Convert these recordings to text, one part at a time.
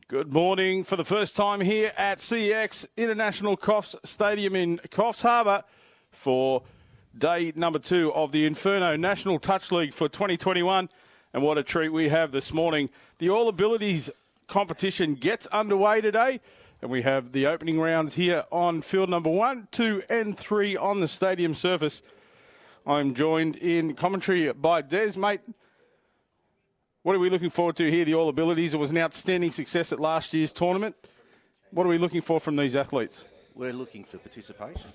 Good morning for the first time here at CX International Coffs Stadium in Coffs Harbour for day number 2 of the Inferno National Touch League for 2021. And what a treat we have this morning. The All Abilities competition gets underway today, and we have the opening rounds here on field number 1, 2 and 3 on the stadium surface. I'm joined in commentary by Des. Mate, what are we looking forward to here, the All Abilities? It was an outstanding success at last year's tournament. What are we looking for from these athletes? We're looking for participation.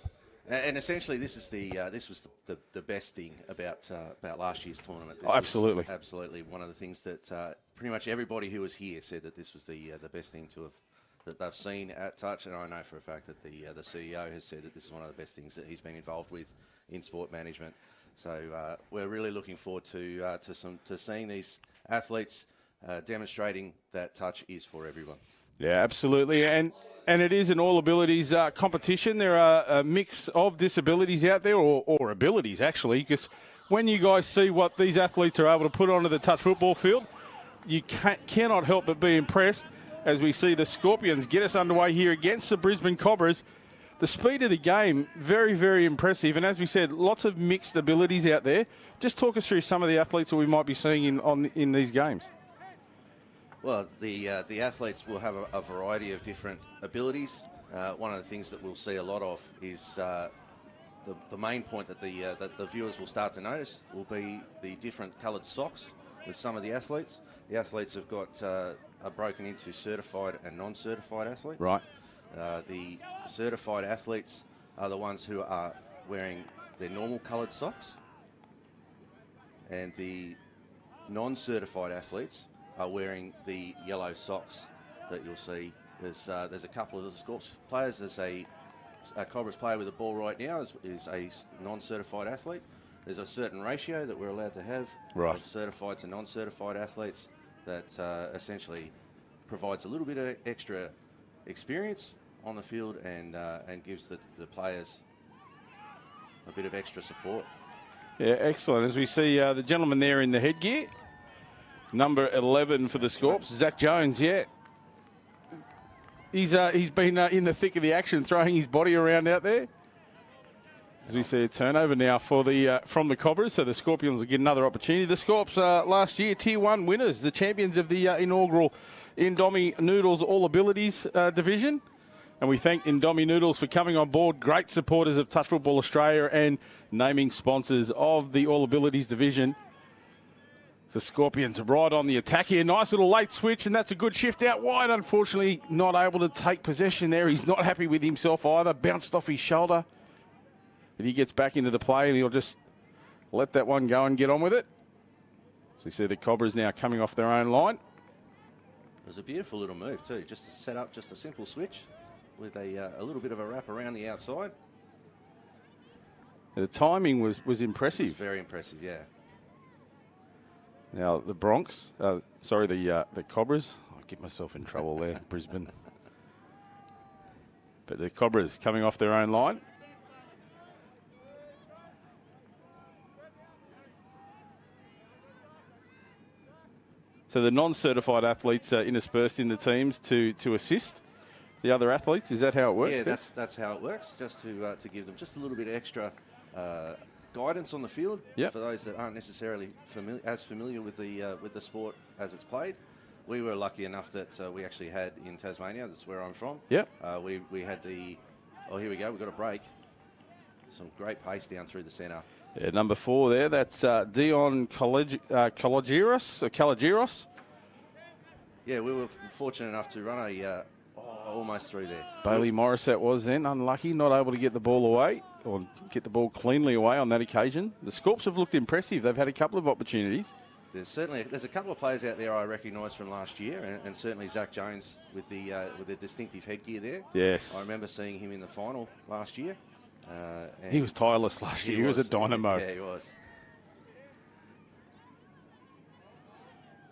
And essentially, this was the best thing about last year's tournament. Absolutely. Absolutely. One of the things that pretty much everybody who was here said that this was the best thing that they've seen at Touch. And I know for a fact that the CEO has said that this is one of the best things that he's been involved with in sport management. So we're really looking forward to seeing these athletes demonstrating that touch is for everyone. Yeah, absolutely. And it is an all abilities competition. There are a mix of disabilities out there, or abilities actually, because when you guys see what these athletes are able to put onto the touch football field, you cannot help but be impressed as we see the Scorpions get us underway here against the Brisbane Cobras. The speed of the game, very, very impressive. And as we said, lots of mixed abilities out there. Just talk us through some of the athletes that we might be seeing in these games. Well, the athletes will have a variety of different abilities. One of the things that we'll see a lot of is the main point that the viewers will start to notice will be the different coloured socks with some of the athletes. The athletes have got are broken into certified and non-certified athletes. Right. The certified athletes are the ones who are wearing their normal coloured socks, and the non-certified athletes are wearing the yellow socks that you'll see. There's a couple of the Scorps players. There's a Cobras player with the ball right now is a non-certified athlete. There's a certain ratio that we're allowed to have of certified to non-certified athletes that essentially provides a little bit of extra experience on the field and gives the players a bit of extra support. Yeah, excellent. As we see the gentleman there in the headgear, number 11 for the Scorps, Zach Jones. Yeah, he's been in the thick of the action, throwing his body around out there. As we see a turnover now for from the Cobras, so the Scorpions will get another opportunity. The Scorps last year Tier 1 winners, the champions of the inaugural Indomie Noodles All Abilities division. And we thank Indomie Noodles for coming on board, great supporters of Touch Football Australia and naming sponsors of the All Abilities division. The Scorpions right on the attack here. Nice little late switch, and that's a good shift out wide. Unfortunately, not able to take possession there. He's not happy with himself either. Bounced off his shoulder. But he gets back into the play, and he'll just let that one go and get on with it. So you see the Cobras now coming off their own line. It was a beautiful little move too, just to set up just a simple switch with a little bit of a wrap around the outside. The timing was impressive. It was very impressive, yeah. Now the the Cobras. I'll get myself in trouble there, Brisbane. But the Cobras coming off their own line. So the non-certified athletes are interspersed in the teams to assist the other athletes. Is that how it works? Yeah, that's how it works. Just to give them just a little bit of extra guidance on the field for those that aren't necessarily familiar with the sport as it's played. We were lucky enough that we actually had in Tasmania. That's where I'm from. Yeah. We had the. Oh, here we go. We've got a break. Some great pace down through the centre. Yeah, number 4 there. That's Dion Kalagiros. Yeah, we were fortunate enough to run almost through there. Bailey Morris that was then, unlucky, not able to get the ball away or get the ball cleanly away on that occasion. The Scorps have looked impressive. They've had a couple of opportunities. There's a couple of players out there I recognise from last year, and certainly Zach Jones with the distinctive headgear there. Yes. I remember seeing him in the final last year. He was tireless last year. He was a dynamo. Yeah, he was.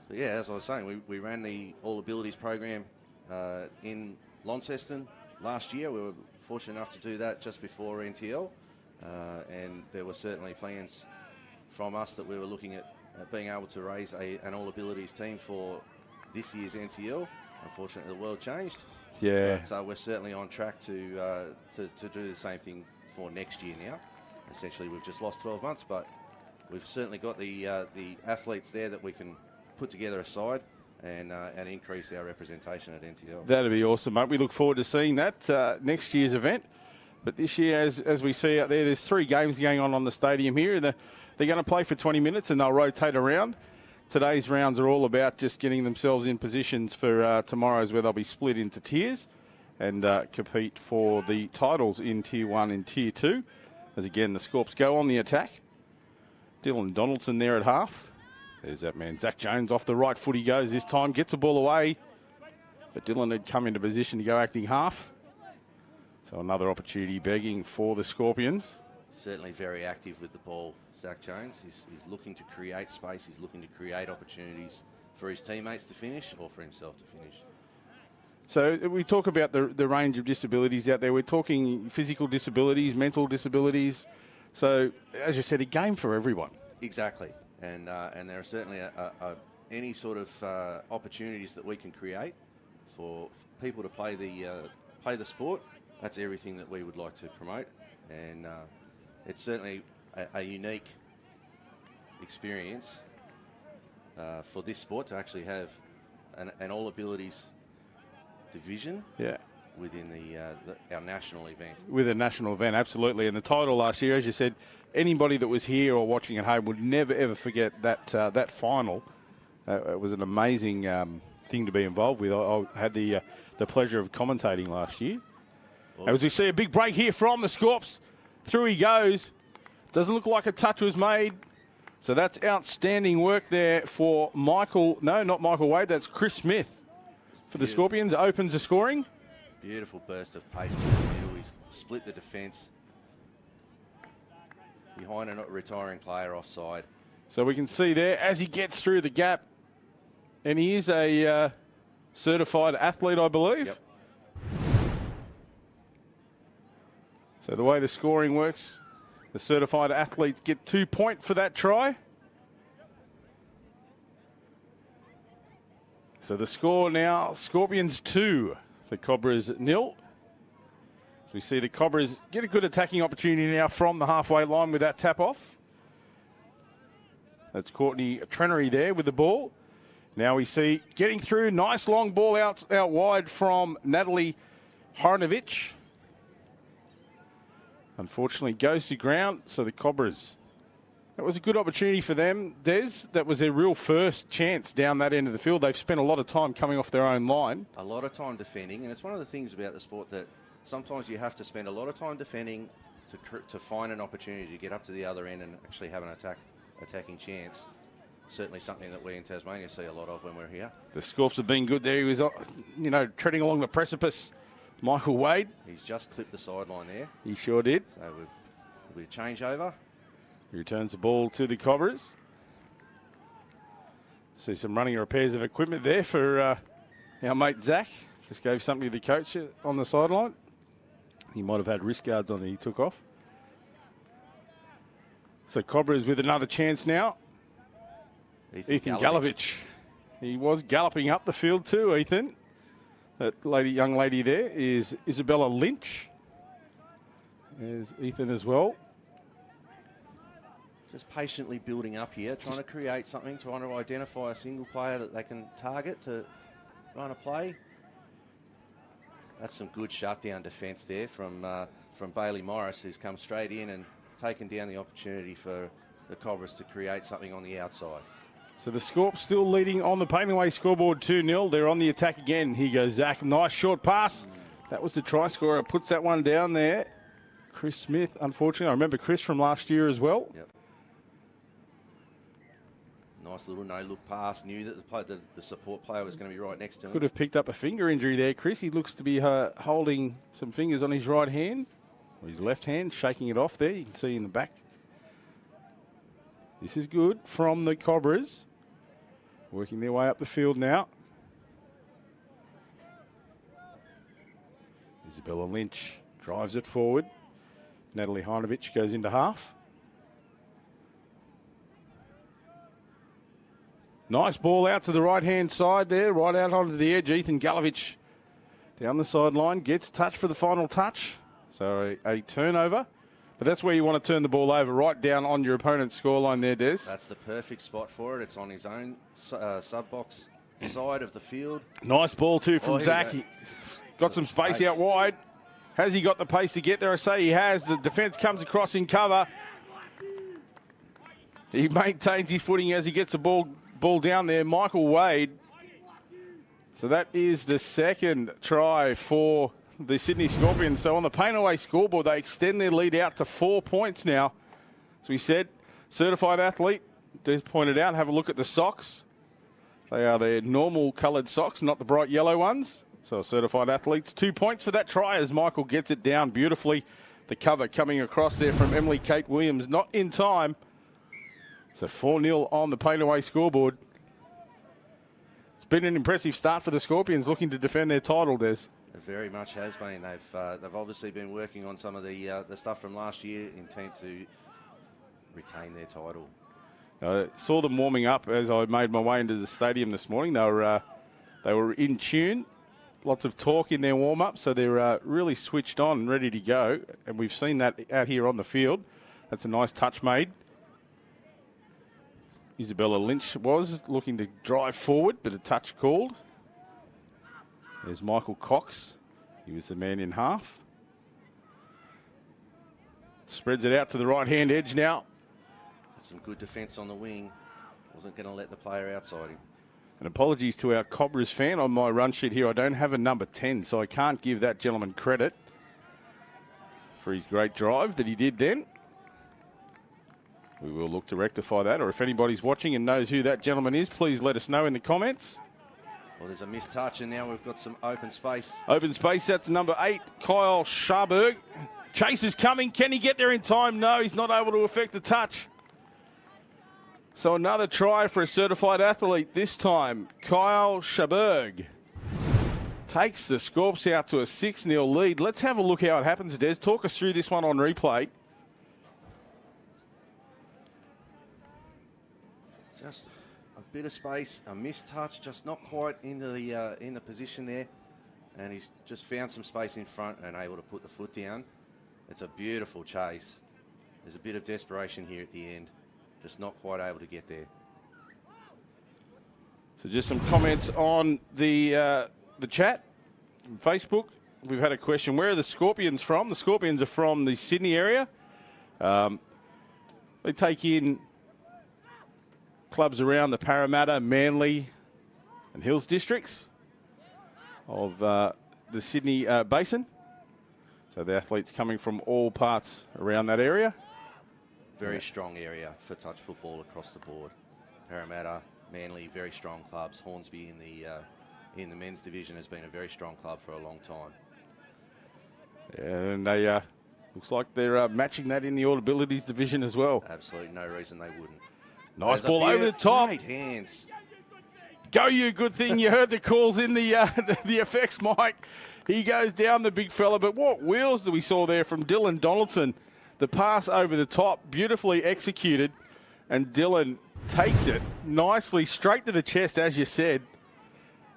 But yeah, as I was saying, we ran the All Abilities program in Launceston last year. We were fortunate enough to do that just before NTL, and there were certainly plans from us that we were looking at being able to raise an All Abilities team for this year's NTL. Unfortunately, the world changed. Yeah. But we're certainly on track to do the same thing for next year now. Essentially, we've just lost 12 months, but we've certainly got the athletes there that we can put together a side and increase our representation at NTL. That'd be awesome, mate. We look forward to seeing that next year's event. But this year, as we see out there, there's 3 games going on the stadium here. They're going to play for 20 minutes and they'll rotate around. Today's rounds are all about just getting themselves in positions for tomorrow's, where they'll be split into tiers and compete for the titles in Tier 1 and Tier 2. As again, the Scorps go on the attack. Dylan Donaldson there at half. There's that man, Zach Jones, off the right foot he goes this time, gets the ball away. But Dylan had come into position to go acting half. So another opportunity begging for the Scorpions. Certainly very active with the ball, Zach Jones. He's looking to create space. He's looking to create opportunities for his teammates to finish or for himself to finish. So we talk about the range of disabilities out there. We're talking physical disabilities, mental disabilities. So, as you said, a game for everyone. Exactly. And there are certainly any sort of opportunities that we can create for people to play the sport. That's everything that we would like to promote. And it's certainly a unique experience for this sport to actually have an all abilities division within our national event. With a national event, absolutely. And the title last year, as you said, anybody that was here or watching at home would never, ever forget that final. It was an amazing thing to be involved with. I had the pleasure of commentating last year. As we see a big break here from the Scorps. Through he goes. Doesn't look like a touch was made. So that's outstanding work there for not Michael Wade, that's Chris Smith for the Scorpions. Opens the scoring. Beautiful burst of pace through the middle. He's split the defence. Behind a retiring player offside. So we can see there as he gets through the gap. And he is a certified athlete, I believe. Yep. So the way the scoring works, the certified athletes get 2 points for that try. So the score now, Scorpions 2, the Cobras 0. So we see the Cobras get a good attacking opportunity now from the halfway line with that tap off. That's Courtney Trenery there with the ball. Now we see getting through, nice long ball out wide from Natalie Haranovich. Unfortunately goes to ground, so the Cobras. That was a good opportunity for them, Des. That was their real first chance down that end of the field. They've spent a lot of time coming off their own line. A lot of time defending, and it's one of the things about the sport that sometimes you have to spend a lot of time defending to find an opportunity to get up to the other end and actually have an attacking chance. Certainly something that we in Tasmania see a lot of when we're here. The Scorps have been good there. He was, treading along the precipice. Michael Wade. He's just clipped the sideline there. He sure did. So we'll change over. He returns the ball to the Cobras. See some running repairs of equipment there for our mate Zach. Just gave something to the coach on the sideline. He might have had wrist guards on that he took off. So Cobras with another chance now. Ethan Galovich. He was galloping up the field too, Ethan. That young lady there is Isabella Lynch. There's Ethan as well. Just patiently building up here, trying to create something, trying to identify a single player that they can target to run a play. That's some good shutdown defence there from Bailey Morris, who's come straight in and taken down the opportunity for the Cobras to create something on the outside. So the Scorps still leading on the Painaway scoreboard 2-0. They're on the attack again. Here goes Zach. Nice short pass. That was the try scorer. Puts that one down there. Chris Smith, unfortunately. I remember Chris from last year as well. Yep. Nice little no-look pass. Knew that the support player was going to be right next to him. Could have picked up a finger injury there, Chris. He looks to be holding some fingers on his right hand. Or his left hand, shaking it off there. You can see in the back. This is good from the Cobras. Working their way up the field now. Isabella Lynch drives it forward. Natalie Hainovich goes into half. Nice ball out to the right-hand side there, right out onto the edge. Ethan Gulovich down the sideline, gets touch for the final touch. So a turnover. But that's where you want to turn the ball over, right down on your opponent's scoreline there, Des. That's the perfect spot for it. It's on his own sub-box side of the field. Nice ball too from Zach. He got some space out wide. Has he got the pace to get there? I say he has. The defence comes across in cover. He maintains his footing as he gets the ball down there. Michael Wade. So that is the second try for the Sydney Scorpions. So on the Painaway scoreboard, they extend their lead out to 4 points now. As we said, certified athlete, Des pointed out, have a look at the socks. They are their normal coloured socks, not the bright yellow ones. So certified athletes, 2 points for that try as Michael gets it down beautifully. The cover coming across there from Emily Kate Williams, not in time. So 4-0 on the Painaway scoreboard. It's been an impressive start for the Scorpions looking to defend their title, Des. It very much has been. They've obviously been working on some of the stuff from last year, intent to retain their title. I saw them warming up as I made my way into the stadium this morning. They were in tune. Lots of talk in their warm-up, so they're really switched on and ready to go. And we've seen that out here on the field. That's a nice touch made. Isabella Lynch was looking to drive forward, but a touch called. There's Michael Cox. He was the man in half. Spreads it out to the right-hand edge now. Some good defence on the wing. Wasn't going to let the player outside him. And apologies to our Cobras fan on my run sheet here. I don't have a number 10, so I can't give that gentleman credit for his great drive that he did then. We will look to rectify that, or if anybody's watching and knows who that gentleman is, please let us know in the comments. Well, there's a missed touch, and now we've got some open space. Open space, that's number 8, Kyle Scharberg. Chase is coming. Can he get there in time? No, he's not able to effect the touch. So another try for a certified athlete. This time, Kyle Scharberg takes the Scorps out to a 6-0 lead. Let's have a look how it happens, Des. Talk us through this one on replay. Just a bit of space, a missed touch, just not quite into the in the position there. And he's just found some space in front and able to put the foot down. It's a beautiful chase. There's a bit of desperation here at the end. Just not quite able to get there. So just some comments on the chat from Facebook. We've had a question, where are the Scorpions from? The Scorpions are from the Sydney area. They take in clubs around the Parramatta, Manly and Hills districts of the Sydney Basin. So the athletes coming from all parts around that area. Very strong area for touch football across the board. Parramatta, Manly, very strong clubs. Hornsby in the men's division has been a very strong club for a long time. And they looks like they're matching that in the All Abilities division as well. Absolutely no reason they wouldn't. Nice ball over the top. Great hands. Go you, good thing you heard the calls in the effects mic. He goes down, the big fella, but what wheels do we saw there from Dylan Donaldson? The pass over the top, beautifully executed, and Dylan takes it nicely straight to the chest, as you said.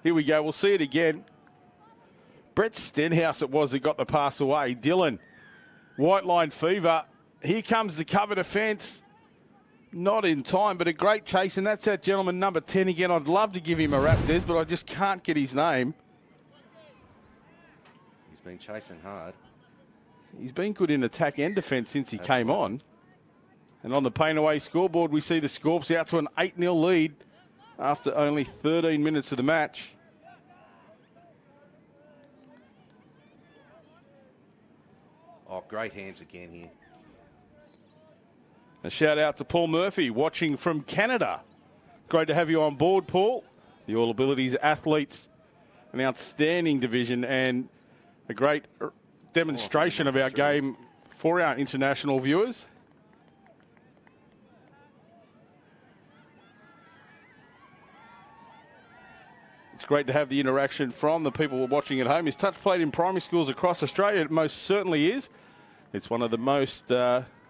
Here we go, we'll see it again. Brett Stenhouse it was that got the pass away. Dylan, white line fever. Here comes the cover defence. Not in time, but a great chase, and that's that gentleman, number 10 again. I'd love to give him a rap, Des, but I just can't get his name. He's been chasing hard. He's been good in attack and defence since he came on. And on the Painaway scoreboard, we see the Scorps out to an 8-0 lead after only 13 minutes of the match. Oh, great hands again here. A shout out to Paul Murphy watching from Canada. Great to have you on board, Paul. The All Abilities athletes, an outstanding division and a great demonstration of our game for our international viewers. It's great to have the interaction from the people watching at home. Is touch played in primary schools across Australia? It most certainly is. It's one of the most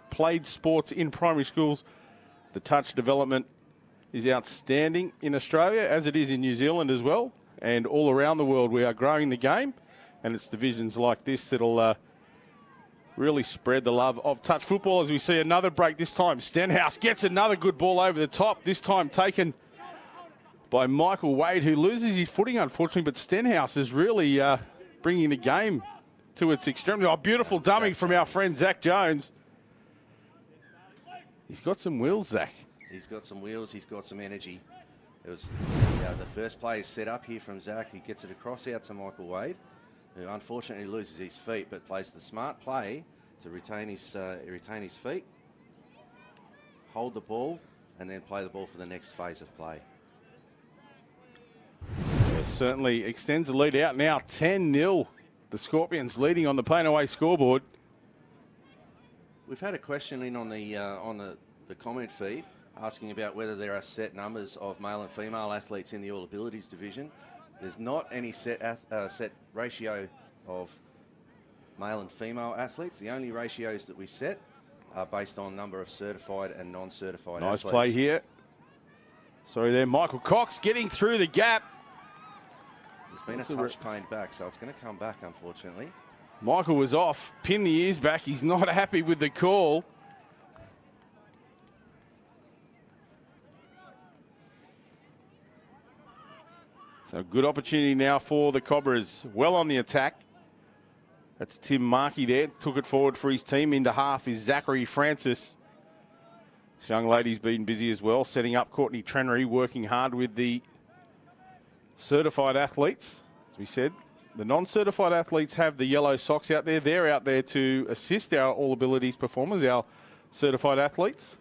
played sports in primary schools. The touch development is outstanding in Australia, as it is in New Zealand as well. And all around the world, we are growing the game. And it's divisions like this that'll really spread the love of touch football. As we see another break this time. Stenhouse gets another good ball over the top, this time taken by Michael Wade, who loses his footing, unfortunately. But Stenhouse is really bringing the game to its extremity. Oh, beautiful dummy from our friend Zach Jones. He's got some wheels, Zach. He's got some wheels. He's got some energy. It was the first play is set up here from Zach. He gets it across out to Michael Wade, who unfortunately loses his feet, but plays the smart play to retain his feet, hold the ball, and then play the ball for the next phase of play. Yeah, certainly extends the lead out now, 10-0. The Scorpions leading on the play away scoreboard. We've had a question in on the comment feed asking about whether there are set numbers of male and female athletes in the All Abilities division. There's not any set ratio of male and female athletes. The only ratios that we set are based on number of certified and non-certified athletes. Nice play here. Sorry there, Michael Cox getting through the gap. There's been a touch claimed back, so it's going to come back, unfortunately. Michael was off, pinned the ears back. He's not happy with the call. So good opportunity now for the Cobras. Well on the attack. That's Tim Markey there. Took it forward for his team. Into half is Zachary Francis. This young lady's been busy as well, setting up Courtney Trenery, working hard with the certified athletes. As we said, the non-certified athletes have the yellow socks out there. They're out there to assist our All Abilities performers, our certified athletes.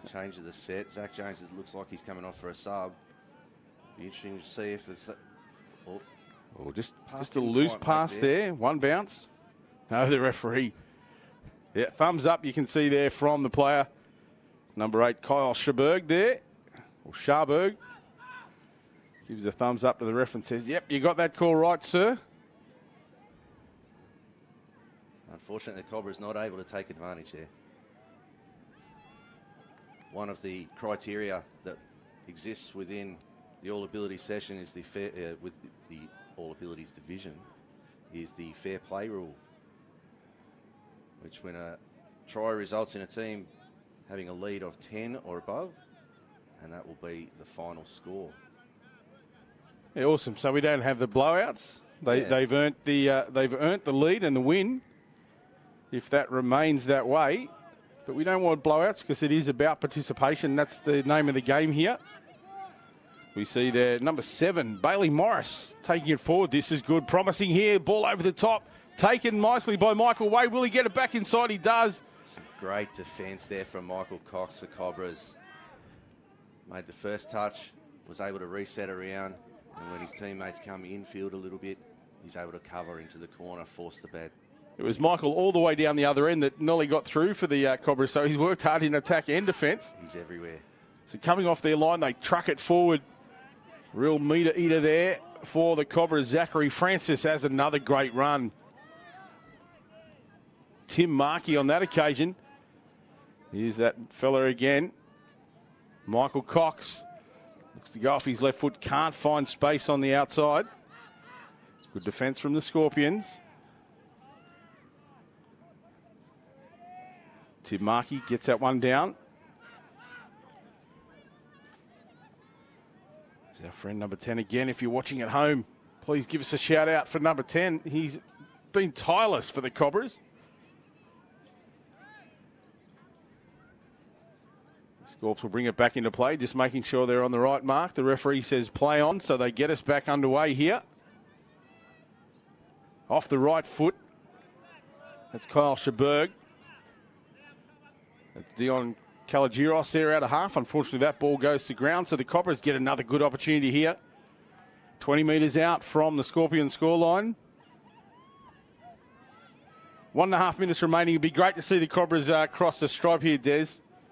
Change of the set. Zach Jones looks like he's coming off for a sub. Be interesting to see if there's just a loose pass there. One bounce. No, the referee. Yeah, thumbs up you can see there from the player. Number 8, Kyle Schaberg there. Or Scharberg. Gives a thumbs up to the ref and says, yep, you got that call right, sir. Unfortunately, the Cobra's not able to take advantage there. One of the criteria that exists within the All Abilities session is with the All Abilities division is the fair play rule, which when a try results in a team having a lead of 10 or above, and that will be the final score. Yeah, awesome. So we don't have the blowouts. They've earned the lead and the win. If that remains that way. But we don't want blowouts because it is about participation. That's the name of the game here. We see there, number 7, Bailey Morris, taking it forward. This is good. Promising here. Ball over the top. Taken nicely by Michael Wade. Will he get it back inside? He does. Some great defence there from Michael Cox for Cobras. Made the first touch, was able to reset around. And when his teammates come infield a little bit, he's able to cover into the corner, force the bet. It was Michael all the way down the other end that nearly got through for the Cobras, so he's worked hard in attack and defence. He's everywhere. So coming off their line, they truck it forward. Real meter eater there for the Cobras. Zachary Francis has another great run. Tim Markey on that occasion. Here's that fella again. Michael Cox looks to go off his left foot, can't find space on the outside. Good defence from the Scorpions. Tim Markey gets that one down. It's our friend number 10 again. If you're watching at home, please give us a shout out for number 10. He's been tireless for the Cobras. Scorps will bring it back into play, just making sure they're on the right mark. The referee says play on, so they get us back underway here. Off the right foot. That's Kyle Schaberg. That's Dion Kalagiros there out of half. Unfortunately, that ball goes to ground, so the Cobras get another good opportunity here. 20 metres out from the Scorpion scoreline. 1.5 minutes remaining. It'd be great to see the Cobras cross the stripe here, Des.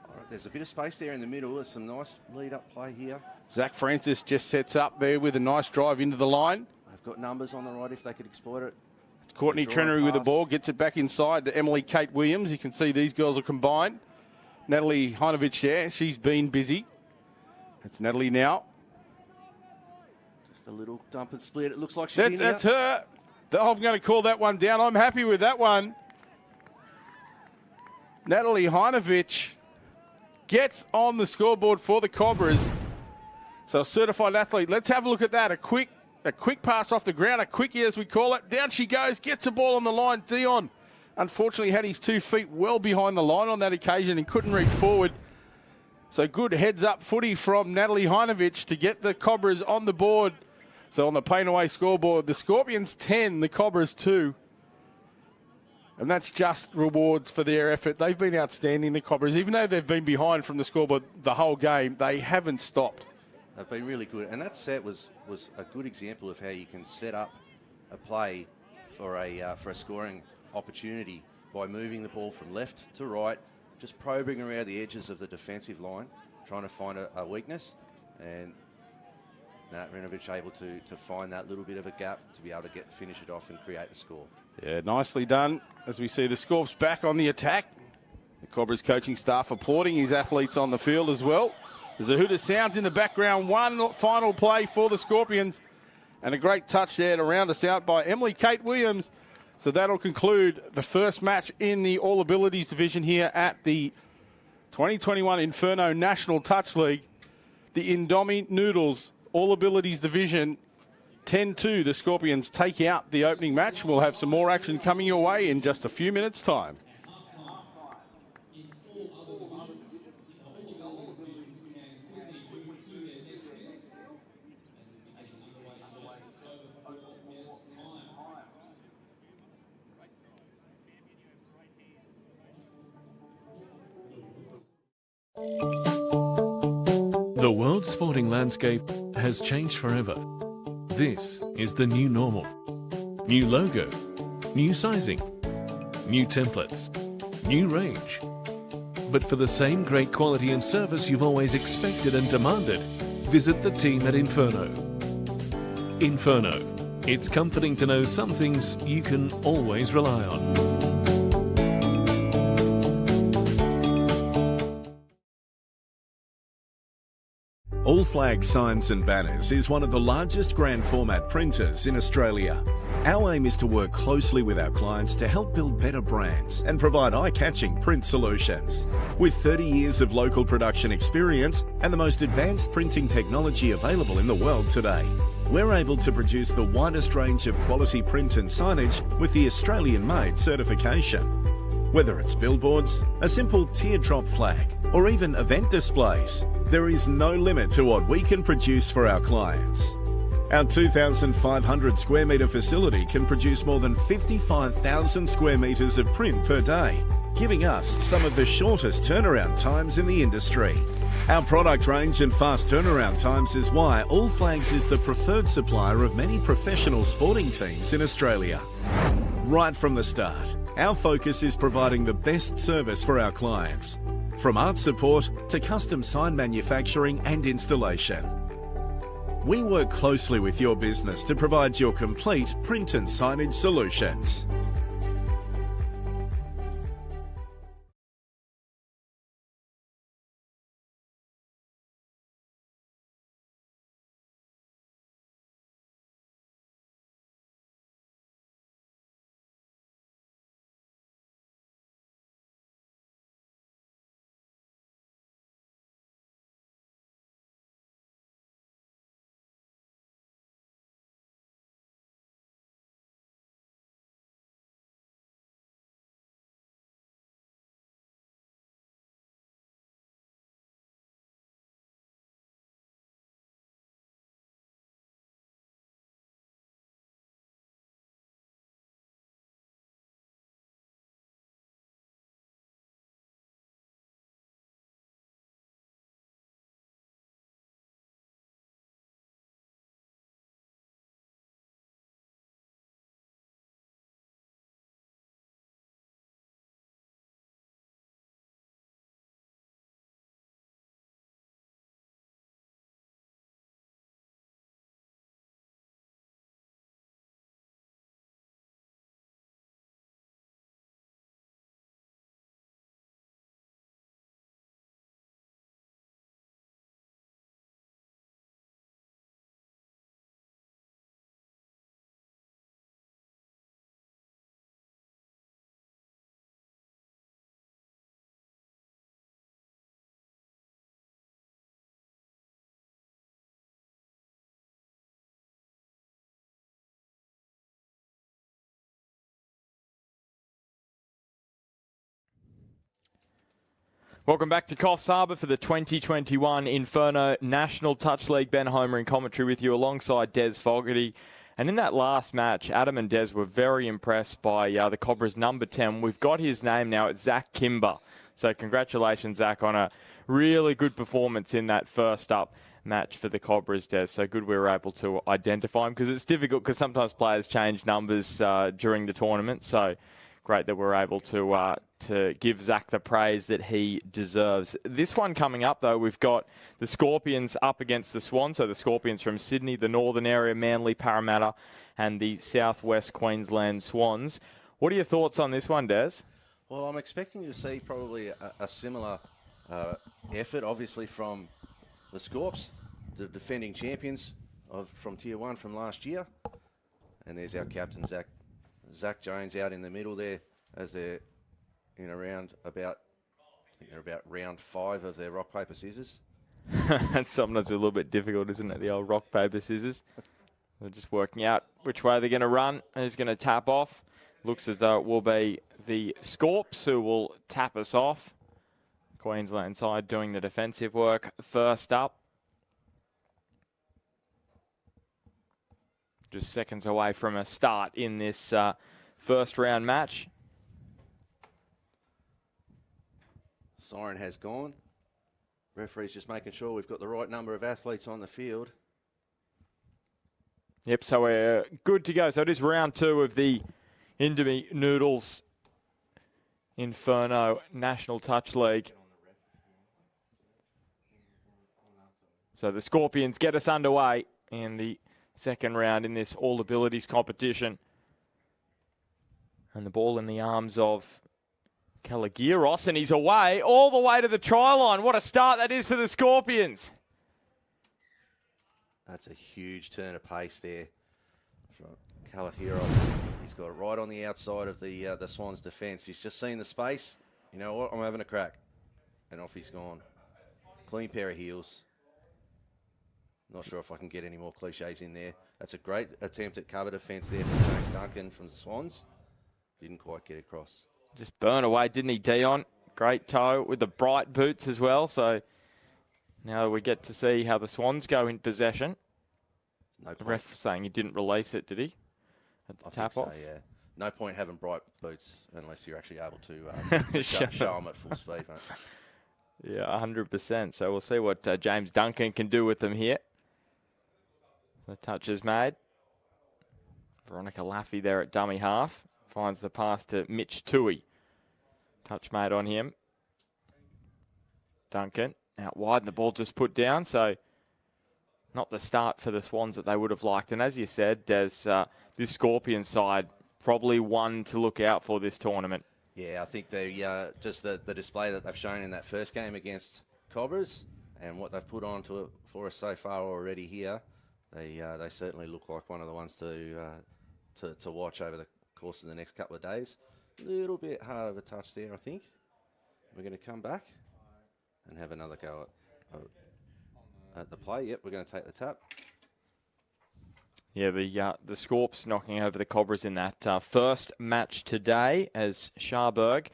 All right, there's a bit of space there in the middle. There's some nice lead-up play here. Zach Francis just sets up there with a nice drive into the line. They've got numbers on the right if they could exploit it. It's Courtney Trenery with the ball. Gets it back inside to Emily Kate Williams. You can see these girls are combined. Natalie Heinovich there. She's been busy. It's Natalie now. Just a little dump and split. It looks like she's in here. That's her. I'm going to call that one down. I'm happy with that one. Natalie Heinovich gets on the scoreboard for the Cobras. So a certified athlete. Let's have a look at that. A quick pass off the ground, a quickie as we call it. Down she goes, gets the ball on the line. Dion unfortunately had his 2 feet well behind the line on that occasion and couldn't reach forward. So good heads-up footy from Natalie Heinovich to get the Cobras on the board. So on the Painaway scoreboard, the Scorpions 10, the Cobras 2. And that's just rewards for their effort. They've been outstanding, the Cobras. Even though they've been behind from the scoreboard the whole game, they haven't stopped. They've been really good. And that set was a good example of how you can set up a play for a scoring opportunity by moving the ball from left to right, just probing around the edges of the defensive line, trying to find a weakness. And Nat Rinovich able to find that little bit of a gap to be able to finish it off and create the score. Yeah, nicely done. As we see the Scorps back on the attack. The Cobras coaching staff applauding his athletes on the field as well. There's a hoot of sounds in the background. One final play for the Scorpions. And a great touch there to round us out by Emily Kate Williams. So that'll conclude the first match in the All Abilities division here at the 2021 Inferno National Touch League. The Indomie Noodles All Abilities division 10-2. The Scorpions take out the opening match. We'll have some more action coming your way in just a few minutes' time. The world's sporting landscape has changed forever. This is the new normal. New logo, new sizing, new templates, new range. But for the same great quality and service you've always expected and demanded, visit the team at Inferno. Inferno. It's comforting to know some things you can always rely on. All Flag Signs and Banners is one of the largest grand format printers in Australia. Our aim is to work closely with our clients to help build better brands and provide eye-catching print solutions. With 30 years of local production experience and the most advanced printing technology available in the world today, we're able to produce the widest range of quality print and signage with the Australian-made certification. Whether it's billboards, a simple teardrop flag, or even event displays, there is no limit to what we can produce for our clients. Our 2,500 square metre facility can produce more than 55,000 square metres of print per day, giving us some of the shortest turnaround times in the industry. Our product range and fast turnaround times is why All Flags is the preferred supplier of many professional sporting teams in Australia. Right from the start, our focus is providing the best service for our clients, from art support to custom sign manufacturing and installation. We work closely with your business to provide your complete print and signage solutions. Welcome back to Coffs Harbour for the 2021 Inferno National Touch League. Ben Homer in commentary with you alongside Des Fogarty. And in that last match, Adam and Des were very impressed by the Cobras' number 10. We've got his name now. It's Zach Kimber. So congratulations, Zach, on a really good performance in that first up match for the Cobras, Des. So good we were able to identify him, because it's difficult because sometimes players change numbers during the tournament. So great that we're able to give Zach the praise that he deserves. This one coming up, though, we've got the Scorpions up against the Swans. So the Scorpions from Sydney, the northern area, Manly, Parramatta, and the southwest Queensland Swans. What are your thoughts on this one, Des? Well, I'm expecting to see probably a similar effort, obviously, from the Scorps, the defending champions from Tier 1 from last year. And there's our captain, Zach Jones, out in the middle there as they're in around about, I think they're about round 5 of their rock, paper, scissors. That's sometimes a little bit difficult, isn't it? The old rock, paper, scissors. They're just working out which way they're going to run, who's going to tap off. Looks as though it will be the Scorps who will tap us off. Queensland side doing the defensive work first up. Just seconds away from a start in this first round match. Siren has gone. Referee's just making sure we've got the right number of athletes on the field. Yep, so we're good to go. So it is round 2 of the Indomie Noodles Inferno National Touch League. So the Scorpions get us underway in the second round in this All Abilities competition. And the ball in the arms of Calagiros, and he's away, all the way to the try line. What a start that is for the Scorpions. That's a huge turn of pace there from Calagiros. He's got it right on the outside of the Swans' defence. He's just seen the space. You know what? I'm having a crack. And off he's gone. Clean pair of heels. Not sure if I can get any more cliches in there. That's a great attempt at cover defence there from James Duncan from the Swans. Didn't quite get across. Just burn away, didn't he, Dion? Great toe with the bright boots as well. So now we get to see how the Swans go in possession. No the ref saying he didn't release it, did he? At the tap off? So, yeah. No point having bright boots unless you're actually able to show them at full speed, mate. Yeah, 100%. So we'll see what James Duncan can do with them here. The touch is made. Veronica Laffey there at dummy half. Finds the pass to Mitch Toohey. Touch made on him. Duncan out wide and the ball just put down. So not the start for the Swans that they would have liked. And as you said, there's this Scorpion side probably one to look out for this tournament. Yeah, I think they just the display that they've shown in that first game against Cobras and what they've put on for us so far already here, they certainly look like one of the ones to watch over the course of the next couple of days. A little bit hard of a touch there, I think. We're going to come back and have another go at the play. Yep, we're going to take the tap. Yeah, the Scorps knocking over the Cobras in that first match today as Scharberg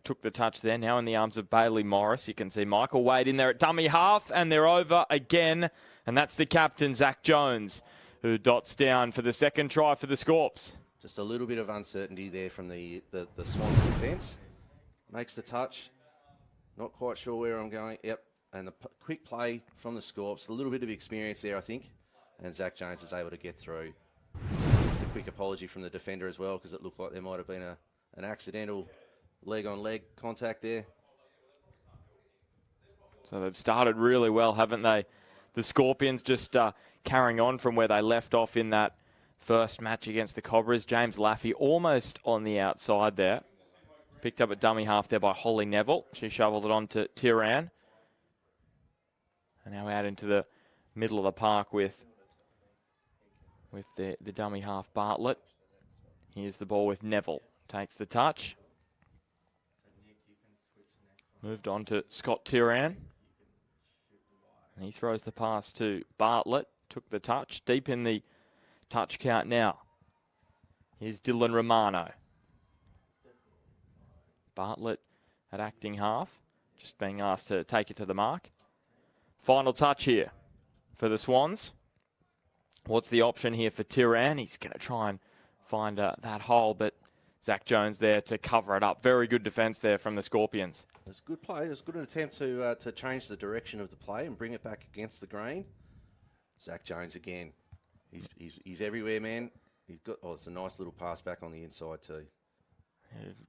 took the touch there. Now in the arms of Bailey Morris. You can see Michael Wade in there at dummy half, and they're over again. And that's the captain, Zach Jones, who dots down for the second try for the Scorps. Just a little bit of uncertainty there from the Swans defence. Makes the touch. Not quite sure where I'm going. Yep, and the quick play from the Scorps. A little bit of experience there, I think. And Zach Jones is able to get through. Just a quick apology from the defender as well, because it looked like there might have been an accidental leg-on-leg contact there. So they've started really well, haven't they? The Scorpions just carrying on from where they left off in that first match against the Cobras. James Laffey almost on the outside there. Picked up at dummy half there by Holly Neville. She shoveled it on to Tiran. And now out into the middle of the park with the dummy half Bartlett. Here's the ball with Neville. Takes the touch. Moved on to Scott Tiran. And he throws the pass to Bartlett. Took the touch. Deep in the touch count now. Here's Dylan Romano. Bartlett at acting half. just being asked to take it to the mark. Final touch here for the Swans. What's the option here for Tiran? He's going to try and find that hole, but Zach Jones there to cover it up. Very good defence there from the Scorpions. It's a good play. It's a good attempt to change the direction of the play and bring it back against the grain. Zach Jones again. He's everywhere, man. He's got. Oh, it's a nice little pass back on the inside too.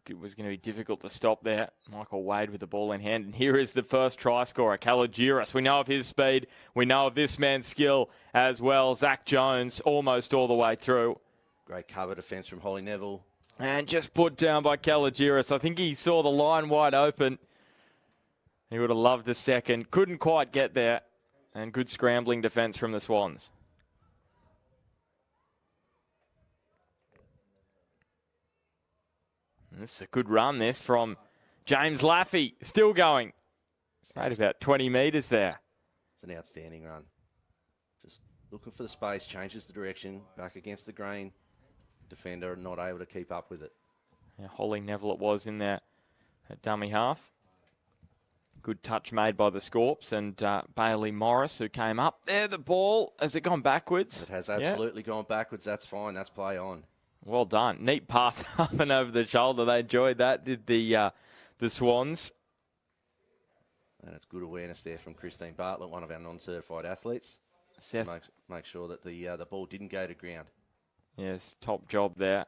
It was going to be difficult to stop there. Michael Wade with the ball in hand. And here is the first try scorer, Kalagiris. We know of his speed. We know of this man's skill as well. Zach Jones almost all the way through. Great cover defence from Holly Neville. And just put down by Kalagiris. I think he saw the line wide open. He would have loved a second. Couldn't quite get there. And good scrambling defence from the Swans. And this is a good run, this, from James Laffey. Still going. It's made about 20 metres there. It's an outstanding run. Just looking for the space, changes the direction, back against the grain. Defender not able to keep up with it. Yeah, Holly Neville it was in there at dummy half. Good touch made by the Scorps and Bailey Morris, who came up there. The ball, has it gone backwards? It has absolutely gone backwards. That's fine. That's play on. Well done. Neat pass up and over the shoulder. They enjoyed that, did the Swans. And it's good awareness there from Christine Bartlett, one of our non-certified athletes. Seth. Make sure that the ball didn't go to ground. Yes, top job there.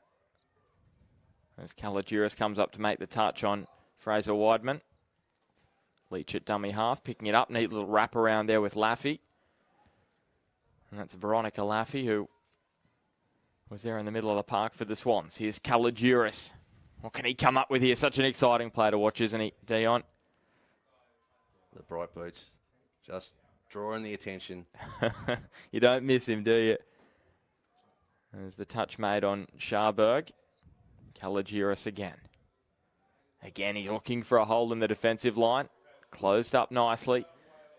As Kalagiris comes up to make the touch on Fraser Weidman. Leach at dummy half, picking it up. Neat little wrap around there with Laffey. And that's Veronica Laffey, who was there in the middle of the park for the Swans. Here's Kalagiris. What can he come up with here? Such an exciting play to watch, isn't he, Dion? The bright boots just drawing the attention. You don't miss him, do you? There's the touch made on Scharberg. Kalagiris again. Again, he's looking for a hole in the defensive line. Closed up nicely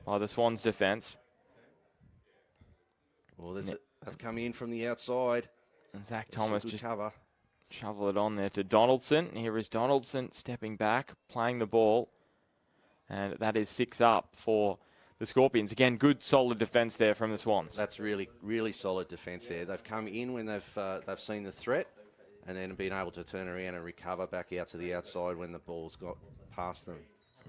by the Swans' defence. Well, they've come in from the outside. And Zach Thomas just cover. shovel it on there to Donaldson. Here is Donaldson stepping back, playing the ball. And that is 6 up for the Scorpions. Again, good solid defence there from the Swans. That's really, really solid defence there. They've come in when they've seen the threat and then been able to turn around and recover back out to the outside when the ball's got past them.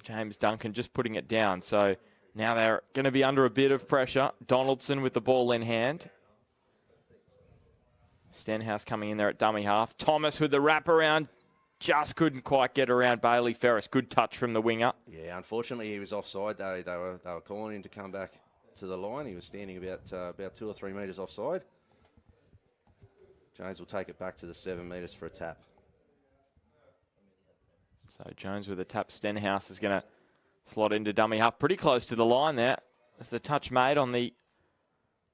James Duncan just putting it down. So now they're going to be under a bit of pressure. Donaldson with the ball in hand. Stenhouse coming in there at dummy half. Thomas with the wraparound. Just couldn't quite get around Bailey Ferris. Good touch from the winger. Yeah, unfortunately he was offside. They were calling him to come back to the line. He was standing about 2 or 3 metres offside. Jones will take it back to the 7 metres for a tap. So Jones with a tap. Stenhouse is going to slot into dummy half. Pretty close to the line there. As the touch made on the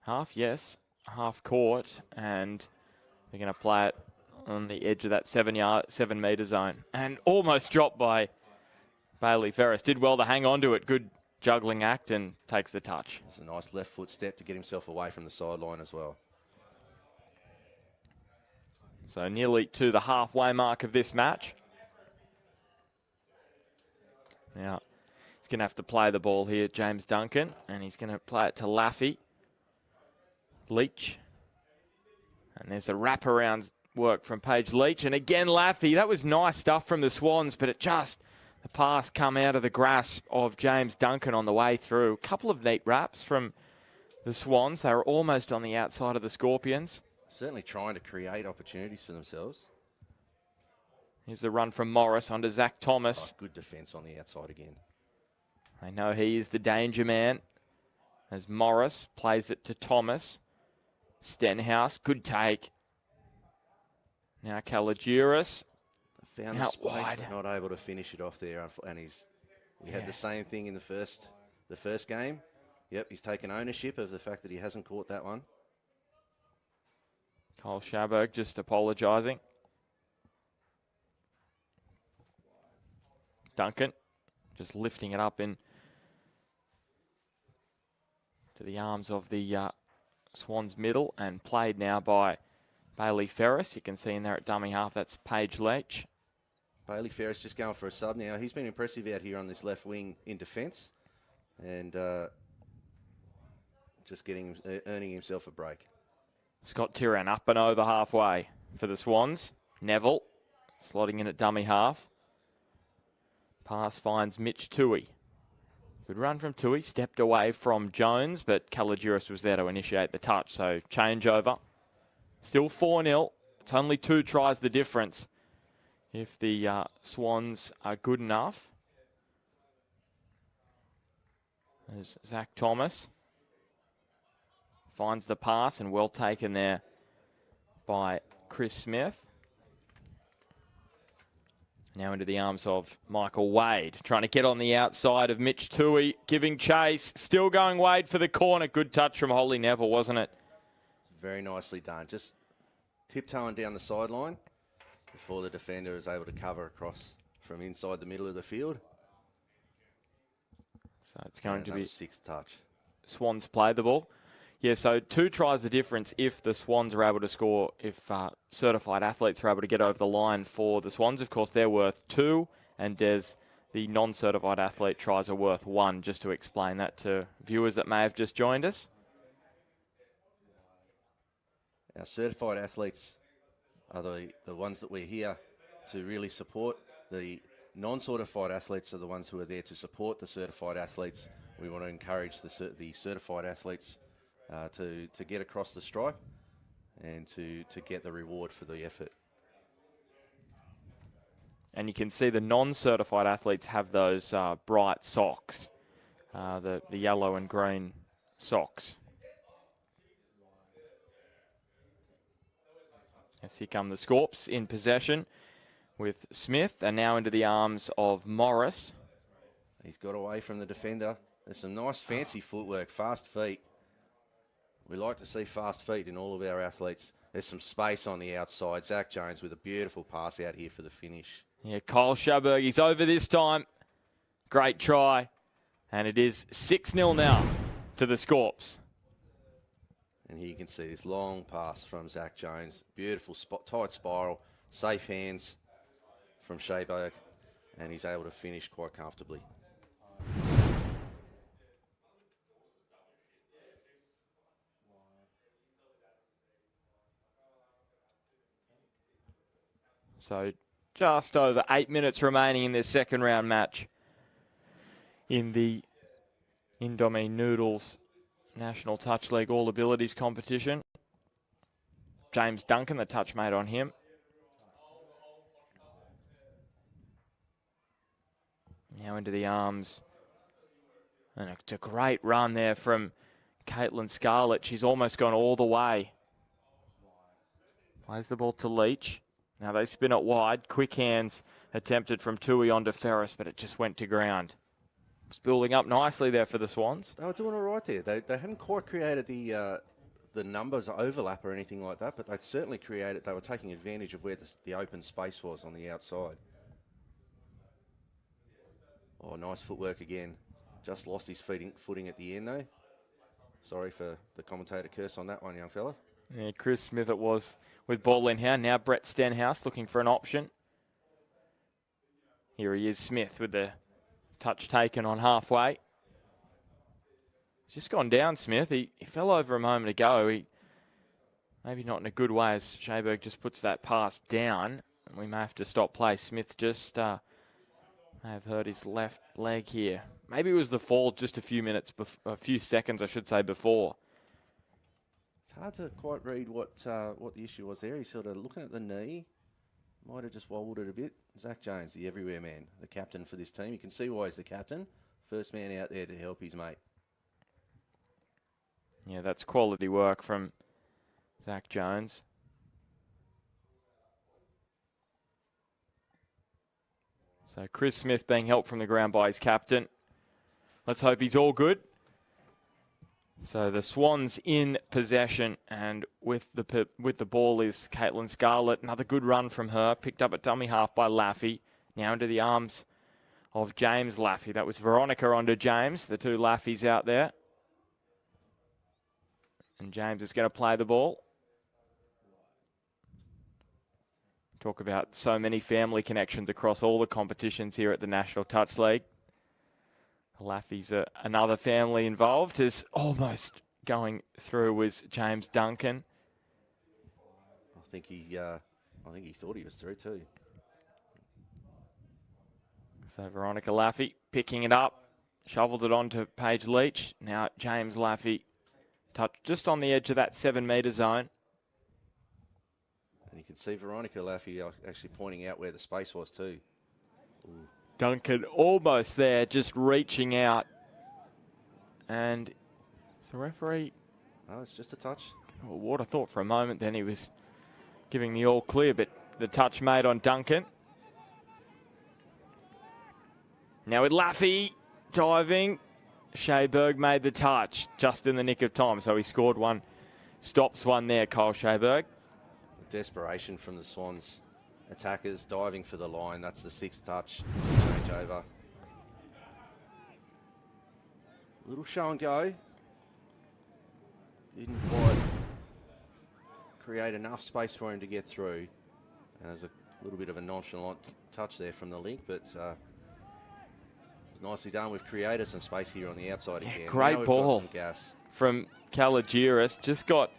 half, yes, half court. And they're going to play it on the edge of that 7 metre zone. And almost dropped by Bailey Ferris. Did well to hang on to it. Good juggling act and takes the touch. It's a nice left foot step to get himself away from the sideline as well. So nearly to the halfway mark of this match. Now, he's going to have to play the ball here, James Duncan. And he's going to play it to Laffey. Leach. And there's a wraparound work from Paige Leach. And again, Laffey. That was nice stuff from the Swans, but the pass come out of the grasp of James Duncan on the way through. A couple of neat wraps from the Swans. They were almost on the outside of the Scorpions. Certainly trying to create opportunities for themselves. Here's the run from Morris onto Zach Thomas. Oh, good defence on the outside again. I know he is the danger man as Morris plays it to Thomas. Stenhouse, good take. Now Kalagiris. Found the space, but not able to finish it off there. And we had the same thing in the first game. Yep, he's taken ownership of the fact that he hasn't caught that one. Cole Scharberg just apologising. Duncan just lifting it up in to the arms of the Swans middle and played now by Bailey Ferris. You can see in there at dummy half, that's Paige Leach. Bailey Ferris just going for a sub now. He's been impressive out here on this left wing in defence, and just earning himself a break. Scott Tyrrell up and over halfway for the Swans. Neville slotting in at dummy half. Pass finds Mitch Toohey. Good run from Toohey. Stepped away from Jones, but Kalagiris was there to initiate the touch. So changeover. Still 4-0. It's only 2 tries the difference if the Swans are good enough. There's Zach Thomas. Finds the pass and well taken there by Chris Smith. Now into the arms of Michael Wade, trying to get on the outside of Mitch Toohey, giving chase. Still going Wade for the corner. Good touch from Holly Neville, wasn't it? Very nicely done. Just tiptoeing down the sideline before the defender is able to cover across from inside the middle of the field. So it's going to be 6th touch. Swans play the ball. Yeah, so 2 tries the difference if the Swans are able to score, if certified athletes are able to get over the line for the Swans. Of course, they're worth 2, and the non-certified athlete tries are worth 1, just to explain that to viewers that may have just joined us. Our certified athletes are the ones that we're here to really support. The non-certified athletes are the ones who are there to support the certified athletes. We want to encourage the certified athletes to get across the stripe and to get the reward for the effort. And you can see the non-certified athletes have those bright socks, the yellow and green socks. Yes, here come the Scorps in possession with Smith, and now into the arms of Morris. He's got away from the defender. There's some nice fancy footwork, fast feet. We like to see fast feet in all of our athletes. There's some space on the outside. Zach Jones with a beautiful pass out here for the finish. Yeah, Kyle Schaberg, he's over this time. Great try. And it is 6-0 now to the Scorps. And here you can see this long pass from Zach Jones. Beautiful spot, tight spiral, safe hands from Schaberg. And he's able to finish quite comfortably. So just over 8 minutes remaining in this second round match in the Indomie Noodles National Touch League All Abilities competition. James Duncan, the touch made on him. Now into the arms. And it's a great run there from Caitlin Scarlett. She's almost gone all the way. Plays the ball to Leach. Now they spin it wide. Quick hands attempted from Toohey onto Ferris, but it just went to ground. It's building up nicely there for the Swans. They were doing all right there. They hadn't quite created the numbers overlap or anything like that, but they'd certainly created. They were taking advantage of where the open space was on the outside. Oh, nice footwork again. Just lost his footing at the end though. Sorry for the commentator curse on that one, young fella. Yeah, Chris Smith it was with ball in hand. Now Brett Stenhouse looking for an option. Here he is, Smith, with the touch taken on halfway. He's just gone down, Smith. He fell over a moment ago. Maybe not in a good way as Schaberg just puts that pass down. And we may have to stop play. Smith just may have hurt his left leg here. Maybe it was the fall just a few seconds, I should say, before. It's hard to quite read what the issue was there. He's sort of looking at the knee. Might have just wobbled it a bit. Zach Jones, the everywhere man, the captain for this team. You can see why he's the captain. First man out there to help his mate. Yeah, that's quality work from Zach Jones. So Chris Smith being helped from the ground by his captain. Let's hope he's all good. So the Swans in possession, and with the ball is Caitlin Scarlett. Another good run from her, picked up at dummy half by Laffey. Now into the arms of James Laffey. That was Veronica onto James, the two Laffeys out there. And James is going to play the ball. Talk about so many family connections across all the competitions here at the National Touch League. Laffy's another family involved. Is almost going through was James Duncan. I think he thought he was through too. So Veronica Laffy picking it up, shoveled it on to Paige Leach. Now James Laffy touched just on the edge of that 7 metre zone. And you can see Veronica Laffy actually pointing out where the space was too. Ooh. Duncan almost there, just reaching out. And is the referee? No, it's just a touch. Well, what I thought for a moment then he was giving the all clear, but the touch made on Duncan. Now with Laffy diving, Shayberg made the touch just in the nick of time. So he scored one, stops one there, Kyle Shayberg. Desperation from the Swans attackers diving for the line. That's the 6th touch. Change over. Little show and go. Didn't quite create enough space for him to get through. And there's a little bit of a nonchalant touch there from the link, but it was nicely done. We've created some space here on the outside again. Great ball from Kalagiris. Just got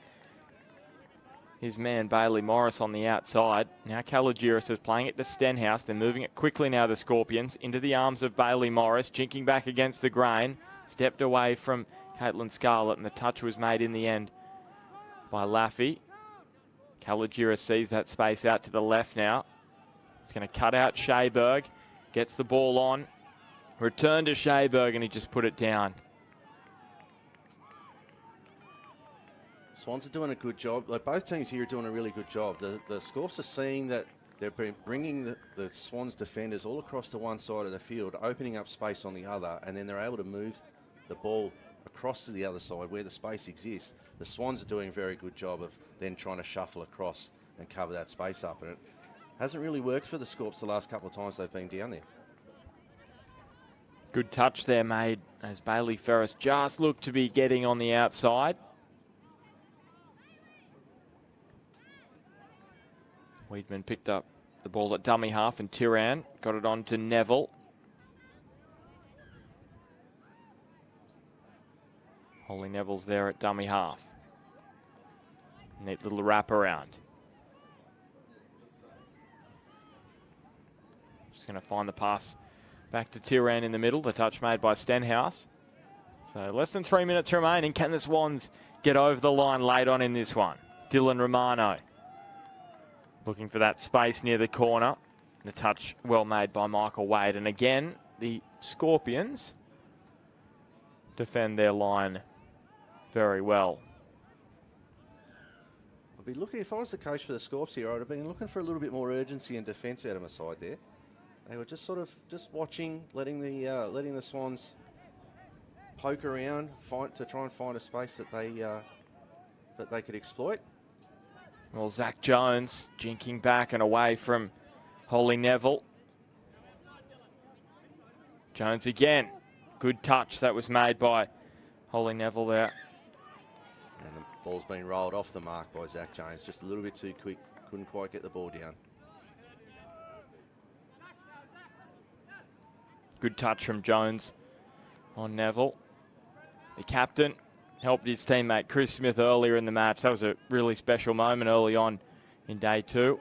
his man Bailey Morris on the outside. Now Kalagiris is playing it to Stenhouse. They're moving it quickly now, the Scorpions, into the arms of Bailey Morris, jinking back against the grain. Stepped away from Caitlin Scarlett, and the touch was made in the end by Laffy. Kalagiris sees that space out to the left now. He's going to cut out Shayberg. Gets the ball on. Return to Shayberg, and he just put it down. Swans are doing a good job. Like, both teams here are doing a really good job. The Scorps are seeing that they've been bringing the Swans defenders all across to one side of the field, opening up space on the other, and then they're able to move the ball across to the other side where the space exists. The Swans are doing a very good job of then trying to shuffle across and cover that space up. And it hasn't really worked for the Scorps the last couple of times they've been down there. Good touch there made as Bailey Ferris just looked to be getting on the outside. Weedman picked up the ball at dummy half, and Tiran got it on to Neville. Holly Neville's there at dummy half. Neat little wrap around. Just going to find the pass back to Tiran in the middle. The touch made by Stenhouse. So less than 3 minutes remaining. Can the Swans get over the line late on in this one? Dylan Romano looking for that space near the corner. The touch well made by Michael Wade. And again, the Scorpions defend their line very well. I'd be looking, if I was the coach for the Scorps here, I'd have been looking for a little bit more urgency and defence out of my side there. They were just watching, letting the Swans poke around, to try and find a space that they could exploit. Well, Zach Jones jinking back and away from Holly Neville. Jones again. Good touch that was made by Holly Neville there. And the ball's been rolled off the mark by Zach Jones. Just a little bit too quick. Couldn't quite get the ball down. Good touch from Jones on Neville. The captain helped his teammate Chris Smith earlier in the match. That was a really special moment early on in day 2.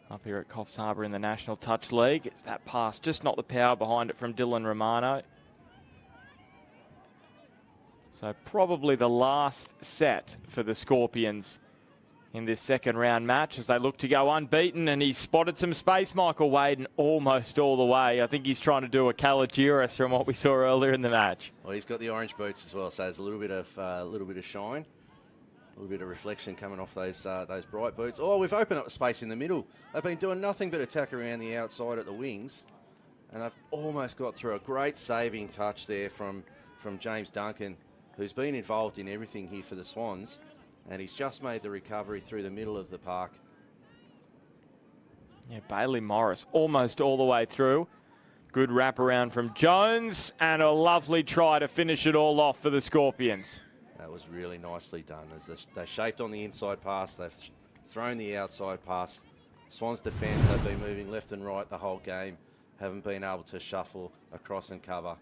Up here at Coffs Harbour in the National Touch League. It's that pass, just not the power behind it from Dylan Romano. So probably the last set for the Scorpions in this second round match as they look to go unbeaten, and he's spotted some space, Michael Wade, and almost all the way. I think he's trying to do a Kalagiris from what we saw earlier in the match. Well, he's got the orange boots as well, so there's a little bit of shine, a little bit of reflection coming off those bright boots. Oh, we've opened up space in the middle. They've been doing nothing but attack around the outside at the wings, and they've almost got through. A great saving touch there from James Duncan, who's been involved in everything here for the Swans. And he's just made the recovery through the middle of the park. Yeah, Bailey Morris almost all the way through. Good wraparound from Jones and a lovely try to finish it all off for the Scorpions. That was really nicely done. As they shaped on the inside pass, they've thrown the outside pass Swans defence have been moving left and right the whole game, haven't been able to shuffle across and cover,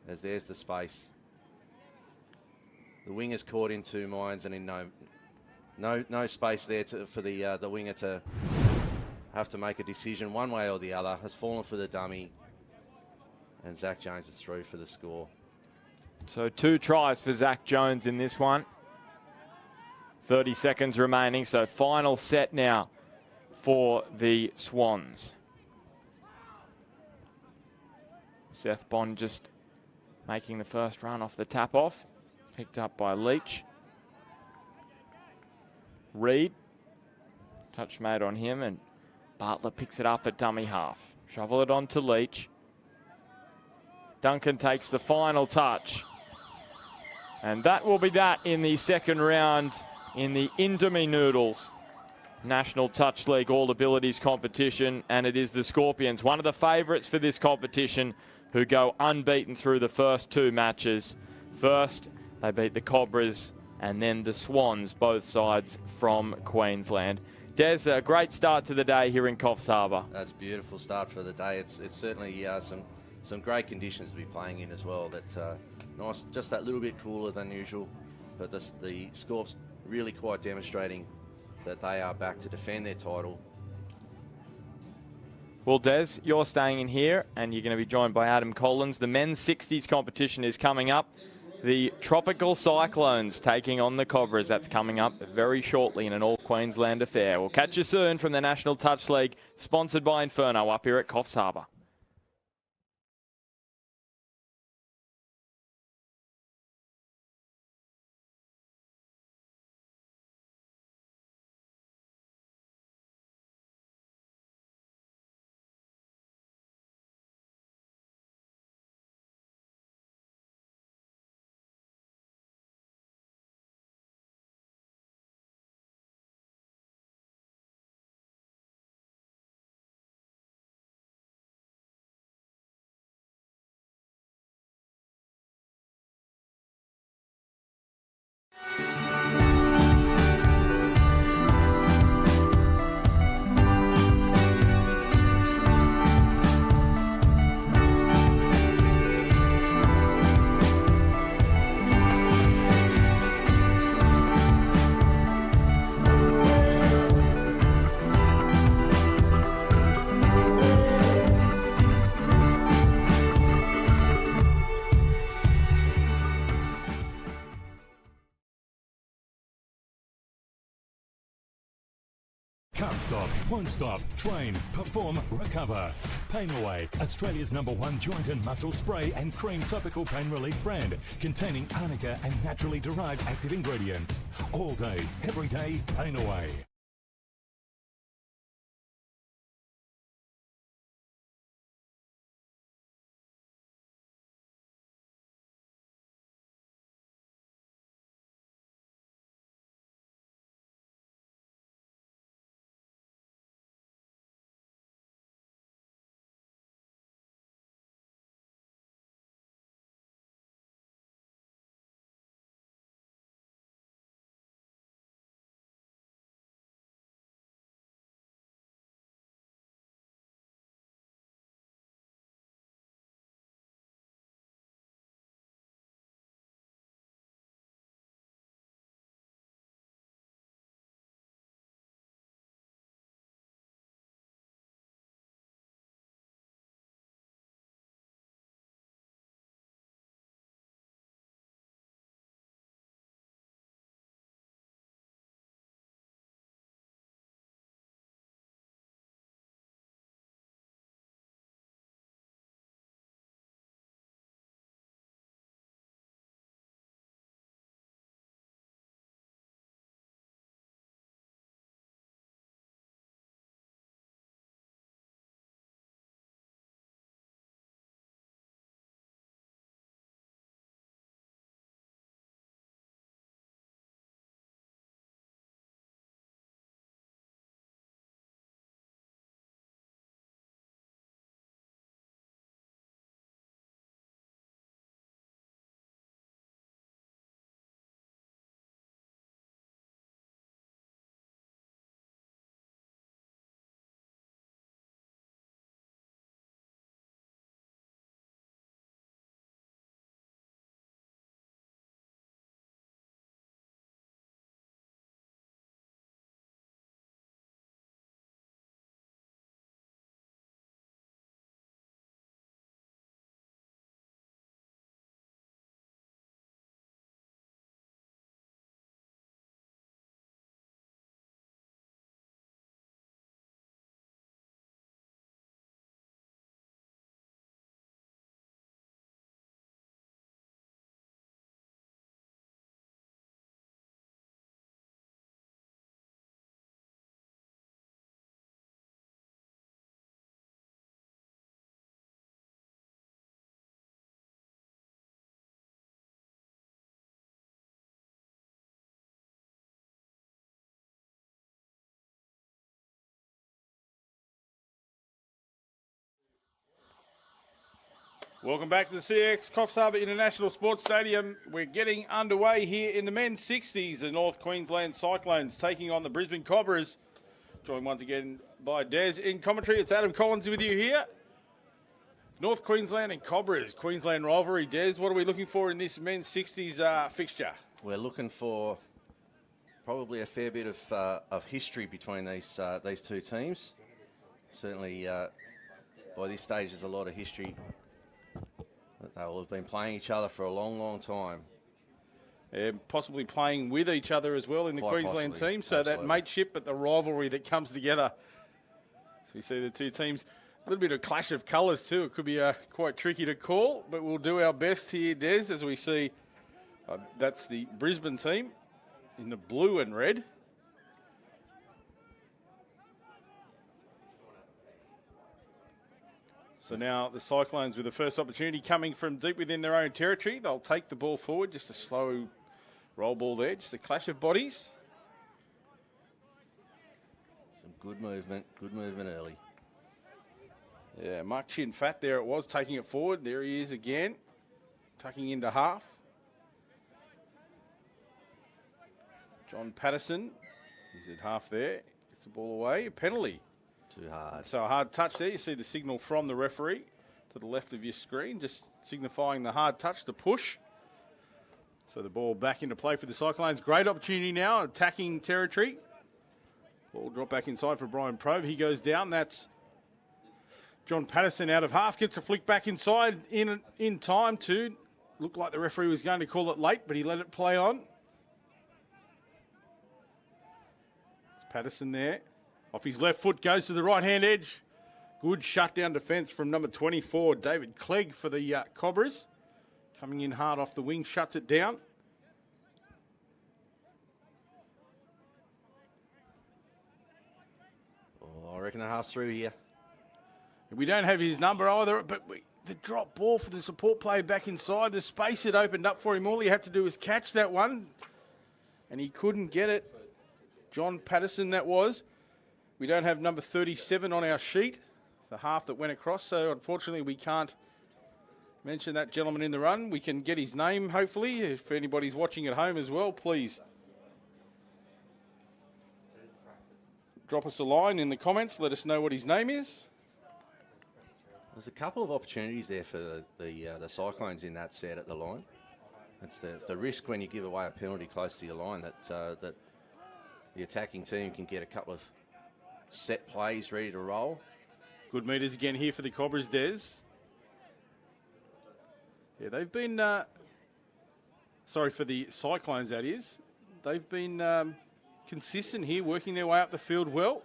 as there's the space. The winger's caught in two minds and in no space there for the winger to have to make a decision one way or the other. Has fallen for the dummy, and Zach Jones is through for the score. So 2 tries for Zach Jones in this one. 30 seconds remaining, so final set now for the Swans. Seth Bond just making the first run off the tap-off. Picked up by Leach. Reed, touch made on him, and Bartlett picks it up at dummy half. Shovel it on to Leach. Duncan takes the final touch. And that will be that in the second round in the Indomie Noodles National Touch League All Abilities competition. And it is the Scorpions, one of the favourites for this competition, who go unbeaten through the first 2 matches. First, they beat the Cobras, and then the Swans, both sides from Queensland. Des, a great start to the day here in Coffs Harbour. That's a beautiful start for the day. It's certainly some great conditions to be playing in as well. That's nice, just that little bit cooler than usual. But the Scorps really quite demonstrating that they are back to defend their title. Well, Des, you're staying in here, and you're going to be joined by Adam Collins. The men's 60s competition is coming up. The Tropical Cyclones taking on the Cobras. That's coming up very shortly in an all-Queensland affair. We'll catch you soon from the National Touch League, sponsored by Inferno up here at Coffs Harbour. Can't stop, won't stop, train, perform, recover. Pain Away, Australia's #1 joint and muscle spray and cream topical pain relief brand, containing arnica and naturally derived active ingredients. All day, every day, Pain Away. Welcome back to the CX Coffs Harbour International Sports Stadium. We're getting underway here in the men's 60s. The North Queensland Cyclones taking on the Brisbane Cobras. Joined once again by Des in commentary. It's Adam Collins with you here. North Queensland and Cobras, Queensland rivalry. Des, what are we looking for in this men's 60s fixture? We're looking for probably a fair bit of history between these two teams. Certainly, by this stage, there's a lot of history. They will have been playing each other for a long, long time. Possibly playing with each other as well in the Quite Queensland possibly. team. So Absolutely. that mateship, but the rivalry that comes together. So we see the two teams, a little bit of clash of colours too. It could be quite tricky to call, but we'll do our best here, Des, as we see that's the Brisbane team in the blue and red. So now the Cyclones with the first opportunity coming from deep within their own territory. They'll take the ball forward, just a slow roll ball there, just a clash of bodies. Some good movement early. Yeah, Mark Chin Fat there it was, taking it forward. There he is again, tucking into half. John Patterson, he's at half there, gets the ball away, a penalty. Too hard. So a hard touch there. You see the signal from the referee to the left of your screen, just signifying the hard touch, the push. So the ball back into play for the Cyclones. Great opportunity now, attacking territory. Ball drop back inside for Brian Probe. He goes down. That's John Patterson out of half. Gets a flick back inside in time to look like the referee was going to call it late, but he let it play on. It's Patterson there. Off his left foot, goes to the right-hand edge. Good shutdown defence from number 24, David Clegg for the Cobras. Coming in hard off the wing, shuts it down. Oh, I reckon the half's through here. We don't have his number either, but the drop ball for the support player back inside, the space had opened up for him. All he had to do was catch that one, and he couldn't get it. John Patterson, that was. We don't have number 37 on our sheet, the half that went across, so unfortunately we can't mention that gentleman in the run. We can get his name, hopefully. If anybody's watching at home as well, please drop us a line in the comments. Let us know what his name is. There's a couple of opportunities there for the Cyclones in that set at the line. It's the risk when you give away a penalty close to your line that the attacking team can get a couple of set plays ready to roll. Good meters again here for the Cobras, Des. Yeah, they've been... sorry, for the Cyclones, that is. They've been consistent here, working their way up the field well.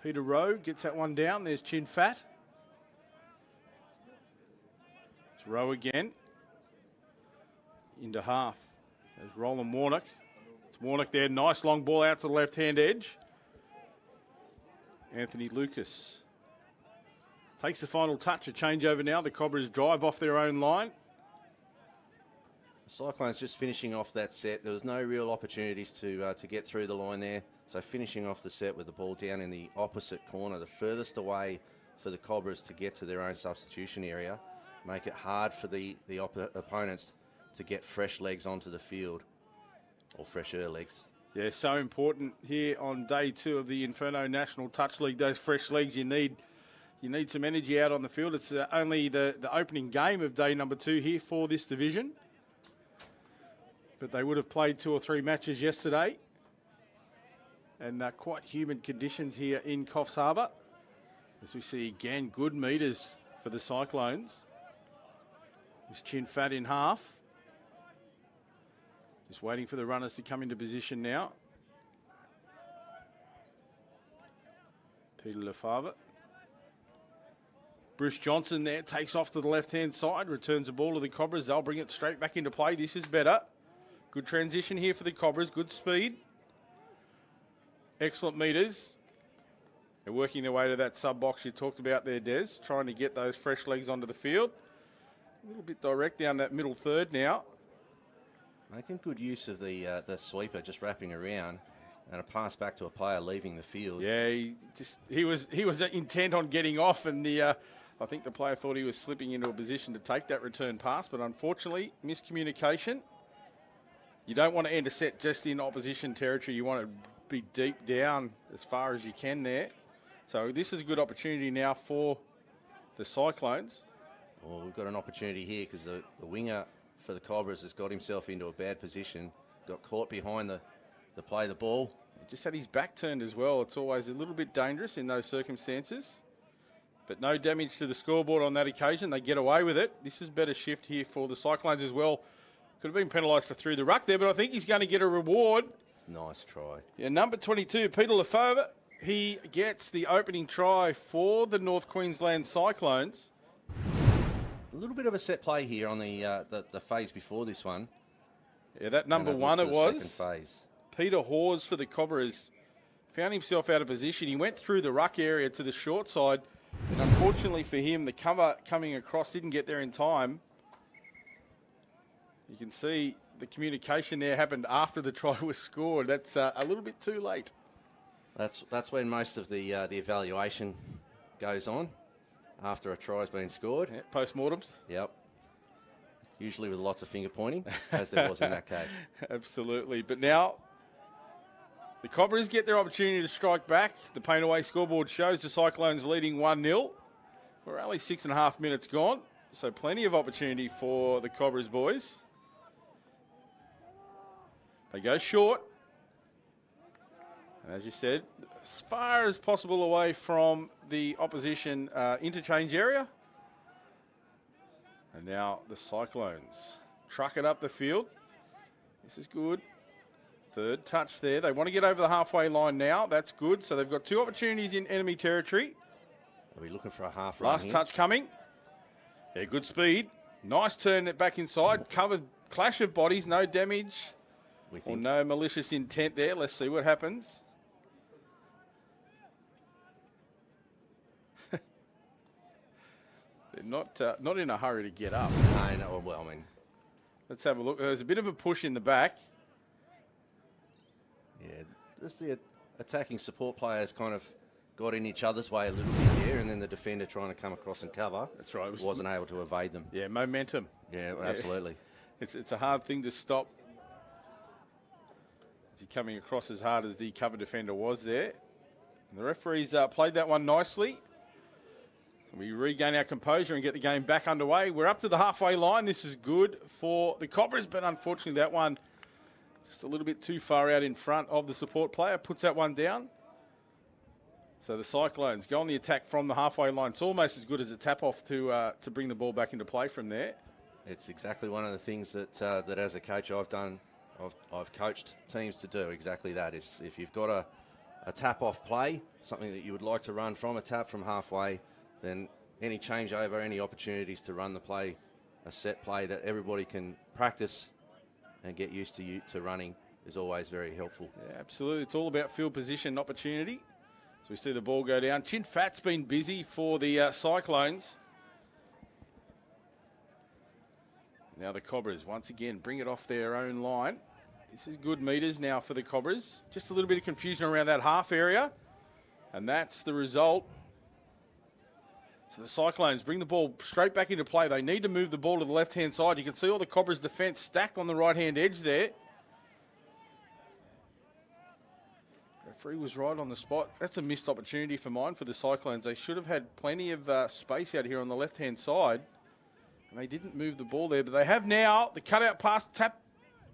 Peter Rowe gets that one down. There's Chin Fat. It's Rowe again. Into half. There's Roland Warnock. It's Warnock there. Nice long ball out to the left-hand edge. Anthony Lucas takes the final touch, a changeover now. The Cobras drive off their own line. The Cyclones just finishing off that set. There was no real opportunities to get through the line there. So finishing off the set with the ball down in the opposite corner, the furthest away for the Cobras to get to their own substitution area, make it hard for the opponents to get fresh legs onto the field, or fresher legs. Yeah, so important here on day 2 of the Inferno National Touch League. Those fresh legs you need some energy out on the field. It's only the opening game of day number 2 here for this division. But they would have played 2 or 3 matches yesterday. And quite humid conditions here in Coffs Harbour. As we see again, good meters for the Cyclones. His Chin Fat in half. Just waiting for the runners to come into position now. Peter Lefave. Bruce Johnson there takes off to the left-hand side, returns the ball to the Cobras. They'll bring it straight back into play. This is better. Good transition here for the Cobras. Good speed. Excellent meters. They're working their way to that sub-box you talked about there, Des. Trying to get those fresh legs onto the field. A little bit direct down that middle third now. Making good use of the sweeper, just wrapping around, and a pass back to a player leaving the field. Yeah, he was intent on getting off, and the I think the player thought he was slipping into a position to take that return pass, but unfortunately, miscommunication. You don't want to end a set just in opposition territory. You want to be deep down as far as you can there. So this is a good opportunity now for the Cyclones. Well, we've got an opportunity here because the winger for the Cobras has got himself into a bad position, got caught behind the play of the ball. He just had his back turned as well. It's always a little bit dangerous in those circumstances. But no damage to the scoreboard on that occasion. They get away with it. This is better shift here for the Cyclones as well. Could have been penalised for through the ruck there, but I think he's going to get a reward. Nice try. Yeah, number 22, Peter Lefevre. He gets the opening try for the North Queensland Cyclones. A little bit of a set play here on the phase before this one. Yeah, that number one it was. Second phase. Peter Hawes for the Cobras found himself out of position. He went through the ruck area to the short side. And unfortunately for him, the cover coming across didn't get there in time. You can see the communication there happened after the try was scored. That's a little bit too late. That's when most of the evaluation goes on, after a try's been scored. Yeah, post-mortems. Yep. Usually with lots of finger pointing, as there was in that case. Absolutely. But now the Cobras get their opportunity to strike back. The Pain Away scoreboard shows the Cyclones leading 1-0. We're only 6.5 minutes gone, so plenty of opportunity for the Cobras boys. They go short. And as you said, as far as possible away from the opposition interchange area. And now the Cyclones truck it up the field. This is good. Third touch there. They want to get over the halfway line now. That's good. So they've got two opportunities in enemy territory. They'll be looking for a half run Last here. touch coming. Yeah, good speed. Nice turn it back inside. Covered clash of bodies. No damage. Or no malicious intent there. Let's see what happens. They're not in a hurry to get up. No, well, I mean... Let's have a look. There's a bit of a push in the back. Yeah, just the attacking support players kind of got in each other's way a little bit here, and then the defender trying to come across and cover. That's right. Wasn't able to evade them. Yeah, momentum. Yeah, absolutely. It's a hard thing to stop. You're coming across as hard as the cover defender was there. And the referees played that one nicely. We regain our composure and get the game back underway. We're up to the halfway line. This is good for the Cobras, but unfortunately that one just a little bit too far out in front of the support player. Puts that one down. So the Cyclones go on the attack from the halfway line. It's almost as good as a tap-off to bring the ball back into play from there. It's exactly one of the things that that as a coach I've done. I've coached teams to do exactly that. Is if you've got a tap-off play, something that you would like to run from a tap from halfway, then any changeover, any opportunities to run the play, a set play that everybody can practice and get used to running is always very helpful. Yeah, absolutely. It's all about field position opportunity. So we see the ball go down. Chin Fat's been busy for the Cyclones. Now the Cobras, once again, bring it off their own line. This is good meters now for the Cobras. Just a little bit of confusion around that half area. And that's the result. So the Cyclones bring the ball straight back into play. They need to move the ball to the left-hand side. You can see all the Cobras' defence stacked on the right-hand edge there. Referee was right on the spot. That's a missed opportunity for mine for the Cyclones. They should have had plenty of space out here on the left-hand side. And they didn't move the ball there, but they have now. The cutout pass, tap,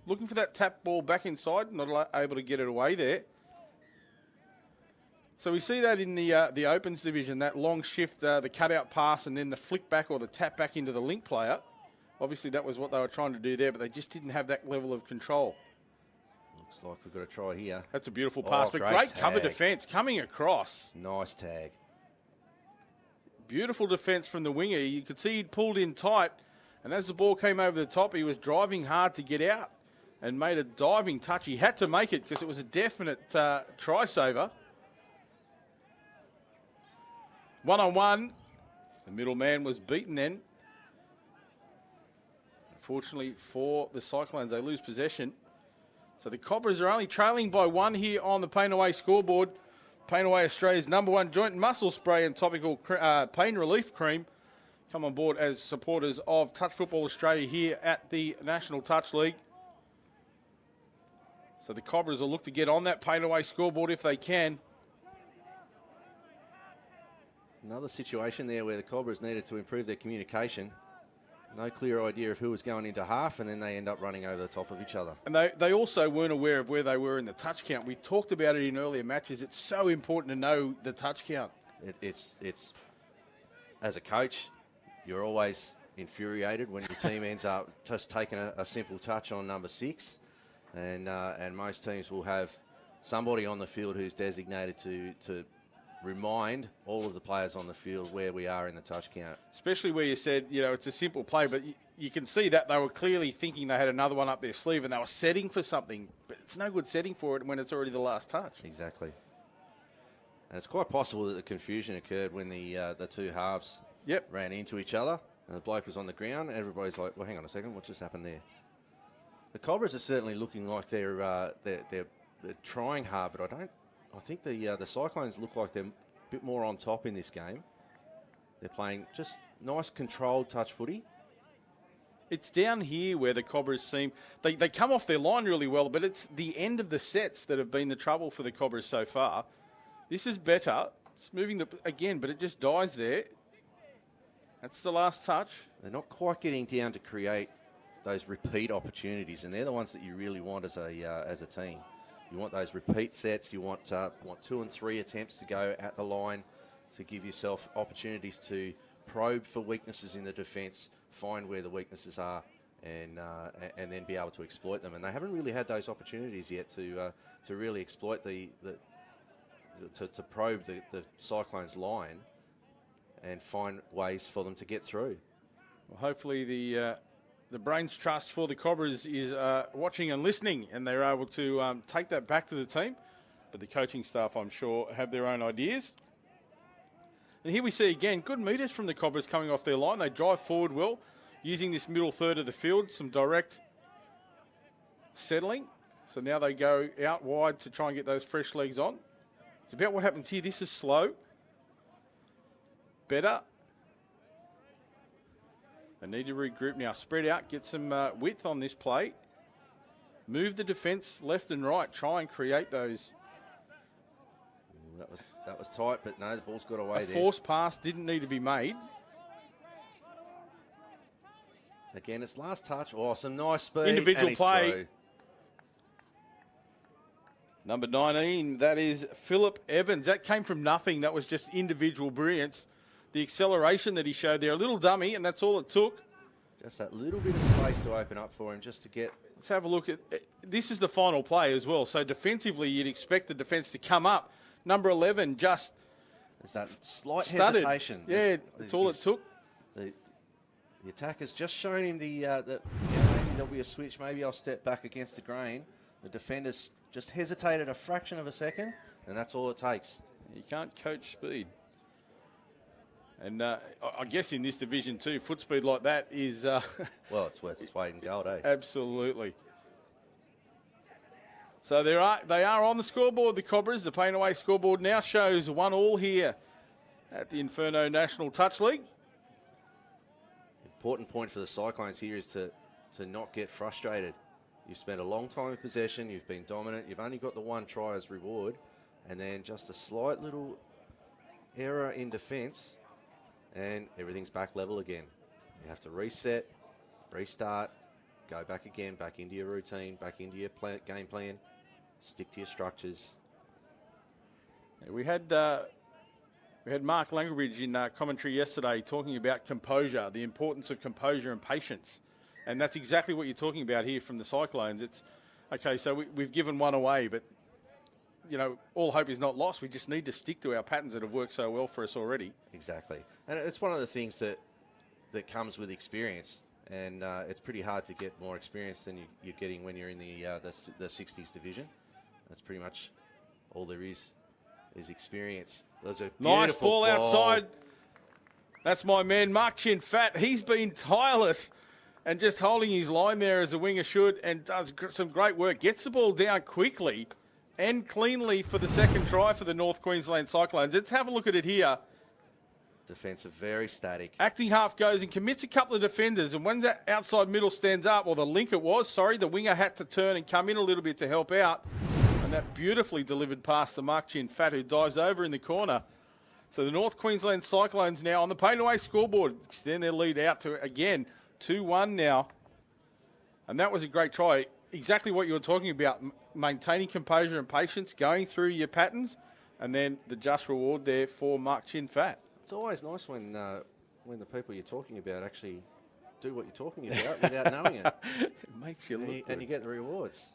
looking for that tap ball back inside, not able to get it away there. So we see that in the opens division, that long shift, the cutout pass, and then the flick back or the tap back into the link player. Obviously, that was what they were trying to do there, but they just didn't have that level of control. Looks like we've got a try here. That's a beautiful pass, but great cover defence coming across. Nice tag. Beautiful defence from the winger. You could see he'd pulled in tight, and as the ball came over the top, he was driving hard to get out and made a diving touch. He had to make it because it was a definite try saver. 1-on-1. The middle man was beaten then. Unfortunately for the Cyclones, they lose possession. So the Cobras are only trailing by one here on the Pain Away scoreboard. Pain Away, Australia's #1 joint and muscle spray and topical pain relief cream. come on board as supporters of Touch Football Australia here at the National Touch League. So the Cobras will look to get on that paint-away scoreboard if they can. Another situation there where the Cobras needed to improve their communication. No clear idea of who was going into half, and then they end up running over the top of each other. And they also weren't aware of where they were in the touch count. We talked about it in earlier matches. It's so important to know the touch count. It's as a coach, you're always infuriated when your team ends up just taking a simple touch on number 6. And most teams will have somebody on the field who's designated to remind all of the players on the field where we are in the touch count. Especially where you said, it's a simple play, but you can see that they were clearly thinking they had another one up their sleeve and they were setting for something. But it's no good setting for it when it's already the last touch. Exactly. And it's quite possible that the confusion occurred when the two halves ran into each other and the bloke was on the ground. And everybody's like, well, hang on a second, what just happened there? The Cobras are certainly looking like they're trying hard, but I think the Cyclones look like they're a bit more on top in this game. They're playing just nice controlled touch footy. It's down here where the Cobras seem... They come off their line really well, but it's the end of the sets that have been the trouble for the Cobras so far. This is better. It's moving again, but it just dies there. That's the last touch. They're not quite getting down to create those repeat opportunities, and they're the ones that you really want as a team. You want those repeat sets. You want 2 and 3 attempts to go at the line to give yourself opportunities to probe for weaknesses in the defence, find where the weaknesses are, and then be able to exploit them. And they haven't really had those opportunities yet to really exploit to probe the Cyclones' line and find ways for them to get through. Well, hopefully the Brains Trust for the Cobras is watching and listening, and they're able to take that back to the team. But the coaching staff, I'm sure, have their own ideas. And here we see again, good meters from the Cobras coming off their line. They drive forward well, using this middle third of the field, some direct settling. So now they go out wide to try and get those fresh legs on. It's about what happens here. This is slow. Better. They need to regroup now. Spread out, get some width on this play. Move the defence left and right. Try and create those. That was tight, but no, the ball's got away there. A forced pass didn't need to be made. Again, it's last touch. Oh, some nice speed. Individual play. Through. Number 19, that is Philip Evans. That came from nothing. That was just individual brilliance. The acceleration that he showed there, a little dummy, and that's all it took. Just that little bit of space to open up for him just to get... Let's have a look at... This is the final play as well. So defensively, you'd expect the defence to come up. Number 11 just... There's that slight studded. hesitation. Yeah, that's all it took. The attacker's just shown him maybe there'll be a switch. Maybe I'll step back against the grain. The defender's just hesitated a fraction of a second, and that's all it takes. You can't coach speed. And I guess in this division too, foot speed like that is... well, it's worth its weight in gold, eh? Absolutely. So they are on the scoreboard, the Cobras. The paint away scoreboard now shows 1-1 here at the Inferno National Touch League. Important point for the Cyclones here is to not get frustrated. You've spent a long time in possession. You've been dominant. You've only got the 1 try as reward. And then just a slight little error in defence, and everything's back level again. You have to reset, restart, go back again, back into your routine, back into your game plan, stick to your structures. We had Mark Langerbridge in commentary yesterday talking about composure, the importance of composure and patience. And that's exactly what you're talking about here from the Cyclones. It's, okay, so we've given 1 away, but, all hope is not lost. We just need to stick to our patterns that have worked so well for us already. Exactly. And it's one of the things that comes with experience. And it's pretty hard to get more experience than you're getting when you're in the 60s division. That's pretty much all there is experience. There's a nice ball goal outside. That's my man, Mark Chin Fat. He's been tireless and just holding his line there as a winger should, and does some great work. Gets the ball down quickly and cleanly for the second try for the North Queensland Cyclones. Let's have a look at it here. Defensive, very static. Acting half goes and commits a couple of defenders, and when that outside middle stands up, or the link it was, sorry, the winger had to turn and come in a little bit to help out. And that beautifully delivered past the Mark Chin Fat, who dives over in the corner. So the North Queensland Cyclones now on the Painaway scoreboard extend their lead out to, again, 2-1 now. And that was a great try. Exactly what you were talking about, maintaining composure and patience, going through your patterns, and then the just reward there for Mark Chin Fat. It's always nice when the people you're talking about actually do what you're talking about without knowing it. It makes you look good. And you get the rewards.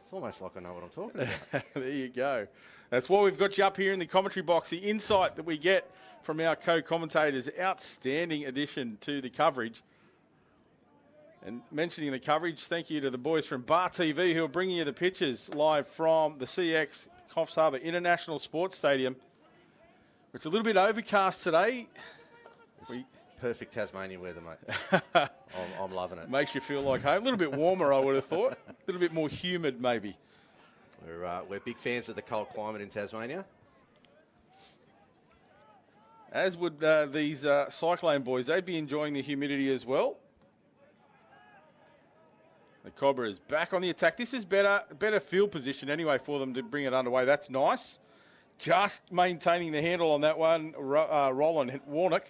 It's almost like I know what I'm talking about. There you go. That's why we've got you up here in the commentary box. The insight that we get from our co-commentators, outstanding addition to the coverage. And mentioning the coverage, thank you to the boys from Bar TV who are bringing you the pictures live from the CX Coffs Harbour International Sports Stadium. It's a little bit overcast today. Perfect Tasmanian weather, mate. I'm loving it. Makes you feel like home. A little bit warmer, I would have thought. A little bit more humid, maybe. We're big fans of the cold climate in Tasmania. As would these Cyclone boys. They'd be enjoying the humidity as well. The Cobra is back on the attack. This is better field position anyway for them to bring it underway. That's nice. Just maintaining the handle on that one, Roland Warnock.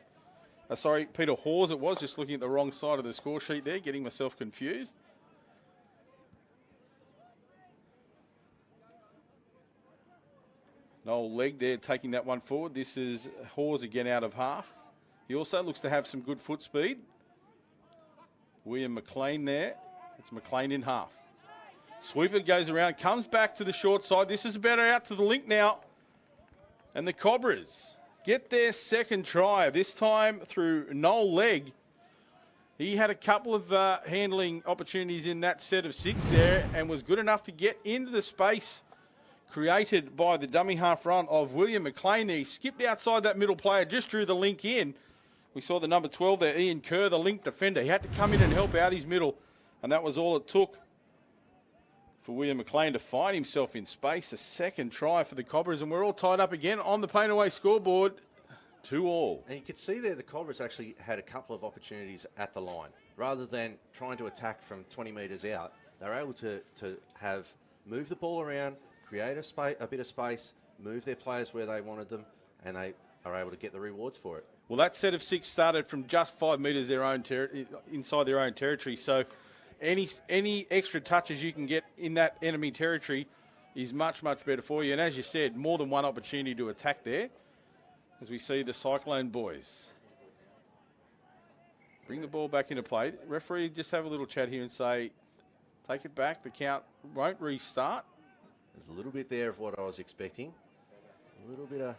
Peter Hawes it was, just looking at the wrong side of the score sheet there, getting myself confused. Noel Legg there taking that one forward. This is Hawes again out of half. He also looks to have some good foot speed. William McLean there. It's McLean in half. Sweeper goes around, comes back to the short side. This is better out to the link now. And the Cobras get their second try, this time through Noel Legg. He had a couple of handling opportunities in that set of 6 there and was good enough to get into the space created by the dummy half run of William McLean there. He skipped outside that middle player, just drew the link in. We saw the number 12 there, Ian Kerr, the link defender. He had to come in and help out his middle, and that was all it took for William McLean to find himself in space. A second try for the Cobras, and we're all tied up again on the Painaway scoreboard, 2-2. And you could see there the Cobras actually had a couple of opportunities at the line. Rather than trying to attack from 20 metres out, they were able to move the ball around, create a bit of space, move their players where they wanted them, and they are able to get the rewards for it. Well, that set of 6 started from just 5 metres inside their own territory, so any extra touches you can get in that enemy territory is much, much better for you. And as you said, more than one opportunity to attack there, as we see the Cyclone boys bring the ball back into play. Referee, just have a little chat here and say, take it back. The count won't restart. There's a little bit there of what I was expecting. A little bit of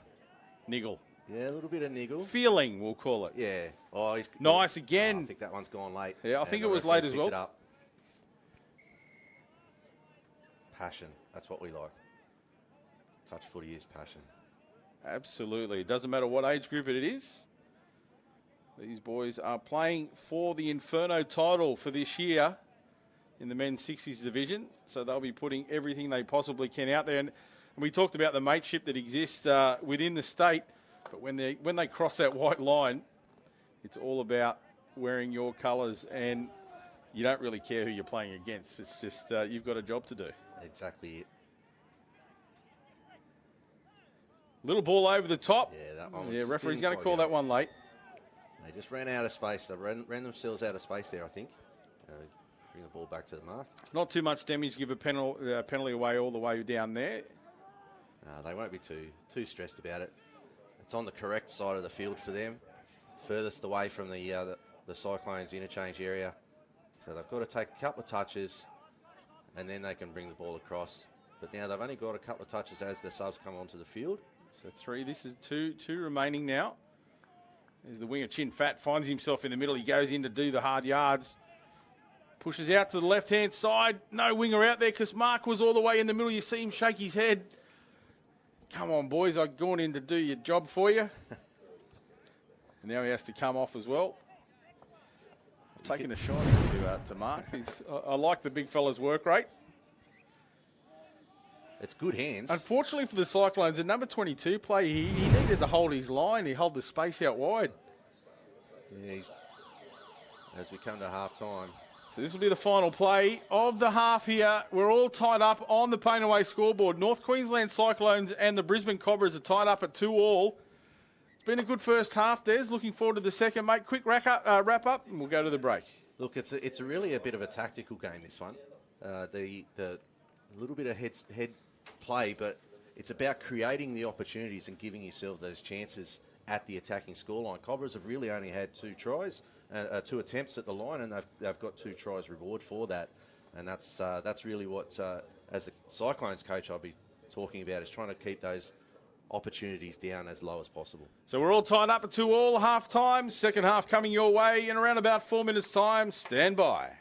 niggle. Yeah, a little bit of niggle. Feeling, we'll call it. Yeah. Oh, he's nice again. I think that one's gone late. Yeah, I think it was late as well. It up. Passion. That's what we like. Touch footy is passion. Absolutely. It doesn't matter what age group it is. These boys are playing for the Inferno title for this year in the men's 60s division. So they'll be putting everything they possibly can out there. And we talked about the mateship that exists within the state. But when they cross that white line, it's all about wearing your colours, and you don't really care who you're playing against. It's just you've got a job to do. Exactly it. Little ball over the top. Yeah, that one. Yeah, referee's going to call that one late. They just ran out of space. They ran themselves out of space there, I think. Bring the ball back to the mark. Not too much damage. Give a penalty away all the way down there. They won't be too stressed about it. It's on the correct side of the field for them, furthest away from the Cyclones interchange area. So they've got to take a couple of touches, and then they can bring the ball across. But now they've only got a couple of touches as the subs come onto the field. So 3. This is two remaining now. As the winger Chin Fat finds himself in the middle. He goes in to do the hard yards. Pushes out to the left-hand side. No winger out there because Mark was all the way in the middle. You see him shake his head. Come on, boys. I've gone in to do your job for you. And now he has to come off as well. I've taken a shot to Mark. I like the big fella's work rate. It's good hands. Unfortunately for the Cyclones, the number 22 play, he needed to hold his line. He held the space out wide. Yeah, as we come to half-time. So this will be the final play of the half here. We're all tied up on the Painaway scoreboard. North Queensland Cyclones and the Brisbane Cobras are tied up at 2-2. It's been a good first half, Des. Looking forward to the second, mate. Quick wrap up, and we'll go to the break. Look, it's really a bit of a tactical game, this one. The little bit of head play, but it's about creating the opportunities and giving yourself those chances at the attacking scoreline. Cobras have really only had 2 tries, 2 attempts at the line, and they've got 2 tries reward for that. And that's really what, as the Cyclones coach, I'll be talking about, is trying to keep those opportunities down as low as possible. So we're all tied up at 2-2, half time. Second half coming your way in around about 4 minutes' time. Stand by.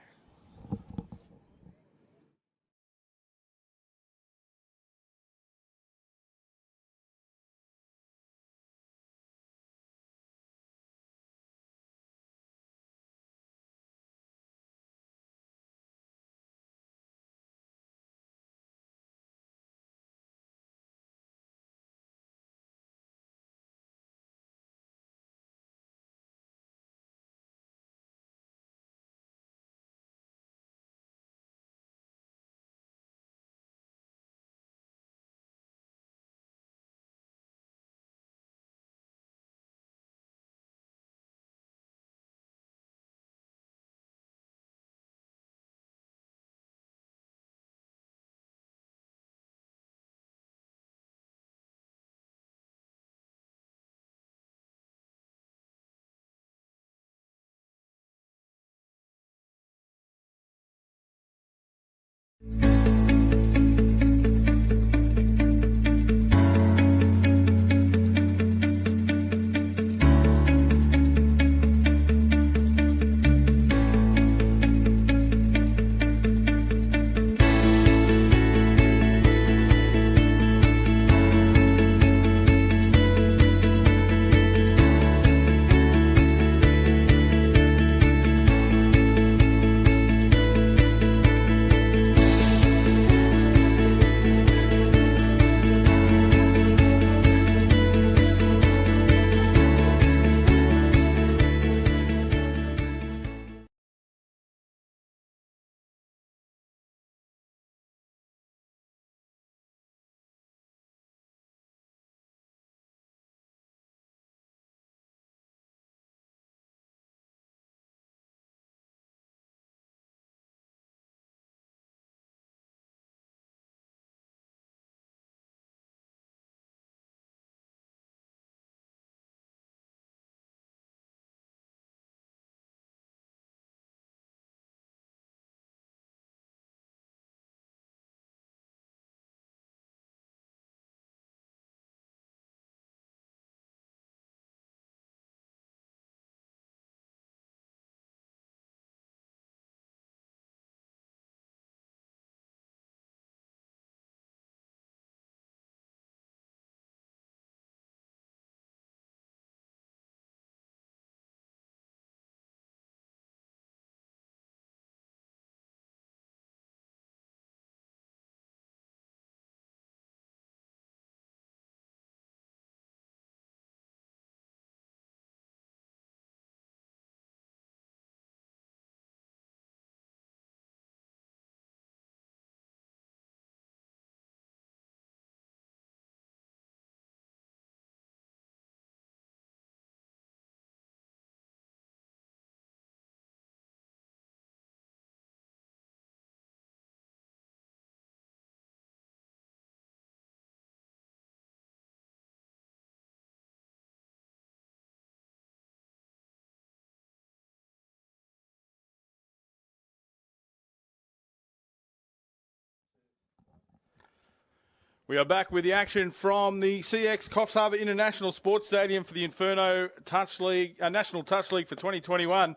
We are back with the action from the CX Coffs Harbour International Sports Stadium for the Inferno Touch League, National Touch League for 2021.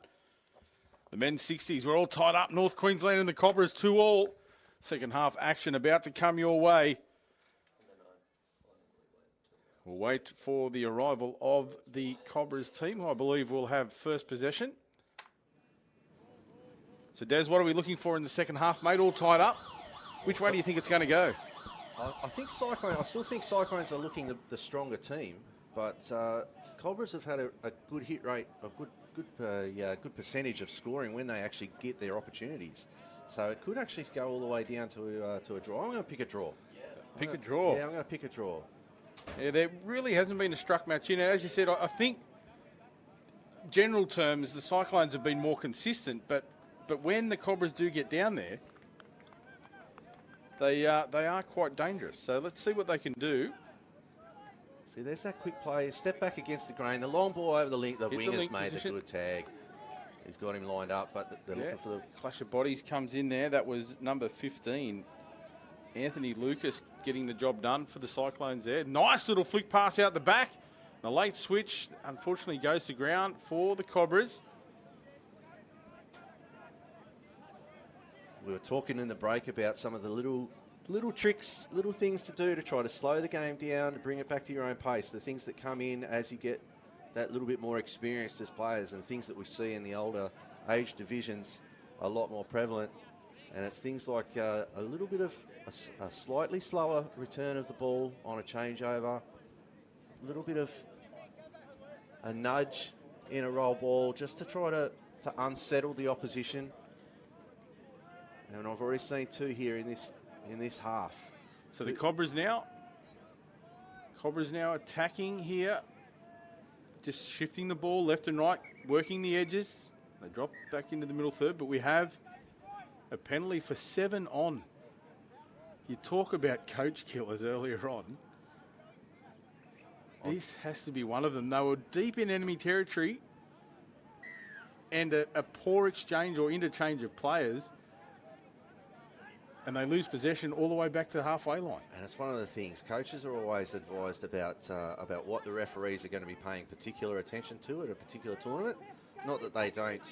The men's 60s, we're all tied up. North Queensland and the Cobras 2-2. Second half action about to come your way. We'll wait for the arrival of the Cobras team, who I believe will have first possession. So, Des, what are we looking for in the second half, mate? All tied up. Which way do you think it's going to go? I think I still think Cyclones are looking the stronger team, but Cobras have had a good hit rate, a good percentage of scoring when they actually get their opportunities. So it could actually go all the way down to a draw. I'm going to pick a draw. Pick a draw. Yeah, I'm going to pick a draw. Yeah, there really hasn't been a struck match in it. As you said, I think general terms, the Cyclones have been more consistent, but when the Cobras do get down there, they are quite dangerous. So let's see what they can do. See, there's that quick play. Step back against the grain. The long ball over the link. The winger's made position. a good tag. He's got him lined up, but they're looking for the... Clash of bodies comes in there. That was number 15. Anthony Lucas getting the job done for the Cyclones there. Nice little flick pass out the back. The late switch, unfortunately, goes to ground for the Cobras. We were talking in the break about some of the little tricks, little things to do to try to slow the game down, to bring it back to your own pace. The things that come in as you get that little bit more experienced as players, and things that we see in the older age divisions are a lot more prevalent. And it's things like a little bit of a slightly slower return of the ball on a changeover, a little bit of a nudge in a roll ball just to try to unsettle the opposition. And I've already seen 2 here in this half. So the Cobras now attacking here, just shifting the ball left and right, working the edges. They drop back into the middle third, but we have a penalty for 7 on. You talk about coach killers earlier on. This has to be one of them. They were deep in enemy territory, and a poor exchange or interchange of players, and they lose possession all the way back to the halfway line. And it's one of the things coaches are always advised about what the referees are going to be paying particular attention to at a particular tournament. Not that they don't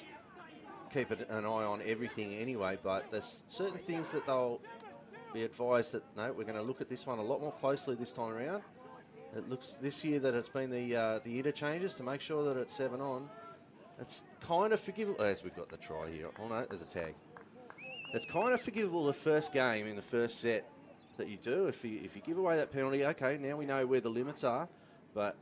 keep an eye on everything anyway, but there's certain things that they'll be advised that, no, we're going to look at this one a lot more closely this time around. It looks this year that it's been the interchanges to make sure that it's 7 on. It's kind of forgivable, as we've got the try here. Oh no, there's a tag. It's kind of forgivable the first game in the first set that you do. If you give away that penalty, okay, now we know where the limits are. But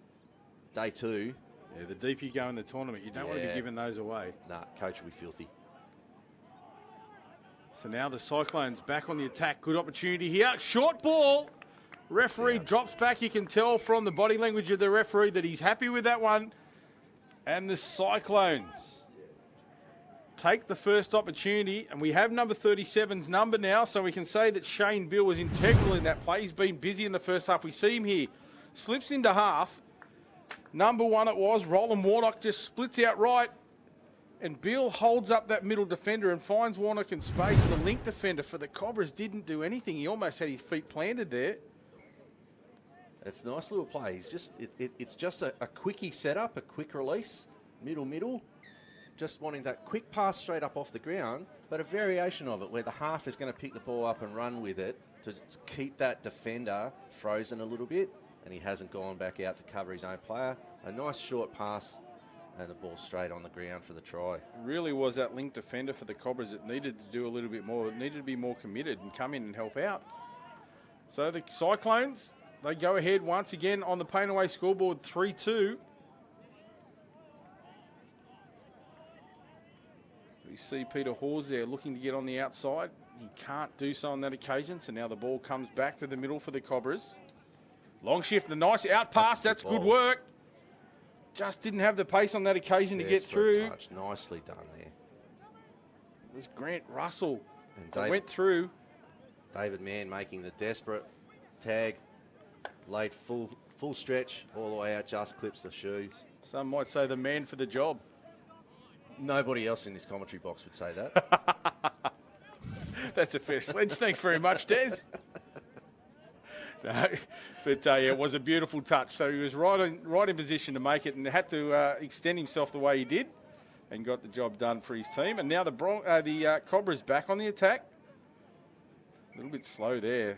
day 2... Yeah, the deeper you go in the tournament, you don't want to be giving those away. Nah, coach will be filthy. So now the Cyclones back on the attack. Good opportunity here. Short ball. Referee drops back. You can tell from the body language of the referee that he's happy with that one. And the Cyclones take the first opportunity. And we have number 37's number now, so we can say that Shane Bill was integral in that play. He's been busy in the first half. We see him here. Slips into half. Number 1 it was. Roland Warnock just splits out right. And Bill holds up that middle defender and finds Warnock in space. The link defender for the Cobras didn't do anything. He almost had his feet planted there. It's a nice little play. It's just a quickie setup, a quick release, middle. Just wanting that quick pass straight up off the ground, but a variation of it where the half is going to pick the ball up and run with it to keep that defender frozen a little bit, and he hasn't gone back out to cover his own player. A nice short pass, and the ball straight on the ground for the try. It really was that link defender for the Cobras that needed to do a little bit more. It needed to be more committed and come in and help out. So the Cyclones, they go ahead once again on the Painaway scoreboard, 3-2. We see Peter Hawes there looking to get on the outside. He can't do so on that occasion, so now the ball comes back to the middle for the Cobras. Long shift, a nice out pass. That's good work. Just didn't have the pace on that occasion to get through. Touch. Nicely done there. It was Grant Russell and went through. David Mann making the desperate tag. Late full stretch all the way out, just clips the shoes. Some might say the man for the job. Nobody else in this commentary box would say that. That's a fair sledge. Thanks very much, Des. But it was a beautiful touch. So he was right in position to make it and had to extend himself the way he did and got the job done for his team. And now the Cobras back on the attack. A little bit slow there.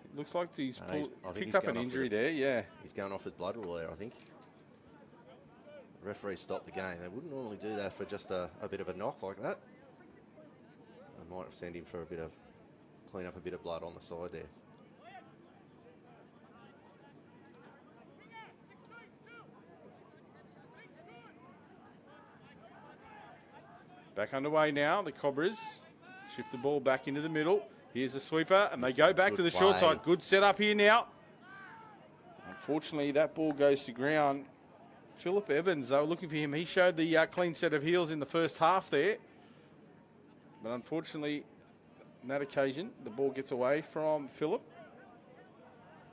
It looks like he's picked up an injury there, yeah. He's going off with blood rule there, I think. The referee stopped the game. They wouldn't normally do that for just a bit of a knock like that. They might have sent him for a bit of clean up a bit of blood on the side there. Back underway now. The Cobras shift the ball back into the middle. Here's the sweeper, and they go back to the short side. Good setup here now. Unfortunately, that ball goes to ground. Philip Evans, they were looking for him. He showed the clean set of heels in the first half there. But unfortunately, on that occasion, the ball gets away from Philip.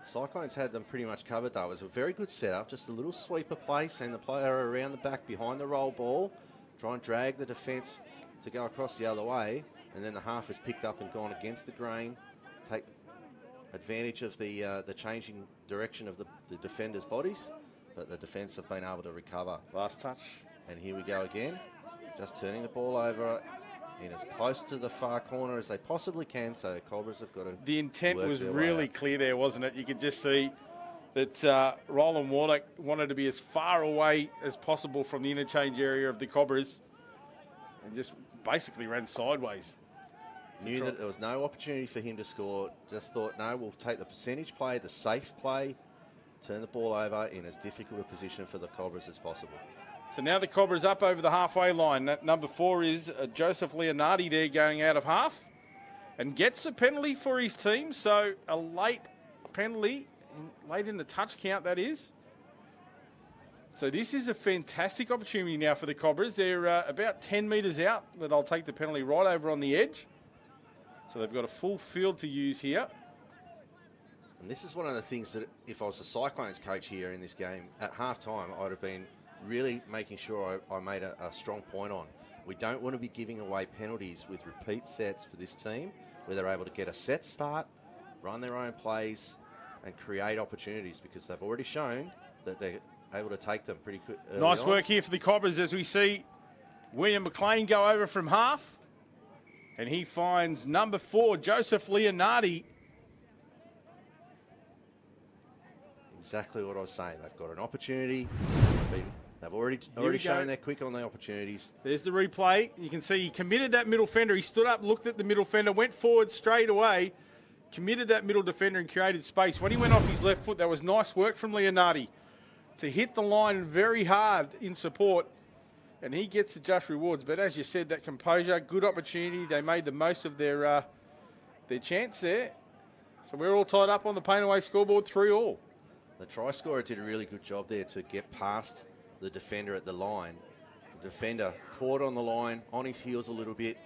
Cyclones had them pretty much covered, though. It was a very good setup, just a little sweeper play, send the player around the back behind the roll ball, try and drag the defence to go across the other way, and then the half is picked up and gone against the grain, take advantage of the changing direction of the defenders' bodies, but the defence have been able to recover. Last touch. And here we go again, just turning the ball over in as close to the far corner as they possibly can, so Cobras have got to. The intent was really clear there, wasn't it? You could just see that Roland Warnock wanted to be as far away as possible from the interchange area of the Cobras and just basically ran sideways. Knew that there was no opportunity for him to score, just thought, no, we'll take the percentage play, the safe play, turn the ball over in as difficult a position for the Cobras as possible. So now the Cobras up over the halfway line. That number 4 is Joseph Leonardi there going out of half and gets a penalty for his team. So a late penalty, late in the touch count that is. So this is a fantastic opportunity now for the Cobras. They're about 10 metres out, but they'll take the penalty right over on the edge. So they've got a full field to use here. And this is one of the things that if I was the Cyclones coach here in this game, at half-time, I'd have been really making sure I made a strong point on. We don't want to be giving away penalties with repeat sets for this team, where they're able to get a set start, run their own plays, and create opportunities, because they've already shown that they're able to take them pretty quick. Nice work here for the Cobras as we see William McLean go over from half. And he finds number 4, Joseph Leonardi. Exactly what I was saying. They've got an opportunity. They've already shown they're quick on the opportunities. There's the replay. You can see he committed that middle fender. He stood up, looked at the middle fender, went forward straight away, committed that middle defender and created space. When he went off his left foot, that was nice work from Leonardi to hit the line very hard in support. And he gets the just rewards. But as you said, that composure, good opportunity. They made the most of their chance there. So we're all tied up on the Painaway scoreboard, 3-3. The try scorer did a really good job there to get past the defender at the line. The defender caught on the line, on his heels a little bit,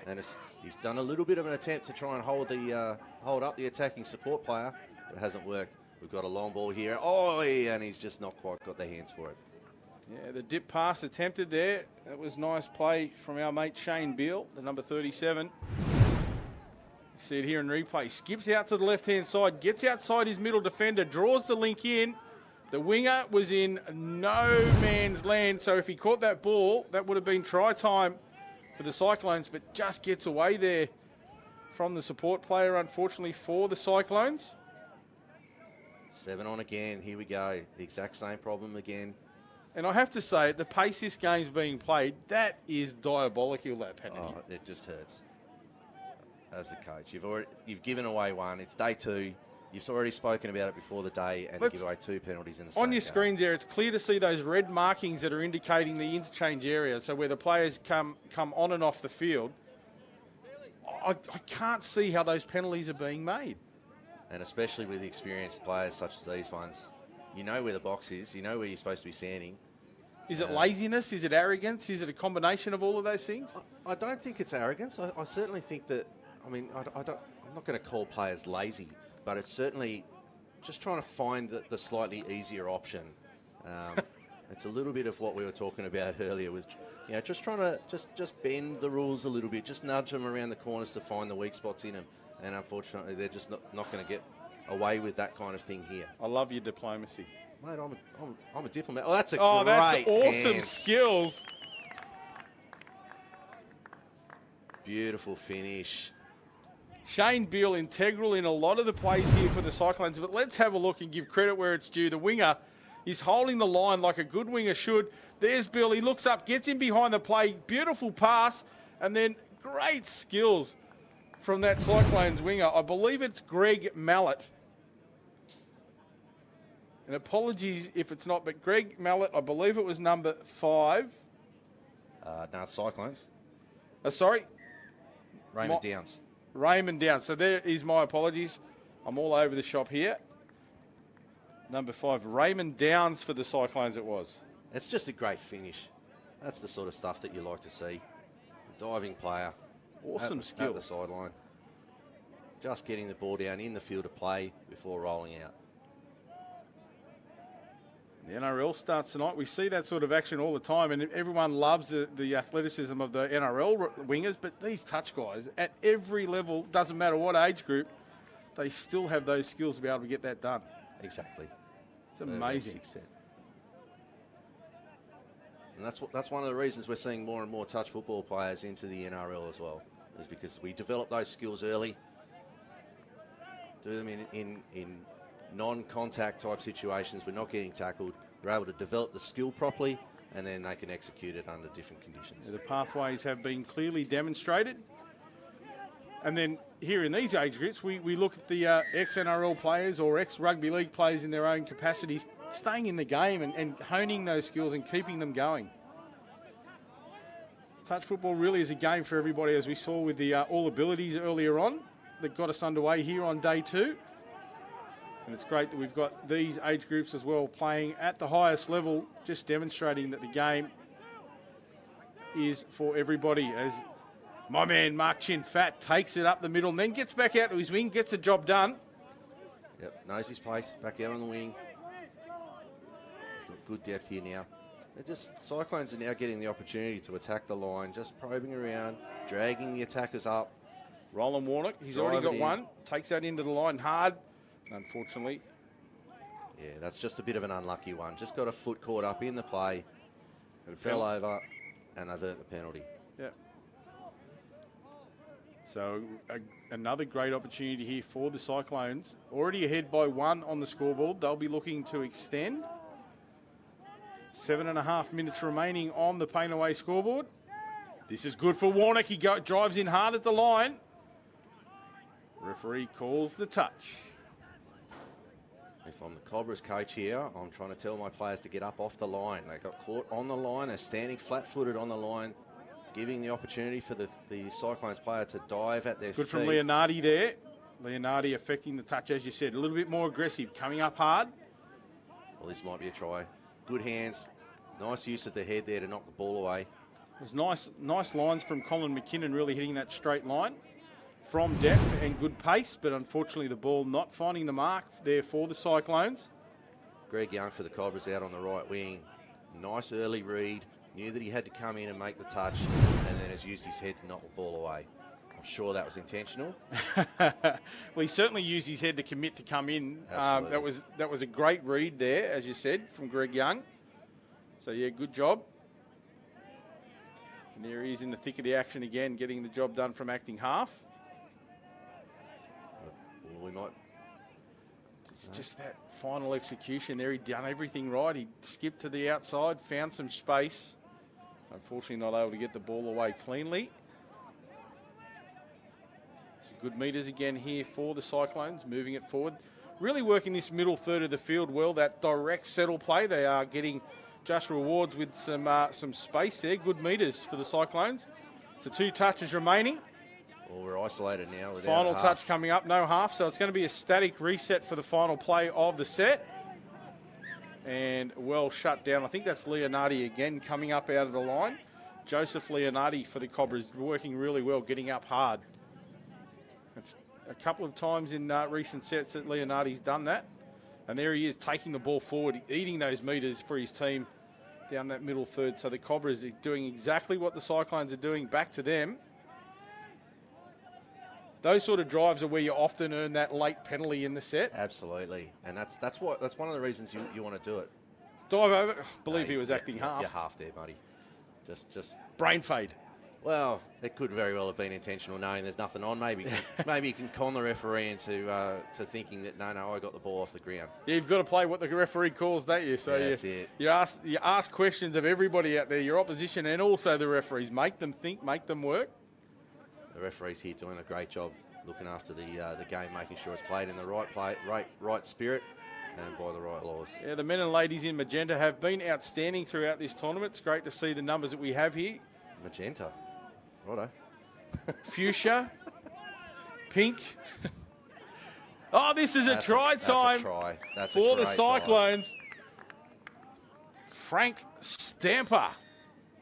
and he's done a little bit of an attempt to try and hold up the attacking support player, but it hasn't worked. We've got a long ball here. Oh, and he's just not quite got the hands for it. Yeah, the dip pass attempted there. That was nice play from our mate Shane Beale, the number 37. You see it here in replay. Skips out to the left-hand side, gets outside his middle defender, draws the link in. The winger was in no man's land, so if he caught that ball, that would have been try time for the Cyclones, but just gets away there from the support player, unfortunately, for the Cyclones. 7 on again. Here we go. The exact same problem again. And I have to say, at the pace this game's being played, that is diabolical, that penalty. Oh, it just hurts. As the coach, you've given away one. It's day 2. You've already spoken about it before the day, and you give away 2 penalties in the same On your game. screens there, it's clear to see those red markings that are indicating the interchange area, so where the players come on and off the field. I can't see how those penalties are being made. And especially with experienced players such as these ones. You know where the box is. You know where you're supposed to be standing. Is it laziness? Is it arrogance? Is it a combination of all of those things? I don't think it's arrogance. I certainly think that, I'm not going to call players lazy, but it's certainly just trying to find the slightly easier option. It's a little bit of what we were talking about earlier with, just trying to just bend the rules a little bit, just nudge them around the corners to find the weak spots in them. And unfortunately, they're just not going to get away with that kind of thing here. I love your diplomacy. Mate, I'm a diplomat. Oh, that's a great that's awesome hand. Skills. Beautiful finish. Shane Beale integral in a lot of the plays here for the Cyclones, but let's have a look and give credit where it's due. The winger is holding the line like a good winger should. There's Beale. He looks up, gets in behind the play. Beautiful pass, and then great skills from that Cyclones winger. I believe it's Greg Mallett. And apologies if it's not, but Greg Mallett, I believe it was number 5. No, Cyclones. Sorry? Raymond Downs. Raymond Downs. So there is my apologies. I'm all over the shop here. Number 5, Raymond Downs for the Cyclones it was. It's just a great finish. That's the sort of stuff that you like to see. A diving player. Awesome skills. At the sideline. Just getting the ball down in the field of play before rolling out. The NRL starts tonight. We see that sort of action all the time, and everyone loves the athleticism of the NRL wingers, but these touch guys, at every level, doesn't matter what age group, they still have those skills to be able to get that done. Exactly. It's amazing. And that's one of the reasons we're seeing more and more touch football players into the NRL as well, is because we develop those skills early, do them in non-contact type situations. We're not getting tackled. We're able to develop the skill properly, and then they can execute it under different conditions. The pathways have been clearly demonstrated. And then here in these age groups, we look at the ex-NRL players or ex-rugby league players in their own capacities, staying in the game and honing those skills and keeping them going. Touch football really is a game for everybody, as we saw with the All Abilities earlier on that got us underway here on day 2. And it's great that we've got these age groups as well playing at the highest level, just demonstrating that the game is for everybody, as my man Mark Chin Fat takes it up the middle and then gets back out to his wing, gets the job done. Yep, knows his place, back out on the wing. He's got good depth here now. Cyclones are now getting the opportunity to attack the line, just probing around, dragging the attackers up. Roland Warnock, he's already got one, takes that into the line hard. Unfortunately. Yeah, that's just a bit of an unlucky one. Just got a foot caught up in the play. It fell over, and they've earned the penalty. Yeah. So another great opportunity here for the Cyclones. Already ahead by 1 on the scoreboard. They'll be looking to extend. 7.5 minutes remaining on the Pain Away scoreboard. This is good for Warnock. He drives in hard at the line. Referee calls the touch. If I'm the Cobras coach here, I'm trying to tell my players to get up off the line. They got caught on the line. They're standing flat-footed on the line, giving the opportunity for the Cyclones player to dive at their feet. Good from Leonardi there. Leonardi affecting the touch, as you said. A little bit more aggressive, coming up hard. Well, this might be a try. Good hands. Nice use of the head there to knock the ball away. It was nice lines from Colin McKinnon, really hitting that straight line from depth and good pace, but unfortunately the ball not finding the mark there for the Cyclones. Greg Young for the Cobras out on the right wing. Nice early read. Knew that he had to come in and make the touch, and then has used his head to knock the ball away. I'm sure that was intentional. Well, he certainly used his head to commit to come in. That was a great read there, as you said, from Greg Young. So, yeah, good job. And there he is in the thick of the action again, getting the job done from acting half. We might. It's just that final execution there. He'd done everything right. He skipped to the outside, found some space. Unfortunately, not able to get the ball away cleanly. Some good meters again here for the Cyclones, moving it forward. Really working this middle third of the field well, that direct settle play. They are getting just rewards with some space there. Good meters for the Cyclones. So 2 touches remaining. Well, we're isolated now. Final touch coming up, no half. So it's going to be a static reset for the final play of the set. And well shut down. I think that's Leonardi again coming up out of the line. Joseph Leonardi for the Cobras working really well, getting up hard. It's a couple of times in recent sets that Leonardi's done that. And there he is taking the ball forward, eating those meters for his team down that middle third. So the Cobras is doing exactly what the Cyclones are doing, back to them. Those sort of drives are where you often earn that late penalty in the set. Absolutely, and that's one of the reasons you want to do it. Dive over. I believe he was acting half. You're half there, buddy. Just brain fade. Well, it could very well have been intentional, knowing there's nothing on. Maybe you can con the referee into thinking that no, I got the ball off the ground. Yeah, you've got to play what the referee calls, don't you? So yeah, that's it. You ask questions of everybody out there, your opposition and also the referees. Make them think, make them work. The referee's here doing a great job looking after the game, making sure it's played in the right spirit and by the right laws. Yeah, the men and ladies in magenta have been outstanding throughout this tournament. It's great to see the numbers that we have here. Magenta. Righto. Fuchsia. Pink. Oh, this is a try time for the Cyclones. Frank Stamper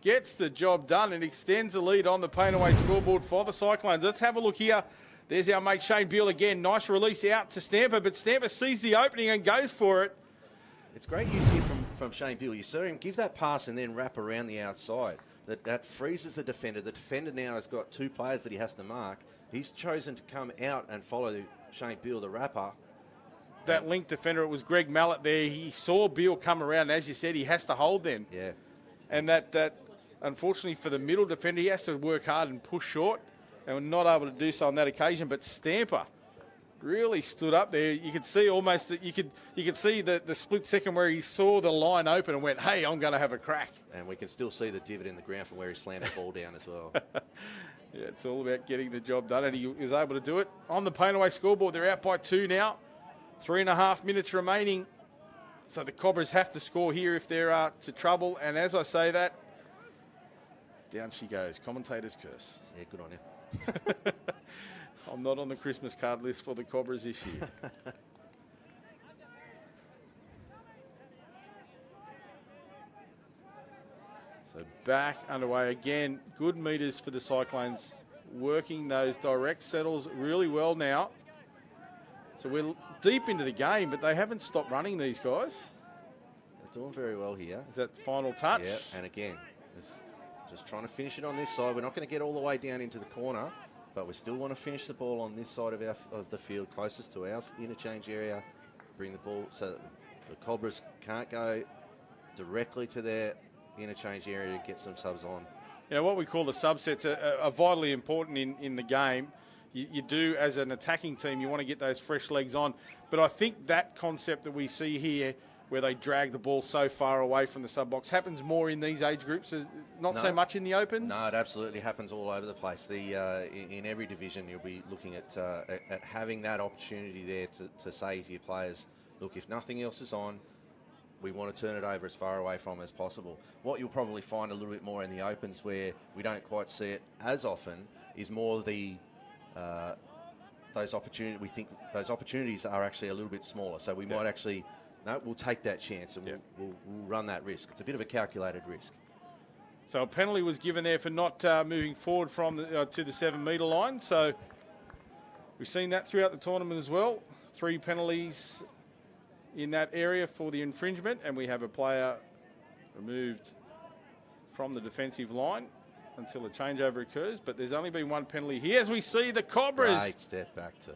gets the job done and extends the lead on the Painaway scoreboard for the Cyclones. Let's have a look here. There's our mate Shane Beale again. Nice release out to Stamper, but Stamper sees the opening and goes for it. It's great use here from Shane Beale. You saw him give that pass and then wrap around the outside. That freezes the defender. The defender now has got two players that he has to mark. He's chosen to come out and follow Shane Beale, the rapper. That link defender, it was Greg Mallett there. He saw Beale come around. As you said, he has to hold them. Yeah. And that unfortunately for the middle defender, he has to work hard and push short. And we're not able to do so on that occasion. But Stamper really stood up there. You could see almost that you could see the split second where he saw the line open and went, hey, I'm going to have a crack. And we can still see the divot in the ground from where he slammed the ball down as well. Yeah, it's all about getting the job done, and he was able to do it. On the Painaway scoreboard, they're out by 2 now. 3.5 minutes remaining. So the Cobras have to score here if they're to trouble. And as I say that, down she goes. Commentator's curse. Yeah, good on you. I'm not on the Christmas card list for the Cobras this year. So back underway again. Good meters for the Cyclones, working those direct settles really well now. So we're deep into the game, but they haven't stopped running, these guys. They're doing very well here. Is that the final touch? Yeah, and again, just trying to finish it on this side. We're not going to get all the way down into the corner, but we still want to finish the ball on this side of the field, closest to our interchange area. Bring the ball so that the Cobras can't go directly to their interchange area to get some subs on. You know, what we call the subsets are vitally important in the game. You do, as an attacking team, you want to get those fresh legs on. But I think that concept that we see here, where they drag the ball so far away from the sub-box, happens more in these age groups, not so much in the Opens? No, it absolutely happens all over the place. In every division, you'll be looking at having that opportunity there to say to your players, look, if nothing else is on, we want to turn it over as far away from as possible. What you'll probably find a little bit more in the Opens, where we don't quite see it as often, is more those opportunities. We think those opportunities are actually a little bit smaller, so we might actually we'll take that chance and we'll run that risk. It's a bit of a calculated risk. So a penalty was given there for not moving forward from to the 7-metre line. So we've seen that throughout the tournament as well. 3 penalties in that area for the infringement, and we have a player removed from the defensive line until a changeover occurs. But there's only been 1 penalty here, as we see the Cobras. Great step back too.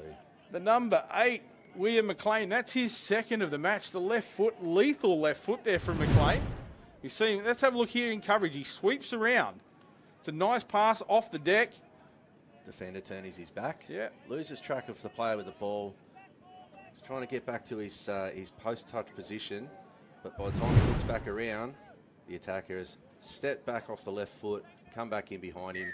The number 8, William McLean. That's his second of the match. The left foot, lethal left foot there from McLean. You see him. Let's have a look here in coverage. He sweeps around. It's a nice pass off the deck. Defender turns his back. Yeah. Loses track of the player with the ball. He's trying to get back to his post-touch position, but by the time he looks back around, the attacker has stepped back off the left foot, come back in behind him.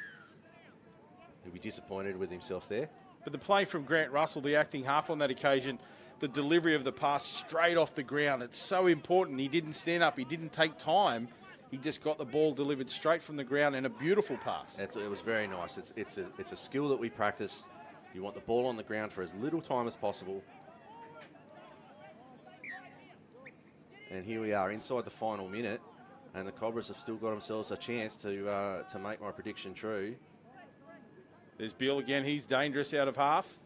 He'll be disappointed with himself there. But the play from Grant Russell, the acting half on that occasion, the delivery of the pass straight off the ground. It's so important. He didn't stand up. He didn't take time. He just got the ball delivered straight from the ground, and a beautiful pass. It was very nice. It's a skill that we practice. You want the ball on the ground for as little time as possible. And here we are inside the final minute, and the Cobras have still got themselves a chance to make my prediction true. There's Beale again. He's dangerous out of half.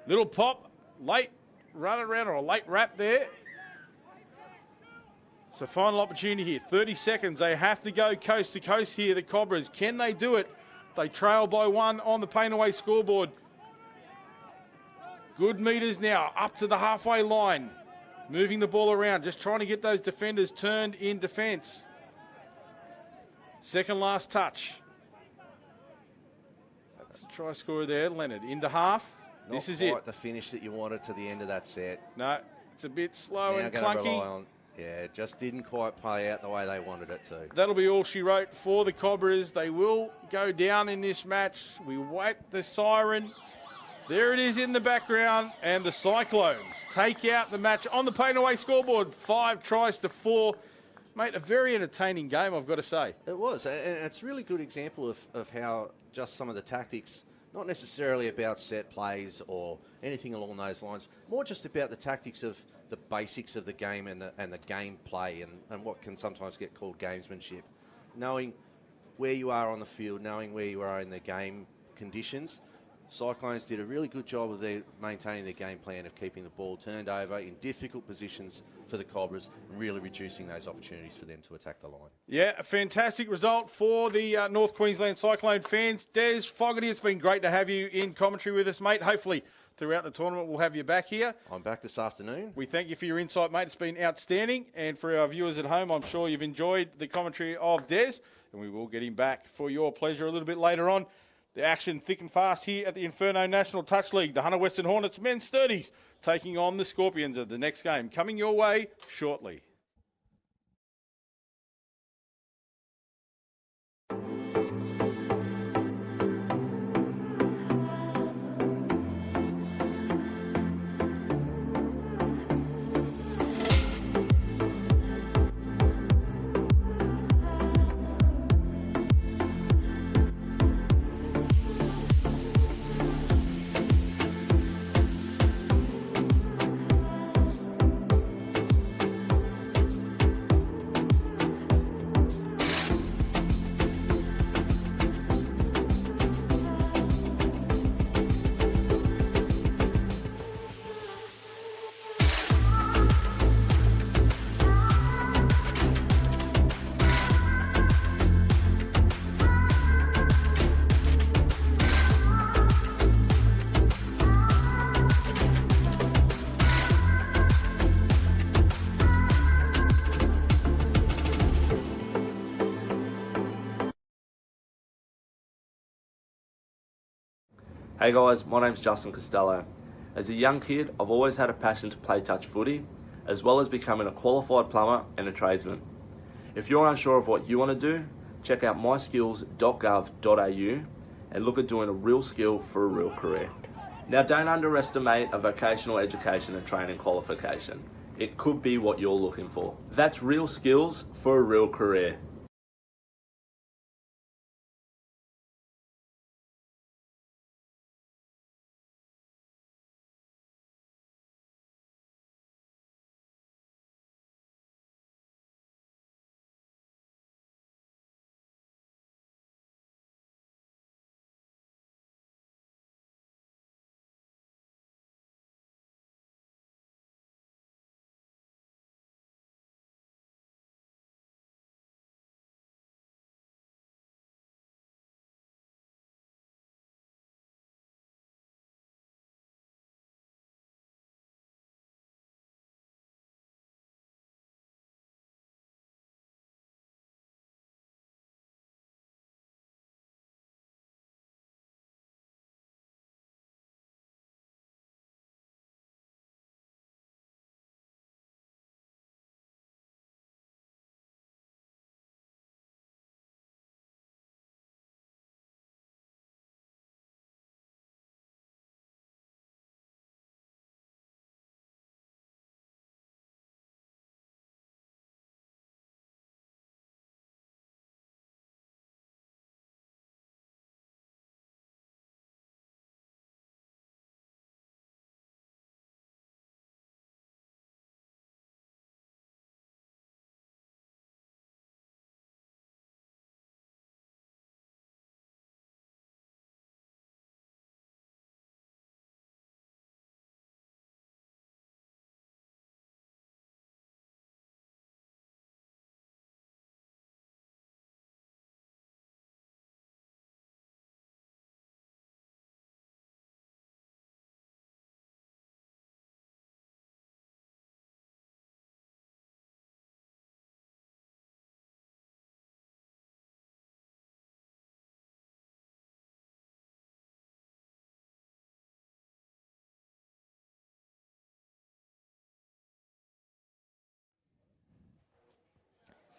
Little pop, late run around, or a late wrap there. So final opportunity here. 30 seconds. They have to go coast to coast here, the Cobras. Can they do it? They trail by 1 on the Painaway scoreboard. Good meters now, up to the halfway line. Moving the ball around, just trying to get those defenders turned in defence. Second last touch. That's the try scorer there, Leonard. Into half. This is it. Not quite the finish that you wanted to the end of that set. No, it's a bit slow now and going to clunky. rely on Yeah, it just didn't quite play out the way they wanted it to. That'll be all she wrote for the Cobras. They will go down in this match. We wait the siren. There it is in the background, and the Cyclones take out the match on the Painaway scoreboard, 5-4. Mate, a very entertaining game, I've got to say. It was, and it's a really good example of how just some of the tactics, not necessarily about set plays or anything along those lines, more just about the tactics of the basics of the game and the game play and what can sometimes get called gamesmanship. Knowing where you are on the field, knowing where you are in the game conditions. Cyclones did a really good job of maintaining their game plan of keeping the ball turned over in difficult positions for the Cobras and really reducing those opportunities for them to attack the line. Yeah, a fantastic result for the North Queensland Cyclone fans. Des Fogarty, it's been great to have you in commentary with us, mate. Hopefully throughout the tournament we'll have you back here. I'm back this afternoon. We thank you for your insight, mate. It's been outstanding. And for our viewers at home, I'm sure you've enjoyed the commentary of Des. And we will get him back for your pleasure a little bit later on. The action thick and fast here at the Inferno National Touch League. The Hunter Western Hornets men's 30s taking on the Scorpions of the next game. Coming your way shortly. Hey guys, my name's Justin Costello. As a young kid, I've always had a passion to play touch footy, as well as becoming a qualified plumber and a tradesman. If you're unsure of what you want to do, check out myskills.gov.au and look at doing a real skill for a real career. Now don't underestimate a vocational education and training qualification. It could be what you're looking for. That's real skills for a real career.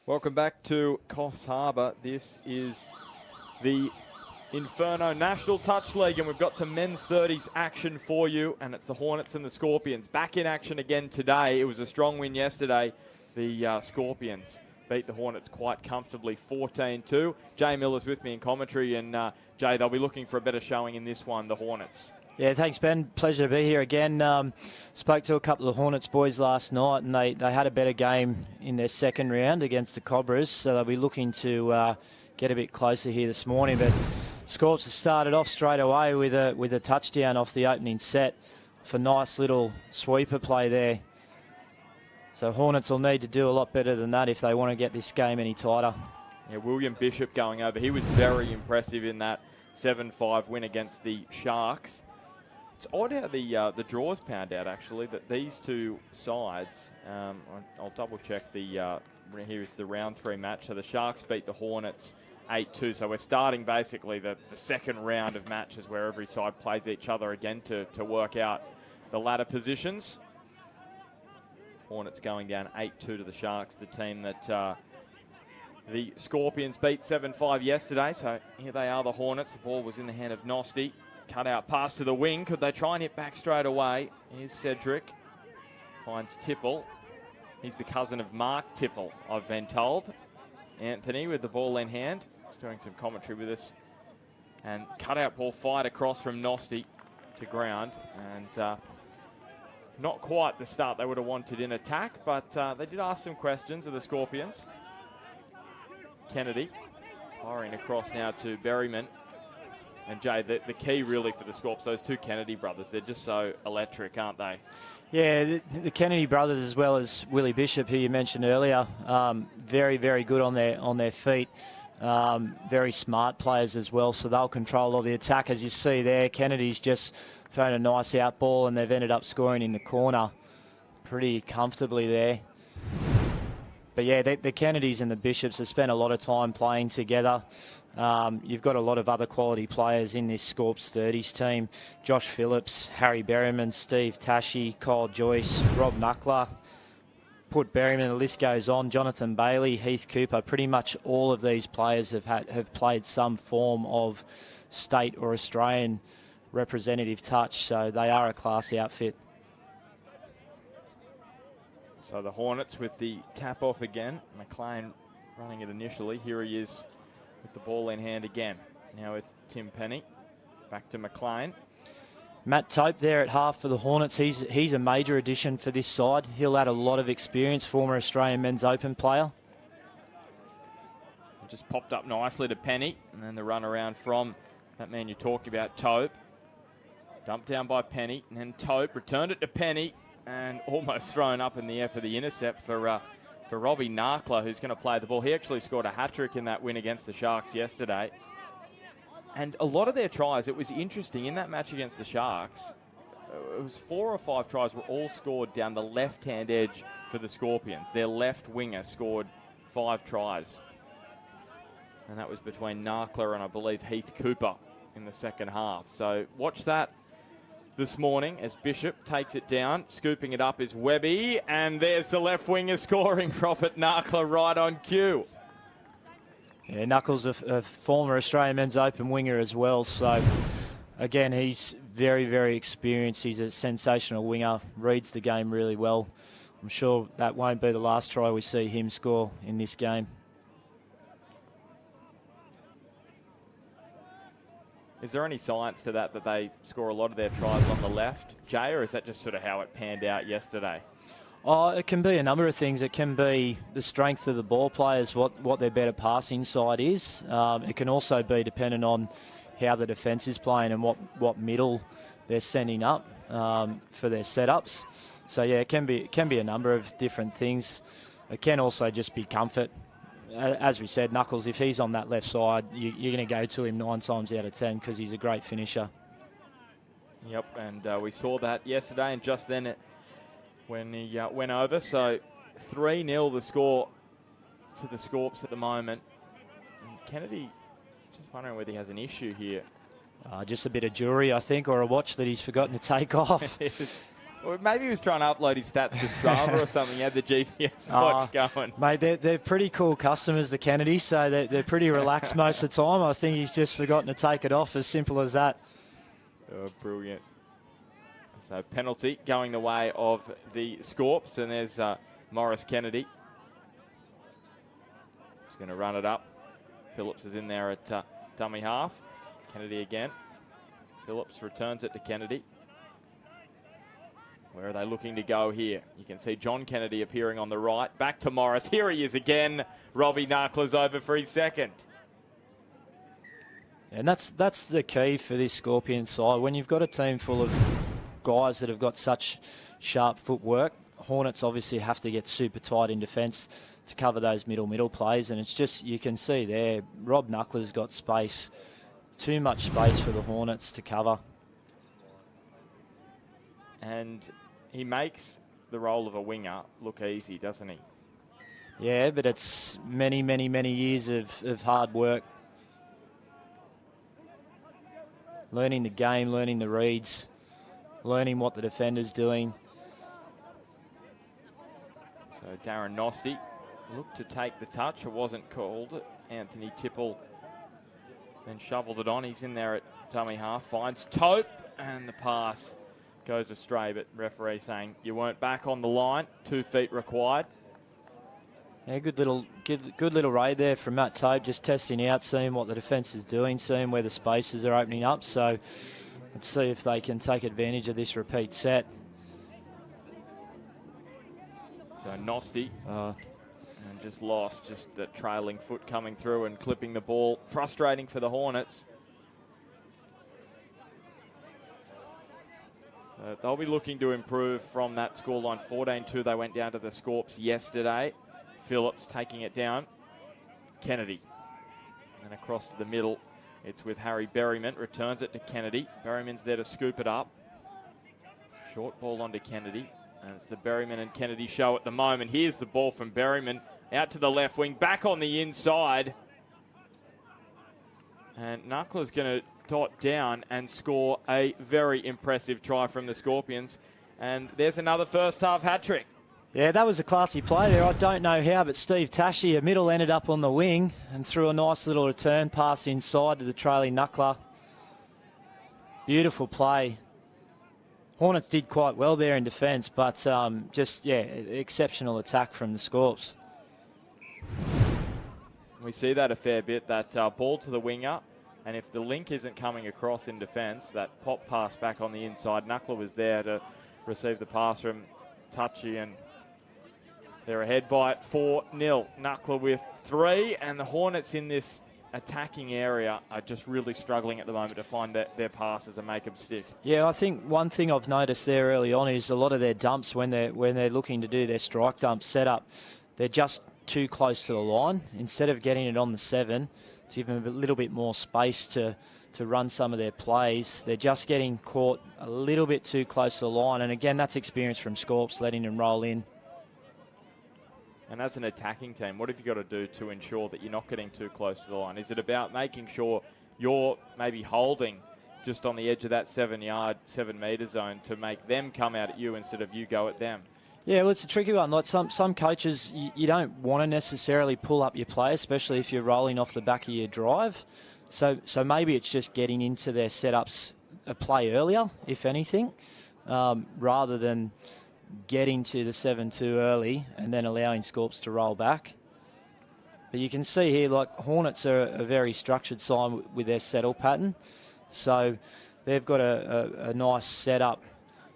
Welcome back to Coffs Harbour. This is the Inferno National Touch League, and we've got some men's 30s action for you, and it's the Hornets and the Scorpions. Back in action again today. It was a strong win yesterday. The Scorpions beat the Hornets quite comfortably, 14-2. Jay Miller's with me in commentary, and Jay, they'll be looking for a better showing in this one, the Hornets. Yeah, thanks, Ben. Pleasure to be here again. Spoke to a couple of Hornets boys last night, and they had a better game in their second round against the Cobras, so they'll be looking to get a bit closer here this morning. But Scorps have started off straight away with a touchdown off the opening set for nice little sweeper play there. So Hornets will need to do a lot better than that if they want to get this game any tighter. Yeah, William Bishop going over. He was very impressive in that 7-5 win against the Sharks. It's odd how the draws pound out, actually, that these two sides, I'll double check here is the round 3 match. So the Sharks beat the Hornets 8-2. So we're starting basically the second round of matches where every side plays each other again to work out the ladder positions. Hornets going down 8-2 to the Sharks, the team that the Scorpions beat 7-5 yesterday. So here they are, the Hornets. The ball was in the hand of Nosty. Cut out pass to the wing. Could they try and hit back straight away? Here's Cedric. Finds Tipple. He's the cousin of Mark Tipple, I've been told. Anthony with the ball in hand. He's doing some commentary with us. And cut out ball fired across from Nosty to ground. And not quite the start they would have wanted in attack, but they did ask some questions of the Scorpions. Kennedy firing across now to Berryman. And Jay, the key really for the Scorps, those two Kennedy brothers, they're just so electric, aren't they? Yeah, the Kennedy brothers, as well as Willie Bishop, who you mentioned earlier, very, very good on their feet. Very smart players as well, so they'll control all the attack. As you see there, Kennedy's just thrown a nice out ball, and they've ended up scoring in the corner pretty comfortably there. But yeah, the Kennedys and the Bishops have spent a lot of time playing together. You've got a lot of other quality players in this Scorps 30s team. Josh Phillips, Harry Berryman, Steve Tashi, Kyle Joyce, Rob Knuckler. Put Berryman, the list goes on. Jonathan Bailey, Heath Cooper. Pretty much all of these players have played some form of state or Australian representative touch, so they are a classy outfit. So the Hornets with the tap off again. McLean running it initially. Here he is with the ball in hand again. Now with Tim Penny. Back to McLean. Matt Tope there at half for the Hornets. He's a major addition for this side. He'll add a lot of experience, former Australian Men's Open player. Just popped up nicely to Penny. And then the run around from that man you're talking about, Tope. Dumped down by Penny. And then Tope returned it to Penny. And almost thrown up in the air for the intercept for Robbie Narkler, who's going to play the ball. He actually scored a hat-trick in that win against the Sharks yesterday. And a lot of their tries, it was interesting, in that match against the Sharks, it was 4 or 5 tries were all scored down the left-hand edge for the Scorpions. Their left winger scored 5 tries. And that was between Narkler and, I believe, Heath Cooper in the second half. So watch that this morning as Bishop takes it down. Scooping it up is Webby, and there's the left winger scoring. Robert Narkler right on cue. Yeah, Knuckles, a former Australian Men's Open winger as well. So, again, he's very, very experienced. He's a sensational winger, reads the game really well. I'm sure that won't be the last try we see him score in this game. Is there any science to that they score a lot of their tries on the left, Jay, or is that just sort of how it panned out yesterday? Oh, it can be a number of things. It can be the strength of the ball players, what their better passing side is. It can also be dependent on how the defence is playing and what middle they're sending up for their setups. So yeah, it can be a number of different things. It can also just be comfort. As we said, Knuckles, if he's on that left side, you're going to go to him 9 times out of 10 because he's a great finisher. Yep, and we saw that yesterday, and just then when he went over. So 3-0 the score to the Scorps at the moment. And Kennedy, just wondering whether he has an issue here. Just a bit of jewellery, I think, or a watch that he's forgotten to take off. Or maybe he was trying to upload his stats to Strava or something. He had the GPS watch going. Mate, they're pretty cool customers, the Kennedys, so they're pretty relaxed most of the time. I think he's just forgotten to take it off, as simple as that. Oh, brilliant. So penalty going the way of the Scorps, and there's Morris Kennedy. He's going to run it up. Phillips is in there at dummy half. Kennedy again. Phillips returns it to Kennedy. Where are they looking to go here? You can see John Kennedy appearing on the right. Back to Morris. Here he is again. Robbie Knuckler's over for his second. And that's the key for this Scorpion side. When you've got a team full of guys that have got such sharp footwork, Hornets obviously have to get super tight in defence to cover those middle plays. And it's just, you can see there, Rob Knuckler's got space. Too much space for the Hornets to cover. And he makes the role of a winger look easy, doesn't he? Yeah, but it's many, many, many years of hard work. Learning the game, learning the reads, learning what the defender's doing. So Darren Nosty looked to take the touch. It wasn't called. Anthony Tipple then shoveled it on. He's in there at dummy half. Finds Tope, and the pass goes astray, but referee saying you weren't back on the line. 2 feet required. Yeah, good little raid there from Matt Tope, just testing out, seeing what the defence is doing, seeing where the spaces are opening up. So let's see if they can take advantage of this repeat set. So Nosty and just lost, just the trailing foot coming through and clipping the ball. Frustrating for the Hornets. They'll be looking to improve from that scoreline. 14-2, they went down to the Scorps yesterday. Phillips taking it down. Kennedy. And across to the middle. It's with Harry Berryman. Returns it to Kennedy. Berryman's there to scoop it up. Short ball onto Kennedy. And it's the Berryman and Kennedy show at the moment. Here's the ball from Berryman. Out to the left wing. Back on the inside. And Knuckler's going to dot down and score a very impressive try from the Scorpions. And there's another first half hat-trick. Yeah, that was a classy play there. I don't know how, but Steve Tashi, a middle, ended up on the wing and threw a nice little return pass inside to the trailing Knuckler. Beautiful play. Hornets did quite well there in defence, but exceptional attack from the Scorps. We see that a fair bit, that ball to the winger. And if the link isn't coming across in defence, that pop pass back on the inside, Knuckler was there to receive the pass from Touchy, and they're ahead by 4-0. Knuckler with 3, and the Hornets in this attacking area are just really struggling at the moment to find their passes and make them stick. Yeah, I think one thing I've noticed there early on is a lot of their dumps, when they're looking to do their strike dump setup, they're just too close to the line. Instead of getting it on the 7, to give them a little bit more space to run some of their plays, they're just getting caught a little bit too close to the line. And again, that's experience from Scorps, letting them roll in. And as an attacking team, what have you got to do to ensure that you're not getting too close to the line? Is it about making sure you're maybe holding just on the edge of that 7 metre zone to make them come out at you instead of you go at them? Yeah, well, it's a tricky one. Like some coaches, you don't want to necessarily pull up your play, especially if you're rolling off the back of your drive. So maybe it's just getting into their setups a play earlier, if anything, rather than getting to the 7 too early and then allowing Scorps to roll back. But you can see here, like, Hornets are a very structured side with their settle pattern. So they've got a nice setup,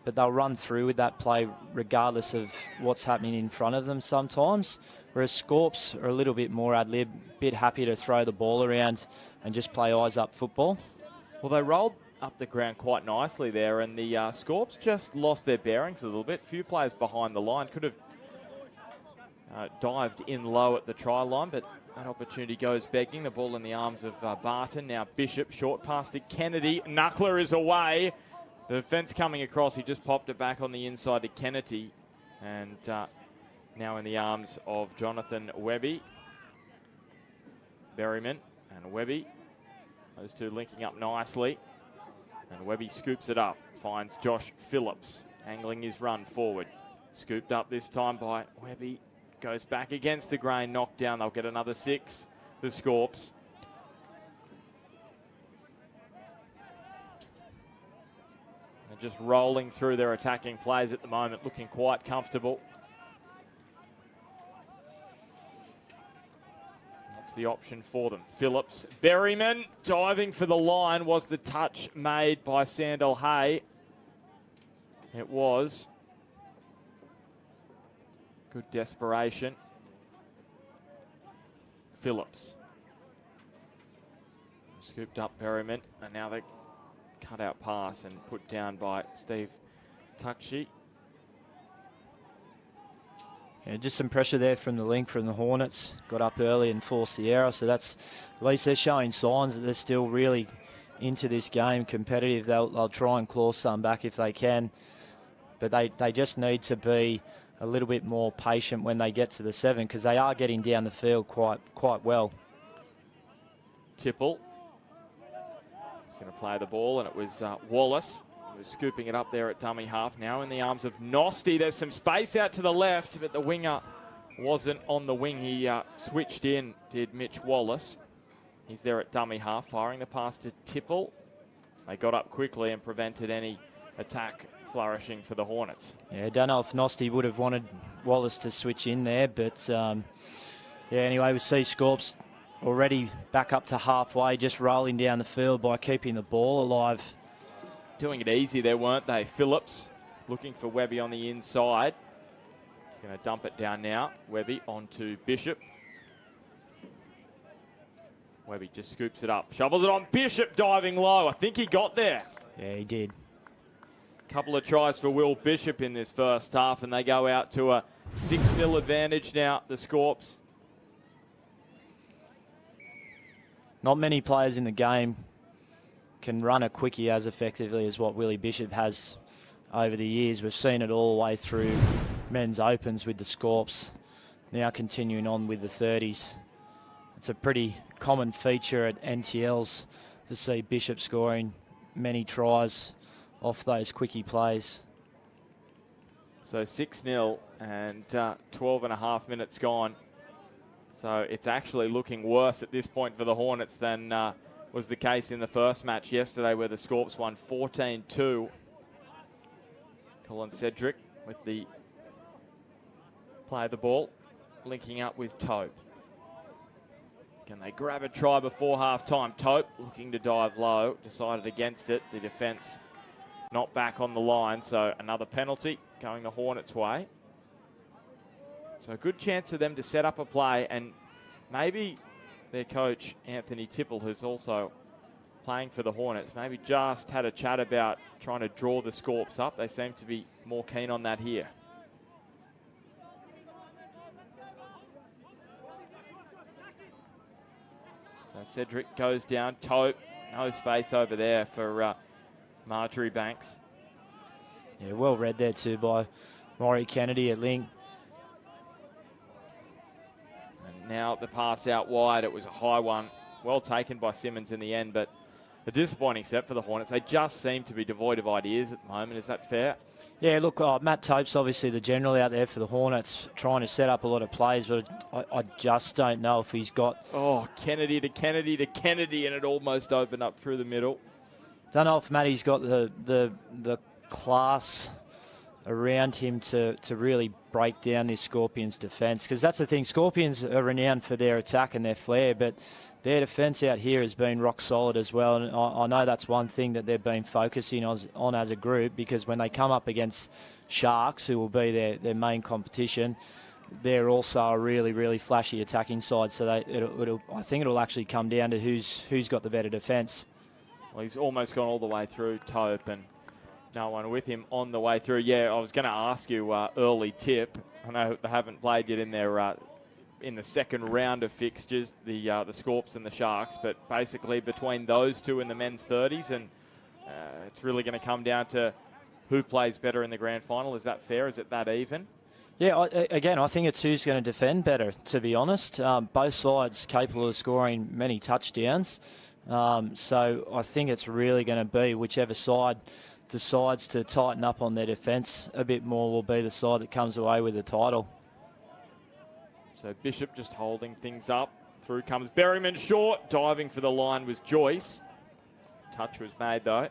but they'll run through with that play regardless of what's happening in front of them sometimes. Whereas Scorps are a little bit more ad-lib, bit happy to throw the ball around and just play eyes-up football. Well, they rolled up the ground quite nicely there, and the Scorps just lost their bearings a little bit. Few players behind the line could have dived in low at the try line, but that opportunity goes begging. The ball in the arms of Barton. Now Bishop, short pass to Kennedy. Knuckler is away. The defence coming across. He just popped it back on the inside to Kennedy, and now in the arms of Jonathan Webby. Berryman and Webby. Those two linking up nicely. And Webby scoops it up, finds Josh Phillips angling his run forward. Scooped up this time by Webby. Goes back against the grain, knocked down. They'll get another 6, the Scorps. They're just rolling through their attacking plays at the moment, looking quite comfortable. That's the option for them. Phillips, Berryman diving for the line. Was the touch made by Sandal Hay? It was. Good desperation. Phillips. Scooped up Berryman, and now they cut out pass and put down by Steve Tuckshee. Yeah, just some pressure there from the link from the Hornets. Got up early and forced the error, so that's at least they're showing signs that they're still really into this game, competitive. They'll try and claw some back if they can, but they just need to be a little bit more patient when they get to the 7, because they are getting down the field quite well. Tipple going to play the ball, and it was Wallace who was scooping it up there at dummy half. Now in the arms of Nosty. There's some space out to the left, but the winger wasn't on the wing. He switched in, did Mitch Wallace. He's there at dummy half, firing the pass to Tipple. They got up quickly and prevented any attack flourishing for the Hornets. Yeah, I don't know if Nosty would have wanted Wallace to switch in there, but yeah, anyway, we see Scorps already back up to halfway, just rolling down the field by keeping the ball alive. Doing it easy there, weren't they? Phillips looking for Webby on the inside. He's going to dump it down now. Webby onto Bishop. Webby just scoops it up, shovels it on. Bishop diving low. I think he got there. Yeah, he did. Couple of tries for Will Bishop in this first half, and they go out to a 6-0 advantage now, the Scorps. Not many players in the game can run a quickie as effectively as what Willie Bishop has over the years. We've seen it all the way through men's opens with the Scorps, now continuing on with the 30s. It's a pretty common feature at NTLs to see Bishop scoring many tries off those quickie plays. So 6-0 and 12 and a half minutes gone. So it's actually looking worse at this point for the Hornets than was the case in the first match yesterday, where the Scorps won 14-2. Colin Cedric with the play the ball, linking up with Tope. Can they grab a try before half-time? Tope looking to dive low, decided against it. The defence not back on the line, so another penalty going the Hornets' way. So a good chance for them to set up a play, and maybe their coach, Anthony Tipple, who's also playing for the Hornets, maybe just had a chat about trying to draw the Scorps up. They seem to be more keen on that here. So Cedric goes down. Tope, no space over there for Marjorie Banks. Yeah, well read there too by Maury Kennedy at Ling. And now the pass out wide. It was a high one. Well taken by Simmons in the end, but a disappointing set for the Hornets. They just seem to be devoid of ideas at the moment. Is that fair? Yeah, look, Matt Tope's obviously the general out there for the Hornets, trying to set up a lot of plays, but I just don't know if he's got... Oh, Kennedy to Kennedy to Kennedy, and it almost opened up through the middle. Don't know if Matty's got the class around him to really break down this Scorpions defence, because that's the thing. Scorpions are renowned for their attack and their flair, but their defence out here has been rock solid as well. And I know that's one thing that they've been focusing on as a group, because when they come up against Sharks, who will be their main competition, they're also a really, really flashy attacking side. So I think it'll actually come down to who's got the better defence. Well, he's almost gone all the way through, Tope, and no one with him on the way through. Yeah, I was going to ask you early tip. I know they haven't played yet in their in the second round of fixtures, the Scorps and the Sharks, but basically between those two in the men's 30s, and it's really going to come down to who plays better in the grand final. Is that fair? Is it that even? Yeah, again, I think it's who's going to defend better, to be honest. Both sides capable of scoring many touchdowns. So I think it's really going to be whichever side decides to tighten up on their defence a bit more will be the side that comes away with the title. So Bishop just holding things up. Through comes Berryman short. Diving for the line was Joyce. Touch was made though.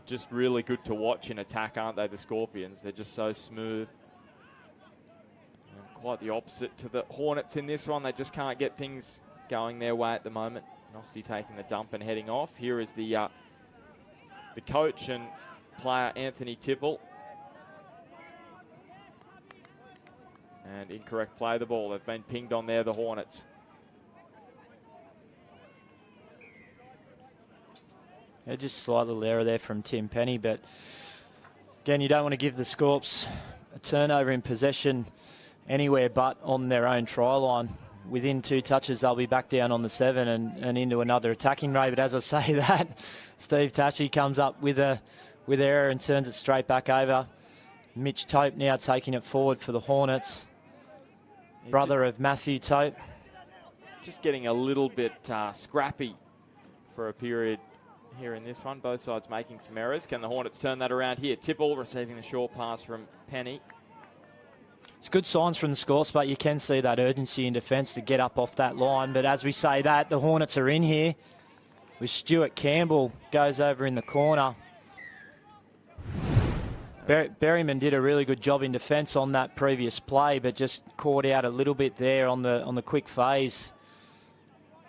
Just really good to watch in attack, aren't they, the Scorpions? They're just so smooth. And quite the opposite to the Hornets in this one. They just can't get things going their way at the moment. Nosty taking the dump and heading off. Here is the coach and player Anthony Tipple. And incorrect play of the ball. They've been pinged on there, the Hornets. Yeah, just slight little error there from Tim Penny, but again, you don't want to give the Scorps a turnover in possession anywhere but on their own try line. Within 2 touches, they'll be back down on the 7 and into another attacking raid. But as I say that, Steve Tashy comes up with error and turns it straight back over. Mitch Tope now taking it forward for the Hornets. Brother of Matthew Tope. Just getting a little bit scrappy for a period here in this one. Both sides making some errors. Can the Hornets turn that around here? Tipple receiving the short pass from Penny. It's good signs from the Scorps, but you can see that urgency in defence to get up off that line. But as we say that, the Hornets are in here with Stuart Campbell goes over in the corner. Berryman did a really good job in defence on that previous play, but just caught out a little bit there on the quick phase.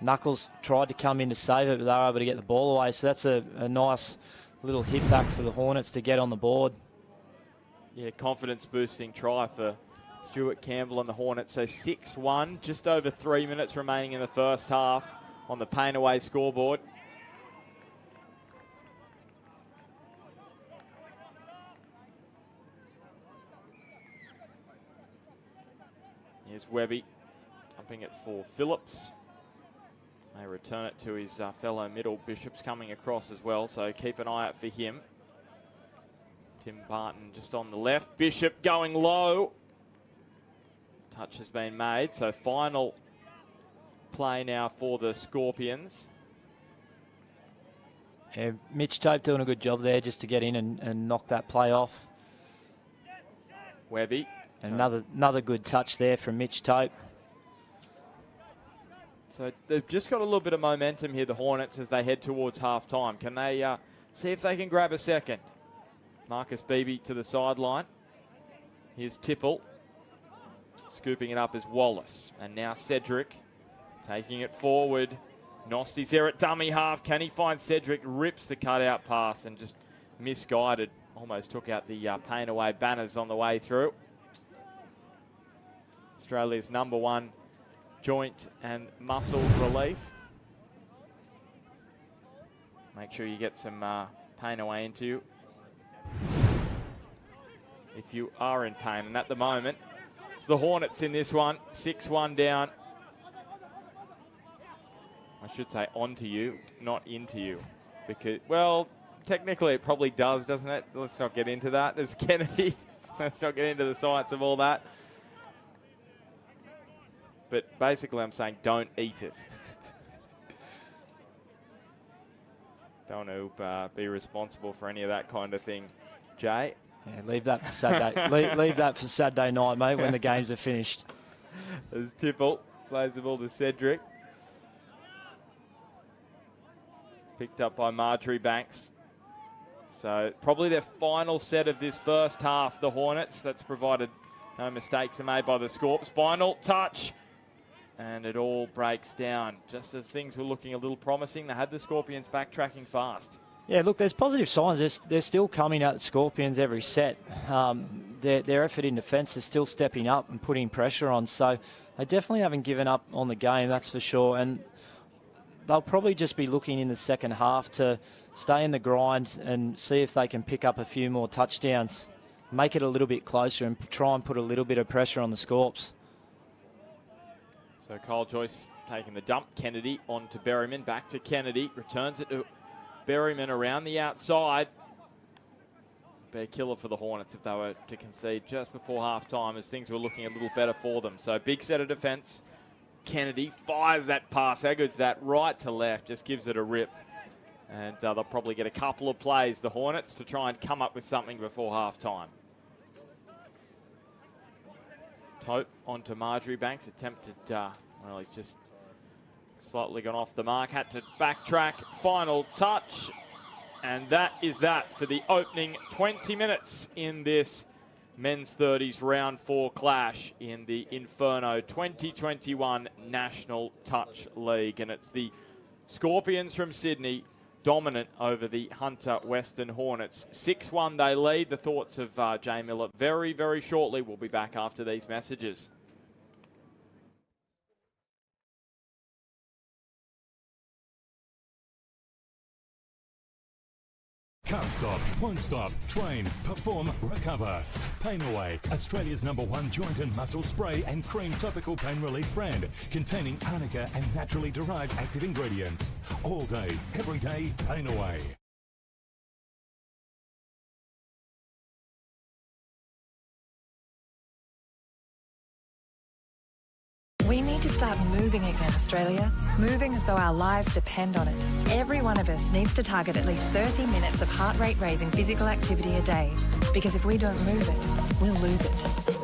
Knuckles tried to come in to save it, but they were able to get the ball away. So that's a nice little hit back for the Hornets to get on the board. Yeah, confidence-boosting try for Stuart Campbell and the Hornets. So 6-1, just over 3 minutes remaining in the first half on the Pain Away scoreboard. Here's Webby, dumping it for Phillips. They return it to his fellow middle. Bishop's coming across as well, so keep an eye out for him. Tim Barton just on the left. Bishop going low. Touch has been made, so final play now for the Scorpions. Yeah, Mitch Tope doing a good job there just to get in and knock that play off. Webby. Another good touch there from Mitch Tope. So they've just got a little bit of momentum here, the Hornets, as they head towards half-time. Can they see if they can grab a second? Marcus Beebe to the sideline. Here's Tipple. Scooping it up is Wallace. And now Cedric taking it forward. Nosty's there at dummy half. Can he find Cedric? Rips the cutout pass and just misguided. Almost took out the Pain Away banners on the way through. Australia's #1 joint and muscle relief. Make sure you get some Pain Away into you if you are in pain. And at the moment, it's the Hornets in this one. 6-1 down. I should say onto you, not into you. Because, well, technically it probably does, doesn't it? Let's not get into that. There's Kennedy. Let's not get into the science of all that. But basically I'm saying don't eat it. Don't want to be responsible for any of that kind of thing, Jay. Yeah, leave that for Saturday. leave that for Saturday night, mate, when the games are finished. As Tipple plays the ball to Cedric. Picked up by Marjorie Banks. So probably their final set of this first half, the Hornets. That's provided no mistakes are made by the Scorps. Final touch. And it all breaks down. Just as things were looking a little promising, they had the Scorpions backtracking fast. Yeah, look, there's positive signs. They're still coming at the Scorpions every set. Their effort in defence is still stepping up and putting pressure on. So they definitely haven't given up on the game, that's for sure. And they'll probably just be looking in the second half to stay in the grind and see if they can pick up a few more touchdowns, make it a little bit closer and try and put a little bit of pressure on the Scorps. So Kyle Joyce taking the dump. Kennedy on to Berryman. Back to Kennedy. Returns it to Berryman around the outside. Be a killer for the Hornets if they were to concede just before half-time as things were looking a little better for them. So big set of defence. Kennedy fires that pass. How good's that? Right to left. Just gives it a rip. And they'll probably get a couple of plays, the Hornets, to try and come up with something before half-time. Tope onto Marjorie Banks, attempted, well, he's just slightly gone off the mark, had to backtrack, final touch, and that is that for the opening 20 minutes in this men's 30s round 4 clash in the Inferno 2021 National Touch League. And it's the Scorpions from Sydney dominant over the Hunter Western Hornets. 6-1 they lead. The thoughts of Jay Miller very, very shortly. We'll be back after these messages. Can't stop, won't stop, train, perform, recover. Pain Away, Australia's #1 joint and muscle spray and cream topical pain relief brand containing arnica and naturally derived active ingredients. All day, every day, Pain Away. We need to start moving again, Australia. Moving as though our lives depend on it. Every one of us needs to target at least 30 minutes of heart rate raising physical activity a day. Because if we don't move it, we'll lose it.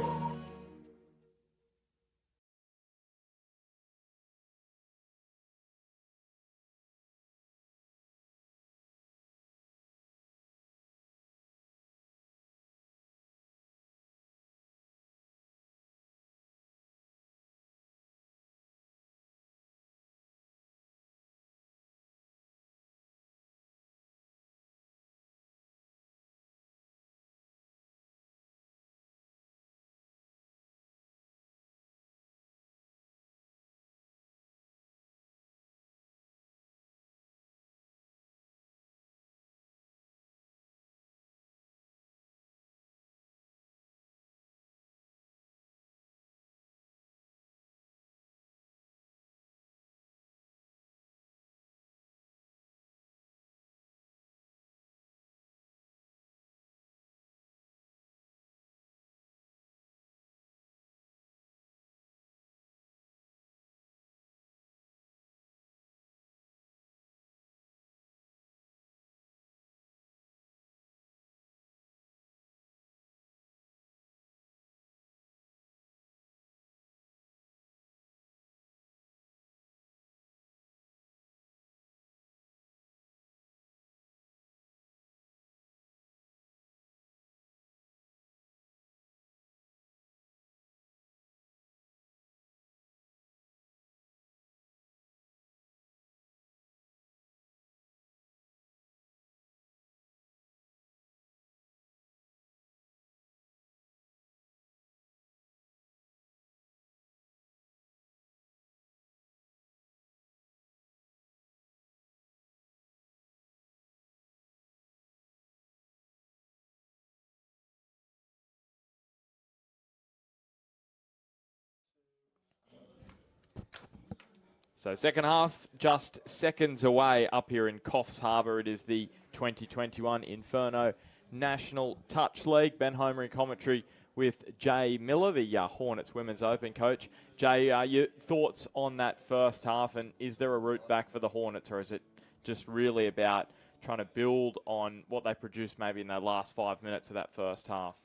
So second half, just seconds away up here in Coffs Harbour. It is the 2021 Inferno National Touch League. Ben Homer in commentary with Jay Miller, the Hornets Women's Open coach. Jay, your thoughts on that first half, and is there a route back for the Hornets, or is it just really about trying to build on what they produced maybe in the last 5 minutes of that first half?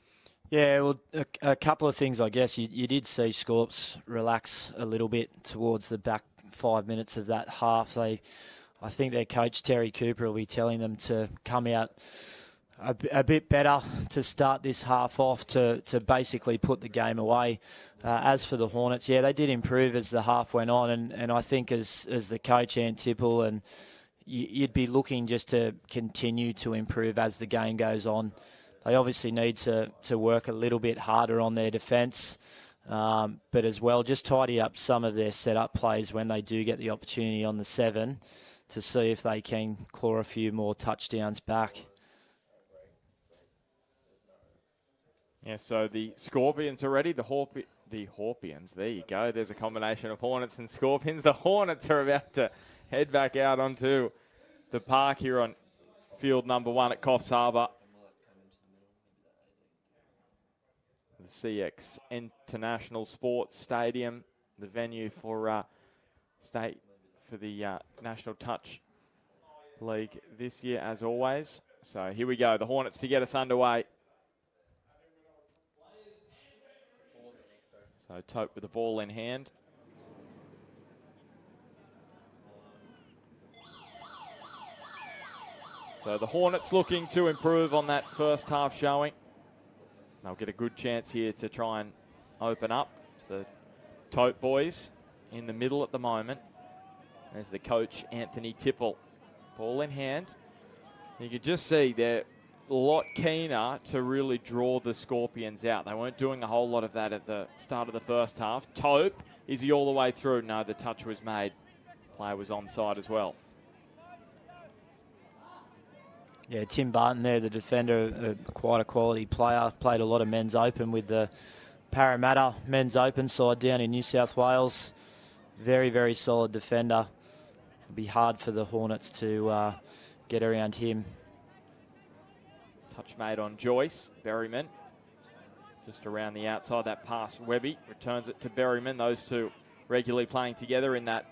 Yeah, well, a couple of things, I guess. You did see Scorps relax a little bit towards the back 5 minutes of that half. I think their coach, Terry Cooper, will be telling them to come out a bit better to start this half off to basically put the game away. As for the Hornets, yeah, they did improve as the half went on, and I think as the coach, Ant Tipple, and you'd be looking just to continue to improve as the game goes on. They obviously need to work a little bit harder on their defence, but as well just tidy up some of their set-up plays when they do get the opportunity on the 7 to see if they can claw a few more touchdowns back. Yeah, so the Scorpions are ready. The Horpians, there you go. There's a combination of Hornets and Scorpions. The Hornets are about to head back out onto the park here on field number 1 at Coffs Harbour. The CX International Sports Stadium, the venue for the National Touch league this year, as always. So here we go, the Hornets to get us underway. So Tope with the ball in hand. So the Hornets looking to improve on that first half showing. They'll get a good chance here to try and open up. It's the Tope boys in the middle at the moment. There's the coach, Anthony Tipple. Ball in hand. You can just see they're a lot keener to really draw the Scorpions out. They weren't doing a whole lot of that at the start of the first half. Tope, is he all the way through? No, the touch was made. Player was onside as well. Yeah, Tim Barton there, the defender, quite a quality player. Played a lot of men's open with the Parramatta men's open side down in New South Wales. Very, very solid defender. It'll be hard for the Hornets to get around him. Touch made on Joyce. Berryman just around the outside. That pass, Webby returns it to Berryman. Those two regularly playing together in that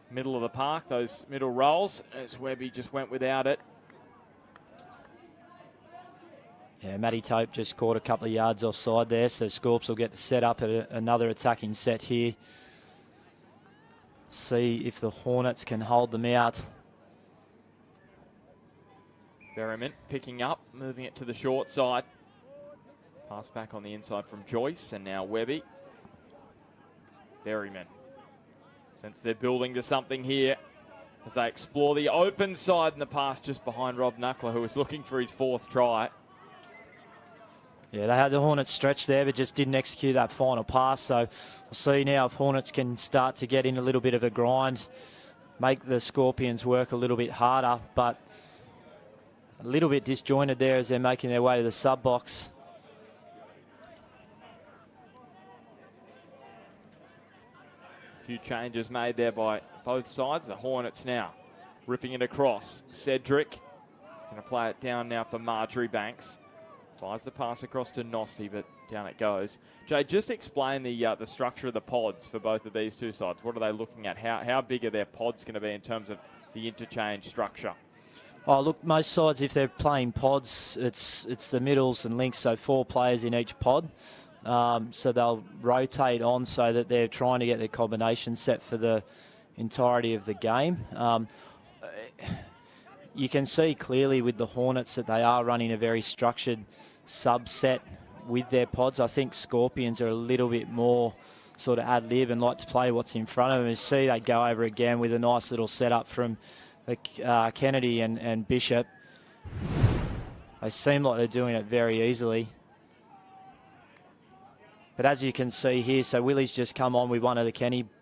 middle of the park, those middle rolls, as Webby just went without it. Yeah, Matty Tope just caught a couple of yards offside there, so Scorps will get to set up another attacking set here. See if the Hornets can hold them out. Berryman picking up, moving it to the short side. Pass back on the inside from Joyce, and now Webby. Berryman. Since they're building to something here, as they explore the open side in the pass just behind Rob Knuckler, who was looking for his fourth try. Yeah, they had the Hornets stretched there, but just didn't execute that final pass. So we'll see now if Hornets can start to get in a little bit of a grind, make the Scorpions work a little bit harder, but a little bit disjointed there as they're making their way to the sub box. A few changes made there by both sides. The Hornets now ripping it across. Cedric going to play it down now for Marjorie Banks. Fires the pass across to Nosty, but down it goes. Jay, just explain the structure of the pods for both of these two sides. What are they looking at? How big are their pods going to be in terms of the interchange structure? Oh, look, most sides, if they're playing pods, it's the middles and links, so 4 players in each pod. So they'll rotate on so that they're trying to get their combination set for the entirety of the game. You can see clearly with the Hornets that they are running a very structured subset with their pods. I think Scorpions are a little bit more sort of ad-lib and like to play what's in front of them. You see they go over again with a nice little setup from the Kennedy and Bishop. They seem like they're doing it very easily. But as you can see here, so Willie's just come on with one of the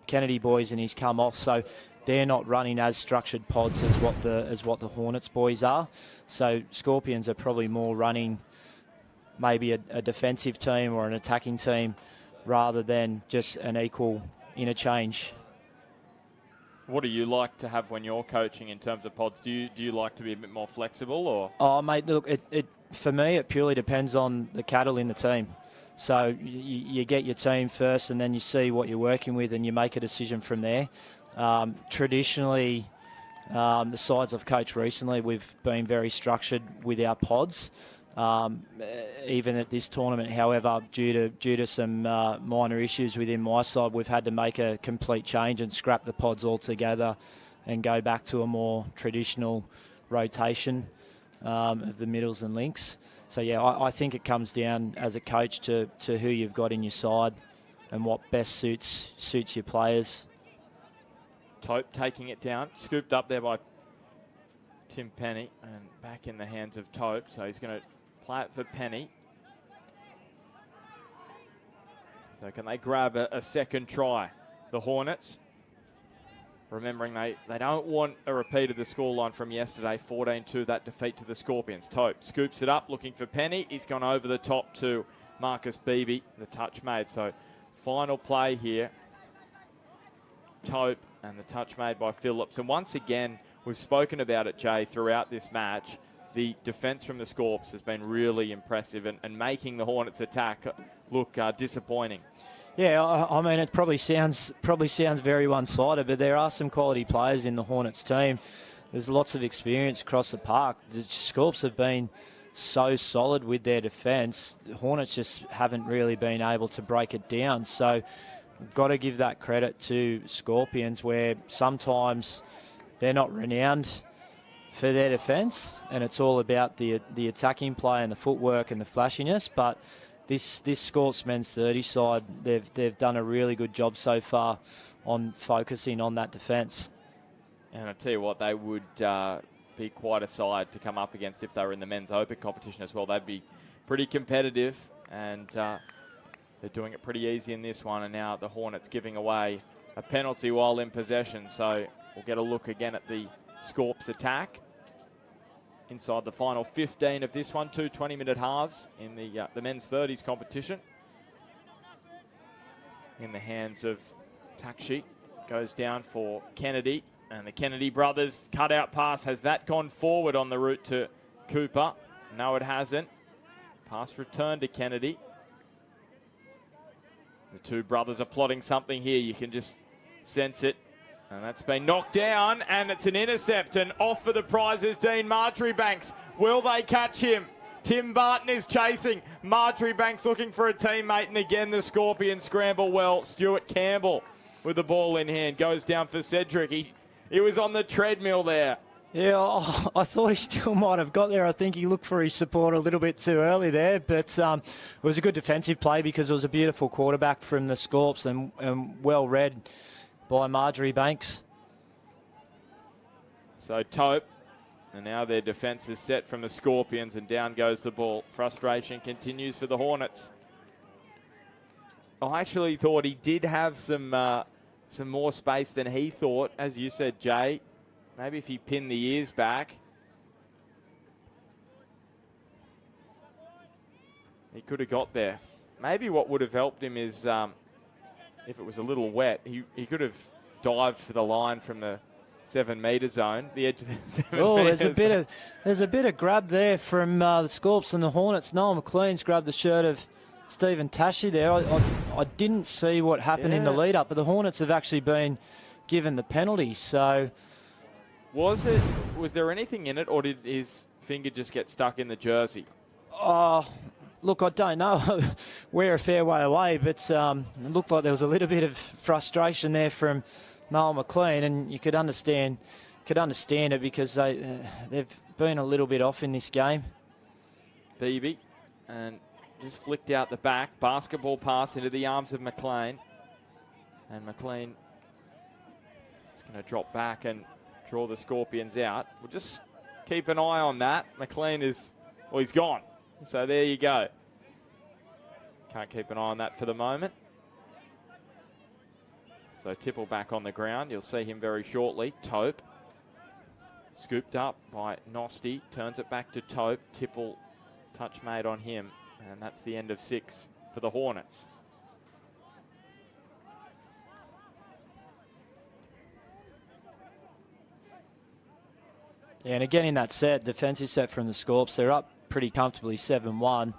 Kennedy boys and he's come off. So they're not running as structured pods as what the Hornets boys are. So Scorpions are probably more running maybe a defensive team or an attacking team rather than just an equal interchange. What do you like to have when you're coaching in terms of pods? Do you like to be a bit more flexible, or? Oh, mate, look, it for me it purely depends on the cattle in the team. So you get your team first, and then you see what you're working with, and you make a decision from there. Traditionally, the sides I've coached recently, we've been very structured with our pods. Even at this tournament, however, due to some minor issues within my side, we've had to make a complete change and scrap the pods altogether and go back to a more traditional rotation of the middles and links. So, yeah, I think it comes down as a coach to who you've got in your side and what best suits your players. Tope taking it down, scooped up there by Tim Penny and back in the hands of Tope. So he's going to play it for Penny. So can they grab a second try? The Hornets, remembering they don't want a repeat of the scoreline from yesterday, 14-2, that defeat to the Scorpions. Tope scoops it up, looking for Penny. He's gone over the top to Marcus Beebe, the touch made. So final play here. Tope and the touch made by Phillips. And once again, we've spoken about it, Jay, throughout this match. The defence from the Scorps has been really impressive and making the Hornets attack look disappointing. Yeah, I mean, it probably sounds very one-sided, but there are some quality players in the Hornets team. there's lots of experience across the park. The Scorps have been so solid with their defence. The Hornets just haven't really been able to break it down. So we've got to give that credit to Scorpions, where sometimes they're not renowned for their defence, and it's all about the attacking play and the footwork and the flashiness. But this Scorps men's 30 side, they've done a really good job so far on focusing on that defence. And I tell you what, they would be quite a side to come up against if they were in the men's open competition as well. They'd be pretty competitive, and they're doing it pretty easy in this one. And now the Hornets giving away a penalty while in possession. So we'll get a look again at the Scorps attack inside the final 15 of this one. 2 20-minute halves in the men's 30s competition. In the hands of Takshi. Goes down for Kennedy. And the Kennedy brothers cut-out pass. Has that gone forward on the route to Cooper? No, it hasn't. Pass returned to Kennedy. The two brothers are plotting something here. You can just sense it. And that's been knocked down, and it's an intercept. And off for the prize is Dean Marjoribanks. Will they catch him? Tim Barton is chasing. Marjoribanks looking for a teammate. And again, the Scorpions scramble well. Stuart Campbell with the ball in hand. Goes down for Cedric. He was on the treadmill there. Yeah, I thought he still might have got there. I think he looked for his support a little bit too early there. But it was a good defensive play because it was a beautiful quarterback from the Scorps and well read by Marjoribanks. So Tope, and now their defence is set from the Scorpions, and down goes the ball. Frustration continues for the Hornets. I actually thought he did have some more space than he thought. As you said, Jay, maybe if he pinned the ears back, he could have got there. Maybe what would have helped him is if it was a little wet, he could have dived for the line from the 7-metre zone, the edge of the 7 metres. There's a bit of grab there from the Scorps and the Hornets. Noel McLean's grabbed the shirt of Stephen Tashi there. I didn't see what happened in the lead-up, but the Hornets have actually been given the penalty. So, was there anything in it, or did his finger just get stuck in the jersey? Look, I don't know. We're a fair way away, but it looked like there was a little bit of frustration there from Noel McLean, and you could understand it because they've been a little bit off in this game. Beebe, and just flicked out the back. Basketball pass into the arms of McLean. And McLean is going to drop back and draw the Scorpions out. We'll just keep an eye on that. McLean he's gone. So there you go. Can't keep an eye on that for the moment. So Tipple back on the ground. You'll see him very shortly. Tope. Scooped up by Nosti. Turns it back to Tope. Tipple touch made on him. And that's the end of 6 for the Hornets. Yeah, and again in that set, defensive set from the Scorps, they're up pretty comfortably 7-1,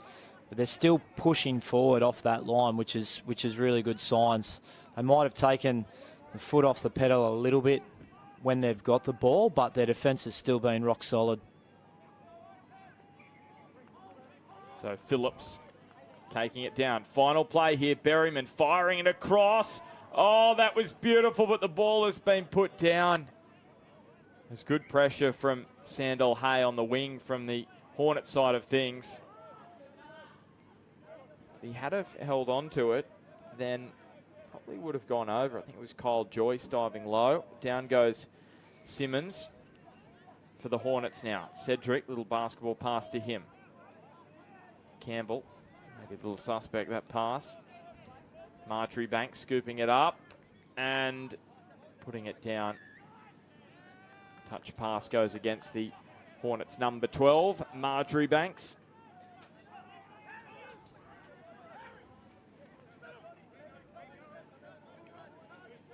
but they're still pushing forward off that line, which is really good signs. They might have taken the foot off the pedal a little bit when they've got the ball, but their defence has still been rock solid. So Phillips taking it down. Final play here. Berryman firing it across. Oh, that was beautiful, but the ball has been put down. There's good pressure from Sandal Hay on the wing from the Hornet side of things. If he had have held on to it, then probably would have gone over. I think it was Kyle Joyce diving low. Down goes Simmons for the Hornets now. Cedric, little basketball pass to him. Campbell, maybe a little suspect that pass. Marjoribanks scooping it up and putting it down. Touch pass goes against the Hornets number 12, Marjoribanks.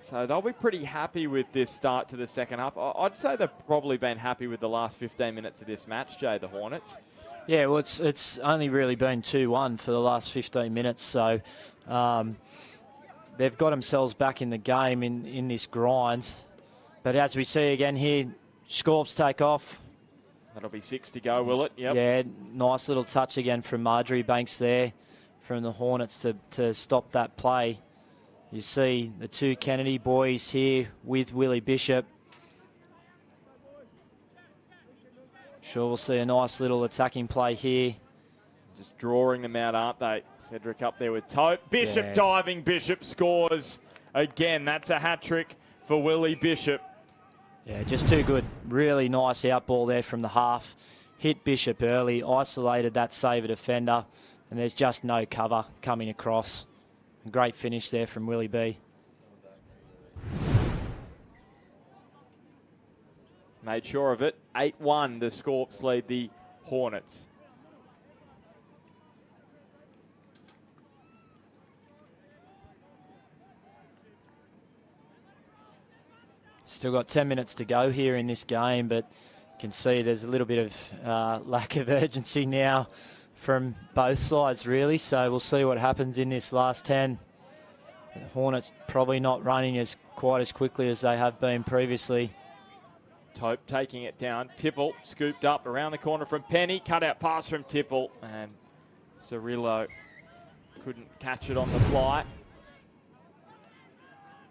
So they'll be pretty happy with this start to the second half. I'd say they've probably been happy with the last 15 minutes of this match, Jay, the Hornets. Yeah, well, it's only really been 2-1 for the last 15 minutes, so they've got themselves back in the game in this grind. But as we see again here, Scorps take off. That'll be 6 to go, will it? Yep. Yeah, nice little touch again from Marjorie Banks there from the Hornets to stop that play. You see the two Kennedy boys here with Willie Bishop. Sure, we'll see a nice little attacking play here. Just drawing them out, aren't they? Cedric up there with Tope. Bishop diving. Bishop scores again. That's a hat-trick for Willie Bishop. Yeah, just too good. Really nice out ball there from the half. Hit Bishop early, isolated that saver defender, and there's just no cover coming across. Great finish there from Willie B. Made sure of it. 8-1, the Scorps lead the Hornets. Still got 10 minutes to go here in this game, but you can see there's a little bit of lack of urgency now from both sides, really. So we'll see what happens in this last 10. The Hornets probably not running quite as quickly as they have been previously. Tope taking it down. Tipple scooped up around the corner from Penny. Cut out pass from Tipple, and Cirillo couldn't catch it on the fly.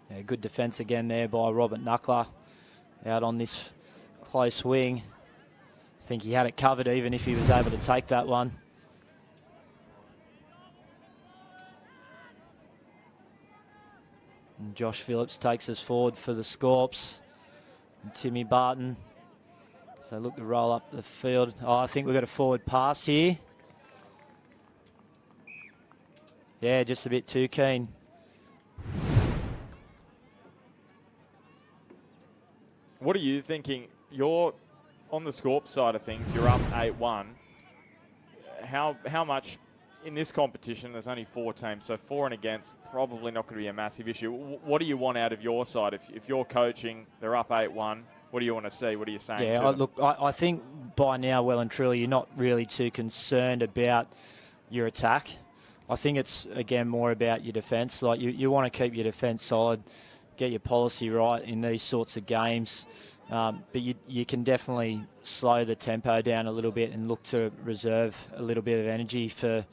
Yeah, good defence again there by Robert Knuckler out on this close wing. I think he had it covered even if he was able to take that one. And Josh Phillips takes us forward for the Scorps. And Timmy Barton. So look to roll up the field. Oh, I think we've got a forward pass here. Yeah, just a bit too keen. What are you thinking? You're on the Scorps side of things. You're up 8-1. How much in this competition? There's only 4 teams, so 4 and against probably not going to be a massive issue. What do you want out of your side? If you're coaching, they're up 8-1. What do you want to see? What are you saying? Yeah, look, I think by now, well and truly, you're not really too concerned about your attack. I think it's, again, more about your defence. Like you want to keep your defence solid, get your policy right in these sorts of games. But you can definitely slow the tempo down a little bit and look to reserve a little bit of energy for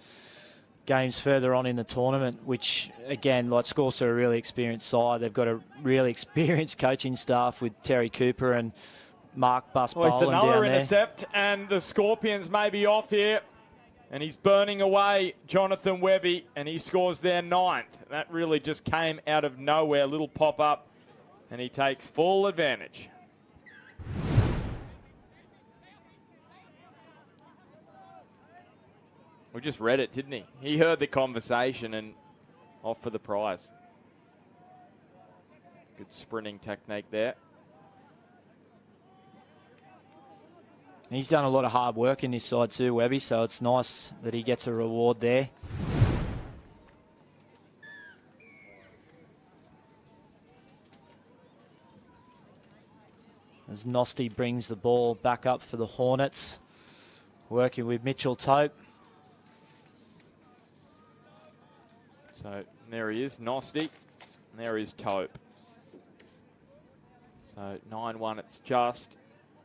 games further on in the tournament, which, again, like Scorps are a really experienced side. They've got a really experienced coaching staff with Terry Cooper and Mark Bus-Boland it's another down there. intercept, and the Scorpions may be off here. And he's burning away Jonathan Webby, and he scores their 9th. That really just came out of nowhere. Little pop-up, and he takes full advantage. We just read it, didn't he? He heard the conversation and off for the prize. Good sprinting technique there. He's done a lot of hard work in this side too, Webby, so it's nice that he gets a reward there. As Nosty brings the ball back up for the Hornets, working with Mitchell Tope. So there he is, Nosty, and there is Tope. So 9-1, it's just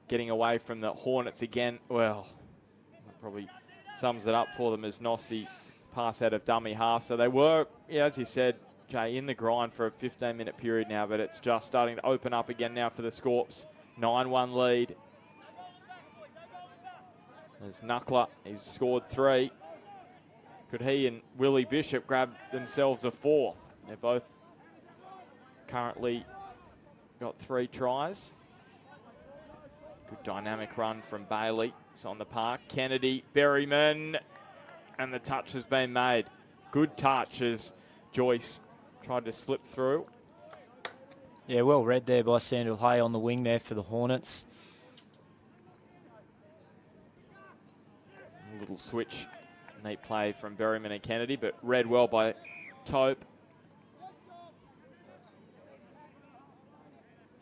getting away from the Hornets again. Well, that probably sums it up for them as Nosty pass out of dummy half. So they were, yeah, as you said, Jay, in the grind for a 15-minute period now, but it's just starting to open up again now for the Scorps. 9-1 lead. There's Knuckler. He's scored 3. Could he and Willie Bishop grab themselves a 4th? They're both currently got 3 tries. Good dynamic run from Bailey. It's on the park. Kennedy, Berryman, and the touch has been made. Good touch as Joyce tried to slip through. Yeah, well read there by Sandal Hay on the wing there for the Hornets. A little switch. Neat play from Berryman and Kennedy, but read well by Tope.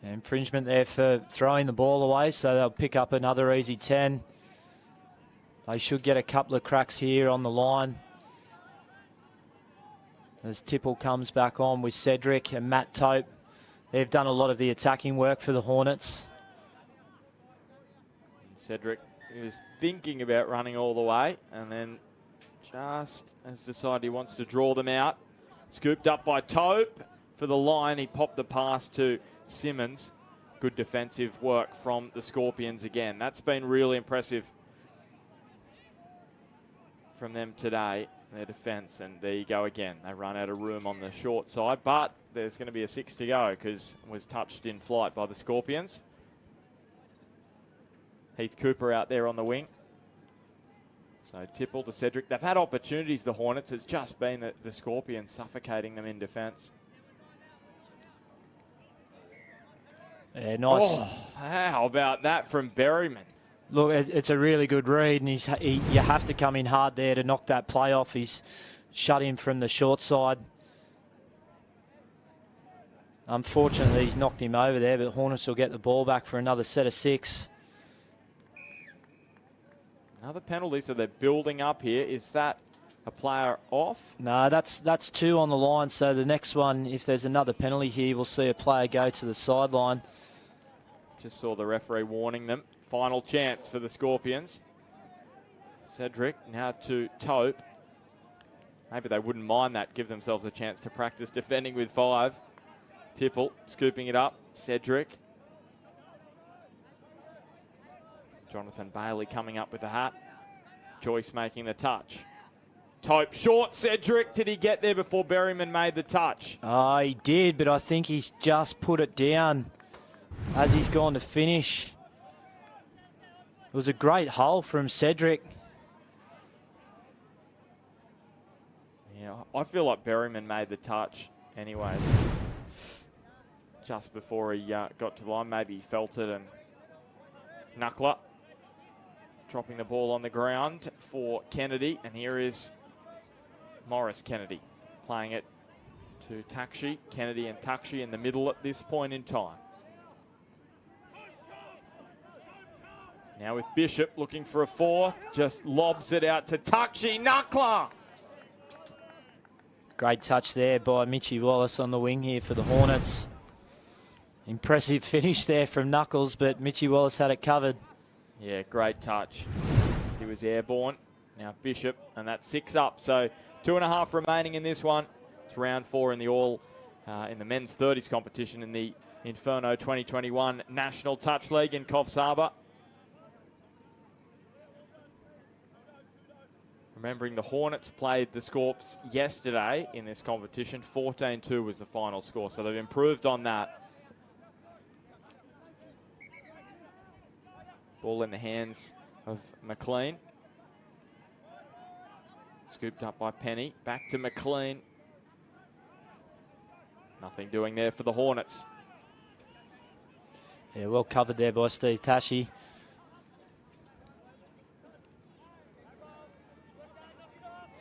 Infringement there for throwing the ball away, so they'll pick up another easy 10. They should get a couple of cracks here on the line. As Tipple comes back on with Cedric and Matt Tope. They've done a lot of the attacking work for the Hornets. Cedric is thinking about running all the way and then just has decided he wants to draw them out. Scooped up by Tope for the line. He popped the pass to Simmons. Good defensive work from the Scorpions again. That's been really impressive from them today, their defence. And there you go again. They run out of room on the short side, but there's going to be a 6 to go because it was touched in flight by the Scorpions. Heath Cooper out there on the wing. So Tipple to Cedric. They've had opportunities, the Hornets. It's just been the Scorpions suffocating them in defence. Yeah, nice. Oh, how about that from Berryman? Look, it's a really good read, and you have to come in hard there to knock that play off. He's shut him from the short side. Unfortunately, he's knocked him over there, but Hornets will get the ball back for another set of 6. Another penalty, so they're building up here. Is that a player off? No, that's 2 on the line. So the next one, if there's another penalty here, we'll see a player go to the sideline. Just saw the referee warning them. Final chance for the Scorpions. Cedric now to Tope. Maybe they wouldn't mind that. Give themselves a chance to practice defending with 5. Tipple scooping it up. Cedric. Jonathan Bailey coming up with the hat. Joyce making the touch. Tope short. Cedric, did he get there before Berryman made the touch? Oh, he did, but I think he's just put it down as he's gone to finish. It was a great hole from Cedric. Yeah, I feel like Berryman made the touch anyway. Just before he got to the line, maybe he felt it, and Knuckler dropping the ball on the ground for Kennedy, and here is Morris Kennedy playing it to Takshi. Kennedy and Takshi in the middle at this point in time. Now with Bishop looking for a 4th, just lobs it out to Takshi. Knuckler! Great touch there by Mitchie Wallace on the wing here for the Hornets. Impressive finish there from Knuckles, but Mitchie Wallace had it covered. Yeah, great touch. He was airborne. Now Bishop, and that's 6 up. So 2.5 remaining in this one. It's round 4 in the in the men's 30s competition in the Inferno 2021 National Touch League in Coffs Harbour. Remembering the Hornets played the Scorps yesterday in this competition. 14-2 was the final score, so they've improved on that. Ball in the hands of McLean. Scooped up by Penny. Back to McLean. Nothing doing there for the Hornets. Yeah, well covered there by Steve Tashi.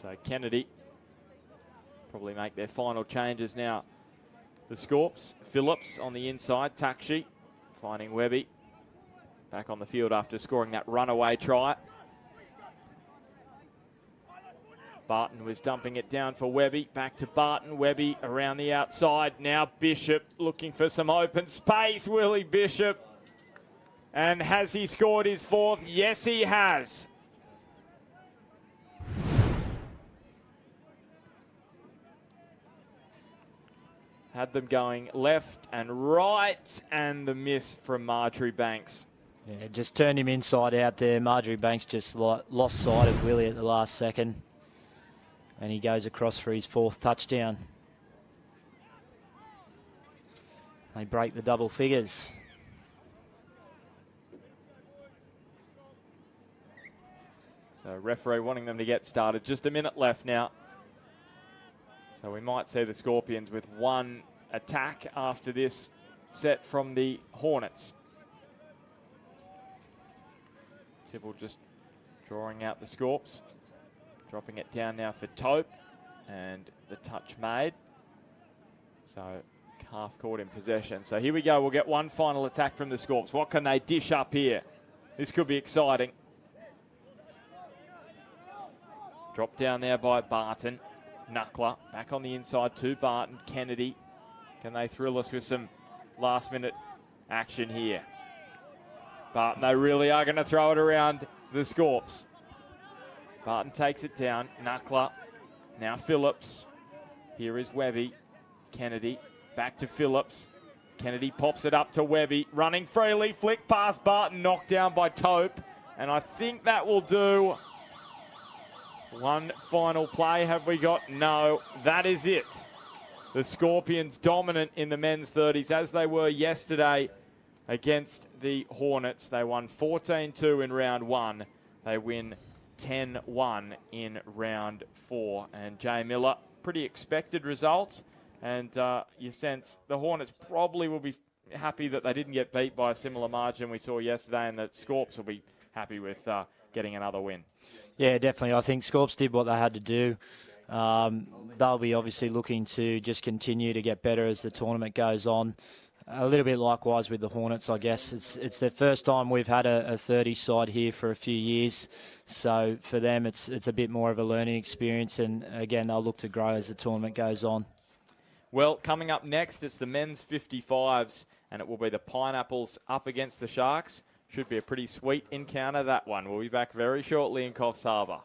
So Kennedy probably make their final changes now. The Scorps. Phillips on the inside. Takshi finding Webby. Back on the field after scoring that runaway try. Barton was dumping it down for Webby. Back to Barton. Webby around the outside. Now Bishop looking for some open space. Willie Bishop. And has he scored his 4th? Yes, he has. Had them going left and right, and the miss from Marjorie Banks. Yeah, just turned him inside out there. Marjorie Banks just lost sight of Willie at the last second. And he goes across for his 4th touchdown. They break the double figures. So referee wanting them to get started. Just a minute left now. So we might see the Scorpions with 1 attack after this set from the Hornets. Tibble just drawing out the Scorps. Dropping it down now for Tope. And the touch made. So half court in possession. So here we go. We'll get 1 final attack from the Scorps. What can they dish up here? This could be exciting. Drop down there by Barton. Knuckler back on the inside to Barton. Kennedy. Can they thrill us with some last minute action here? But they really are going to throw it around the Scorps. Barton takes it down. Knuckler. Now Phillips. Here is Webby. Kennedy. Back to Phillips. Kennedy pops it up to Webby. Running freely. Flick past Barton. Knocked down by Tope. And I think that will do. One final play have we got? No. That is it. The Scorpions dominant in the men's 30s as they were yesterday against the Hornets. They won 14-2 in round 1. They win 10-1 in round 4. And Jay Miller, pretty expected results. And you sense the Hornets probably will be happy that they didn't get beat by a similar margin we saw yesterday, and the Scorps will be happy with getting another win. Yeah, definitely. I think Scorps did what they had to do. They'll be obviously looking to just continue to get better as the tournament goes on. A little bit likewise with the Hornets, I guess. It's their first time we've had a 30 side here for a few years. So for them, it's a bit more of a learning experience. And again, they'll look to grow as the tournament goes on. Well, coming up next, it's the men's 55s, and it will be the Pineapples up against the Sharks. Should be a pretty sweet encounter, that one. We'll be back very shortly in Coffs Harbour.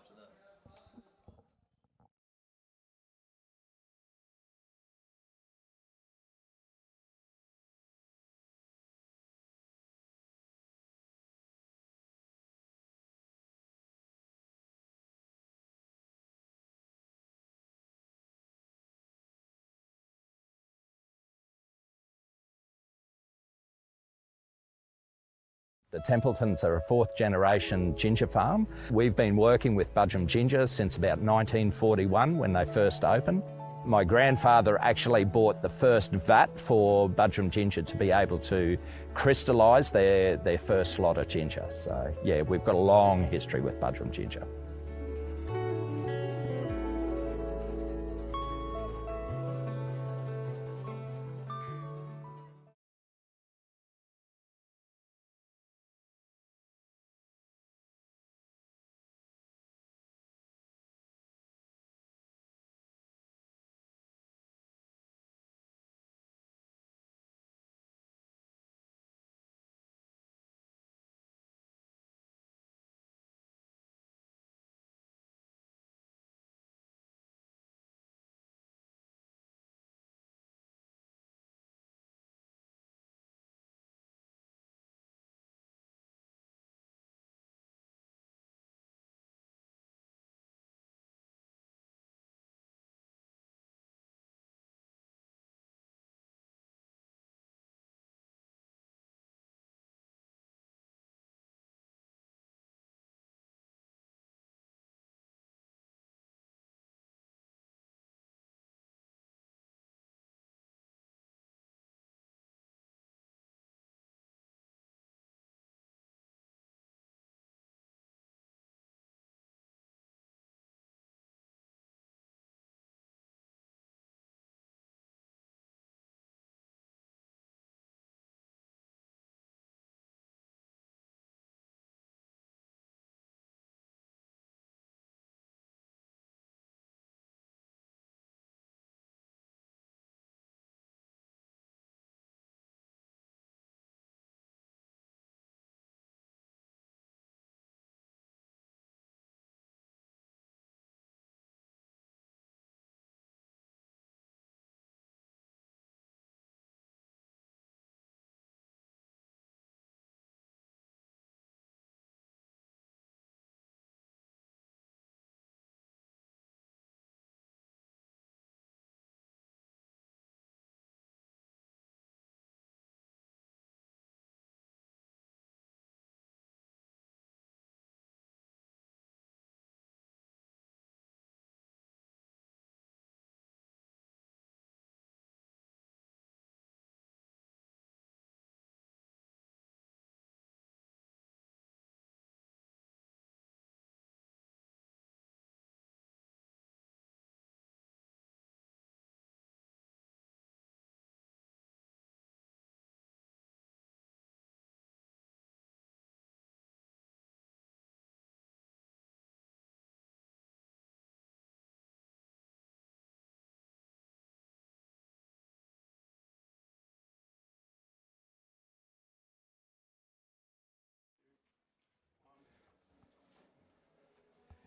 The Templetons are a fourth-generation ginger farm. We've been working with Budrum Ginger since about 1941 when they first opened. My grandfather actually bought the first vat for Budrum Ginger to be able to crystallise their first lot of ginger. So, yeah, we've got a long history with Budrum Ginger.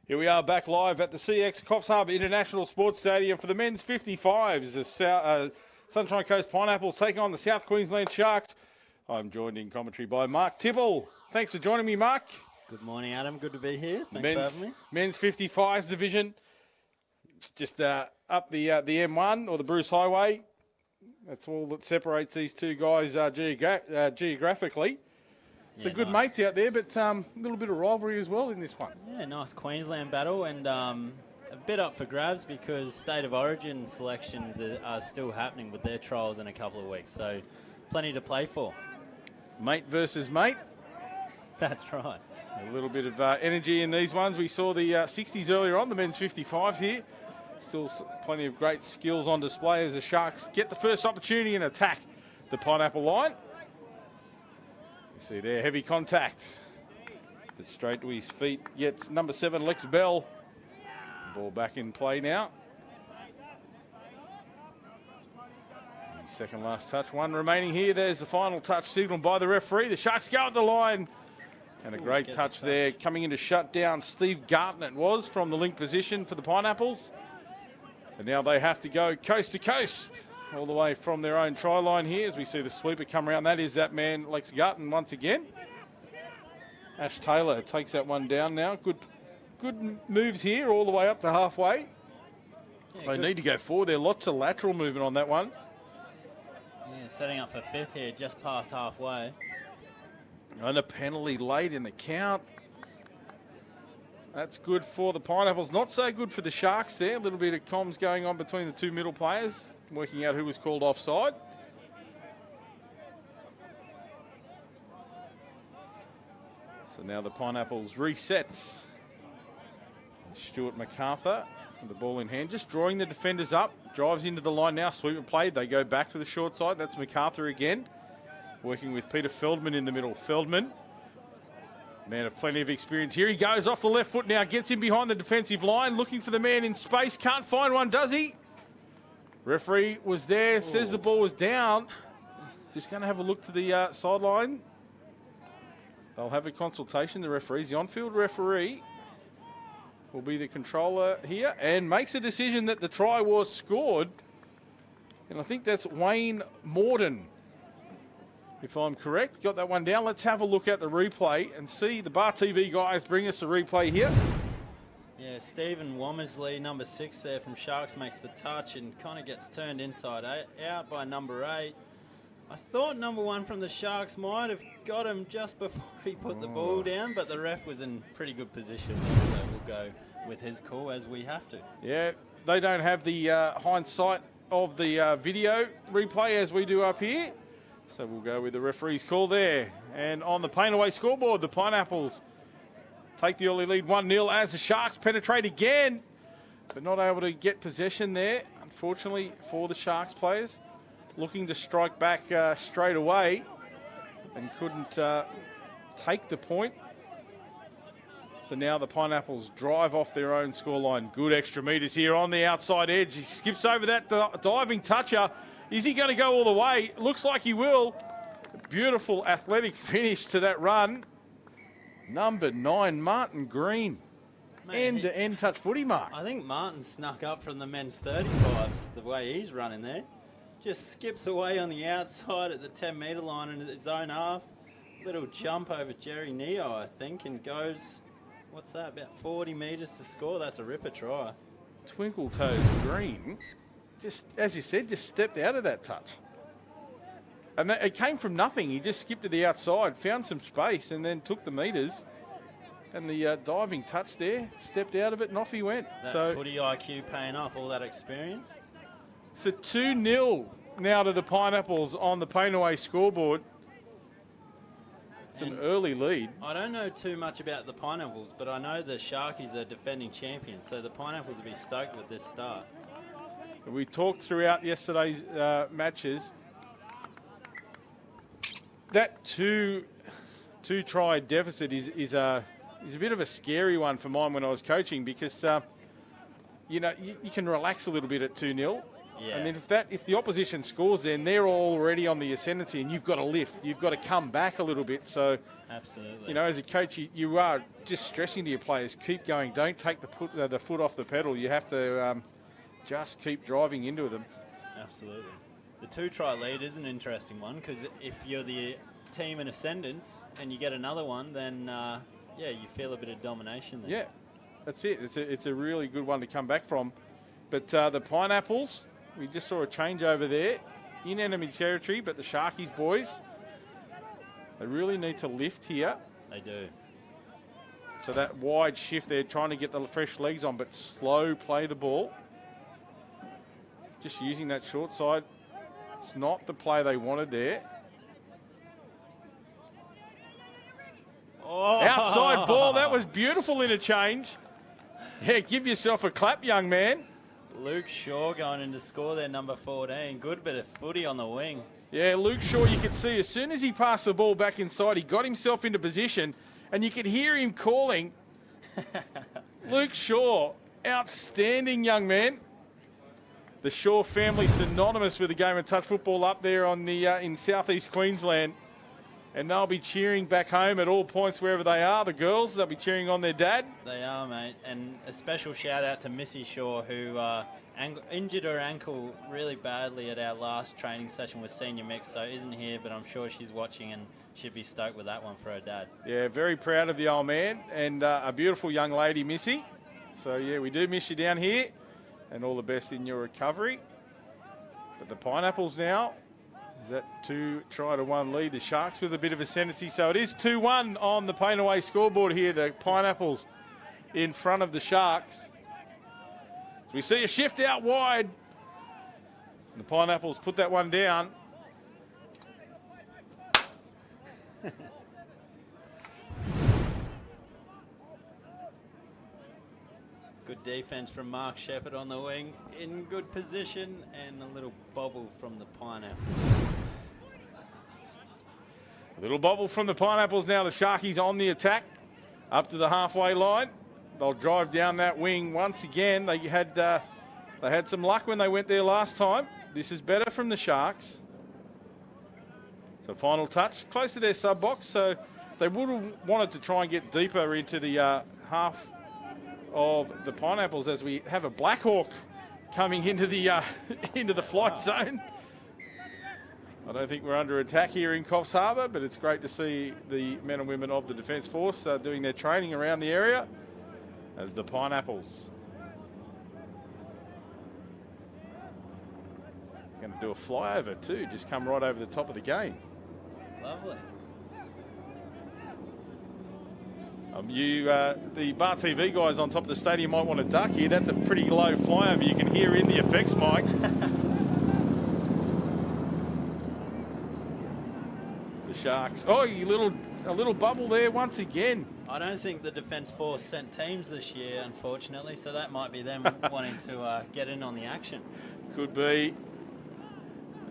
Here we are back live at the CX Coffs Harbour International Sports Stadium for the men's 55s. The Sunshine Coast Pineapples taking on the South Queensland Sharks. I'm joined in commentary by Mark Tibble. Thanks for joining me, Mark. Good morning, Adam. Good to be here. Thanks for having me. Men's 55s division. It's just up the M1 or the Bruce Highway. That's all that separates these two guys geographically. So good mates out there, but a little bit of rivalry as well in this one. Yeah, nice Queensland battle, and a bit up for grabs because State of Origin selections are still happening with their trials in a couple of weeks. So plenty to play for. Mate versus mate. That's right. A little bit of energy in these ones. We saw the 60s earlier on, the men's 55s here. Still plenty of great skills on display as the Sharks get the first opportunity and attack the Pineapple line. You see there, heavy contact. But straight to his feet. Yet number 7, Lex Bell. Ball back in play now. Second last touch. One remaining here. There's the final touch signaled by the referee. The Sharks go at the line. And a great touch there. Coming in to shut down Steve Gartner it was from the link position for the Pineapples. And now they have to go coast to coast. All the way from their own try line here as we see the sweeper come around. That is that man, Lex Gartner, once again. Ash Taylor takes that one down now. Good moves here all the way up to halfway. Yeah, they need to go forward. There lots of lateral movement on that one. Yeah, setting up for 5th here, just past halfway. And a penalty late in the count. That's good for the Pineapples. Not so good for the Sharks there. A little bit of comms going on between the two middle players, working out who was called offside. So now the Pineapples reset. Stuart MacArthur with the ball in hand, just drawing the defenders up. Drives into the line now, sweeper played. They go back to the short side. That's MacArthur again. Working with Peter Feldman in the middle. Feldman, man of plenty of experience. Here he goes off the left foot now. Gets in behind the defensive line. Looking for the man in space. Can't find one, does he? Referee was there. Says the ball was down. Just going to have a look to the sideline. They'll have a consultation. The referees. The on-field referee will be the controller here and makes a decision that the try was scored. And I think that's Wayne Morden, if I'm correct. Got that one down. Let's have a look at the replay and see. The Bar TV guys bring us the replay here. Yeah, Stephen Womersley, number 6 there from Sharks, makes the touch and kind of gets turned inside out by number 8. I thought number 1 from the Sharks might have got him just before he put the ball down, but the ref was in pretty good position, so we'll go with his call as we have to. Yeah, they don't have the hindsight of the video replay as we do up here. So we'll go with the referee's call there. And on the Painaway scoreboard, the Pineapples take the early lead 1-0 as the Sharks penetrate again, but not able to get possession there, unfortunately, for the Sharks players. Looking to strike back straight away and couldn't take the point. So now the Pineapples drive off their own scoreline. Good extra metres here on the outside edge. He skips over that diving toucher. Is he going to go all the way? Looks like he will. Beautiful athletic finish to that run. Number 9, Martin Green. End-to-end touch footy, Mark. I think Martin snuck up from the men's 35s the way he's running there. Just skips away on the outside at the 10-metre line in his own half. Little jump over Jerry Neo, I think, and goes, what's that, about 40 metres to score. That's a ripper try. Twinkle Toes Green, just as you said, just stepped out of that touch. And it came from nothing. He just skipped to the outside, found some space, and then took the metres. And the diving touch there, stepped out of it, and off he went. That footy IQ paying off, all that experience. So 2-0 now to the Pineapples on the Painaway scoreboard. It's an early lead. I don't know too much about the Pineapples, but I know the Sharkies are defending champions, so the Pineapples will be stoked with this start. We talked throughout yesterday's matches. That two-try deficit is a bit of a scary one for mine when I was coaching because, you can relax a little bit at 2-0. Yeah. And then if the opposition scores, then they're already on the ascendancy, and you've got to lift. You've got to come back a little bit. So, absolutely. you know, as a coach, you are just stressing to your players, keep going. Don't take the foot off the pedal. You have to just keep driving into them. Absolutely. The 2-try lead is an interesting one, because if you're the team in ascendance and you get another one, then yeah, you feel a bit of domination there. Yeah, that's it. It's a really good one to come back from. But the Pineapples, we just saw a change over there in enemy territory, but the Sharkies boys, they really need to lift here. They do. So that wide shift, they're trying to get the fresh legs on, but slow play the ball. Just using that short side. It's not the play they wanted there. Oh. Outside ball, that was beautiful interchange. Yeah, give yourself a clap, young man. Luke Shaw going in to score there, number 14. Good bit of footy on the wing. Yeah, Luke Shaw, you could see as soon as he passed the ball back inside, he got himself into position, and you could hear him calling. Luke Shaw, outstanding young man. The Shaw family synonymous with the game of touch football up there on the in southeast Queensland. And they'll be cheering back home at all points wherever they are. The girls, they'll be cheering on their dad. They are, mate. And a special shout out to Missy Shaw, who injured her ankle really badly at our last training session with Senior Mix, so isn't here, but I'm sure she's watching and she'd be stoked with that one for her dad. Yeah, very proud of the old man, and a beautiful young lady, Missy. So, yeah, we do miss you down here, and all the best in your recovery. But the Pineapples now, is that 2-1 lead? The Sharks with a bit of ascendancy. So it is 2-1 on the Painaway scoreboard here. The Pineapples in front of the Sharks. We see a shift out wide. The Pineapples put that one down. Good defense from Mark Shepherd on the wing, in good position, and a little bobble from the Pineapple. A little bobble from the Pineapples now. The Sharkies on the attack, up to the halfway line. They'll drive down that wing once again. They had some luck when they went there last time. This is better from the Sharks. So final touch, close to their sub box. So they would have wanted to try and get deeper into the half of the Pineapples as we have a Black Hawk coming into the flight zone. I don't think we're under attack here in Coffs Harbour, but it's great to see the men and women of the Defence Force doing their training around the area as the Pineapples. Going to do a flyover too, just come right over the top of the game. Lovely. The Bar TV guys on top of the stadium might want to duck here. That's a pretty low flyover. You can hear in the effects mic. The Sharks. Oh, a little bubble there once again. I don't think the Defence Force sent teams this year, unfortunately, so that might be them wanting to get in on the action. Could be.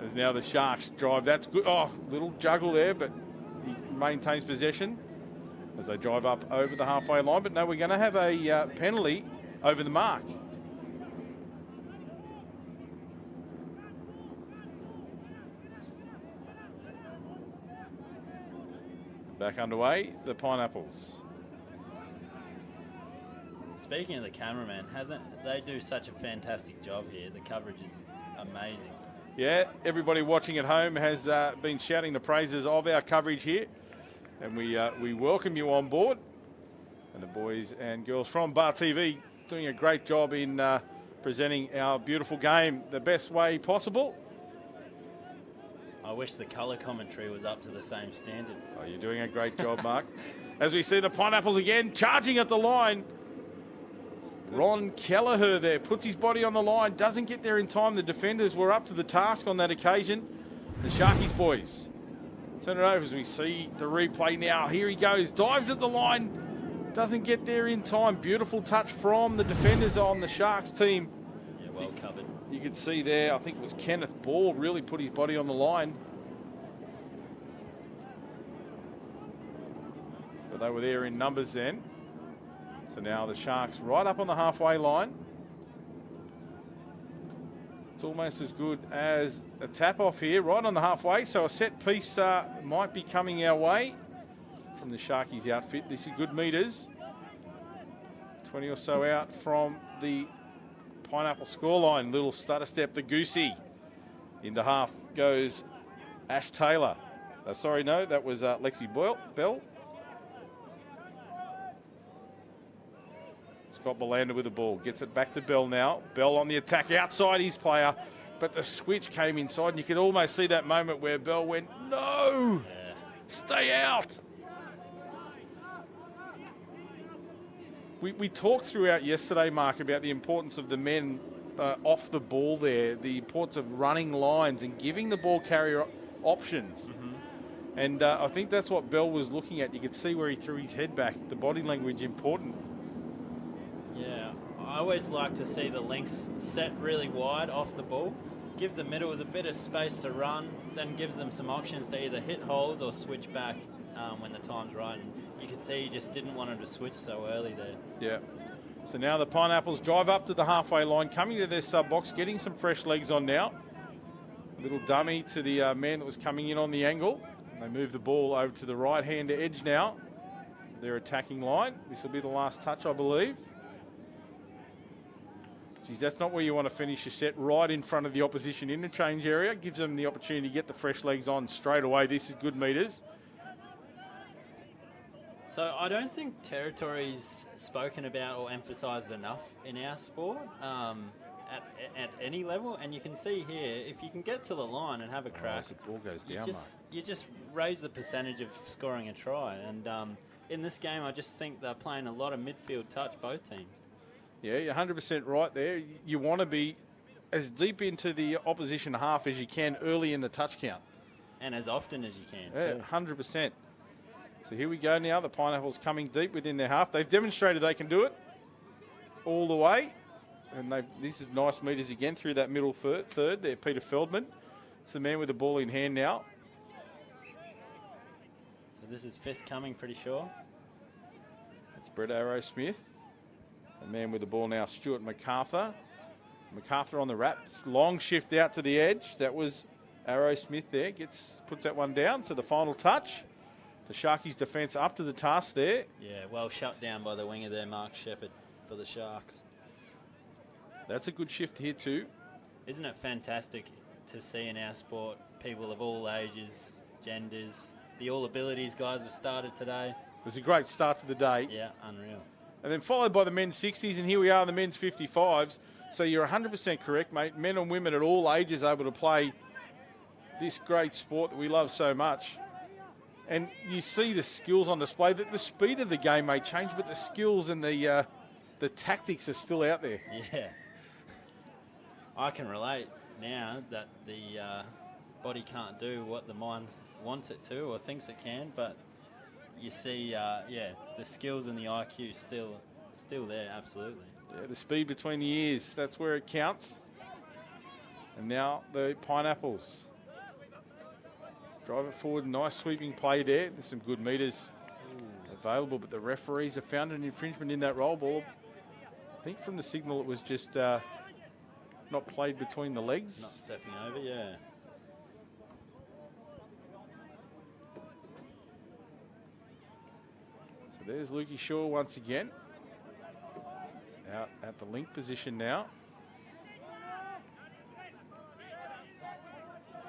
As now the Sharks drive. That's good. Oh, little juggle there, but he maintains possession as they drive up over the halfway line. But no, we're going to have a penalty over the mark. Back underway, the Pineapples. Speaking of the cameraman, they do such a fantastic job here. The coverage is amazing. Yeah, everybody watching at home has been shouting the praises of our coverage here. And we welcome you on board. And the boys and girls from Bar TV doing a great job in presenting our beautiful game the best way possible. I wish the colour commentary was up to the same standard. Oh, you're doing a great job, Mark. As we see the Pineapples again charging at the line. Ron Kelleher there puts his body on the line, doesn't get there in time. The defenders were up to the task on that occasion. The Sharkies boys turn it over as we see the replay now. Here he goes, dives at the line, doesn't get there in time. Beautiful touch from the defenders on the Sharks team. Yeah, well covered. You could see there, I think it was Kenneth Ball really put his body on the line. But they were there in numbers then. So now the Sharks right up on the halfway line. It's almost as good as a tap off here, right on the halfway. So a set piece might be coming our way from the Sharkies outfit. This is good meters. 20 or so out from the Pineapple scoreline. Little stutter step, the Goosey. Into half goes Ash Taylor. Sorry, no, that was Lexi Bell. Scott Belander with the ball. Gets it back to Bell now. Bell on the attack outside his player. But the switch came inside, and you could almost see that moment where Bell went, no! Yeah. Stay out! We talked throughout yesterday, Mark, about the importance of the men off the ball there, the importance of running lines and giving the ball carrier options. Mm-hmm. And I think that's what Bell was looking at. You could see where he threw his head back. The body language important. Yeah, I always like to see the links set really wide off the ball, give the middles a bit of space to run, then gives them some options to either hit holes or switch back when the time's right. And you could see he just didn't want him to switch so early there. Yeah. So now the Pineapples drive up to the halfway line, coming to their sub-box, getting some fresh legs on now. Little dummy to the man that was coming in on the angle. And they move the ball over to the right-hand edge now. Their attacking line. This will be the last touch, I believe. Geez, that's not where you want to finish your set, right in front of the opposition interchange area. Gives them the opportunity to get the fresh legs on straight away. This is good meters. So I don't think territory is spoken about or emphasised enough in our sport at any level. And you can see here, if you can get to the line and have a crack, the ball goes down, you just raise the percentage of scoring a try. And in this game, I just think they're playing a lot of midfield touch, both teams. Yeah, you're 100% right there. You want to be as deep into the opposition half as you can early in the touch count. And as often as you can, yeah, too. 100%. So here we go now. The Pineapples coming deep within their half. They've demonstrated they can do it all the way. And this is nice meters again through that middle third there, Peter Feldman. It's the man with the ball in hand now. So this is fifth coming, pretty sure. That's Brett Arrowsmith. The man with the ball now, Stuart MacArthur. MacArthur on the wrap. Long shift out to the edge. That was Arrowsmith there. Puts that one down. So the final touch. The Sharkies' defence up to the task there. Yeah, well shut down by the winger there, Mark Shepherd, for the Sharks. That's a good shift here too. Isn't it fantastic to see in our sport people of all ages, genders, the all abilities guys have started today? It was a great start to the day. Yeah, unreal. And then followed by the men's 60s, and here we are, the men's 55s. So you're 100% correct, mate. Men and women at all ages able to play this great sport that we love so much. And you see the skills on display. The speed of the game may change, but the skills and the tactics are still out there. Yeah. I can relate now that the body can't do what the mind wants it to or thinks it can, but you see, the skills and the IQ still there, absolutely. Yeah, the speed between the ears, that's where it counts. And now the Pineapples. Drive it forward, nice sweeping play there. There's some good meters available, but the referees have found an infringement in that roll ball. I think from the signal it was just not played between the legs. Not stepping over, yeah. So there's Lukey Shaw once again. Out at the link position now.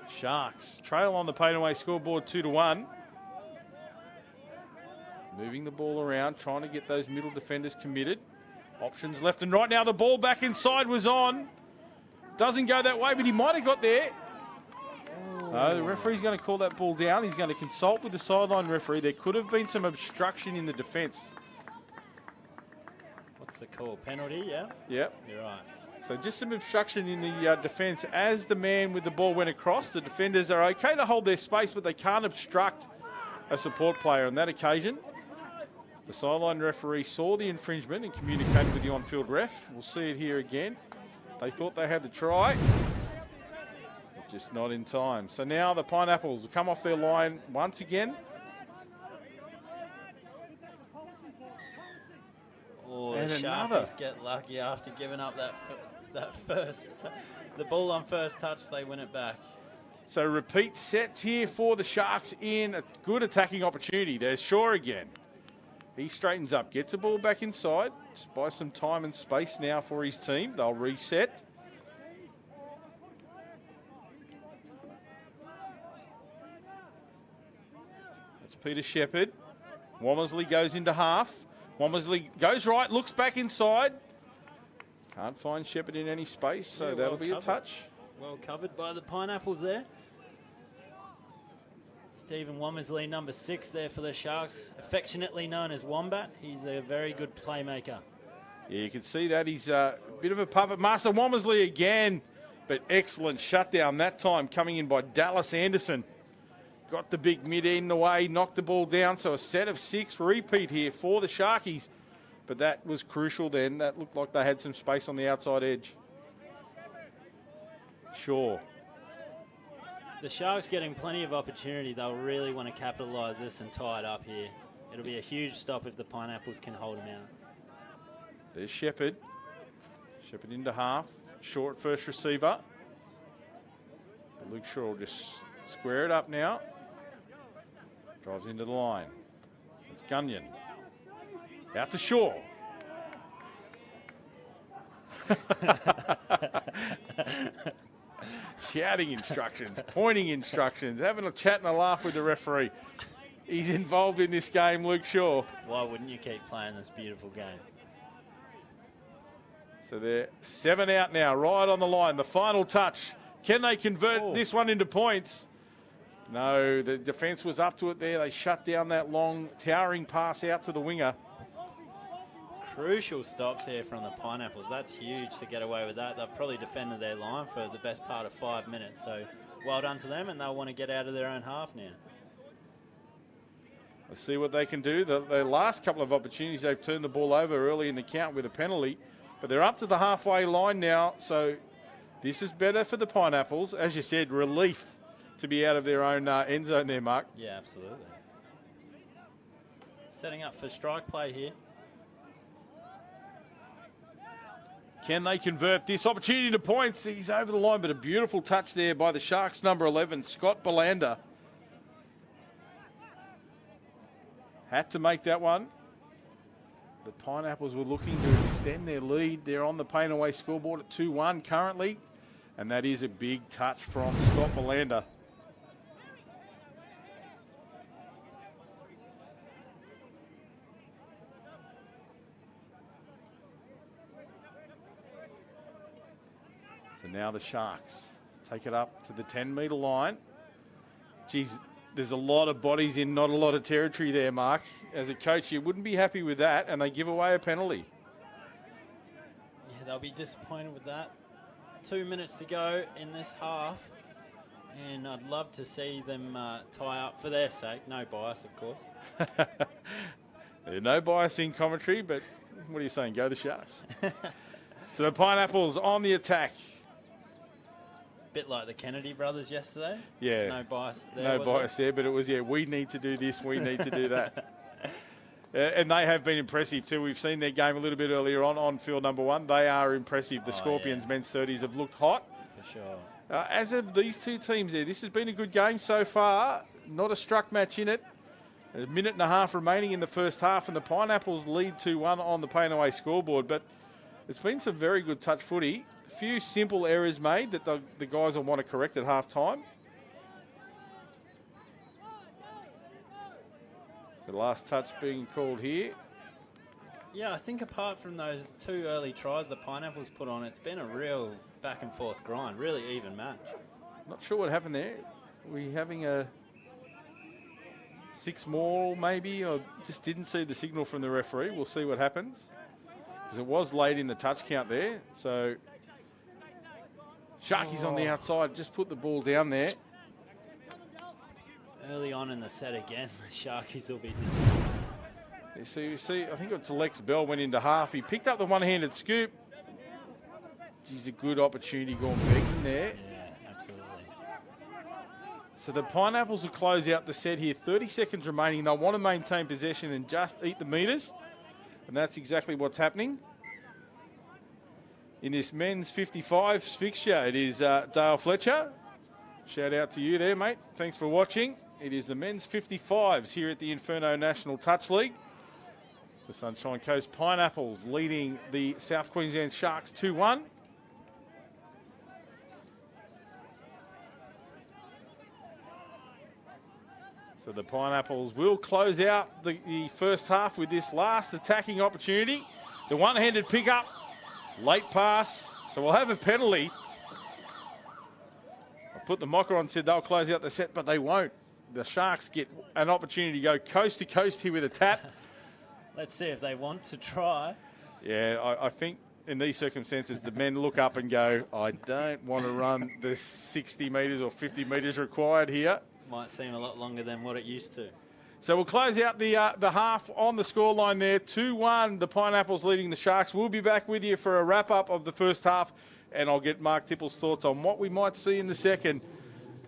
Sharks trail on the Painaway scoreboard 2-1. Moving the ball around, trying to get those middle defenders committed. Options left and right. Now the ball back inside was on. Doesn't go that way, but he might have got there. The referee's going to call that ball down. He's going to consult with the sideline referee. There could have been some obstruction in the defence. What's the call? Penalty, yeah? Yep. You're right. So just some obstruction in the defence as the man with the ball went across. The defenders are okay to hold their space, but they can't obstruct a support player on that occasion. The sideline referee saw the infringement and communicated with the on-field ref. We'll see it here again. They thought they had the try, but just not in time. So now the Pineapples will come off their line once again. Oh, and the Sharkies get lucky after giving up that the ball on first touch, they win it back. So repeat sets here for the Sharks in a good attacking opportunity. There's Shaw again. He straightens up, gets the ball back inside. Just buys some time and space now for his team. They'll reset. That's Peter Shepherd. Womersley goes into half. Womersley goes right, looks back inside. Can't find Shepherd in any space, so Yeah, that'll be a touch. Well covered by the Pineapples there. Stephen Womersley, number 6 there for the Sharks, affectionately known as Wombat. He's a very good playmaker. Yeah, you can see that. He's a bit of a puppet master. Womersley again, but excellent shutdown that time coming in by Dallas Anderson. Got the big mid end away, knocked the ball down, so a set of 6 repeat here for the Sharkies. But that was crucial then. That looked like they had some space on the outside edge. Sure. The Sharks getting plenty of opportunity. They'll really want to capitalise this and tie it up here. It'll be a huge stop if the Pineapples can hold them out. There's Shepherd. Shepherd into half. Short first receiver. But Luke Shaw will just square it up now. Drives into the line. It's Gunyon. Out to Shaw. Shouting instructions, pointing instructions, having a chat and a laugh with the referee. He's involved in this game, Luke Shaw. Why wouldn't you keep playing this beautiful game? So they're 7 out now, right on the line. The final touch. Can they convert this one into points? No, the defence was up to it there. They shut down that long, towering pass out to the winger. Crucial stops here from the Pineapples. That's huge to get away with that. They've probably defended their line for the best part of 5 minutes. So well done to them, and they'll want to get out of their own half now. Let's see what they can do. The last couple of opportunities, they've turned the ball over early in the count with a penalty. But they're up to the halfway line now. So this is better for the Pineapples. As you said, relief to be out of their own end zone there, Mark. Yeah, absolutely. Setting up for strike play here. Can they convert this opportunity to points? He's over the line, but a beautiful touch there by the Sharks, number 11, Scott Belander. Had to make that one. The Pineapples were looking to extend their lead. They're on the Painaway scoreboard at 2-1 currently, and that is a big touch from Scott Belander. So now the Sharks take it up to the 10-metre line. Geez, there's a lot of bodies in not a lot of territory there, Mark. As a coach, you wouldn't be happy with that, and they give away a penalty. Yeah, they'll be disappointed with that. 2 minutes to go in this half, and I'd love to see them tie up for their sake. No bias, of course. There's no bias in commentary, but what are you saying? Go the Sharks. So the Pineapples on the attack. Bit like the Kennedy brothers yesterday. Yeah. No bias there. No bias there, but it was, we need to do this, we need to do that. And they have been impressive too. We've seen their game a little bit earlier on field number 1. They are impressive. The Scorpions men's 30s have looked hot. For sure. As of these two teams there, this has been a good game so far. Not a struck match in it. A minute and a half remaining in the first half, and the Pineapples lead 2-1 on the Painaway scoreboard. But it's been some very good touch footy. A few simple errors made that the guys will want to correct at half time. So the last touch being called here. Yeah, I think apart from those 2 early tries the Pineapples put on, it's been a real back and forth grind, really even match. Not sure what happened there. We having a 6 more maybe, or just didn't see the signal from the referee. We'll see what happens. Because it was late in the touch count there. So Sharkies on the outside, just put the ball down there. Early on in the set again, the Sharkies will be disappointed. You see, I think it's Lex Bell went into half. He picked up the one-handed scoop. Geez, a good opportunity going begging there. Yeah, absolutely. So the Pineapples will close out the set here. 30 seconds remaining. They'll want to maintain possession and just eat the metres. And that's exactly what's happening. in this men's 55s fixture. It is Dale Fletcher. Shout out to you there, mate. Thanks for watching. It is the men's 55s here at the Inferno National Touch League. The Sunshine Coast Pineapples leading the South Queensland Sharks 2-1. So the Pineapples will close out the first half with this last attacking opportunity. The one-handed pickup, late pass. So we'll have a penalty. I've put the mocker on, said they'll close out the set, but they won't. The Sharks get an opportunity to go coast to coast here with a tap. Let's see if they want to try. Yeah, I think in these circumstances, the men look up and go, I don't want to run the 60 metres or 50 metres required here. Might seem a lot longer than what it used to. So we'll close out the half on the scoreline there. 2-1, the Pineapples leading the Sharks. We'll be back with you for a wrap-up of the first half, and I'll get Mark Tipple's thoughts on what we might see in the second.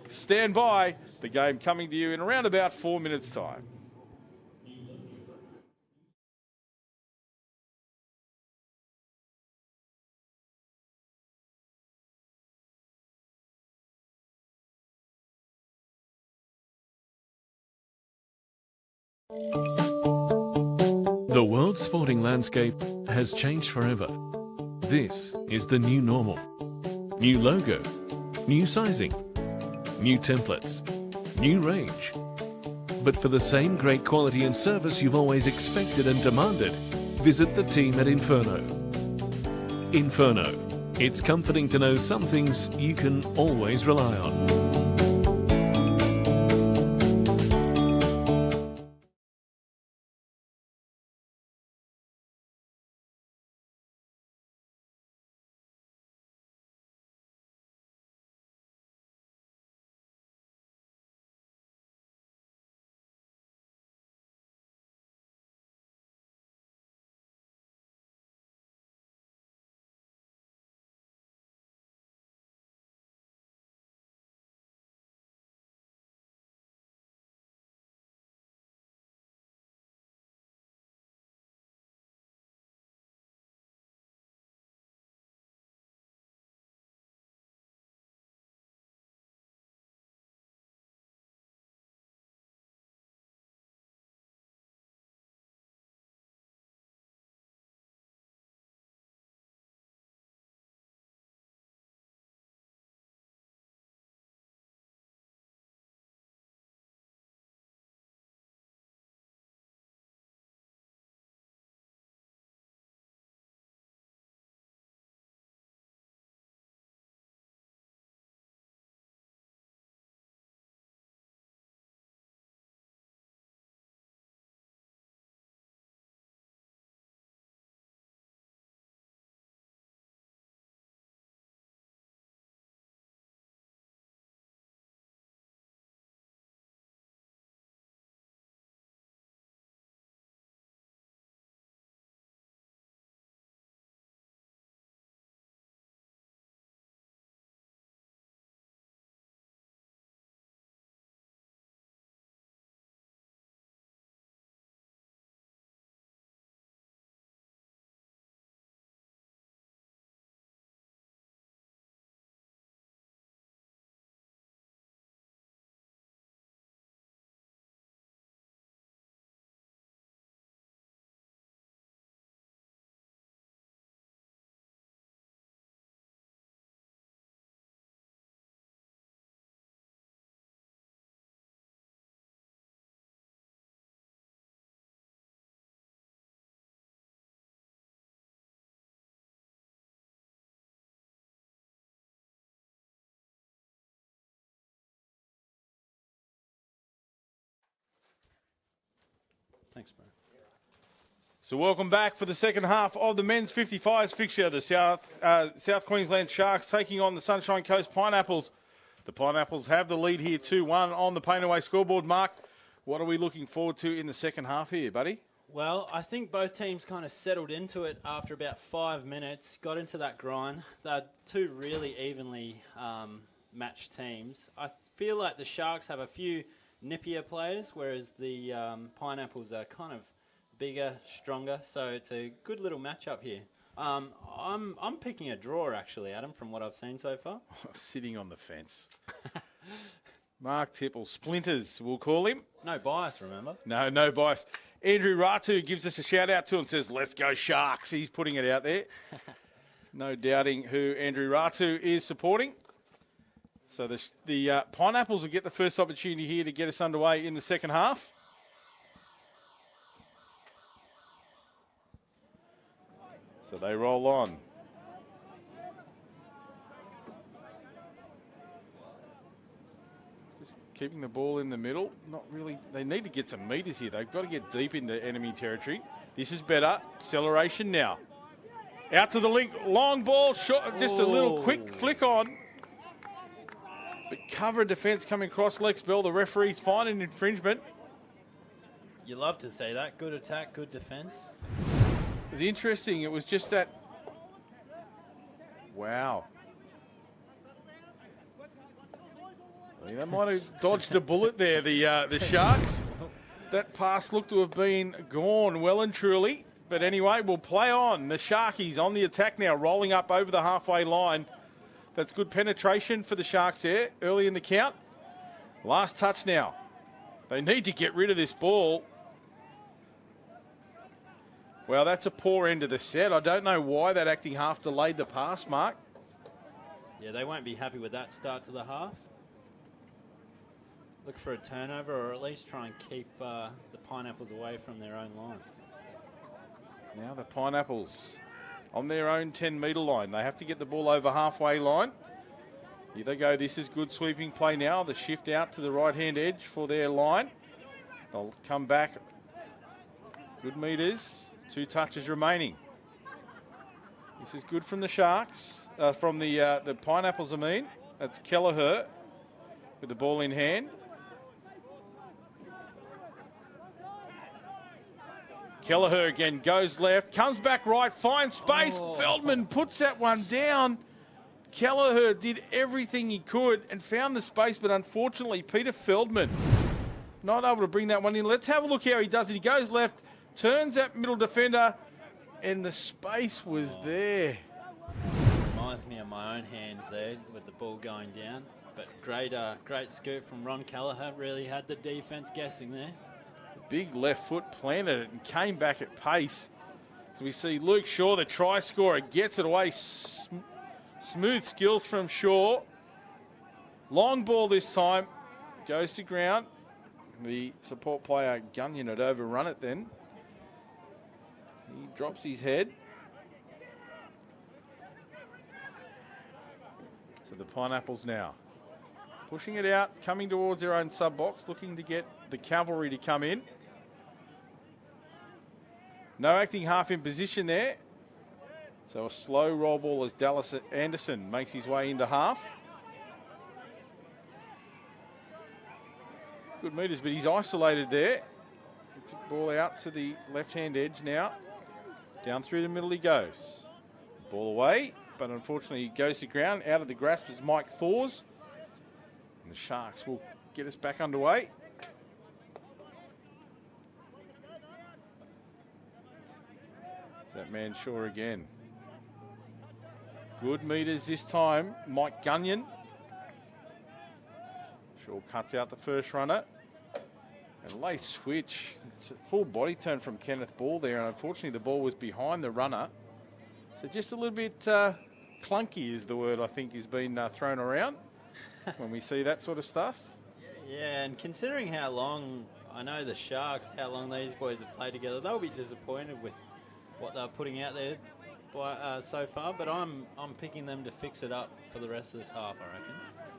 Stand by. The game coming to you in around about 4 minutes' time. The world's sporting landscape has changed forever. This is the new normal. New logo, new sizing, new templates, new range. But for the same great quality and service you've always expected and demanded, visit the team at Inferno. Inferno. It's comforting to know some things you can always rely on. Thanks, bro. So welcome back for the second half of the men's 55s fixture. The South Queensland Sharks taking on the Sunshine Coast Pineapples. The Pineapples have the lead here 2-1 on the Painaway scoreboard. Mark, what are we looking forward to in the second half here, buddy? Well, I think both teams kind of settled into it after about 5 minutes, got into that grind. They're two really evenly matched teams. I feel like the Sharks have a few nippier players, whereas the Pineapples are kind of bigger, stronger. So it's a good little matchup here. I'm picking a draw, actually, Adam, from what I've seen so far. Sitting on the fence. Mark Tipple, Splinters, we'll call him. No bias, remember? No bias. Andrew Ratu gives us a shout out to and says, let's go Sharks. He's putting it out there. No doubting who Andrew Ratu is supporting. So the Pineapples will get the first opportunity here to get us underway in the second half. So they roll on. Just keeping the ball in the middle. Not really. They need to get some meters here. They've got to get deep into enemy territory. This is better. Acceleration now. Out to the link. Long ball. Short, just a little quick flick on. But cover defence coming across Lex Bell. The referee's fine an infringement. You love to see that. Good attack, good defence. It was interesting. It was just that. Wow. I mean, they might have dodged a bullet there, the Sharks. That pass looked to have been gone well and truly. But anyway, we'll play on. The Sharkies on the attack now, rolling up over the halfway line. That's good penetration for the Sharks there, early in the count. Last touch now. They need to get rid of this ball. Well, that's a poor end of the set. I don't know why that acting half delayed the pass, Mark. Yeah, they won't be happy with that start to the half. Look for a turnover or at least try and keep the Pineapples away from their own line. Now the Pineapples on their own 10-metre line. They have to get the ball over halfway line. Here they go. This is good sweeping play now. The shift out to the right-hand edge for their line. They'll come back. Good metres. 2 touches remaining. This is good from the Sharks. From the Pineapples, I mean. That's Kelleher with the ball in hand. Kelleher again goes left, comes back right, finds space. Feldman puts that one down. Kelleher did everything he could and found the space, but unfortunately, Peter Feldman not able to bring that one in. Let's have a look how he does it. He goes left, turns that middle defender, and the space was there. Reminds me of my own hands there with the ball going down. But great scoop from Ron Kelleher. Really had the defence guessing there. Big left foot planted it and came back at pace. So we see Luke Shaw, the try scorer, gets it away. Smooth skills from Shaw. Long ball this time. Goes to ground. The support player, Gunyon, had overrun it then. He drops his head. So the Pineapples now pushing it out, coming towards their own sub-box, looking to get the cavalry to come in. No acting half in position there. So a slow roll ball as Dallas Anderson makes his way into half. Good metres, but he's isolated there. Gets the ball out to the left-hand edge now. Down through the middle he goes. Ball away, but unfortunately he goes to ground. Out of the grasp is Mike Thors. And the Sharks will get us back underway. That man Shaw again. Good metres this time. Mike Gunyon. Shaw cuts out the first runner. And late switch. It's a full body turn from Kenneth Ball there. And unfortunately the ball was behind the runner. So just a little bit clunky is the word I think has been thrown around when we see that sort of stuff. Yeah, and considering how long, I know the Sharks, how long these boys have played together, they'll be disappointed with what they're putting out there so far, but I'm picking them to fix it up for the rest of this half, I reckon.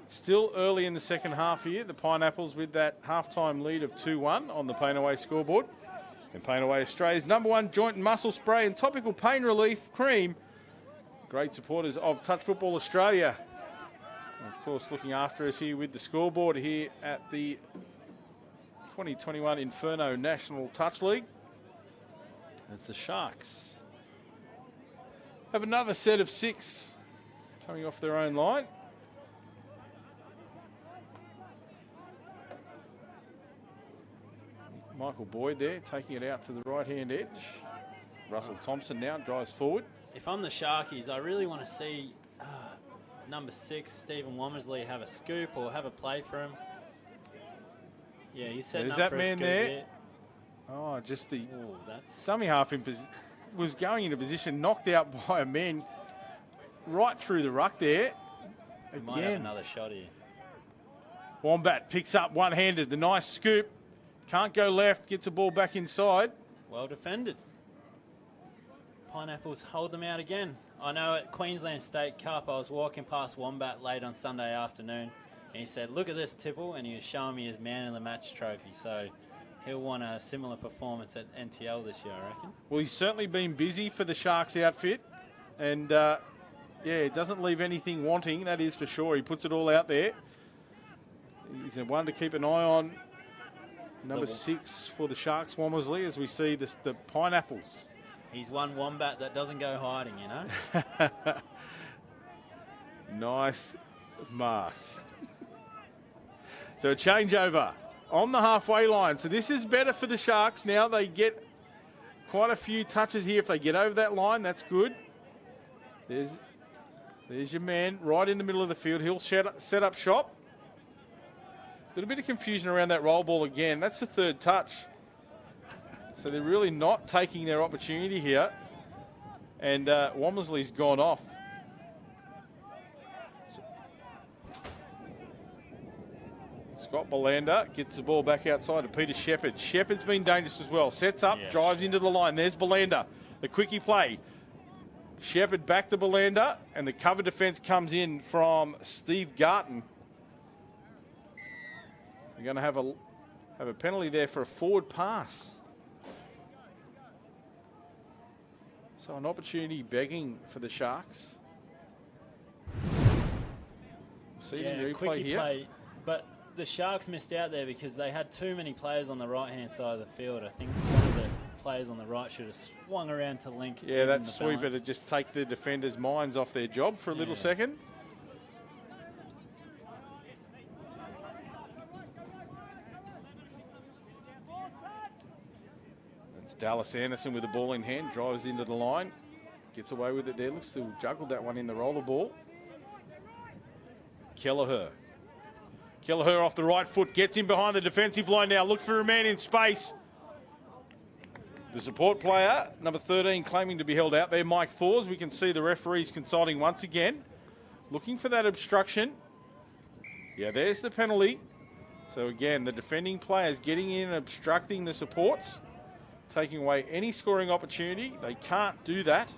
Still early in the second half here, the Pineapples with that halftime lead of 2-1 on the Pain Away scoreboard. And Pain Away Australia's #1 joint and muscle spray and topical pain relief cream. Great supporters of Touch Football Australia. And of course, looking after us here with the scoreboard here at the 2021 Inferno National Touch League. As the Sharks have another set of 6 coming off their own line. Michael Boyd there taking it out to the right-hand edge. Russell Thompson now drives forward. if I'm the Sharkies, I really want to see number 6, Stephen Womersley, have a scoop or have a play for him. Yeah, he's setting up that for a man scoop there. here. Oh, just the That's dummy half was going into position, knocked out by a man right through the ruck there. might have Again, another shot here. Wombat picks up one-handed, the nice scoop. Can't go left, gets the ball back inside. Well defended. Pineapples hold them out again. I know at Queensland State Cup, I was walking past Wombat late on Sunday afternoon, and he said, "Look at this, Tipple," and he was showing me his Man of the Match trophy. So he'll want a similar performance at NTL this year, I reckon. Well, he's certainly been busy for the Sharks outfit, and yeah, it doesn't leave anything wanting, that is for sure. He puts it all out there. He's the one to keep an eye on. Number 6 for the Sharks, Womersley, as we see the Pineapples. He's one Wombat that doesn't go hiding, you know. Nice mark. So a changeover on the halfway line. So this is better for the Sharks. Now they get quite a few touches here. If they get over that line, that's good. There's your man right in the middle of the field. He'll set up shop. A little bit of confusion around that roll ball again. That's the third touch. So they're really not taking their opportunity here. And Womersley's gone off. Scott Belander gets the ball back outside to Peter Shepherd. Shepherd's been dangerous as well. Sets up, drives into the line. There's Belander. The quickie play. Shepherd back to Belander, and the cover defence comes in from Steve Garton. We're going to have a penalty there for a forward pass. So an opportunity begging for the Sharks. See the replay here. Play, but the Sharks missed out there because they had too many players on the right-hand side of the field. I think one of the players on the right should have swung around to link. Yeah, that sweeper to just take the defenders' minds off their job for a little second. That's Dallas Anderson with the ball in hand, drives into the line, gets away with it there, looks to have juggled that one in the roller ball. Kelleher off the right foot, gets in behind the defensive line now, looks for a man in space. The support player, number 13, claiming to be held out there, Mike Thors. We can see the referees consulting once again, looking for that obstruction. Yeah, there's the penalty. So again, the defending players getting in and obstructing the supports, taking away any scoring opportunity. They can't do that.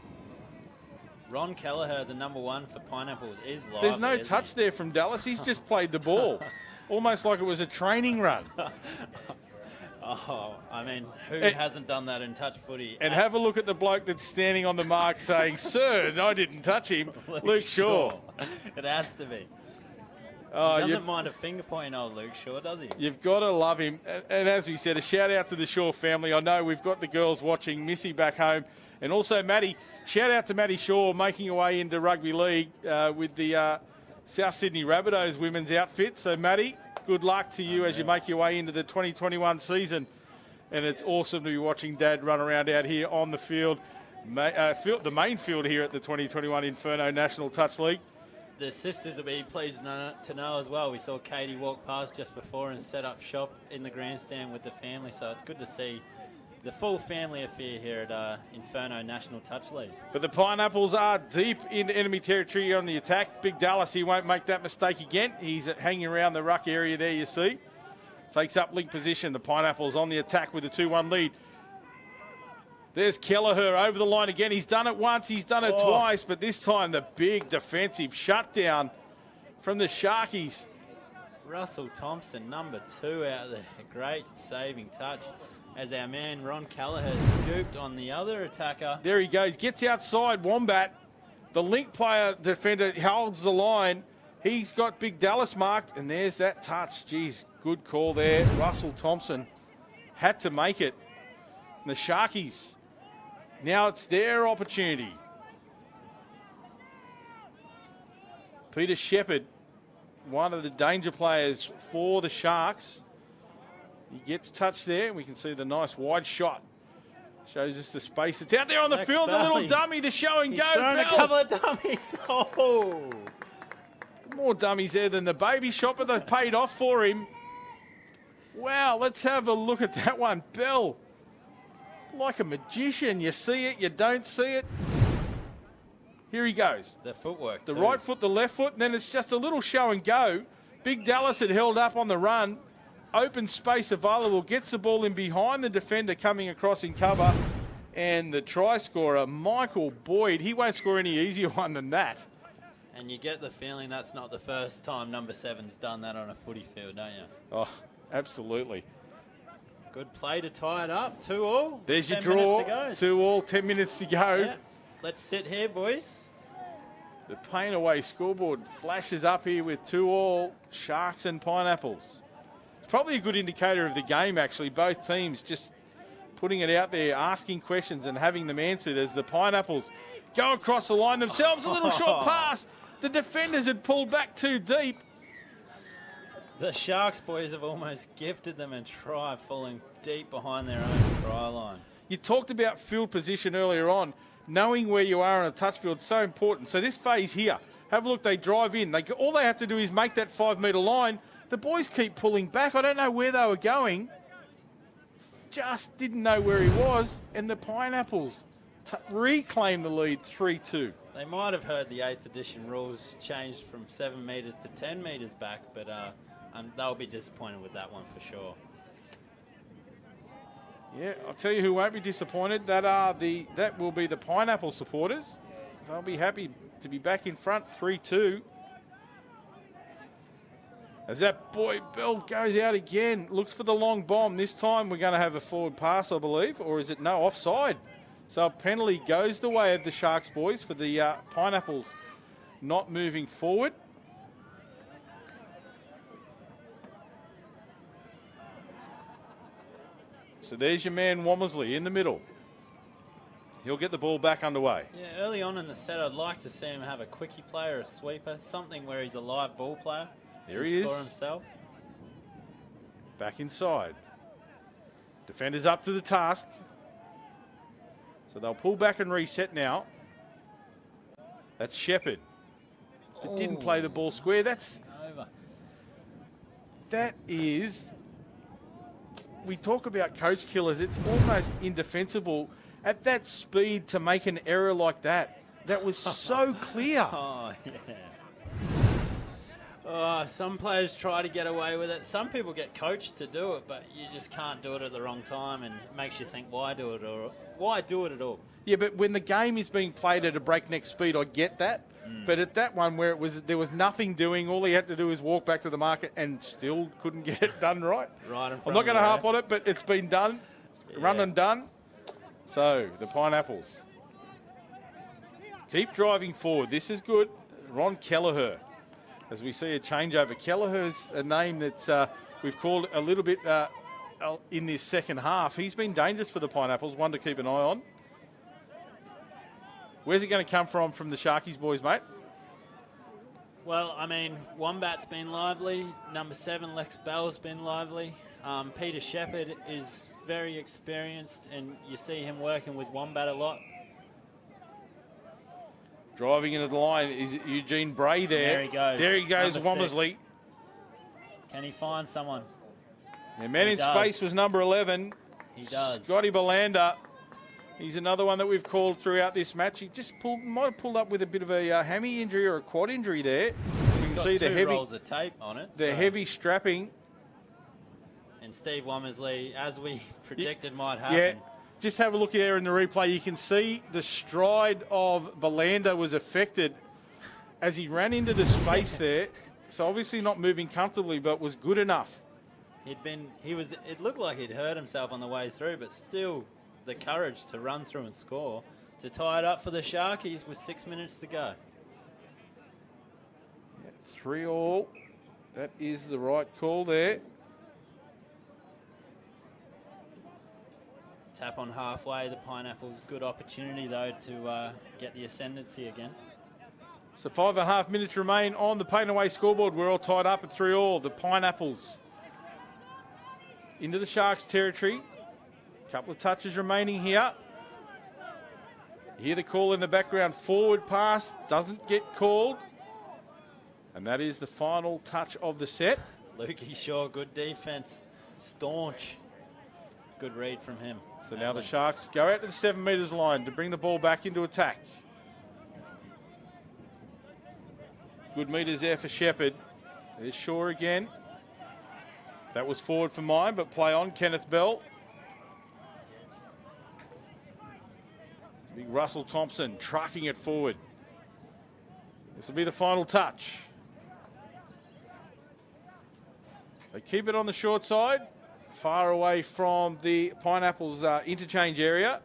Ron Kelleher, the number 1 for Pineapples, is live. There's no touch there from Dallas. He's just played the ball. Almost like it was a training run. Oh, I mean, who hasn't done that in touch footy? And have a look at the bloke that's standing on the mark saying, "Sir, I didn't touch him." Luke Shaw. It has to be. Oh, he doesn't mind a finger point, old Luke Shaw, does he? You've got to love him. And as we said, a shout out to the Shaw family. I know we've got the girls watching, Missy back home, and also Maddie. Shout out to Maddie Shaw making her way into rugby league with the South Sydney Rabbitohs women's outfit. So Maddie, good luck to you as you make your way into the 2021 season. And it's awesome to be watching Dad run around out here on the field, the main field here at the 2021 Inferno National Touch League. The sisters will be pleased to know as well. We saw Katie walk past just before and set up shop in the grandstand with the family. So it's good to see the full family affair here at Inferno National Touch League. But the Pineapples are deep into enemy territory on the attack. Big Dallas, he won't make that mistake again. He's hanging around the ruck area there, you see. Takes up link position. The Pineapples on the attack with a 2-1 lead. There's Kelleher over the line again. He's done it once, he's done it twice, but this time the big defensive shutdown from the Sharkies. Russell Thompson, number 2 out there. Great saving touch as our man Ron Kelleher scooped on the other attacker. There he goes, gets outside Wombat. The link player defender holds the line. He's got Big Dallas marked, and there's that touch. Geez, good call there. Russell Thompson had to make it. And the Sharkies, now it's their opportunity. Peter Shepherd, one of the danger players for the Sharks. He gets touched there. We can see the nice wide shot. Shows us the space. It's out there on the Lex field. The little Belly's- dummy, the show and He's go. thrown a Bell. couple of dummies. Oh. More dummies there than the baby shop, but they've paid off for him. Wow, let's have a look at that one. Bell, like a magician. You see it, you don't see it. Here he goes. The footwork, The too. right foot, the left foot, and then it's just a little show and go. Big Dallas had held up on the run. Open space available. Gets the ball in behind the defender coming across in cover. And the try scorer, Michael Boyd, he won't score any easier one than that. And you get the feeling that's not the first time number 7's done that on a footy field, don't you? Oh, absolutely. Good play to tie it up. 2-2. There's your 10 minutes draw. to go. 2-2, 10 minutes to go. Yeah. Let's sit here, boys. The Pain Away scoreboard flashes up here with 2-2, Sharks and Pineapples. It's probably a good indicator of the game, actually. Both teams just putting it out there, asking questions and having them answered as the Pineapples go across the line themselves. A little short pass. The defenders had pulled back too deep. The Sharks boys have almost gifted them a try, falling deep behind their own try line. You talked about field position earlier on. Knowing where you are on a touch field is so important. So this phase here, have a look, they drive in. All they have to do is make that 5 metre line. The boys keep pulling back. I don't know where they were going. Just didn't know where he was. And the Pineapples reclaim the lead 3-2. They might have heard the 8th edition rules changed from 7 metres to 10 metres back, but they'll be disappointed with that one for sure. Yeah, I'll tell you who won't be disappointed. That will be the Pineapple supporters. They'll be happy to be back in front, 3-2. As that boy Bell goes out again, looks for the long bomb. This time we're going to have a forward pass, I believe, or is it no, offside? So a penalty goes the way of the Sharks boys for the Pineapples not moving forward. So there's your man Womersley in the middle. He'll get the ball back underway. Yeah, early on in the set, I'd like to see him have a quickie play or a sweeper, something where he's a live ball player. There he is. Score himself. Back inside. Defenders up to the task. So they'll pull back and reset now. That's Shepherd. That didn't play the ball square. That is... We talk about coach killers. It's almost indefensible at that speed to make an error like that. That was so clear. Oh, yeah. Oh, some players try to get away with it. Some people get coached to do it, but you just can't do it at the wrong time, and it makes you think, why do it at all? Yeah, but when the game is being played at a breakneck speed, I get that. But at that one where there was nothing doing, all he had to do was walk back to the market and still couldn't get it done right. Right in front I'm not going to of harp on it, but it's been done, run and done. So the Pineapples keep driving forward. This is good. Ron Kelleher, as we see a changeover. Kelleher's a name that we've called a little bit in this second half. He's been dangerous for the Pineapples, one to keep an eye on. Where's it going to come from the Sharkies boys, mate? Well, I mean, Wombat's been lively. Number 7, Lex Bell's been lively. Peter Shepherd is very experienced, and you see him working with Wombat a lot. Driving into the line is Eugene Bray there. There he goes. There he goes, Number 6. Womersley. Can he find someone? The man He in does. space was number 11. He does. Scotty Belander. He's another one that we've called throughout this match. He just might have pulled up with a bit of a hammy injury or a quad injury there. You He's can got see 2 the heavy, rolls of tape on it. the heavy strapping. And Steve Womersley, as we predicted, might happen. Yeah, just have a look there in the replay. You can see the stride of Belander was affected as he ran into the space there. So obviously not moving comfortably, but was good enough. It looked like he'd hurt himself on the way through, but still the courage to run through and score to tie it up for the Sharkies with 6 minutes to go. 3-3. That is the right call there. Tap on halfway. The Pineapples, good opportunity though to get the ascendancy again. So 5.5 minutes remain on the Pain Away scoreboard. We're all tied up at 3-3. The Pineapples into the Sharks' territory. Couple of touches remaining here. You hear the call in the background, forward pass, doesn't get called. And that is the final touch of the set. Lukey Shaw, good defense. Staunch. Good read from him. So now the Sharks go out to the 7 metres line to bring the ball back into attack. Good metres there for Shepherd. There's Shaw again. That was forward for mine, but play on, Kenneth Bell. Big Russell Thompson trucking it forward. This will be the final touch. They keep it on the short side, far away from the Pineapples interchange area.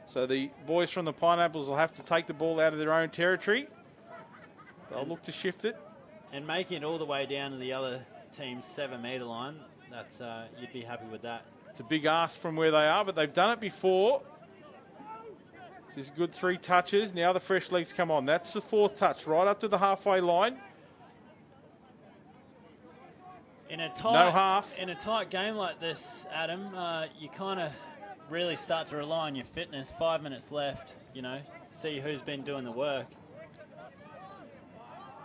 So the boys from the Pineapples will have to take the ball out of their own territory. They'll look to shift it. And making it all the way down to the other team's 7 metre line, that's you'd be happy with that. It's a big ask from where they are, but they've done it before. This is a good 3 touches. Now the fresh legs come on. That's the 4th touch, right up to the halfway line. In a tight game like this, Adam, you kind of really start to rely on your fitness. 5 minutes left, you know, see who's been doing the work.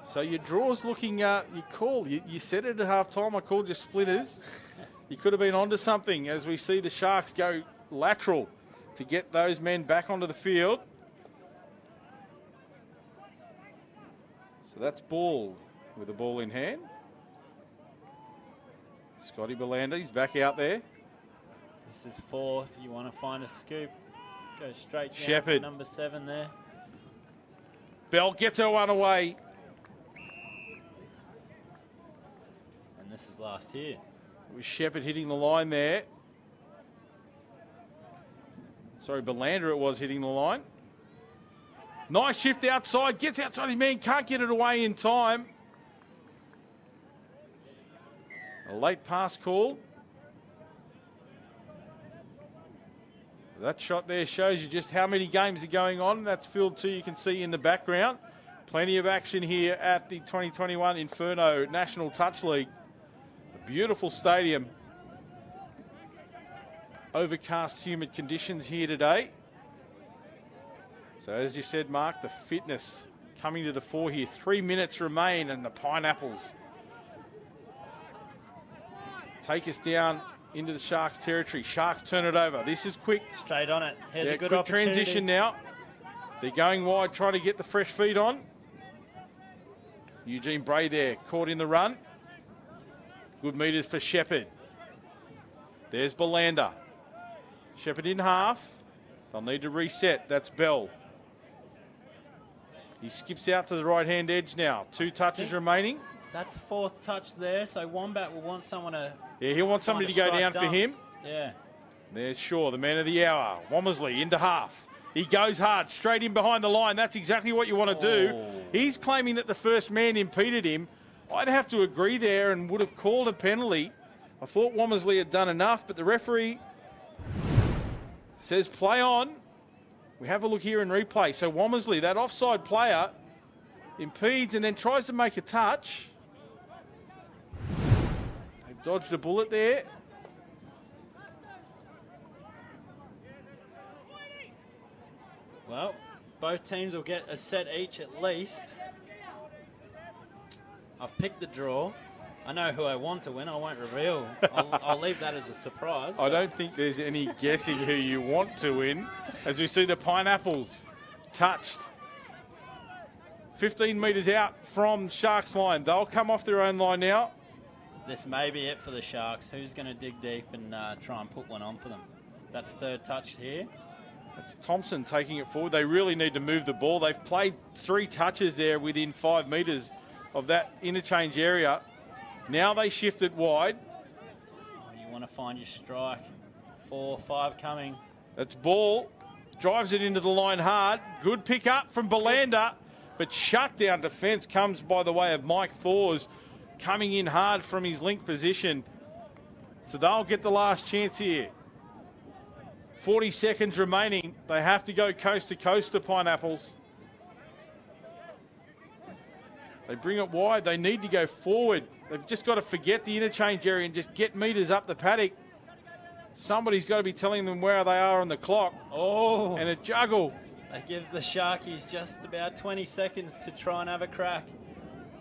So your draw's looking, you said it at half time, I called you splitters. You could have been onto something as we see the Sharks go lateral to get those men back onto the field. So that's Ball with the ball in hand. Scotty Belander, he's back out there. This is 4th. You want to find a scoop. Go straight down Shepherd. for number 7 there. Bell gets her one away. And this is last here. It was Shepherd hitting the line there. Sorry, Belander it was hitting the line. Nice shift outside. Gets outside his man. Can't get it away in time. A late pass call. That shot there shows you just how many games are going on. That's field 2 you can see in the background. Plenty of action here at the 2021 Inferno National Touch League. A beautiful stadium. Overcast, humid conditions here today. So as you said, Mark, the fitness coming to the fore here. 3 minutes remain and the Pineapples take us down into the Sharks territory. Sharks turn it over. This is quick. Straight on it. Here's a good quick opportunity. Transition now. They're going wide, trying to get the fresh feet on. Eugene Bray there, caught in the run. Good metres for Shepherd. There's Belander. Shepherd in half. They'll need to reset. That's Bell. He skips out to the right-hand edge now. 2 touches remaining. That's a 4th touch there, so Wombat will want someone to... Yeah, he'll want somebody to go down for him. Yeah. There's Shaw, the man of the hour. Womersley into half. He goes hard, straight in behind the line. That's exactly what you want to do. He's claiming that the first man impeded him. I'd have to agree there and would have called a penalty. I thought Womersley had done enough, but the referee says play on. We have a look here in replay. So Womersley, that offside player, impedes and then tries to make a touch. They've dodged a bullet there. Well, both teams will get a set each at least. I've picked the draw. I know who I want to win. I won't reveal. I'll leave that as a surprise. I don't think there's any guessing who you want to win. As we see the Pineapples touched. 15 metres out from Sharks line. They'll come off their own line now. This may be it for the Sharks. Who's going to dig deep and try and put one on for them? That's 3rd touch here. That's Thompson taking it forward. They really need to move the ball. They've played 3 touches there within 5 metres of that interchange area. Now they shift it wide. Oh, you want to find your strike. 4, 5 coming. That's Ball. Drives it into the line hard. Good pick up from Belander. But shutdown defence comes by the way of Mike Thors, coming in hard from his link position. So they'll get the last chance here. 40 seconds remaining. They have to go coast to coast, the Pineapples. They bring it wide. They need to go forward. They've just got to forget the interchange area and just get metres up the paddock. Somebody's got to be telling them where they are on the clock. Oh. And a juggle. They give the Sharkies just about 20 seconds to try and have a crack.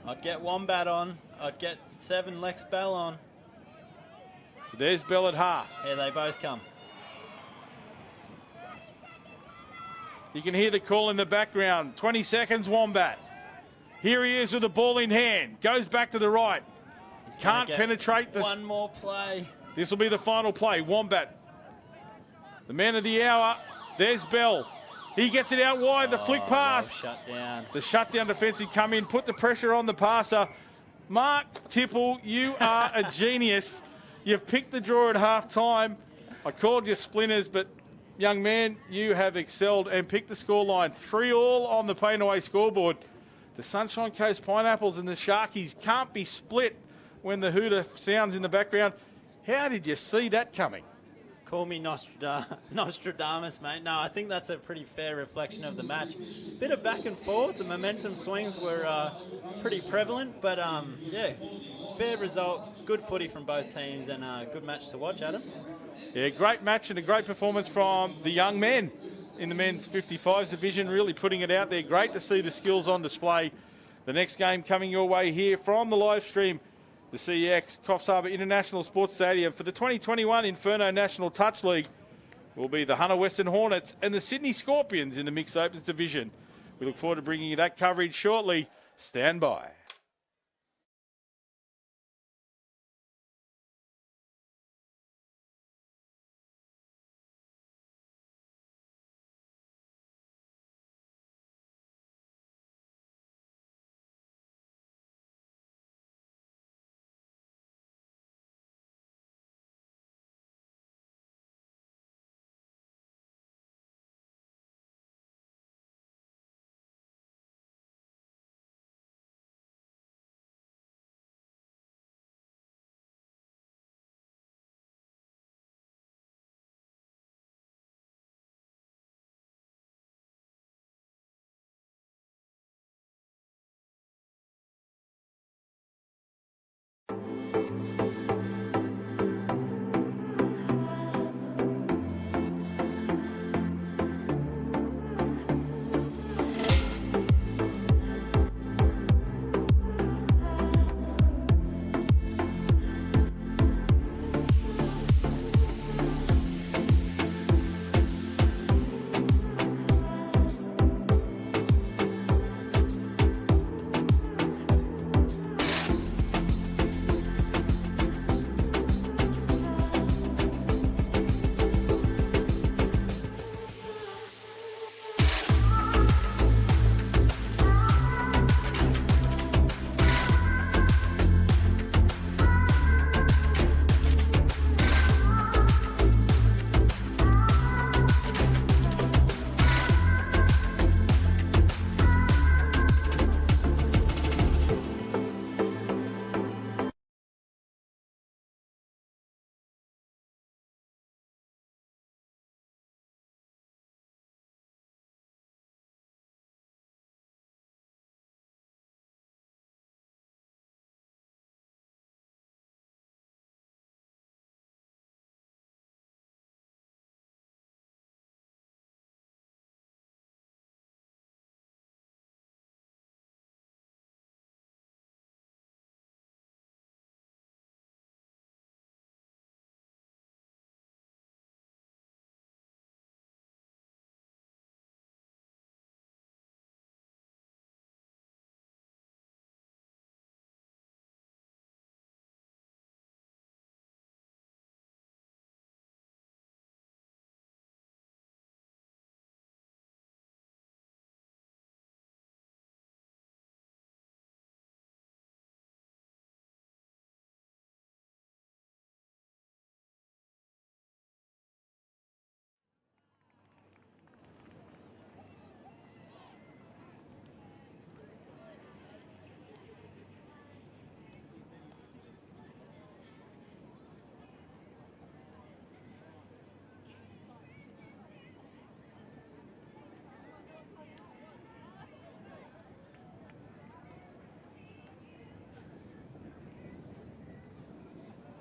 I'd get Wombat on. I'd get 7 Lex Bell on. So there's Bell at half. Here they both come. You can hear the call in the background. 20 seconds, Wombat. Here he is with the ball in hand. Goes back to the right. Can't penetrate this. One more play. This will be the final play. Wombat, the man of the hour. There's Bell. He gets it out wide. The flick pass. Well shut down. The shutdown defence had come in, put the pressure on the passer. Mark Tipple, you are a genius. You've picked the draw at half time. I called you splinters, but young man, you have excelled and picked the scoreline. 3-3 on the Painaway scoreboard. The Sunshine Coast Pineapples and the Sharkies can't be split when the hooter sounds in the background. How did you see that coming? Call me Nostradamus, mate. No, I think that's a pretty fair reflection of the match. Bit of back and forth. The momentum swings were pretty prevalent, but yeah, fair result. Good footy from both teams and a good match to watch, Adam. Yeah, great match and a great performance from the young men in the men's 55s division, really putting it out there. Great to see the skills on display. The next game coming your way here from the live stream, the CEX Coffs Harbour International Sports Stadium for the 2021 Inferno National Touch League will be the Hunter Western Hornets and the Sydney Scorpions in the Mixed Opens division. We look forward to bringing you that coverage shortly. Stand by.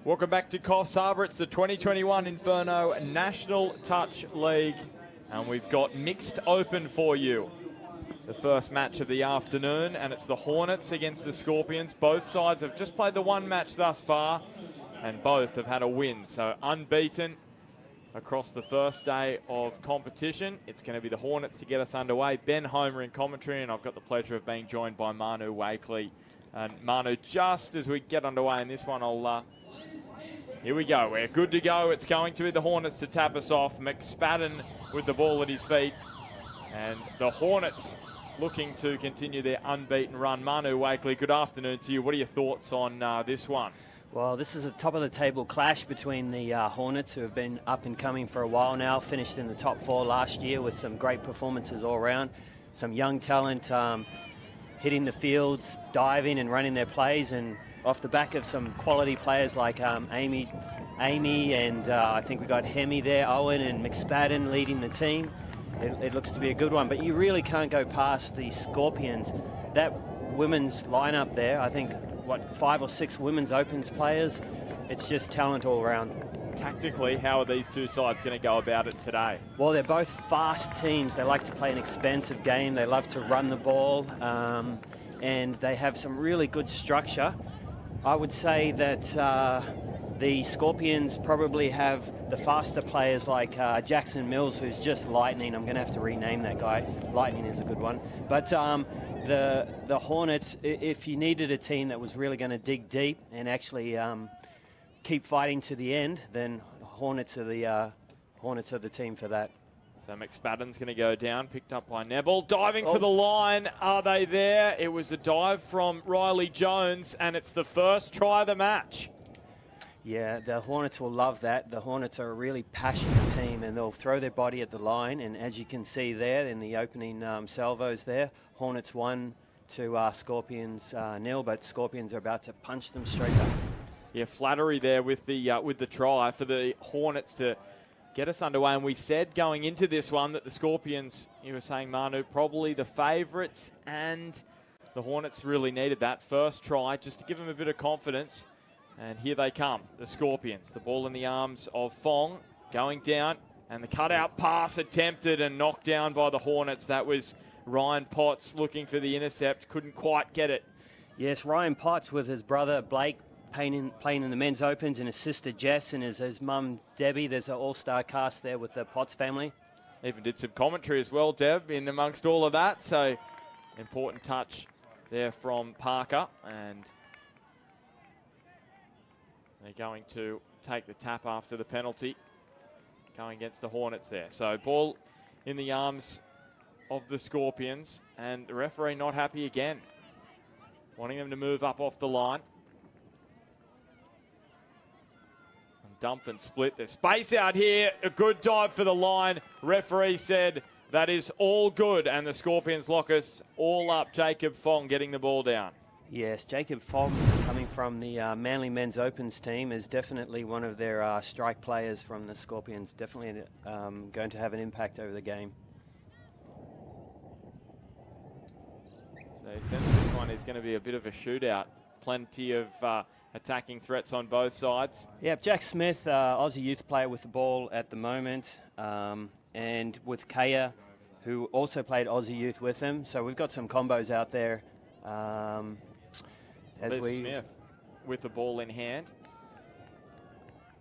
Welcome back to Coffs Harbour. It's the 2021 Inferno National Touch League, and we've got mixed open for you. The first match of the afternoon, and it's the Hornets against the Scorpions. Both sides have just played the one match thus far, and both have had a win. So unbeaten across the first day of competition. It's going to be the Hornets to get us underway. Ben Homer in commentary, and I've got the pleasure of being joined by Manu Wakely. And Manu, just as we get underway in this one, here we go. We're good to go. It's going to be the Hornets to tap us off. McSpadden with the ball at his feet. And the Hornets looking to continue their unbeaten run. Manu Wakely, good afternoon to you. What are your thoughts on this one? Well, this is a top-of-the-table clash between the Hornets, who have been up and coming for a while now, finished in the top 4 last year with some great performances all around. Some young talent hitting the fields, diving and running their plays, and off the back of some quality players like Amy and I think we got Hemi there, Owen and McSpadden leading the team. It looks to be a good one, but you really can't go past the Scorpions. That women's lineup there, I think, 5 or 6 women's opens players. It's just talent all around. Tactically, how are these two sides going to go about it today? Well, they're both fast teams. They like to play an expansive game. They love to run the ball, and they have some really good structure. I would say that the Scorpions probably have the faster players like Jackson Mills, who's just lightning. I'm going to have to rename that guy. Lightning is a good one. But the Hornets, if you needed a team that was really going to dig deep and actually keep fighting to the end, then Hornets are the team for that. So McSpadden's going to go down, picked up by Neville. Diving for the line. Are they there? It was a dive from Riley Jones, and it's the first try of the match. Yeah, the Hornets will love that. The Hornets are a really passionate team, and they'll throw their body at the line. And as you can see there in the opening salvos there, Hornets 1 to Scorpions 0, but Scorpions are about to punch them straight back. Yeah, flattery there with the try for the Hornets to get us underway. And we said going into this one that the Scorpions, you were saying, Manu, probably the favourites, and the Hornets really needed that first try just to give them a bit of confidence. And here they come, the Scorpions. The ball in the arms of Fong, going down, and the cutout pass attempted and knocked down by the Hornets. That was Ryan Potts looking for the intercept, couldn't quite get it. Yes, Ryan Potts with his brother Blake playing in the men's opens, and his sister Jess and his mum Debbie. There's an all-star cast there with the Potts family. Even did some commentary as well, Deb, in amongst all of that. So important touch there from Parker, and they're going to take the tap after the penalty, going against the Hornets there. So ball in the arms of the Scorpions, and the referee not happy again, wanting them to move up off the line. Dump and split. There's space out here. A good dive for the line. Referee said that is all good, and the Scorpions lock us all up. Jacob Fong getting the ball down. Yes, Jacob Fong, coming from the Manly Men's Opens team, is definitely one of their strike players from the Scorpions. Definitely going to have an impact over the game. So since this one is going to be a bit of a shootout, plenty of attacking threats on both sides. Yeah, Jack Smith, Aussie youth player with the ball at the moment, and with Kaya, who also played Aussie youth with him. So we've got some combos out there. Smith with the ball in hand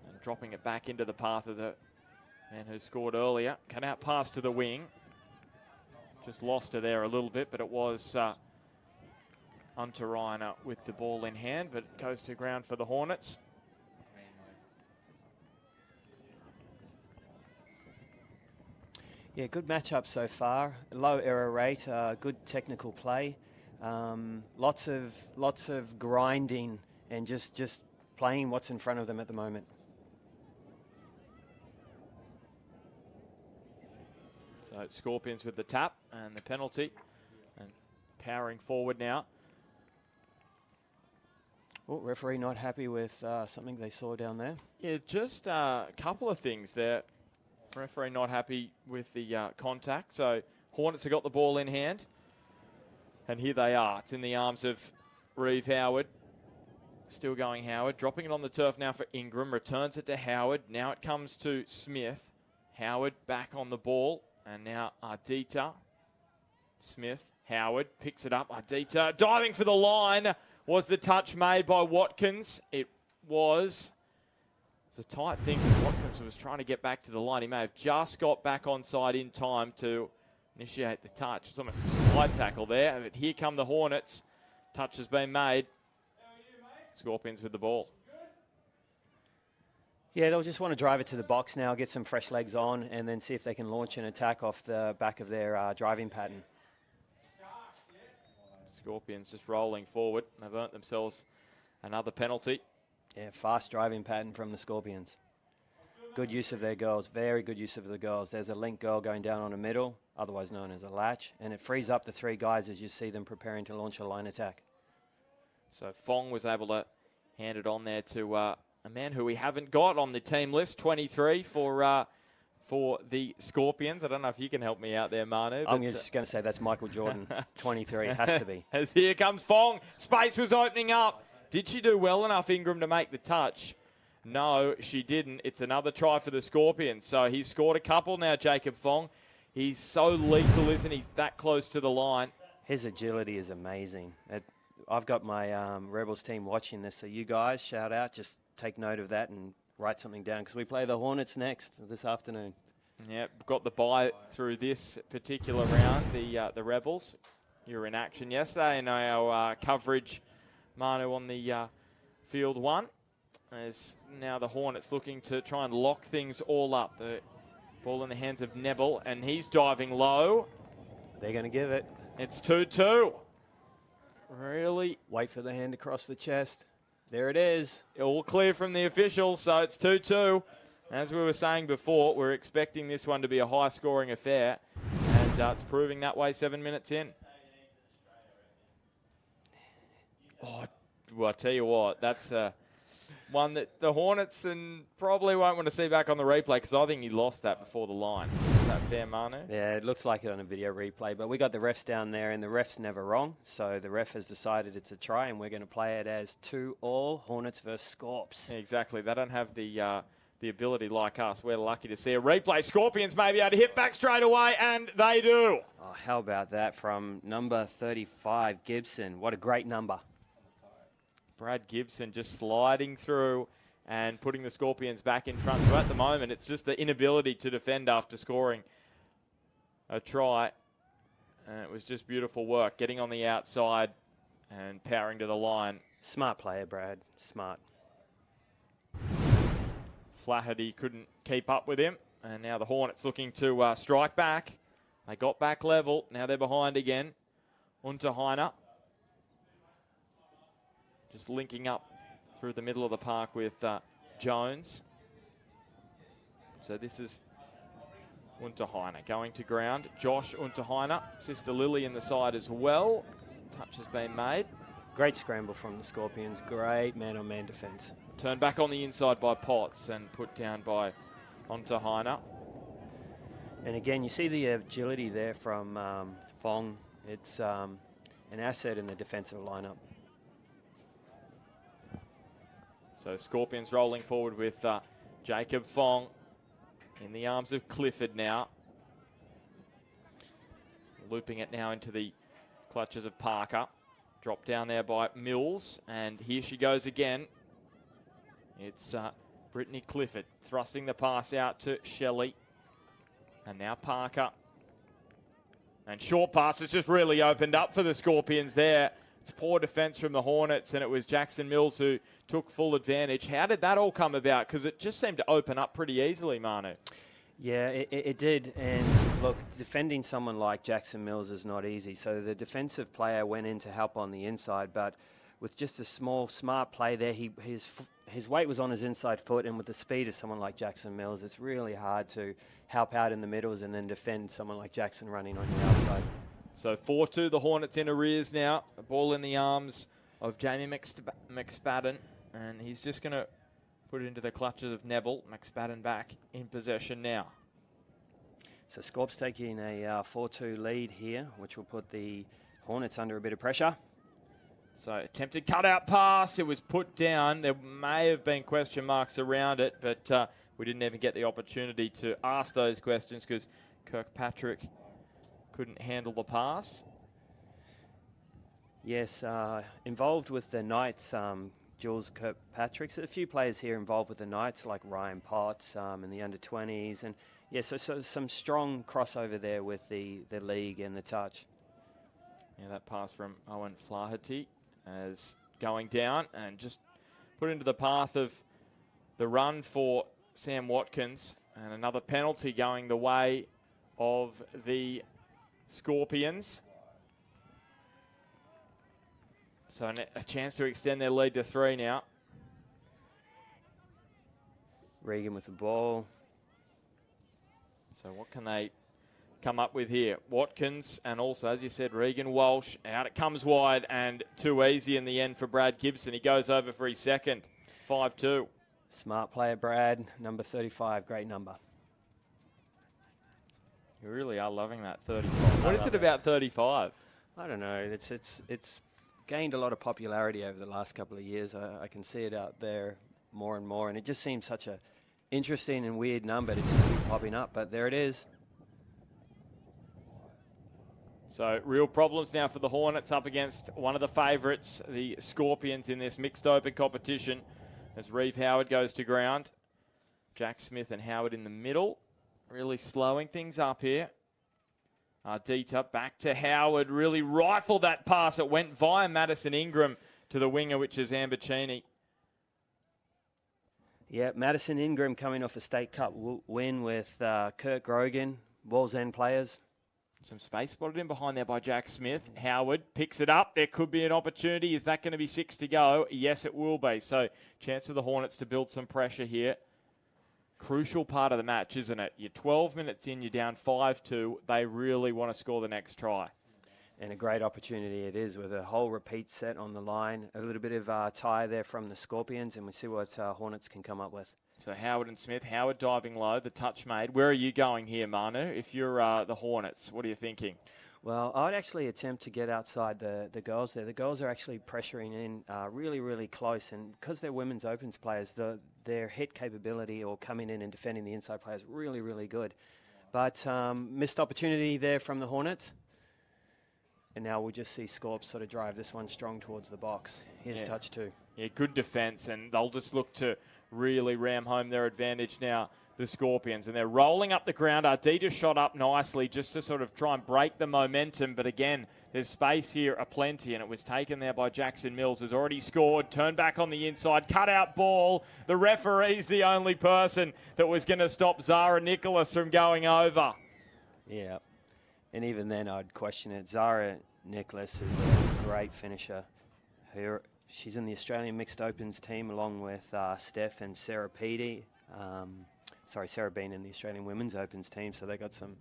and dropping it back into the path of the man who scored earlier. Cut out pass to the wing. Just lost her there a little bit, but it was Unterreiner with the ball in hand, but it goes to ground for the Hornets. Yeah, good matchup so far. Low error rate, good technical play. Lots of grinding and just playing what's in front of them at the moment. So Scorpions with the tap and the penalty, and powering forward now. Oh, referee not happy with something they saw down there. Yeah, just a couple of things there. Referee not happy with the contact. So Hornets have got the ball in hand. And here they are. It's in the arms of Reeve Howard. Still going Howard. Dropping it on the turf now for Ingram. Returns it to Howard. Now it comes to Smith. Howard back on the ball. And now Ardita. Smith. Howard picks it up. Ardita diving for the line. Was the touch made by Watkins? It was. It's a tight thing. Watkins was trying to get back to the line. He may have just got back onside in time to initiate the touch. It's almost a slide tackle there. But here come the Hornets. Touch has been made. Scorpions with the ball. Yeah, they'll just want to drive it to the box now, get some fresh legs on, and then see if they can launch an attack off the back of their driving pattern. Scorpions just rolling forward. They've earned themselves another penalty. Yeah, fast driving pattern from the Scorpions. Good use of their girls, very good use of the girls. There's a link girl going down on the middle, otherwise known as a latch, and it frees up the three guys as you see them preparing to launch a line attack. So Fong was able to hand it on there to a man who we haven't got on the team list, 23 for the Scorpions. I don't know if you can help me out there, Manu. I'm just going to say that's Michael Jordan, 23, has to be. As here comes Fong. Space was opening up. Did she do well enough, Ingram, to make the touch? No, she didn't. It's another try for the Scorpions. So he's scored a couple now, Jacob Fong. He's so lethal, isn't he? That close to the line. His agility is amazing. I've got my Rebels team watching this, so you guys, shout out, just take note of that and write something down because we play the Hornets next this afternoon. Yeah, got the bye through this particular round, the Rebels. You were in action yesterday in our coverage, Manu, on the field one. As now the Hornets looking to try and lock things all up. The ball in the hands of Neville, and he's diving low. They're going to give it. It's 2-2. Really? Wait for the hand across the chest. There it is. All clear from the officials, so it's 2-2. As we were saying before, we're expecting this one to be a high-scoring affair, and it's proving that way 7 minutes in. Oh, well, I tell you what, that's one that the Hornets and probably won't want to see back on the replay because I think he lost that before the line. Is that fair, Manu? Yeah, it looks like it on a video replay, but we got the refs down there, and the ref's never wrong. So the ref has decided it's a try, and we're going to play it as 2-2, Hornets versus Scorps. Yeah, exactly. They don't have the ability like us. We're lucky to see a replay. Scorpions may be able to hit back straight away, and they do. Oh, how about that from number 35, Gibson. What a great number. Brad Gibson just sliding through and putting the Scorpions back in front. So at the moment, it's just the inability to defend after scoring a try. And it was just beautiful work, getting on the outside and powering to the line. Smart player, Brad. Smart. Flaherty couldn't keep up with him. And now the Hornets looking to strike back. They got back level. Now they're behind again. Unterheiner. Just linking up through the middle of the park with Jones. So this is Unterheiner going to ground. Josh Unterheiner, sister Lily in the side as well. Touch has been made. Great scramble from the Scorpions. Great man-on-man defence. Turned back on the inside by Potts and put down by Unterheiner. And again, you see the agility there from Fong. It's an asset in the defensive lineup. So Scorpions rolling forward with Jacob Fong in the arms of Clifford now. Looping it now into the clutches of Parker. Dropped down there by Mills, and here she goes again. It's Brittany Clifford thrusting the pass out to Shelley. And now Parker. And short pass has just really opened up for the Scorpions there. It's poor defence from the Hornets, and it was Jackson Mills who took full advantage. How did that all come about? Because it just seemed to open up pretty easily, Manu. Yeah, it did. And look, defending someone like Jackson Mills is not easy. So the defensive player went in to help on the inside, but with just a small, smart play there, his weight was on his inside foot, and with the speed of someone like Jackson Mills, it's really hard to help out in the middles and then defend someone like Jackson running on the outside. So 4-2, the Hornets in arrears now. A ball in the arms of Jamie McSpadden, and he's just going to put it into the clutches of Neville. McSpadden back in possession now. So Scorps taking a 4-2 lead here, which will put the Hornets under a bit of pressure. So attempted cutout pass. It was put down. There may have been question marks around it, but we didn't even get the opportunity to ask those questions because Kirkpatrick couldn't handle the pass. Yes, involved with the Knights, Jules Kirkpatrick. So a few players here involved with the Knights, like Ryan Potts in the under-20s. And yeah, so some strong crossover there with the league and the touch. Yeah, that pass from Owen Flaherty as going down and just put into the path of the run for Sam Watkins. And another penalty going the way of the Scorpions. So a chance to extend their lead to 3 now. Regan with the ball. So what can they come up with here? Watkins and also, as you said, Regan Walsh. Out it comes wide and too easy in the end for Brad Gibson. He goes over for his second. 5-2. Smart player, Brad. Number 35. Great number. You really are loving that 35. What is it about 35? I don't know. It's gained a lot of popularity over the last couple of years. I can see it out there more and more, and it just seems such a interesting and weird number to just keep popping up, but there it is. So real problems now for the Hornets up against one of the favourites, the Scorpions, in this mixed open competition as Reeve Howard goes to ground. Jack Smith and Howard in the middle, really slowing things up here. Ardita back to Howard, really rifled that pass. It went via Madison Ingram to the winger, which is Amberchini. Yeah, Madison Ingram coming off a State Cup win with Kurt Grogan, Walls End players. Some space spotted in behind there by Jack Smith. Howard picks it up. There could be an opportunity. Is that going to be 6 to go? Yes, it will be. So chance for the Hornets to build some pressure here. Crucial part of the match, isn't it? You're 12 minutes in, you're down 5-2. They really want to score the next try. And a great opportunity it is with a whole repeat set on the line. A little bit of tie there from the Scorpions, and we see what Hornets can come up with. So Howard and Smith. Howard diving low, the touch made. Where are you going here, Manu? If you're the Hornets, what are you thinking? Well, I would actually attempt to get outside the girls there. The girls are actually pressuring in really, really close. And because they're women's opens players, their hit capability or coming in and defending the inside players really, really good. But missed opportunity there from the Hornets. And now we'll just see Scorp sort of drive this one strong towards the box. Here's touch 2. Yeah, good defence, and they'll just look to really ram home their advantage now, the Scorpions. And they're rolling up the ground. Ardita shot up nicely just to sort of try and break the momentum. But again, there's space here aplenty, and it was taken there by Jackson Mills, who's already scored. Turned back on the inside, cut out ball. The referee's the only person that was going to stop Zara Nicholas from going over. Yeah. And even then, I'd question it. Zara Nicholas is a great finisher. She's in the Australian Mixed Opens team along with Steph and Sarah Peaty. Sarah Bean in the Australian Women's Opens team. So they got some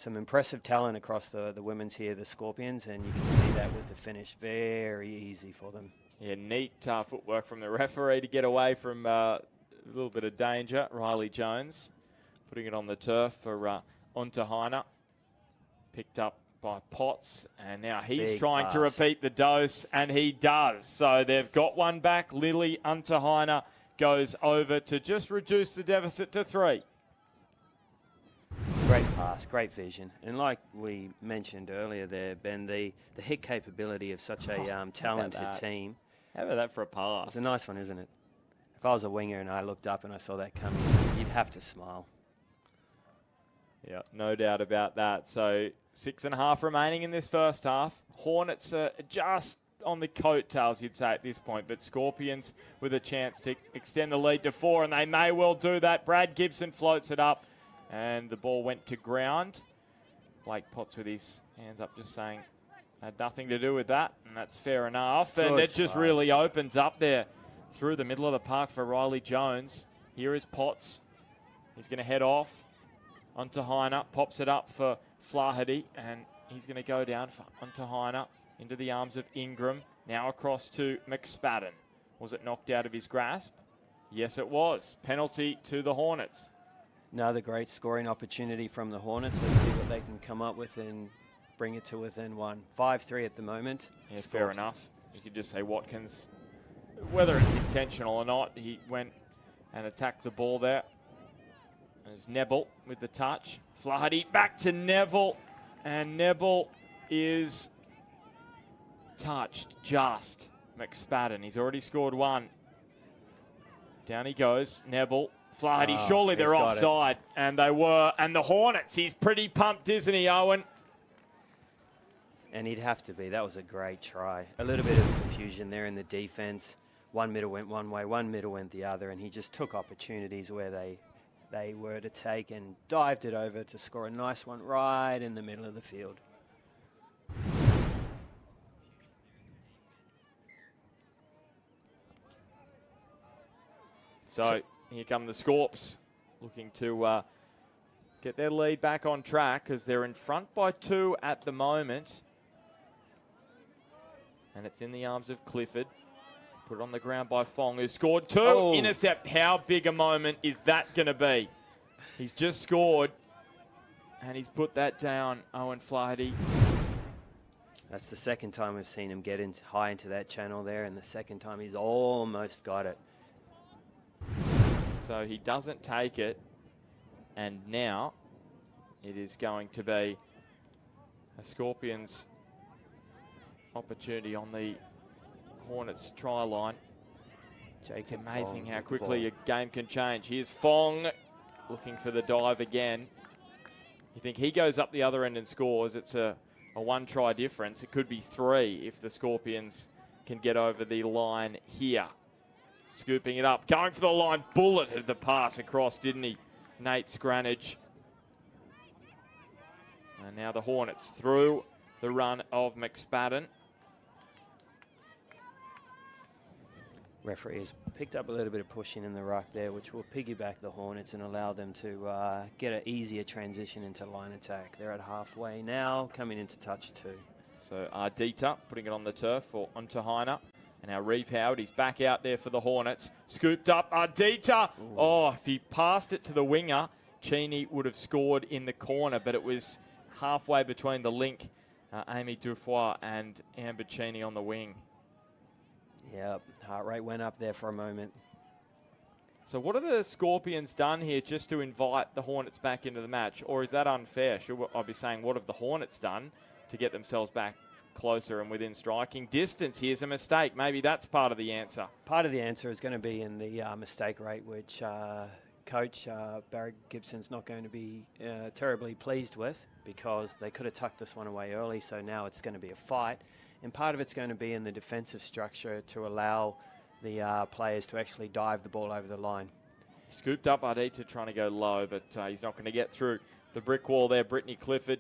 impressive talent across the women's here, the Scorpions, and you can see that with the finish. Very easy for them. Yeah, neat footwork from the referee to get away from a little bit of danger. Riley Jones putting it on the turf for Unterheiner. Picked up by Potts, and now he's Big trying pass to repeat the dose, and he does. So they've got one back. Lily Unterheiner goes over to just reduce the deficit to 3. Great pass, great vision. And like we mentioned earlier there, Ben, the hit capability of such a talented team. How about that for a pass? It's a nice one, isn't it? If I was a winger and I looked up and I saw that coming, you'd have to smile. Yeah, no doubt about that. So 6.5 remaining in this first half. Hornets are just on the coattails, you'd say, at this point. But Scorpions with a chance to extend the lead to 4, and they may well do that. Brad Gibson floats it up, and the ball went to ground. Blake Potts with his hands up just saying had nothing to do with that, and that's fair enough. And it just really opens up there through the middle of the park for Riley Jones. Here is Potts. He's going to head off. Unterheiner pops it up for Flaherty, and he's going to go down for Unterheiner into the arms of Ingram. Now across to McSpadden. Was it knocked out of his grasp? Yes, it was. Penalty to the Hornets. Another great scoring opportunity from the Hornets. Let's see what they can come up with and bring it to within 1. 5-3 at the moment. Yeah, fair enough. You could just say Watkins, whether it's intentional or not, he went and attacked the ball there. There's Neville with the touch. Flaherty back to Neville, and Neville is touched just. McSpadden, he's already scored one. Down he goes, Neville. Flaherty, surely they're offside, and they were. And the Hornets, he's pretty pumped, isn't he, Owen? And he'd have to be. That was a great try. A little bit of confusion there in the defence. One middle went one way, one middle went the other, and he just took opportunities where they were to take and dived it over to score a nice one right in the middle of the field. So here come the Scorps, looking to get their lead back on track because they're in front by 2 at the moment. And it's in the arms of Clifford. Put it on the ground by Fong, who scored 2. Oh. Intercept. How big a moment is that going to be? He's just scored, and he's put that down, Owen Flaherty. That's the second time we've seen him get high into that channel there, and the second time he's almost got it. So he doesn't take it, and now it is going to be a Scorpions opportunity on the Hornets try line. It's amazing how quickly a game can change. Here's Fong looking for the dive again. You think he goes up the other end and scores, it's a one-try difference. It could be 3 if the Scorpions can get over the line here. Scooping it up, going for the line, bulleted the pass across, didn't he? Nate Scranage. And now the Hornets through the run of McSpadden. Referee has picked up a little bit of pushing in the ruck there, which will piggyback the Hornets and allow them to get an easier transition into line attack. They're at halfway now, coming into touch 2. So Ardita putting it on the turf for onto Heiner. And now Reeve Howard, he's back out there for the Hornets. Scooped up, Ardita. Ooh. Oh, if he passed it to the winger, Cheney would have scored in the corner, but it was halfway between the link, Amy Dufoy and Amber Cheney on the wing. Yep, heart rate went up there for a moment. So what have the Scorpions done here just to invite the Hornets back into the match? Or is that unfair? Should I be saying what have the Hornets done to get themselves back closer and within striking distance? Here's a mistake. Maybe that's part of the answer. Part of the answer is going to be in the mistake rate, which Coach Barry Gibson's not going to be terribly pleased with, because they could have tucked this one away early, so now it's going to be a fight. And part of it's going to be in the defensive structure to allow the players to actually dive the ball over the line. Scooped up Ardita trying to go low, but he's not going to get through the brick wall there. Brittany Clifford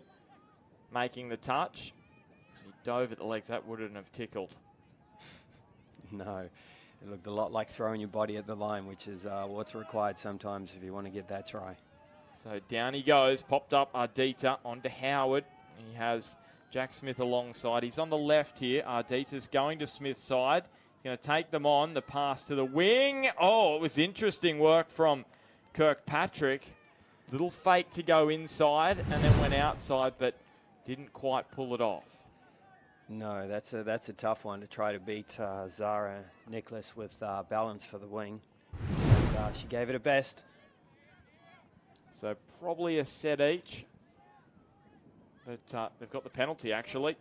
making the touch. He dove at the legs. That wouldn't have tickled. No. It looked a lot like throwing your body at the line, which is what's required sometimes if you want to get that try. So down he goes. Popped up Ardita onto Howard. He has Jack Smith alongside. He's on the left here. Ardita's going to Smith's side. He's going to take them on. The pass to the wing. Oh, it was interesting work from Kirkpatrick. Little fake to go inside and then went outside, but didn't quite pull it off. No, that's a tough one to try to beat Zara Nicholas with balance for the wing. But, she gave it her best. So probably a set each. But they've got the penalty, actually.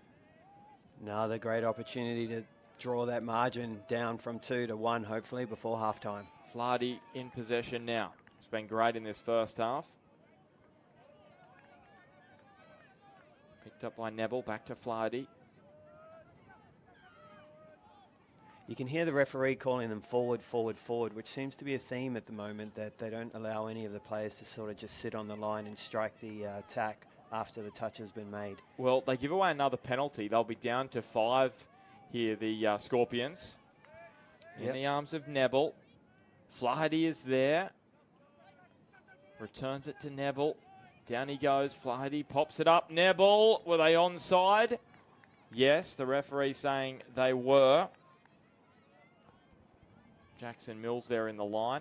Another great opportunity to draw that margin down from 2 to 1, hopefully, before halftime. Flaherty in possession now. It's been great in this first half. Picked up by Neville, back to Flaherty. You can hear the referee calling them forward, forward, forward, which seems to be a theme at the moment, that they don't allow any of the players to sort of just sit on the line and strike the attack after the touch has been made. Well, they give away another penalty. They'll be down to 5 here, the Scorpions. In the arms of Neville. Flaherty is there. Returns it to Neville. Down he goes. Flaherty pops it up. Neville, were they onside? Yes, the referee saying they were. Jackson Mills there in the line.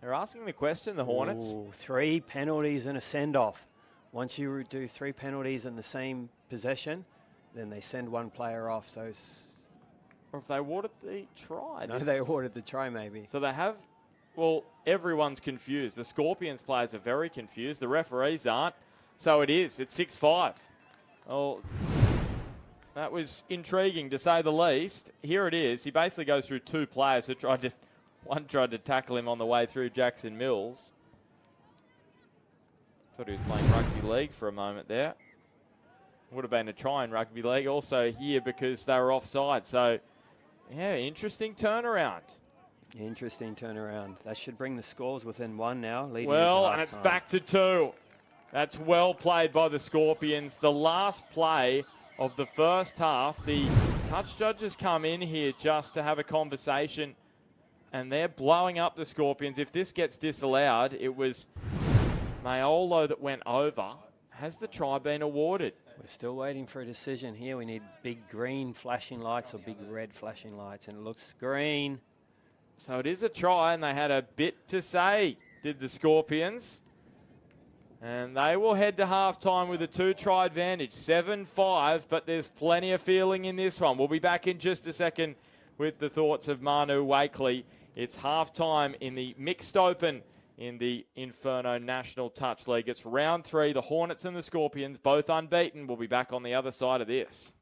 They're asking the question, the Hornets. Ooh, 3 penalties and a send-off. Once you do 3 penalties in the same possession, then they send one player off. So Or if they awarded the try. No, they awarded the try maybe. So they have, well, everyone's confused. The Scorpions players are very confused. The referees aren't. So it is. It's 6-5. Well, that was intriguing to say the least. Here it is. He basically goes through two players who one tried to tackle him on the way through, Jackson Mills. Thought he was playing rugby league for a moment there. Would have been a try in rugby league also here because they were offside. So, yeah, interesting turnaround. Interesting turnaround. That should bring the scores within one now. Well, and it's back to 2. That's well played by the Scorpions. The last play of the first half, the touch judges come in here just to have a conversation, and they're blowing up the Scorpions. If this gets disallowed, it was Mayolo that went over. Has the try been awarded? We're still waiting for a decision here. We need big green flashing lights or big red flashing lights, and it looks green. So it is a try, and they had a bit to say, did the Scorpions. And they will head to halftime with a 2-try advantage, 7-5, but there's plenty of feeling in this one. We'll be back in just a second with the thoughts of Manu Wakely. It's halftime in the mixed open in the Inferno National Touch League. It's round 3. The Hornets and the Scorpions, both unbeaten. We'll be back on the other side of this.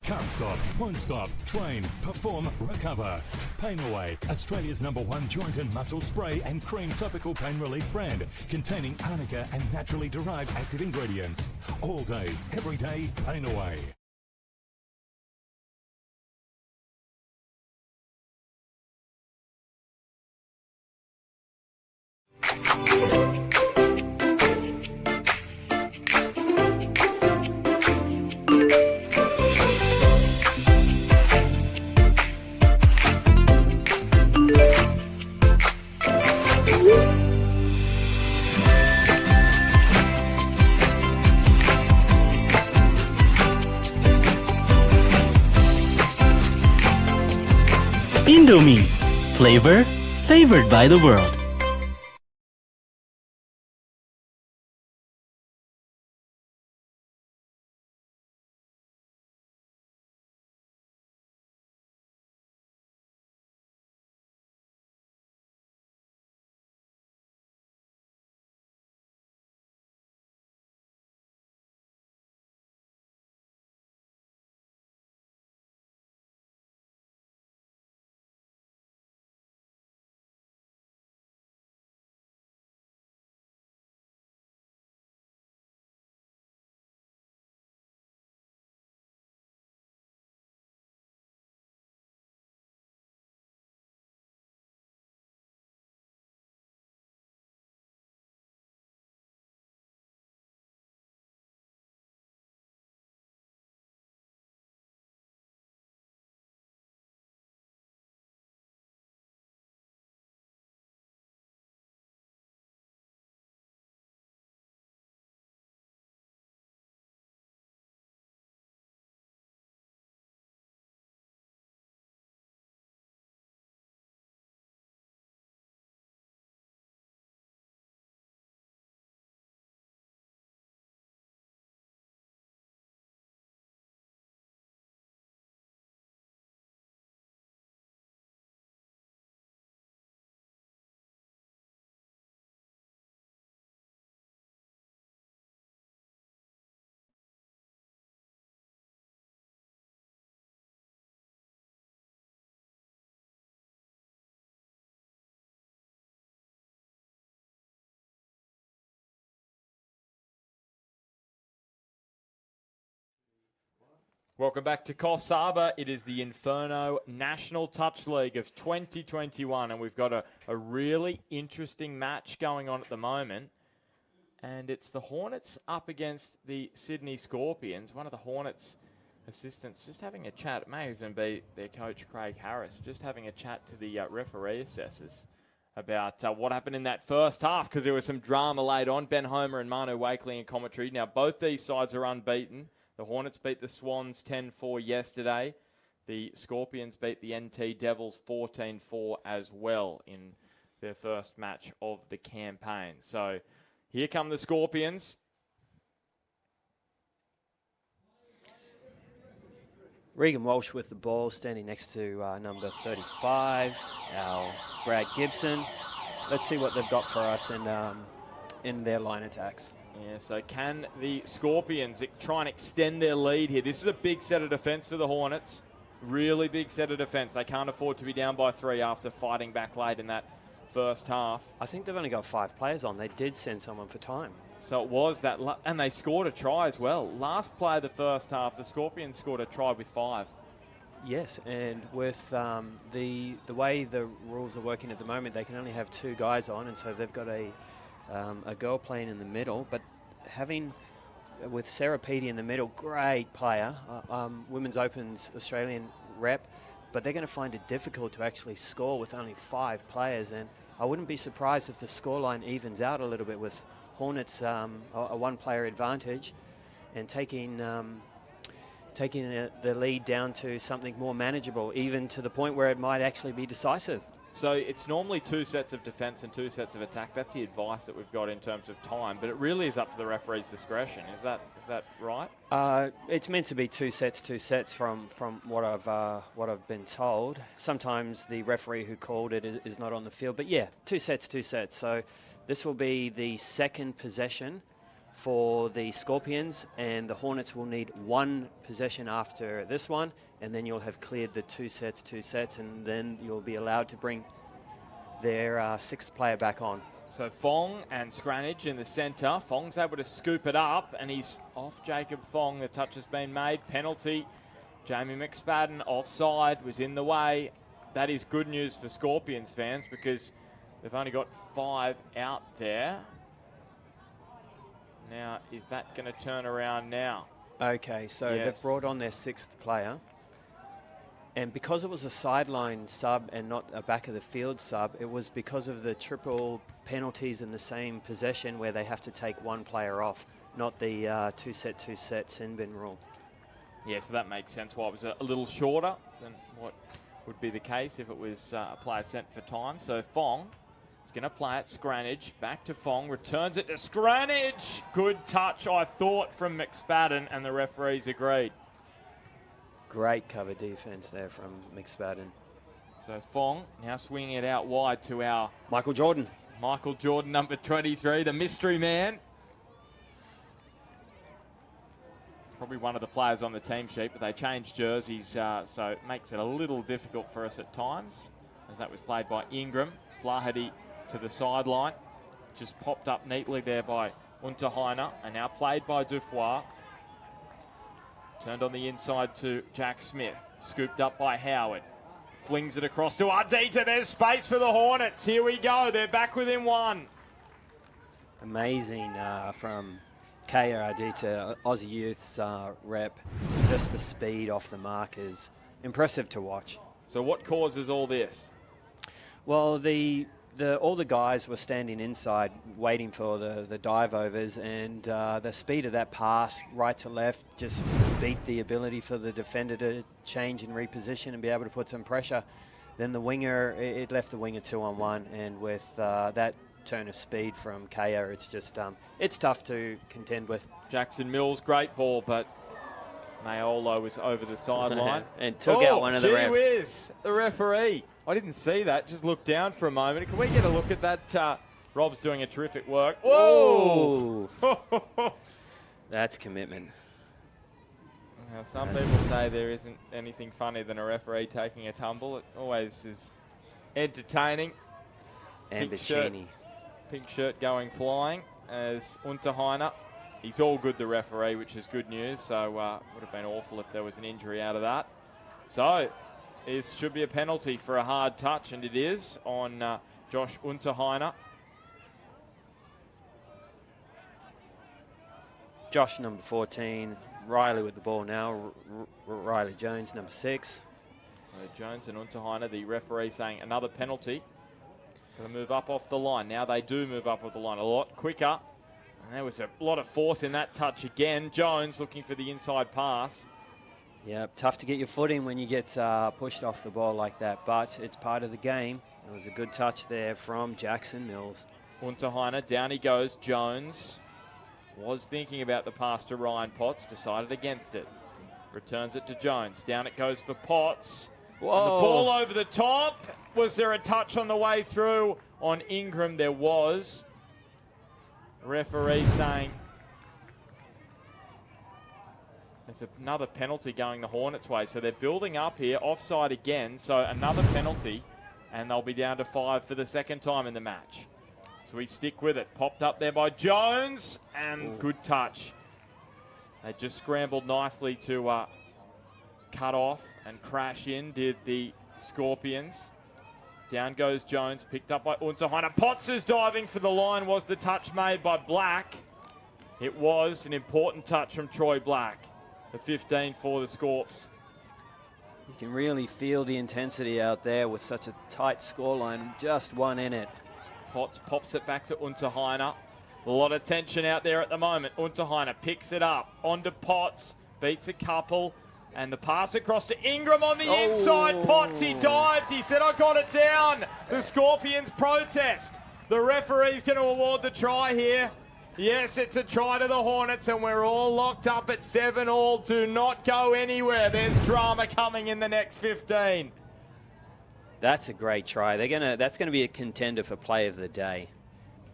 Can't stop, won't stop, train, perform, recover. Pain Away, Australia's #1 joint and muscle spray and cream topical pain relief brand containing arnica and naturally derived active ingredients. All day, every day, Pain Away. Indomie, flavor favored by the world. Welcome back to Coffs Harbour. It is the Inferno National Touch League of 2021, and we've got a really interesting match going on at the moment. And it's the Hornets up against the Sydney Scorpions. One of the Hornets assistants just having a chat. It may even be their coach, Craig Harris, just having a chat to the referee assessors about what happened in that first half, because there was some drama laid on. Ben Homer and Manu Wakely in commentary. Now, both these sides are unbeaten. The Hornets beat the Swans 10-4 yesterday. The Scorpions beat the NT Devils 14-4 as well in their first match of the campaign. So here come the Scorpions. Regan Walsh with the ball, standing next to number 35, our Brad Gibson. Let's see what they've got for us in their line attacks. Yeah, so can the Scorpions try and extend their lead here? This is a big set of defence for the Hornets. Really big set of defence. They can't afford to be down by 3 after fighting back late in that first half. I think they've only got 5 players on. They did send someone for time. So it was that, and they scored a try as well. Last play of the first half, the Scorpions scored a try with 5. Yes, and with the way the rules are working at the moment, they can only have 2 guys on, and so they've got a girl playing in the middle, but having with Sarah Peaty in the middle, great player, Women's Open's Australian rep, but they're going to find it difficult to actually score with only 5 players, and I wouldn't be surprised if the scoreline evens out a little bit with Hornets a 1-player advantage and taking the lead down to something more manageable, even to the point where it might actually be decisive. So it's normally 2 sets of defence and 2 sets of attack. That's the advice that we've got in terms of time, but it really is up to the referee's discretion. Is that right? It's meant to be 2 sets from what I've been told. Sometimes the referee who called it is not on the field, but yeah, 2 sets. So this will be the second possession for the Scorpions, and the Hornets will need 1 possession after this one, and then you'll have cleared the 2 sets, and then you'll be allowed to bring their 6th player back on. So Fong and Scranage in the centre. Fong's able to scoop it up, and he's off Jacob Fong. The touch has been made. Penalty. Jamie McSpadden offside, was in the way. That is good news for Scorpions fans because they've only got 5 out there. Now, is that going to turn around now? Okay, so yes. They've brought on their 6th player. And because it was a sideline sub and not a back of the field sub, it was because of the triple penalties in the same possession where they have to take 1 player off, not the 2 set sin bin rule. Yeah, so that makes sense why it was a little shorter than what would be the case if it was a player sent for time. So Fong is going to play it. Scranage back to Fong, returns it to Scranage. Good touch, I thought, from McSpadden, and the referees agreed. Great cover defence there from McSpadden. So Fong now swinging it out wide to our Michael Jordan. Michael Jordan, number 23, the mystery man. Probably one of the players on the team sheet, but they changed jerseys, so it makes it a little difficult for us at times, as that was played by Ingram. Flaherty to the sideline. Just popped up neatly there by Unterheiner, and now played by Dufour. Turned on the inside to Jack Smith. Scooped up by Howard. Flings it across to Ardita. There's space for the Hornets. Here we go. They're back within 1. Amazing from Kaya Ardita, Aussie Youth's rep. Just the speed off the mark is impressive to watch. So what causes all this? Well, all the guys were standing inside waiting for the dive overs, and the speed of that pass right to left just beat the ability for the defender to change and reposition and be able to put some pressure. Then the winger, it left the winger 2-on-1, and with that turn of speed from Kaya, it's just it's tough to contend with. Jackson Mills, great ball, but Mayolo was over the sideline. And took out one of the refs. Whiz, the referee. I didn't see that, just looked down for a moment. Can we get a look at that? Rob's doing a terrific work. Whoa! That's commitment. Now, some people say there isn't anything funny than a referee taking a tumble. It always is entertaining. And pink shirt going flying as Unterheiner he's all good, the referee, which is good news. So would have been awful if there was an injury out of that. So it should be a penalty for a hard touch, and it is on Josh Unterheiner. Josh, number 14. Riley with the ball now. Riley Jones, number 6. So Jones and Unterheiner, the referee saying another penalty. Going to move up off the line. Now they do move up off the line a lot quicker. And there was a lot of force in that touch again. Jones looking for the inside pass. Yeah, tough to get your foot in when you get pushed off the ball like that, but it's part of the game. It was a good touch there from Jackson Mills. Unterheiner, down he goes. Jones was thinking about the pass to Ryan Potts, decided against it. Returns it to Jones. Down it goes for Potts. Whoa. And the ball over the top. Was there a touch on the way through on Ingram? There was. Referee saying there's another penalty going the Hornets' way. So they're building up here. Offside again. So another penalty. And they'll be down to 5 for the second time in the match. So we stick with it. Popped up there by Jones. And good touch. They just scrambled nicely to cut off and crash in, did the Scorpions. Down goes Jones, picked up by Unterheiner. Potts is diving for the line. Was the touch made by Black? It was an important touch from Troy Black. The 15 for the Scorps. You can really feel the intensity out there with such a tight scoreline. Just one in it. Potts pops it back to Unterheiner. A lot of tension out there at the moment. Unterheiner picks it up. Onto Potts. Beats a couple. And the pass across to Ingram on the inside. Potts, he dived. He said, I got it down. The Scorpions protest. The referee's going to award the try here. Yes, it's a try to the Hornets, and we're all locked up at 7-all. Do not go anywhere. There's drama coming in the next 15. That's a great try. That's gonna be a contender for play of the day.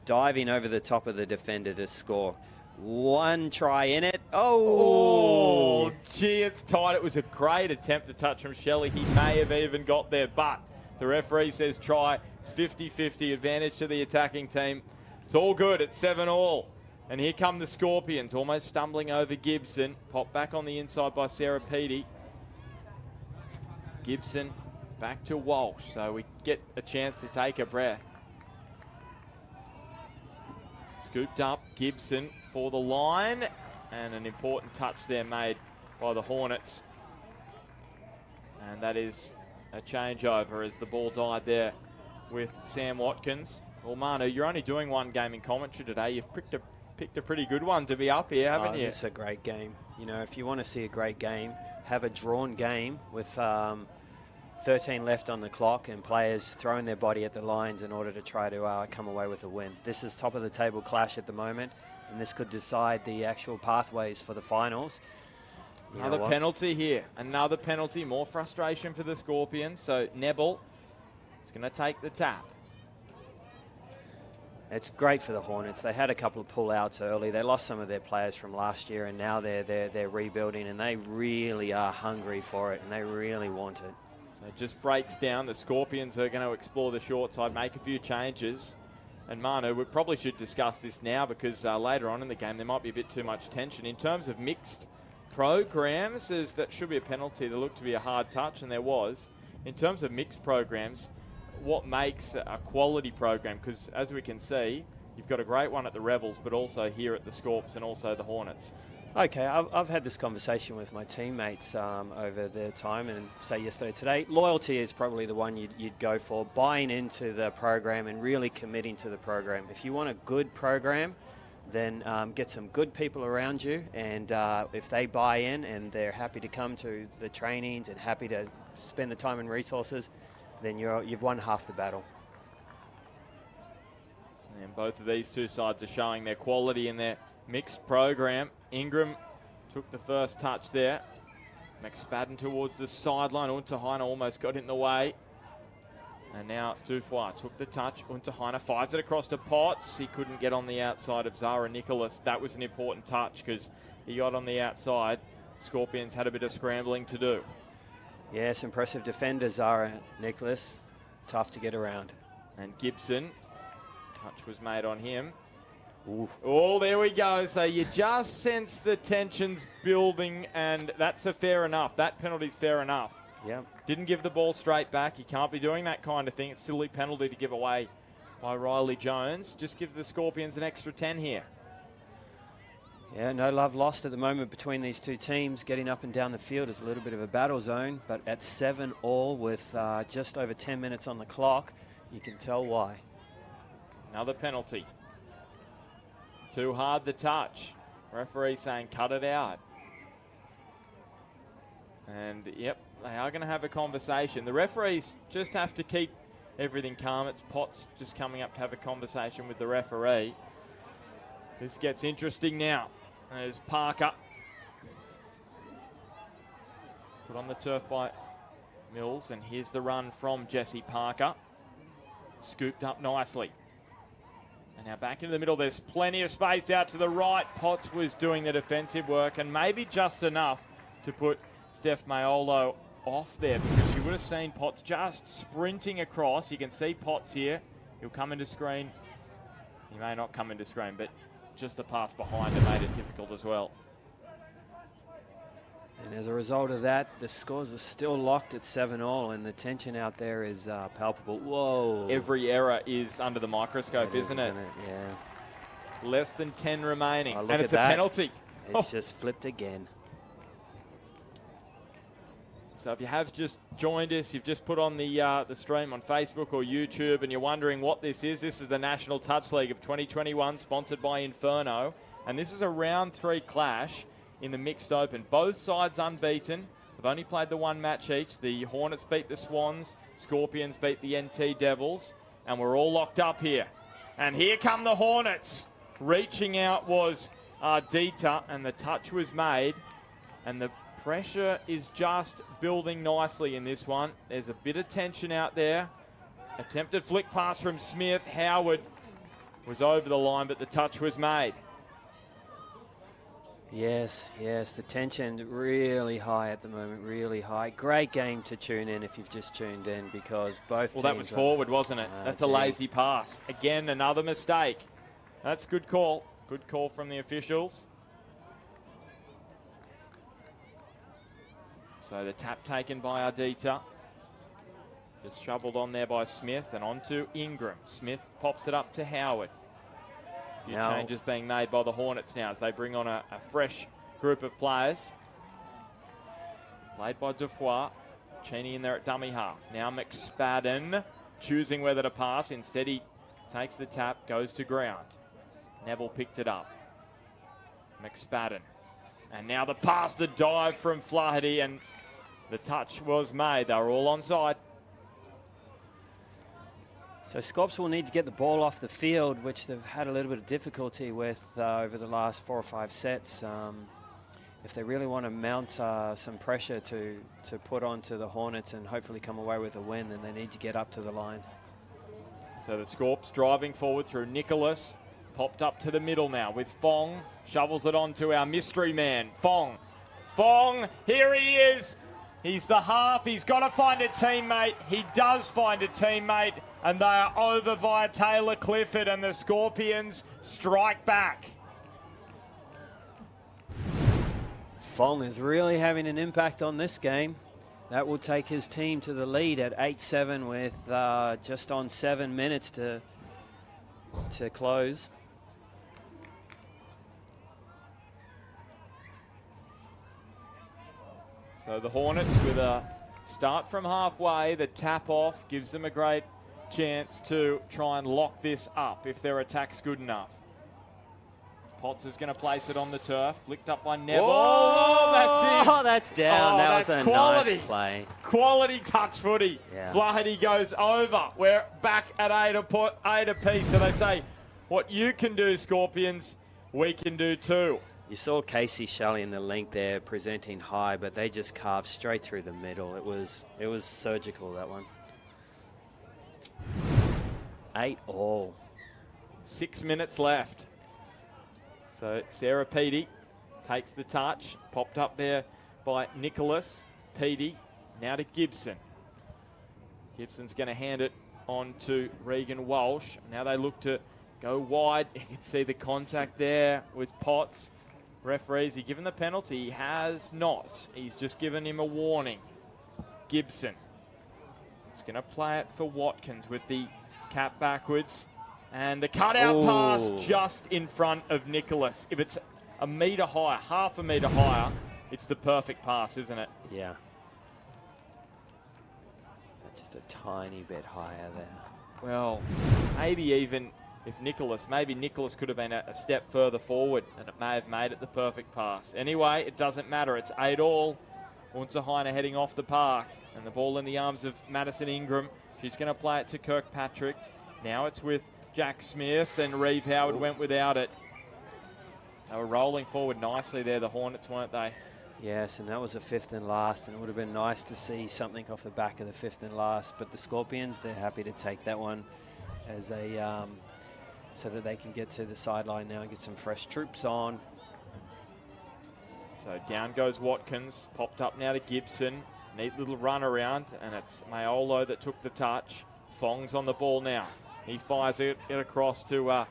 Diving over the top of the defender to score. One try in it. Oh, gee, it's tight. It was a great attempt to touch from Shelley. He may have even got there, but the referee says try. It's 50-50, advantage to the attacking team. It's all good. It's 7-all. And here come the Scorpions, almost stumbling over Gibson. Pop back on the inside by Sarah Petey. Gibson back to Walsh, so we get a chance to take a breath. Scooped up, Gibson for the line, and an important touch there made by the Hornets. And that is a changeover as the ball died there with Sam Watkins. Well, Manu, you're only doing one game in commentary today. You've picked a pretty good one to be up here, haven't you? It's a great game. You know, if you want to see a great game, have a drawn game with 13 left on the clock and players throwing their body at the lines in order to try to come away with a win. This is top of the table clash at the moment, and this could decide the actual pathways for the finals. Another penalty here. Another penalty. More frustration for the Scorpions. So Nebel is going to take the tap. It's great for the Hornets. They had a couple of pull-outs early. They lost some of their players from last year, and now they're rebuilding, and they really are hungry for it, and they really want it. So it just breaks down. The Scorpions are going to explore the short side, make a few changes. And Manu, we probably should discuss this now because later on in the game there might be a bit too much tension. In terms of mixed programs, that should be a penalty. There looked to be a hard touch, and there was. In terms of mixed programs, what makes a quality program? Because as we can see, you've got a great one at the Rebels, but also here at the Scorps and also the Hornets. Okay, I've had this conversation with my teammates over the time, and say yesterday, today. Loyalty is probably the one you'd go for. Buying into the program and really committing to the program. If you want a good program, then get some good people around you, and if they buy in and they're happy to come to the trainings and happy to spend the time and resources, then you've won half the battle. And both of these two sides are showing their quality in their mixed program. Ingram took the first touch there. McSpadden towards the sideline. Unterheiner almost got in the way. And now Dufoy took the touch. Unterheiner fires it across to Potts. He couldn't get on the outside of Zara Nicholas. That was an important touch because he got on the outside. Scorpions had a bit of scrambling to do. Yes, impressive defender, Zara Nicholas. Tough to get around. And Gibson, touch was made on him. Oh, there we go. So you just sense the tensions building, and that's a fair enough. That penalty's fair enough. Yep. Didn't give the ball straight back. You can't be doing that kind of thing. It's silly penalty to give away by Riley Jones. Just give the Scorpions an extra 10 here. Yeah, no love lost at the moment between these two teams. Getting up and down the field is a little bit of a battle zone, but at 7-all with just over 10 minutes on the clock, you can tell why. Another penalty. Too hard the touch. Referee saying cut it out. And yep, they are going to have a conversation. The referees just have to keep everything calm. It's Potts just coming up to have a conversation with the referee. This gets interesting now. There's Parker. Put on the turf by Mills, and here's the run from Jesse Parker. Scooped up nicely. And now back into the middle. There's plenty of space out to the right. Potts was doing the defensive work, and maybe just enough to put Steph Maiolo off there, because you would have seen Potts just sprinting across. You can see Potts here. He'll come into screen. He may not come into screen, but just the pass behind it made it difficult as well. And as a result of that, the scores are still locked at 7-all, and the tension out there is palpable. Whoa. Every error is under the microscope, isn't it? Yeah. Less than 10 remaining, Oh, and it's a penalty. It's just flipped again. So if you have just joined us, you've just put on the stream on Facebook or YouTube, and you're wondering what this is the National Touch League of 2021, sponsored by Inferno. And this is a round 3 clash in the mixed open. Both sides unbeaten. They've only played the one match each. The Hornets beat the Swans. Scorpions beat the NT Devils. And we're all locked up here. And here come the Hornets. Reaching out was Ardita, and the touch was made. And the pressure is just building nicely in this one. There's a bit of tension out there. Attempted flick pass from Smith. Howard was over the line, but the touch was made. Yes, the tension really high at the moment, really high. Great game to tune in if you've just tuned in, because both teams... Well, that was forward, wasn't it? That's a lazy pass. Again, another mistake. That's good call. Good call from the officials. So the tap taken by Ardita. Just shoveled on there by Smith and on to Ingram. Smith pops it up to Howard. A few changes being made by the Hornets now as they bring on a fresh group of players. Played by Dufour. Cheney in there at dummy half. Now McSpadden choosing whether to pass. Instead he takes the tap, goes to ground. Neville picked it up. McSpadden. And now the pass, the dive from Flaherty, and the touch was made. They were all onside. So Scops will need to get the ball off the field, which they've had a little bit of difficulty with over the last 4 or 5 sets. If they really want to mount some pressure to put onto the Hornets and hopefully come away with a win, then they need to get up to the line. So the Scorps driving forward through Nicholas. Popped up to the middle now with Fong. Shovels it on to our mystery man, Fong. Fong, here he is. He's the half. He's got to find a teammate. He does find a teammate. And they are over via Taylor Clifford, and the Scorpions strike back. Fong is really having an impact on this game. That will take his team to the lead at 8-7 with just on 7 minutes to close. So the Hornets with a start from halfway. The tap off gives them a great chance to try and lock this up if their attack's good enough. Potts is going to place it on the turf. Flicked up by Neville. Oh, that's down. That was a quality, nice play. Quality touch footy. Yeah. Flaherty goes over. We're back at 8 apiece. So they say, what you can do, Scorpions, we can do too. You saw Casey Shelley in the link there presenting high, but they just carved straight through the middle. It was surgical, that one. 8-all. 6 minutes left. So Sarah Peaty takes the touch. Popped up there by Nicholas. Peaty now to Gibson. Gibson's going to hand it on to Regan Walsh. Now they look to go wide. You can see the contact there with Potts. Referees, he given the penalty? He has not. He's just given him a warning. Gibson. He's going to play it for Watkins with the cap backwards. And the cutout pass just in front of Nicholas. If it's a metre higher, half a metre higher, it's the perfect pass, isn't it? Yeah. Just a tiny bit higher there. Well, maybe even if maybe Nicholas could have been a step further forward and it may have made it the perfect pass. Anyway, it doesn't matter. It's 8-all. Unterheiner heading off the park. And the ball in the arms of Madison Ingram. She's going to play it to Kirkpatrick. Now it's with Jack Smith, and Reeve Howard went without it. They were rolling forward nicely there, the Hornets, weren't they? Yes, and that was a 5th and last, and it would have been nice to see something off the back of the 5th and last. But the Scorpions, they're happy to take that one as a so that they can get to the sideline now and get some fresh troops on. So down goes Watkins, popped up now to Gibson. Neat little run around, and it's Maiolo that took the touch. Fong's on the ball now. He fires it across to our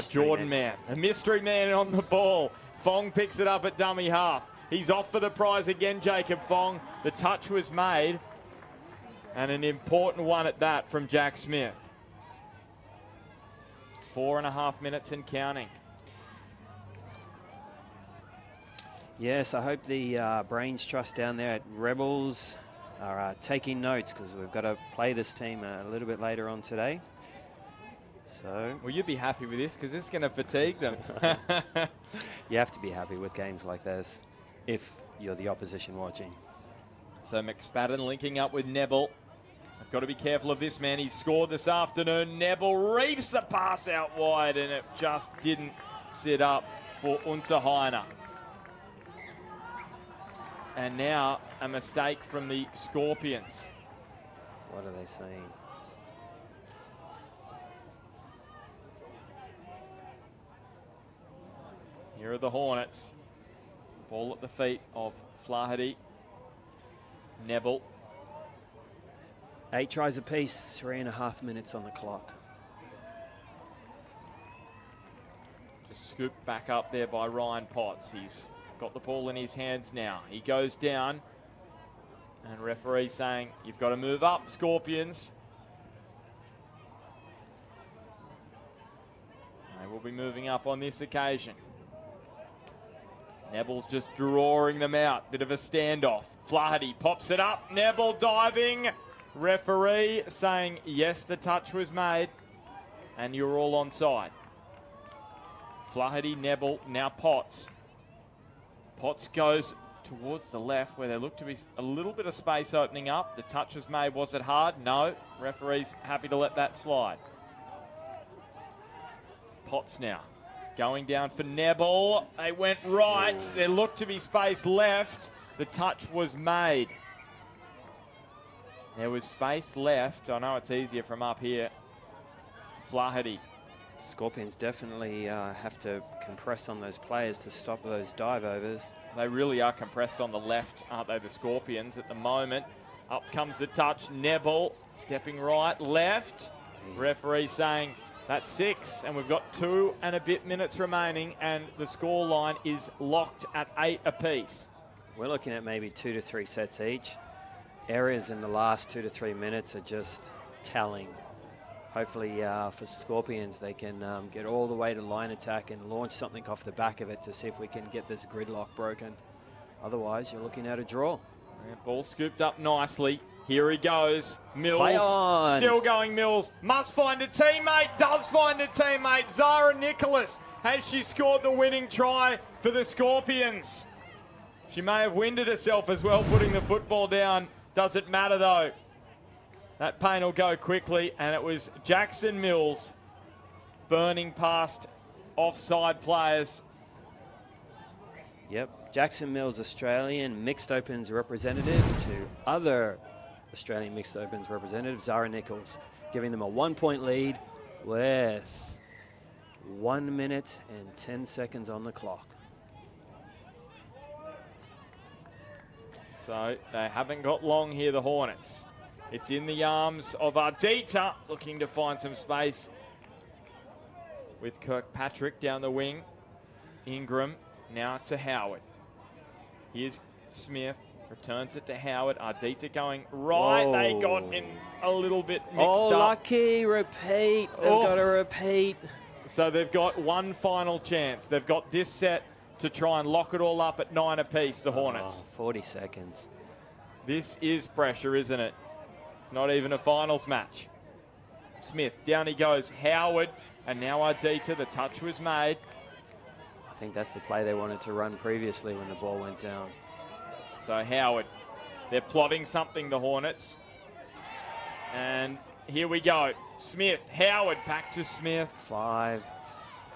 Jordan man. A mystery man on the ball. Fong picks it up at dummy half. He's off for the prize again, Jacob Fong. The touch was made, and an important one at that from Jack Smith. 4.5 minutes and counting. Yes, I hope the Brains Trust down there at Rebels are taking notes, because we've got to play this team a little bit later on today. So, well, you'd be happy with this because this is going to fatigue them. You have to be happy with games like this if you're the opposition watching. So McSpadden linking up with Nebel. I've got to be careful of this man. He's scored this afternoon. Nebel reefs the pass out wide, and it just didn't sit up for Unterheiner. And now a mistake from the Scorpions. What are they saying? Here are the Hornets. Ball at the feet of Flaherty. Nebel. 8 tries apiece, 3.5 minutes on the clock. Just scooped back up there by Ryan Potts. He's got the ball in his hands now. He goes down. And referee saying, you've got to move up, Scorpions. They will be moving up on this occasion. Nebel's just drawing them out. Bit of a standoff. Flaherty pops it up. Nebel diving. Referee saying, yes, the touch was made. And you're all onside. Flaherty, Nebel, now Potts. Potts goes towards the left where there looked to be a little bit of space opening up. The touch was made. Was it hard? No. Referee's happy to let that slide. Potts now. Going down for Nebel. They went right. There looked to be space left. The touch was made. There was space left. I know it's easier from up here. Flaherty. Scorpions definitely have to compress on those players to stop those dive overs. They really are compressed on the left, aren't they, the Scorpions at the moment. Up comes the touch. Nebel stepping right, left. Referee saying that's 6, and we've got 2 and a bit minutes remaining, and the score line is locked at 8 apiece. We're looking at maybe 2 to 3 sets each. Areas in the last 2 to 3 minutes are just telling. Hopefully for Scorpions, they can get all the way to line attack and launch something off the back of it to see if we can get this gridlock broken. Otherwise, you're looking at a draw. Yeah, ball scooped up nicely. Here he goes. Mills. Play on. Still going Mills. Must find a teammate. Does find a teammate. Zara Nicholas. Has she scored the winning try for the Scorpions? She may have winded herself as well, putting the football down. Doesn't matter, though. That pain will go quickly, and it was Jackson Mills burning past offside players. Yep, Jackson Mills, Australian Mixed Opens representative to other Australian Mixed Opens representative, Zara Nichols, giving them a 1-point lead with 1 minute and 10 seconds on the clock. So they haven't got long here, the Hornets. It's in the arms of Ardita, looking to find some space. with Kirkpatrick down the wing. Ingram now to Howard. Here's Smith. Returns it to Howard. Ardita going right. Whoa. They got in a little bit mixed Oh, up. lucky. Repeat. They've got to repeat. So they've got one final chance. They've got this set to try and lock it all up at 9 apiece, the Hornets. 40 seconds. This is pressure, isn't it? It's not even a finals match. Smith, down he goes. Howard, and now Ardita. The touch was made. I think that's the play they wanted to run previously when the ball went down. So Howard, they're plotting something, the Hornets. And here we go. Smith, Howard, back to Smith. 5.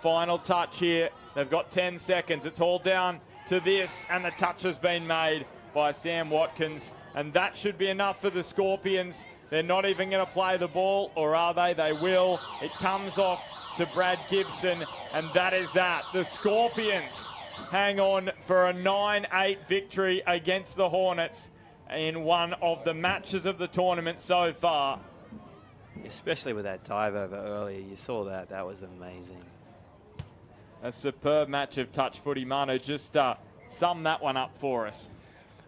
Final touch here. They've got 10 seconds. It's all down to this, and the touch has been made by Sam Watkins. And that should be enough for the Scorpions. They're not even going to play the ball, or are they? They will. It comes off to Brad Gibson, and that is that. The Scorpions hang on for a 9-8 victory against the Hornets in one of the matches of the tournament so far. Especially with that dive over earlier. You saw that. That was amazing. A superb match of touch footy. Manu, just sum that one up for us.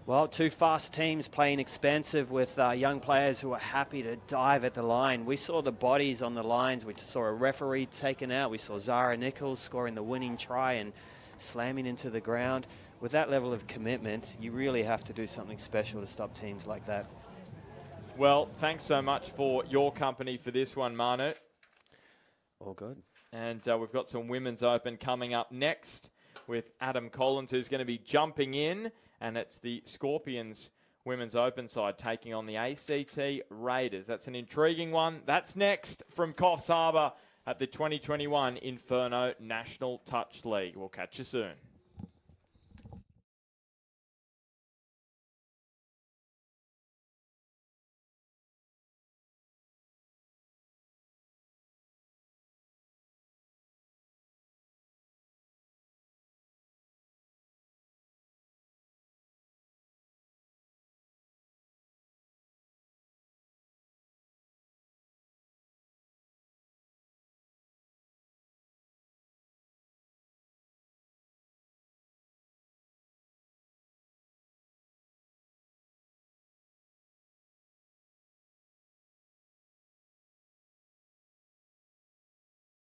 Well, two fast teams playing expansive with young players who are happy to dive at the line. We saw the bodies on the lines. We saw a referee taken out. We saw Zara Nichols scoring the winning try and slamming into the ground. With that level of commitment, you really have to do something special to stop teams like that. Well, thanks so much for your company for this one, Manu. All good. And we've got some Women's Open coming up next with Adam Collins, who's going to be jumping in. And it's the Scorpions Women's Open side taking on the ACT Raiders. That's an intriguing one. That's next from Coffs Harbour at the 2021 Inferno National Touch League. We'll catch you soon.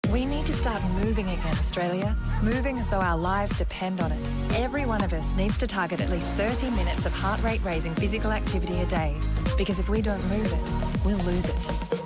We need to start moving again, Australia. Moving as though our lives depend on it. Every one of us needs to target at least 30 minutes of heart rate raising physical activity a day. Because if we don't move it, we'll lose it.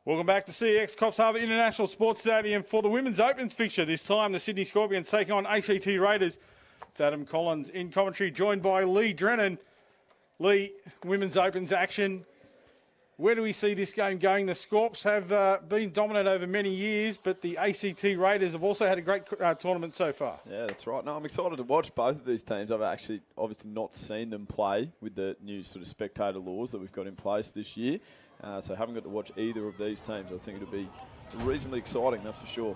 Welcome back to CX Coffs Harbour International Sports Stadium for the Women's Opens fixture. This time the Sydney Scorpions take on ACT Raiders. It's Adam Collins in commentary, joined by Lee Drennan. Lee, Women's Opens action. Where do we see this game going? The Scorps have been dominant over many years, but the ACT Raiders have also had a great tournament so far. Yeah, that's right. No, I'm excited to watch both of these teams. I've actually obviously not seen them play with the new sort of spectator laws that we've got in place this year. So I haven't got to watch either of these teams. I think it'll be reasonably exciting, that's for sure.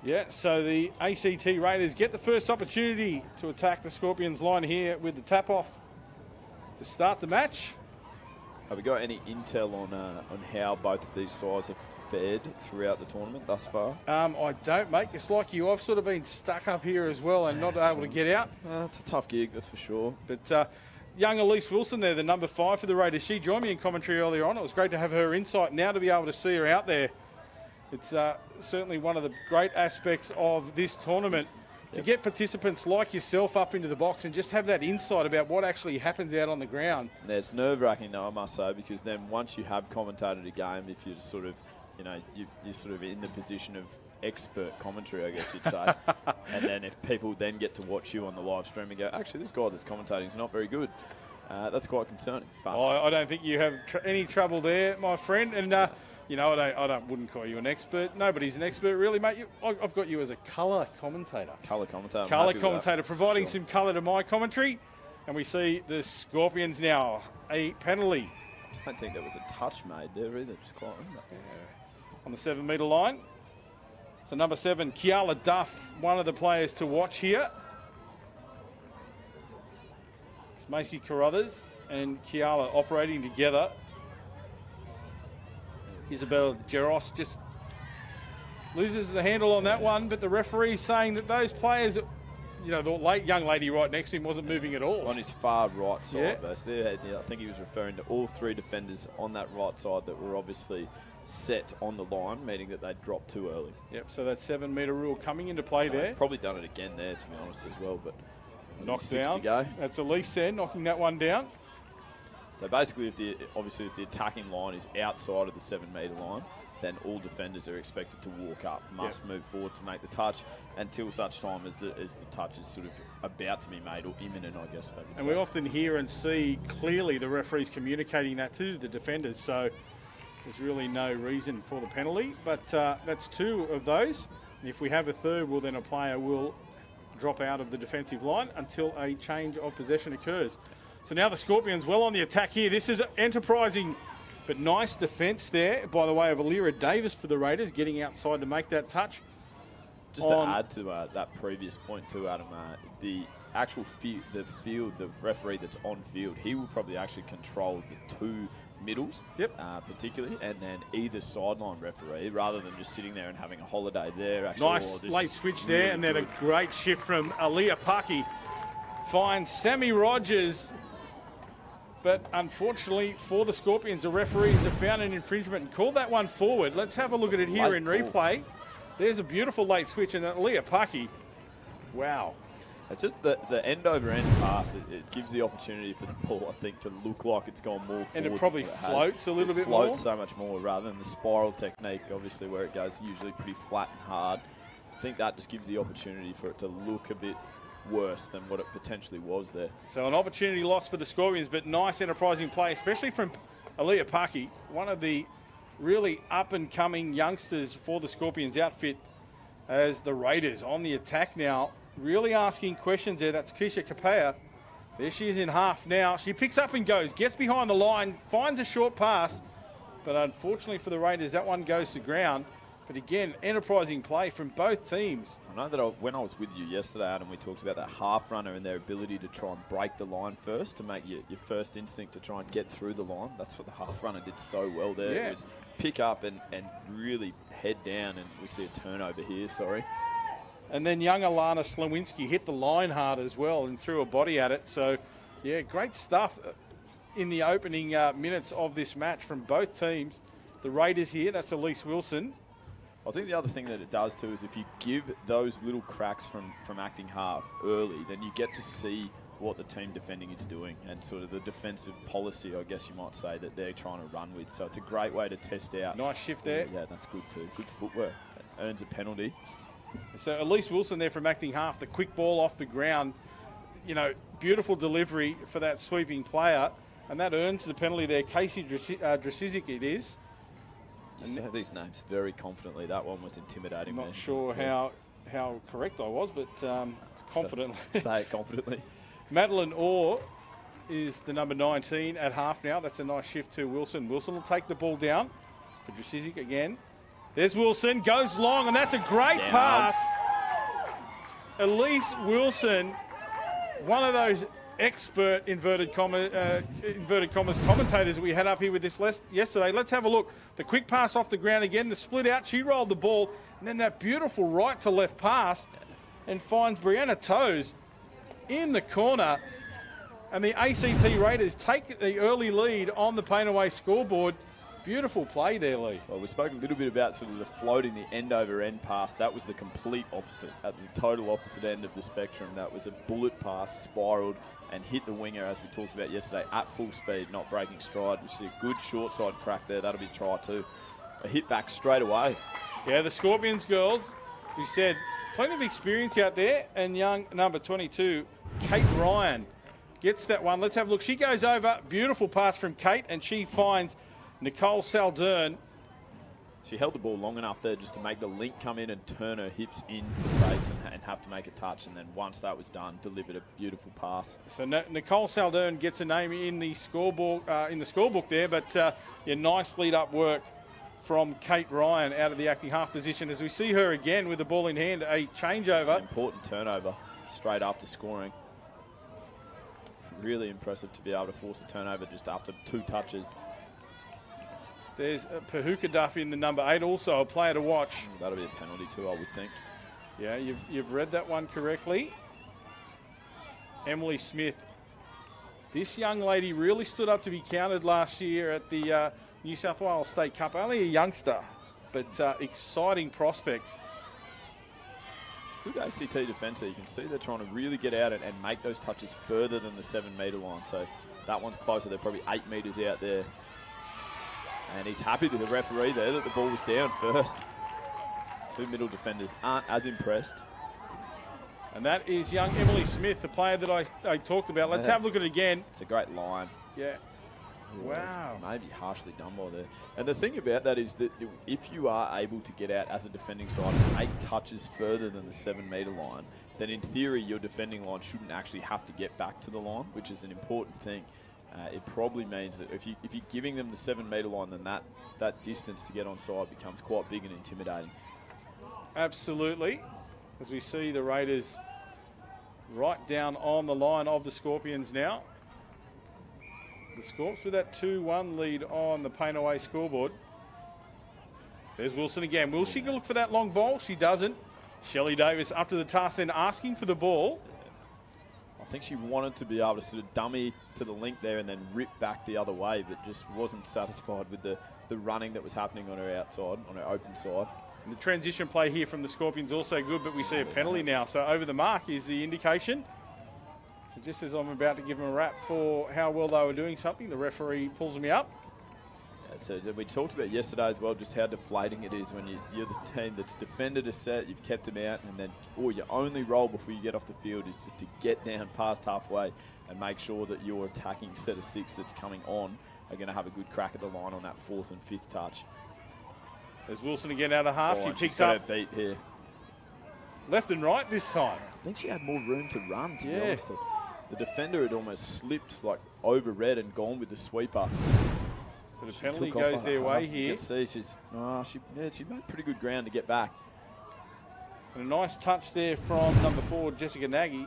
Yeah, so the ACT Raiders get the first opportunity to attack the Scorpions line here with the tap-off to start the match. Have we got any intel on how both of these sides have fared throughout the tournament thus far? I don't, mate. It's like you. I've sort of been stuck up here as well and not able to get out. It's a tough gig, that's for sure. But young Elise Wilson there, the number 5 for the Raiders, she joined me in commentary earlier on. It was great to have her insight. Now to be able to see her out there, it's certainly one of the great aspects of this tournament. To get participants like yourself up into the box and just have that insight about what actually happens out on the ground. Yeah, it's nerve-wracking, though, I must say, because then once you have commentated a game, if you're sort of, you're sort of in the position of expert commentary, I guess you'd say. And then if people then get to watch you on the live stream and go, actually, this guy that's commentating is not very good, that's quite concerning. But I don't think you have any trouble there, my friend. And I wouldn't call you an expert. Nobody's an expert, really, mate. I've got you as a colour commentator. Colour commentator. Colour commentator, providing some colour to my commentary. And we see the Scorpions now, a penalty. I don't think there was a touch made there either, just quite remember. Yeah. On the 7-metre line. So number 7, Kiala Duff, one of the players to watch here. It's Macy Carruthers and Kiala operating together. Isabel Geros just loses the handle on that one, but the referee's saying that those players, the young lady right next to him wasn't moving at all. On his far right side, I think he was referring to all 3 defenders on that right side that were obviously set on the line, meaning that they dropped too early. Yep, so that 7-metre rule coming into play there. Probably done it again there, to be honest, as well, but knocked 6 down. to go. That's Elise there, knocking that one down. So basically, if the attacking line is outside of the 7-metre line, then all defenders are expected to walk up, must move forward to make the touch until such time as the touch is sort of about to be made or imminent, I guess they would say. And we often hear and see clearly the referees communicating that to the defenders, so there's really no reason for the penalty. But that's 2 of those. And if we have a third, well, then a player will drop out of the defensive line until a change of possession occurs. So now the Scorpions well on the attack here. This is enterprising, but nice defence there by the way of Alira Davis for the Raiders, getting outside to make that touch. Just to add to that previous point too, Adam, the actual the referee that's on field, he will probably actually control the 2 middles, particularly, and then either sideline referee, rather than just sitting there and having a holiday there. Actually, nice late switch there, really and then a great shift from Aaliyah Paki. Finds Sammy Rogers. But unfortunately for the Scorpions, the referees have found an infringement and called that one forward. Let's have a look at it here in replay. There's a beautiful late switch, and Leah Paki. Wow. It's just the end-over-end pass. It gives the opportunity for the ball, I think, to look like it's gone more forward. And it probably floats a little bit more. It floats so much more rather than the spiral technique, obviously, where it goes usually pretty flat and hard. I think that just gives the opportunity for it to look a bit worse than what it potentially was there. So an opportunity lost for the Scorpions, but nice enterprising play, especially from Aaliyah Paki, one of the really up-and-coming youngsters for the Scorpions outfit, as the Raiders on the attack now, really asking questions there. That's Keisha Kapea. There she is in half now. She picks up and goes, gets behind the line, finds a short pass, but unfortunately for the Raiders, that one goes to ground. But again, enterprising play from both teams. I know that when I was with you yesterday, Adam, we talked about that half runner and their ability to try and break the line first, to make your first instinct to try and get through the line. That's what the half runner did so well there. Yeah. It was pick up and really head down, and we see a turnover here, sorry. And then young Alana Slawinski hit the line hard as well and threw a body at it. So, yeah, great stuff in the opening minutes of this match from both teams. The Raiders here, that's Elise Wilson. I think the other thing that it does too is if you give those little cracks from acting half early, then you get to see what the team defending is doing and sort of the defensive policy, I guess you might say, that they're trying to run with. So it's a great way to test out. Nice shift there. Yeah, that's good too. Good footwork. Earns a penalty. So Elise Wilson there from acting half, the quick ball off the ground. You know, beautiful delivery for that sweeping player, and that earns the penalty there. Casey Drasizic it is. You say these names very confidently. That one was intimidating. I'm not sure how correct I was, but confidently. Say it confidently. Madeline Orr is the number 19 at half now. That's a nice shift to Wilson. Wilson will take the ball down for Drasizic again. There's Wilson, goes long, and that's a great pass. Elise Wilson, one of those expert inverted commas commentators that we had up here with this yesterday. Let's have a look. The quick pass off the ground again, the split out, she rolled the ball, and then that beautiful right to left pass, and finds Brianna Toes in the corner. And the ACT Raiders take the early lead on the Painaway scoreboard. Beautiful play there, Lee. Well, we spoke a little bit about sort of the floating, the end-over-end pass. That was the complete opposite, at the total opposite end of the spectrum. That was a bullet pass, spiralled, and hit the winger, as we talked about yesterday, at full speed, not breaking stride. We see a good short side crack there. That'll be a try too. A hit back straight away. Yeah, the Scorpions girls, we said, plenty of experience out there, and young number 22, Kate Ryan, gets that one. Let's have a look. She goes over, beautiful pass from Kate, and she finds Nicole Saldern. She held the ball long enough there just to make the link come in and turn her hips into base and have to make a touch. And then once that was done, delivered a beautiful pass. So Nicole Saldern gets a name in the scorebook there. But yeah, nice lead-up work from Kate Ryan out of the acting half position. As we see her again with the ball in hand, a changeover. It's an important turnover straight after scoring. Really impressive to be able to force a turnover just after 2 touches. There's Pahuka Duff in the number 8, also a player to watch. That'll be a penalty too, I would think. Yeah, you've read that one correctly. Emily Smith. This young lady really stood up to be counted last year at the New South Wales State Cup. Only a youngster, but exciting prospect. Good ACT defence there. You can see they're trying to really get out and make those touches further than the 7-metre line. So that one's closer. They're probably 8 metres out there. And he's happy to the referee there that the ball was down first. 2 middle defenders aren't as impressed. And that is young Emily Smith, the player that I talked about. Let's have a look at it again. It's a great line. Yeah. Wow. Maybe harshly done by there. And the thing about that is that if you are able to get out as a defending side and make touches further than the 7-metre line, then in theory your defending line shouldn't actually have to get back to the line, which is an important thing. It probably means that if you're giving them the 7-metre line, then that distance to get onside becomes quite big and intimidating. Absolutely. As we see the Raiders right down on the line of the Scorpions now. The Scorps with that 2-1 lead on the Painaway scoreboard. There's Wilson again. Will she look for that long ball? She doesn't. Shelley Davis up to the task then, asking for the ball. I think she wanted to be able to sort of dummy to the link there and then rip back the other way, but just wasn't satisfied with the running that was happening on her outside, on her open side. And the transition play here from the Scorpions also good, but we see a penalty now. So over the mark is the indication. So just as I'm about to give them a rap for how well they were doing something, the referee pulls me up. So we talked about yesterday as well, just how deflating it is when you're the team that's defended a set, you've kept them out, and then your only role before you get off the field is just to get down past halfway and make sure that your attacking set of 6 that's coming on are going to have a good crack at the line on that 4th and 5th touch. There's Wilson again out of half. Oh, she picks got up her beat here. Left and right this time. I think she had more room to run, to be honest. The defender had almost slipped, like over-read and gone with the sweeper. But the penalty goes their way here. You can see she made pretty good ground to get back. And a nice touch there from number 4, Jessica Nagy.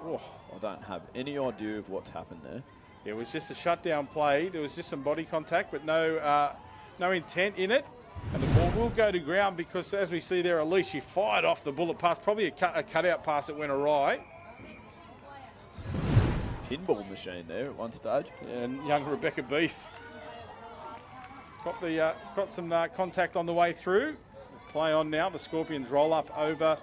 Oh, I don't have any idea of what's happened there. It was just a shutdown play. There was just some body contact, but no intent in it. And the ball will go to ground because, as we see there, Elise, she fired off the bullet pass. Probably a cutout pass that went awry. Pinball machine there at one stage. And young Rebecca Beef got some contact on the way through. Play on now. The Scorpions roll up over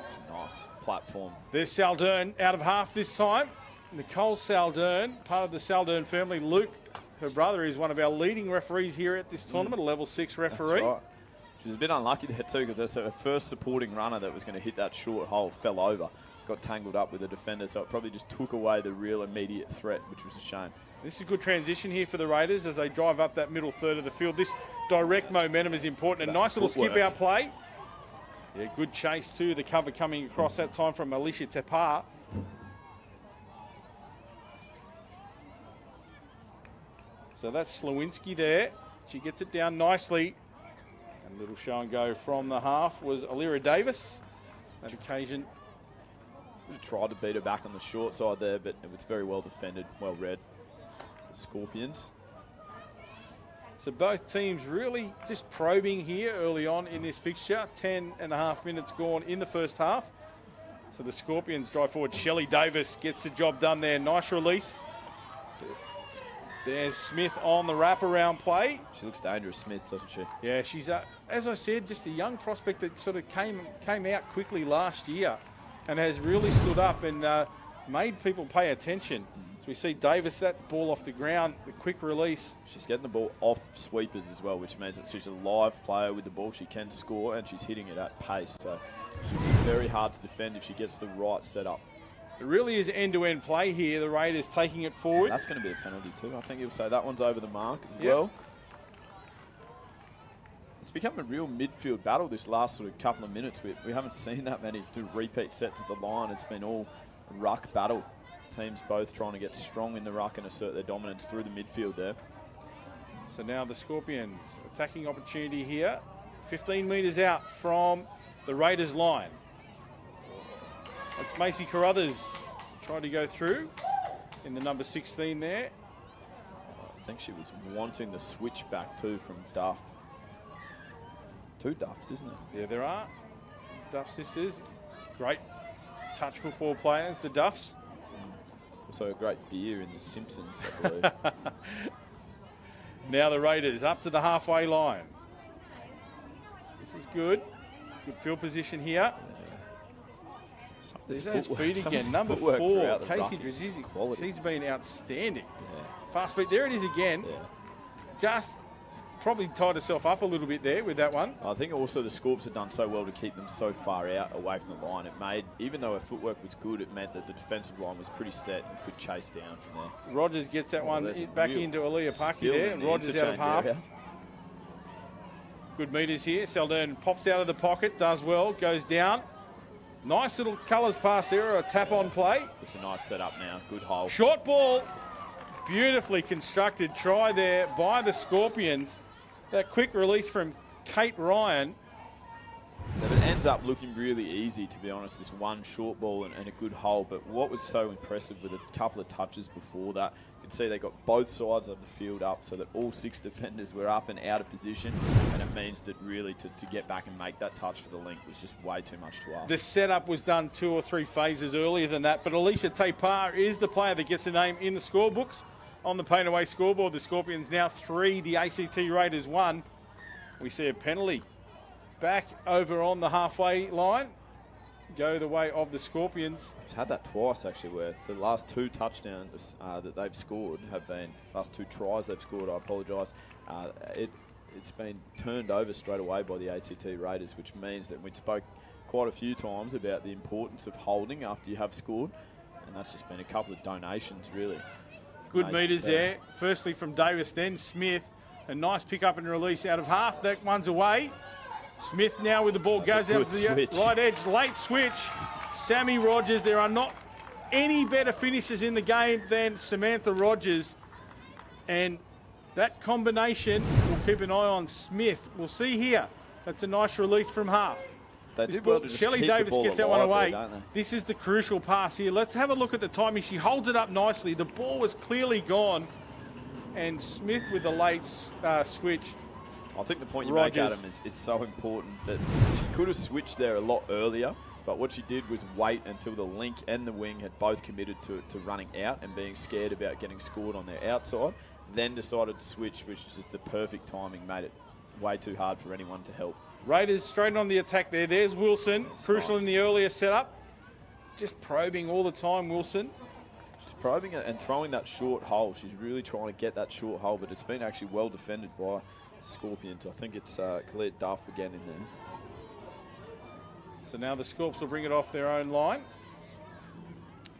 It's a nice platform. There's Saldern out of half this time. Nicole Saldern, part of the Saldern family. Luke, her brother, is one of our leading referees here at this tournament, a level 6 referee. That's right. She was a bit unlucky there too, because her first supporting runner that was going to hit that short hole fell over, got tangled up with the defender, so it probably just took away the real immediate threat, which was a shame. This is good transition here for the Raiders as they drive up that middle third of the field. This direct momentum is important. A nice little skip-out play. Yeah, good chase too. The cover coming across that time from Alicia Tepar. So that's Slawinski there. She gets it down nicely. And a little show and go from the half was Alira Davis. That occasion. Sort of tried to beat her back on the short side there, but it was very well defended, well read. The Scorpions. So both teams really just probing here early on in this fixture. 10.5 minutes gone in the first half. So the Scorpions drive forward. Shelley Davis gets the job done there. Nice release. There's Smith on the wraparound play. She looks dangerous, Smith, doesn't she? Yeah, she's, as I said, just a young prospect that sort of came out quickly last year and has really stood up and made people pay attention. So we see Davis, that ball off the ground, the quick release. She's getting the ball off sweepers as well, which means that she's a live player with the ball. She can score and she's hitting it at pace. So she'll be very hard to defend if she gets the right setup. It really is end-to-end play here. The Raiders taking it forward. That's going to be a penalty too. I think you'll say that one's over the mark as well. It's become a real midfield battle this last sort of couple of minutes. We haven't seen that many do repeat sets at the line. It's been all ruck battle. Teams both trying to get strong in the ruck and assert their dominance through the midfield there. So now the Scorpions attacking opportunity here. 15 metres out from the Raiders line. That's Macy Carruthers trying to go through in the number 16 there. I think she was wanting the switch back too from Duff. 2 Duffs, isn't it? Yeah, there are. Duff sisters. Great touch football players, the Duffs. Also a great beer in the Simpsons, I believe. Now the Raiders up to the halfway line. This is good. Good field position here. There's those feet again. Number 4, Casey Drazizi. She's been outstanding. Yeah. Fast feet. There it is again. Yeah. Just probably tied herself up a little bit there with that one. I think also the Scorps have done so well to keep them so far out away from the line. It made, even though her footwork was good, it meant that the defensive line was pretty set and could chase down from there. Rogers gets that one back into Aaliyah Paki there. Rogers out of half. Area. Good meters here. Saldern pops out of the pocket, does well, goes down. Nice little colours pass there, a tap-on play. It's a nice setup now, good hole. Short ball, beautifully constructed try there by the Scorpions. That quick release from Kate Ryan. But it ends up looking really easy, to be honest, this one short ball and a good hole. But what was so impressive with a couple of touches before that, you can see they got both sides of the field up so that all 6 defenders were up and out of position. And it means that really to get back and make that touch for the link was just way too much to ask. The setup was done 2 or 3 phases earlier than that. But Alicia Tepar is the player that gets the name in the scorebooks. On the Pain Away scoreboard, the Scorpions now 3, the ACT Raiders 1. We see a penalty. Back over on the halfway line. Go the way of the Scorpions. It's had that twice, actually, where the last 2 touchdowns that they've scored have been, last 2 tries they've scored, I apologise, it's been turned over straight away by the ACT Raiders, which means that we spoke quite a few times about the importance of holding after you have scored, and that's just been a couple of donations, really. Good meters there. Firstly from Davis, then Smith. A nice pick up and release out of half. That one's away. Smith now with the ball, goes out to the right edge. Late switch. Sammy Rogers. There are not any better finishers in the game than Samantha Rogers. And that combination, we'll keep an eye on Smith. We'll see here. That's a nice release from half. Shelley Davis gets that one away. This is the crucial pass here. Let's have a look at the timing. She holds it up nicely. The ball was clearly gone. And Smith with the late switch. I think the point you make, Adam, is so important that she could have switched there a lot earlier, but what she did was wait until the link and the wing had both committed to running out and being scared about getting scored on their outside, then decided to switch, which is just the perfect timing, made it way too hard for anyone to help. Raiders straight on the attack there. There's Wilson, crucial in the earlier setup. Just probing all the time, Wilson. She's probing it and throwing that short hole. She's really trying to get that short hole, but it's been actually well defended by Scorpions. I think it's Claire Duff again in there. So now the Scorps will bring it off their own line.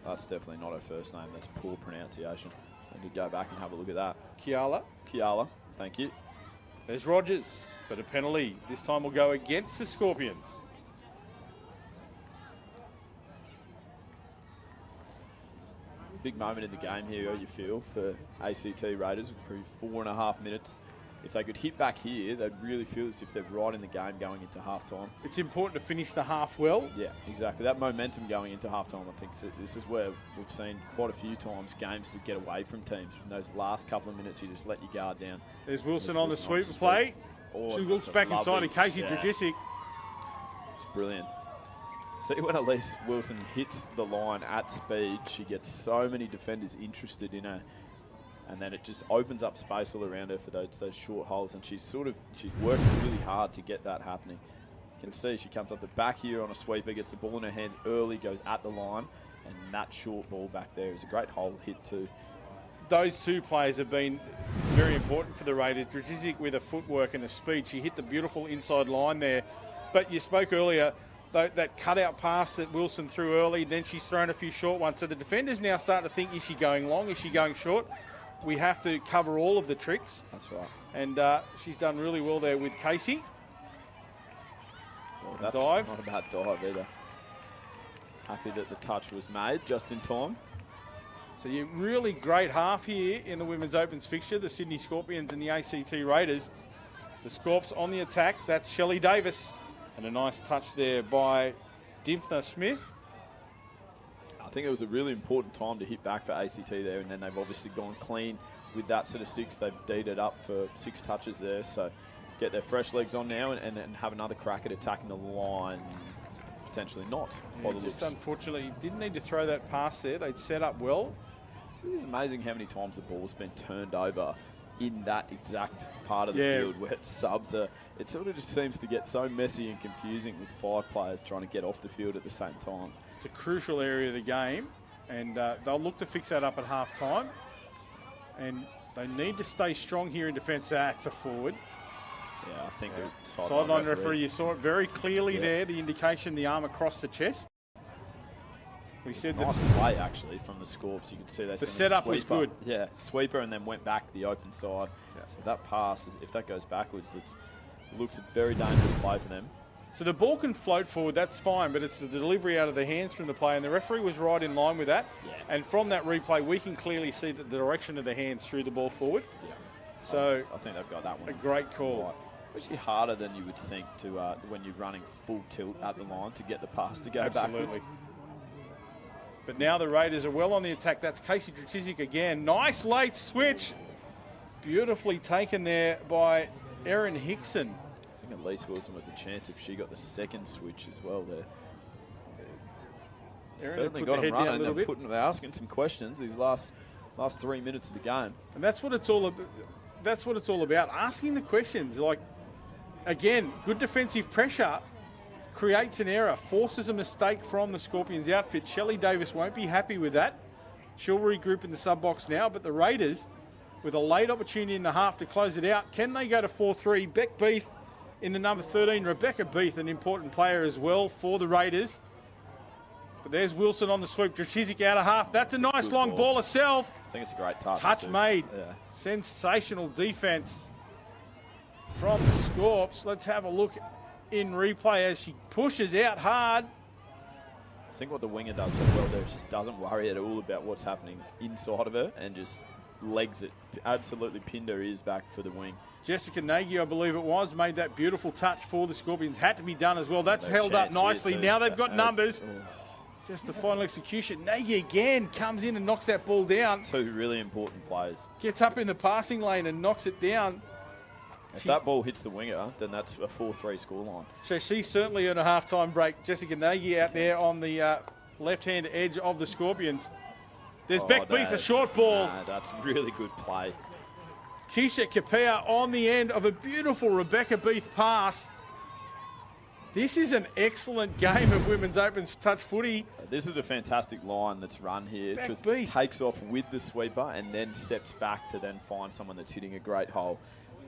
That's definitely not her first name. That's poor pronunciation. I need to go back and have a look at that. Kiala, thank you. There's Rogers, but a penalty. This time will go against the Scorpions. Big moment in the game here, you feel, for ACT Raiders with probably 4.5 minutes. If they could hit back here, they'd really feel as if they're right in the game going into halftime. It's important to finish the half well. Yeah, exactly. That momentum going into halftime, I think this is where we've seen quite a few times games to get away from teams. From those last couple of minutes, you just let your guard down. There's Wilson on the sweep play. She looks back inside and Casey Dragicic. It's brilliant. See, when Elise Wilson hits the line at speed, she gets so many defenders interested in her. And then it just opens up space all around her for those short holes. And she's working really hard to get that happening. You can see she comes up the back here on a sweeper, gets the ball in her hands early, goes at the line. And that short ball back there is a great hole hit too. Those two players have been very important for the Raiders. Dragicic with a footwork and a speed. She hit the beautiful inside line there. But you spoke earlier, that cutout pass that Wilson threw early, then she's thrown a few short ones. So the defenders now start to think, is she going long? Is she going short? We have to cover all of the tricks. That's right. And she's done really well there with Casey. Well, that's dive. Not a bad dive either. Happy that the touch was made just in time. So you really great half here in the Women's Opens fixture, the Sydney Scorpions and the ACT Raiders. The Scorps on the attack, that's Shelley Davis. And a nice touch there by Dimthna Smith. I think it was a really important time to hit back for ACT there, and then they've obviously gone clean with that sort of 6. They've D'd it up for 6 touches there, so get their fresh legs on now and have another crack at attacking the line. Potentially not. Yeah, just unfortunately, didn't need to throw that pass there. They'd set up well. It's amazing how many times the ball's been turned over in that exact part of the field where subs are. It sort of just seems to get so messy and confusing with 5 players trying to get off the field at the same time. It's a crucial area of the game, and they'll look to fix that up at half time. And they need to stay strong here in defence. That's a forward. Yeah, I think the sideline referee, you saw it very clearly there, the indication, the arm across the chest. We it's said a nice play actually from the Scorps. You could see the setup was good. Yeah, sweeper and then went back the open side. Yeah. So that pass, if that goes backwards, it looks a very dangerous play for them. So the ball can float forward, that's fine, but it's the delivery out of the hands from the player, and the referee was right in line with that. Yeah. And from that replay, we can clearly see that the direction of the hands threw the ball forward. Yeah. So I think they've got that one. A great call. Right. Actually harder than you would think to when you're running full tilt at the line to get the pass to go backwards. But now the Raiders are well on the attack. That's Casey Dragicic again. Nice late switch. Beautifully taken there by Erin Hickson. I think Elise Wilson was a chance if she got the second switch as well there. Certainly got them running. They're asking some questions these last 3 minutes of the game. And that's what it's all about. That's what it's all about. Asking the questions. Like, again, good defensive pressure creates an error, forces a mistake from the Scorpions outfit. Shelley Davis won't be happy with that. She'll regroup in the sub box now, but the Raiders, with a late opportunity in the half to close it out, can they go to 4-3? Beck Beath in the number 13. Rebecca Beath, an important player as well for the Raiders. But there's Wilson on the sweep. Dragicic out of half. That's a nice long ball herself. I think it's a great touch. Touch made. Yeah. Sensational defense from the Scorps. Let's have a look in replay as she pushes out hard. I think what the winger does so well there is just doesn't worry at all about what's happening inside of her and just legs it. Absolutely pinned her ears back for the wing. Jessica Nagy, I believe it was, made that beautiful touch for the Scorpions. Had to be done as well. That's held up nicely. Now they've got numbers. Just the final execution. Nagy again comes in and knocks that ball down. 2 really important players. Gets up in the passing lane and knocks it down. If that ball hits the winger, then that's a 4-3 scoreline. So she's certainly on a half-time break. Jessica Nagy out there on the left-hand edge of the Scorpions. There's Beck Beath, a short ball. That's really good play. Keisha Capea on the end of a beautiful Rebecca Beath pass. This is an excellent game of women's open touch footy. This is a fantastic line that's run here because Beath it takes off with the sweeper and then steps back to then find someone that's hitting a great hole.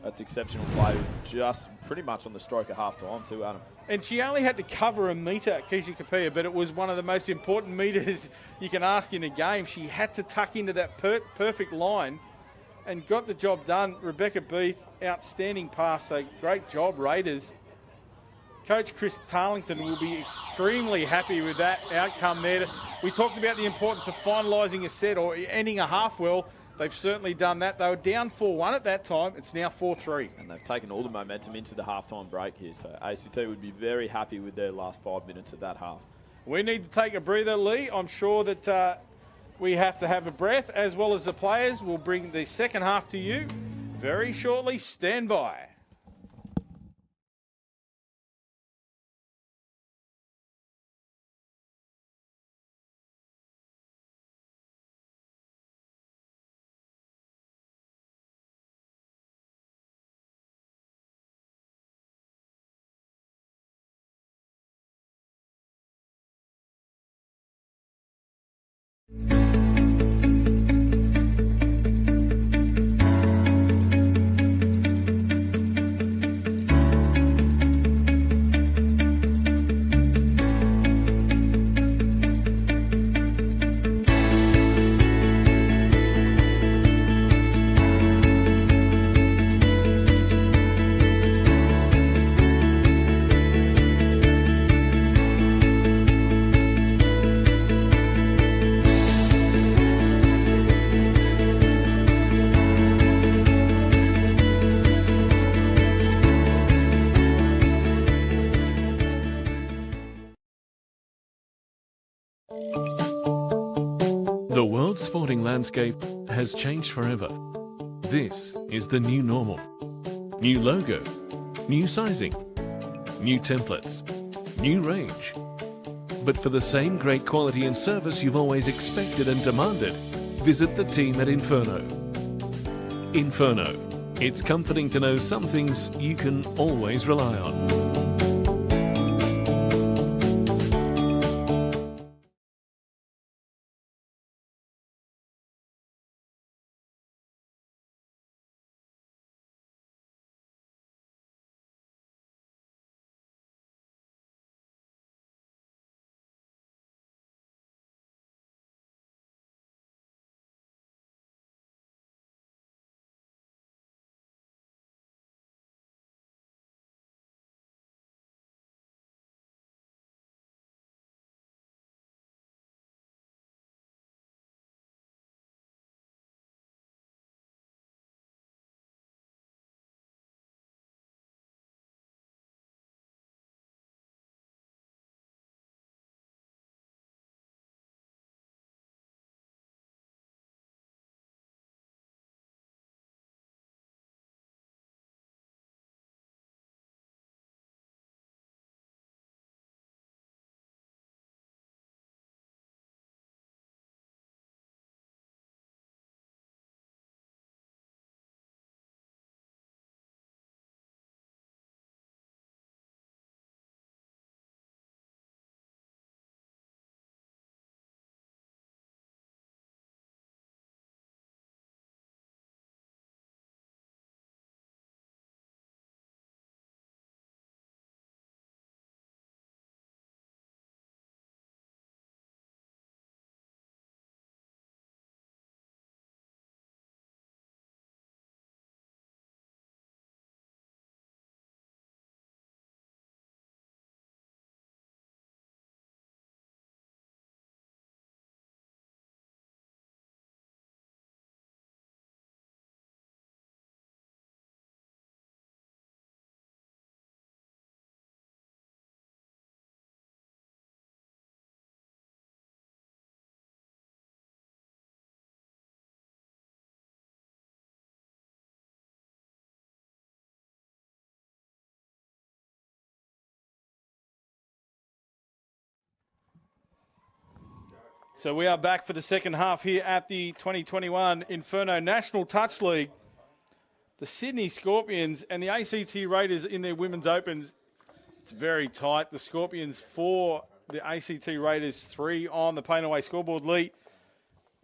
That's exceptional play, just pretty much on the stroke of half time too, Adam. And she only had to cover a metre, Keisha Capea, but it was one of the most important metres you can ask in a game. She had to tuck into that perfect line and got the job done. Rebecca Beath, outstanding pass, so great job, Raiders. Coach Chris Tarlington will be extremely happy with that outcome there. We talked about the importance of finalising a set or ending a half well. They've certainly done that. They were down 4-1 at that time. It's now 4-3. And they've taken all the momentum into the halftime break here. So ACT would be very happy with their last 5 minutes of that half. We need to take a breather, Lee. I'm sure that we have to have a breath, as well as the players. We'll bring the second half to you very shortly. Stand by. The world's sporting landscape has changed forever. This is the new normal. New logo, new sizing, new templates, new range. But for the same great quality and service you've always expected and demanded, visit the team at Inferno. Inferno. It's comforting to know some things you can always rely on. So we are back for the second half here at the 2021 Inferno National Touch League. the Sydney Scorpions and the ACT Raiders in their women's opens. It's very tight. The Scorpions 4, the ACT Raiders 3 on the Painaway scoreboard. Lee,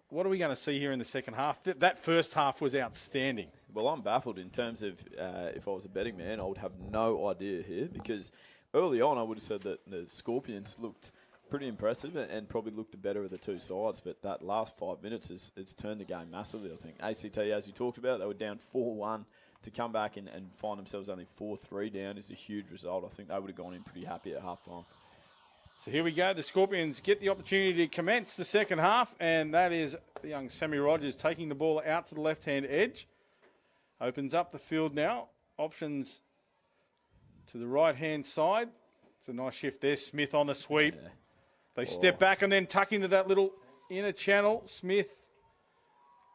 what are we going to see here in the second half? That first half was outstanding. Well, I'm baffled in terms of if I was a betting man, I would have no idea here, because early on I would have said that the Scorpions looked pretty impressive and probably looked the better of the two sides, but that last 5 minutes it's turned the game massively, I think. ACT, as you talked about, they were down 4-1. To come back and find themselves only 4-3 down is a huge result. I think they would have gone in pretty happy at halftime. So here we go. The Scorpions get the opportunity to commence the second half, and that is the young Sammy Rogers taking the ball out to the left-hand edge. Opens up the field now. Options to the right-hand side. It's a nice shift there. Smith on the sweep. Yeah. They step back and then tuck into that little inner channel. Smith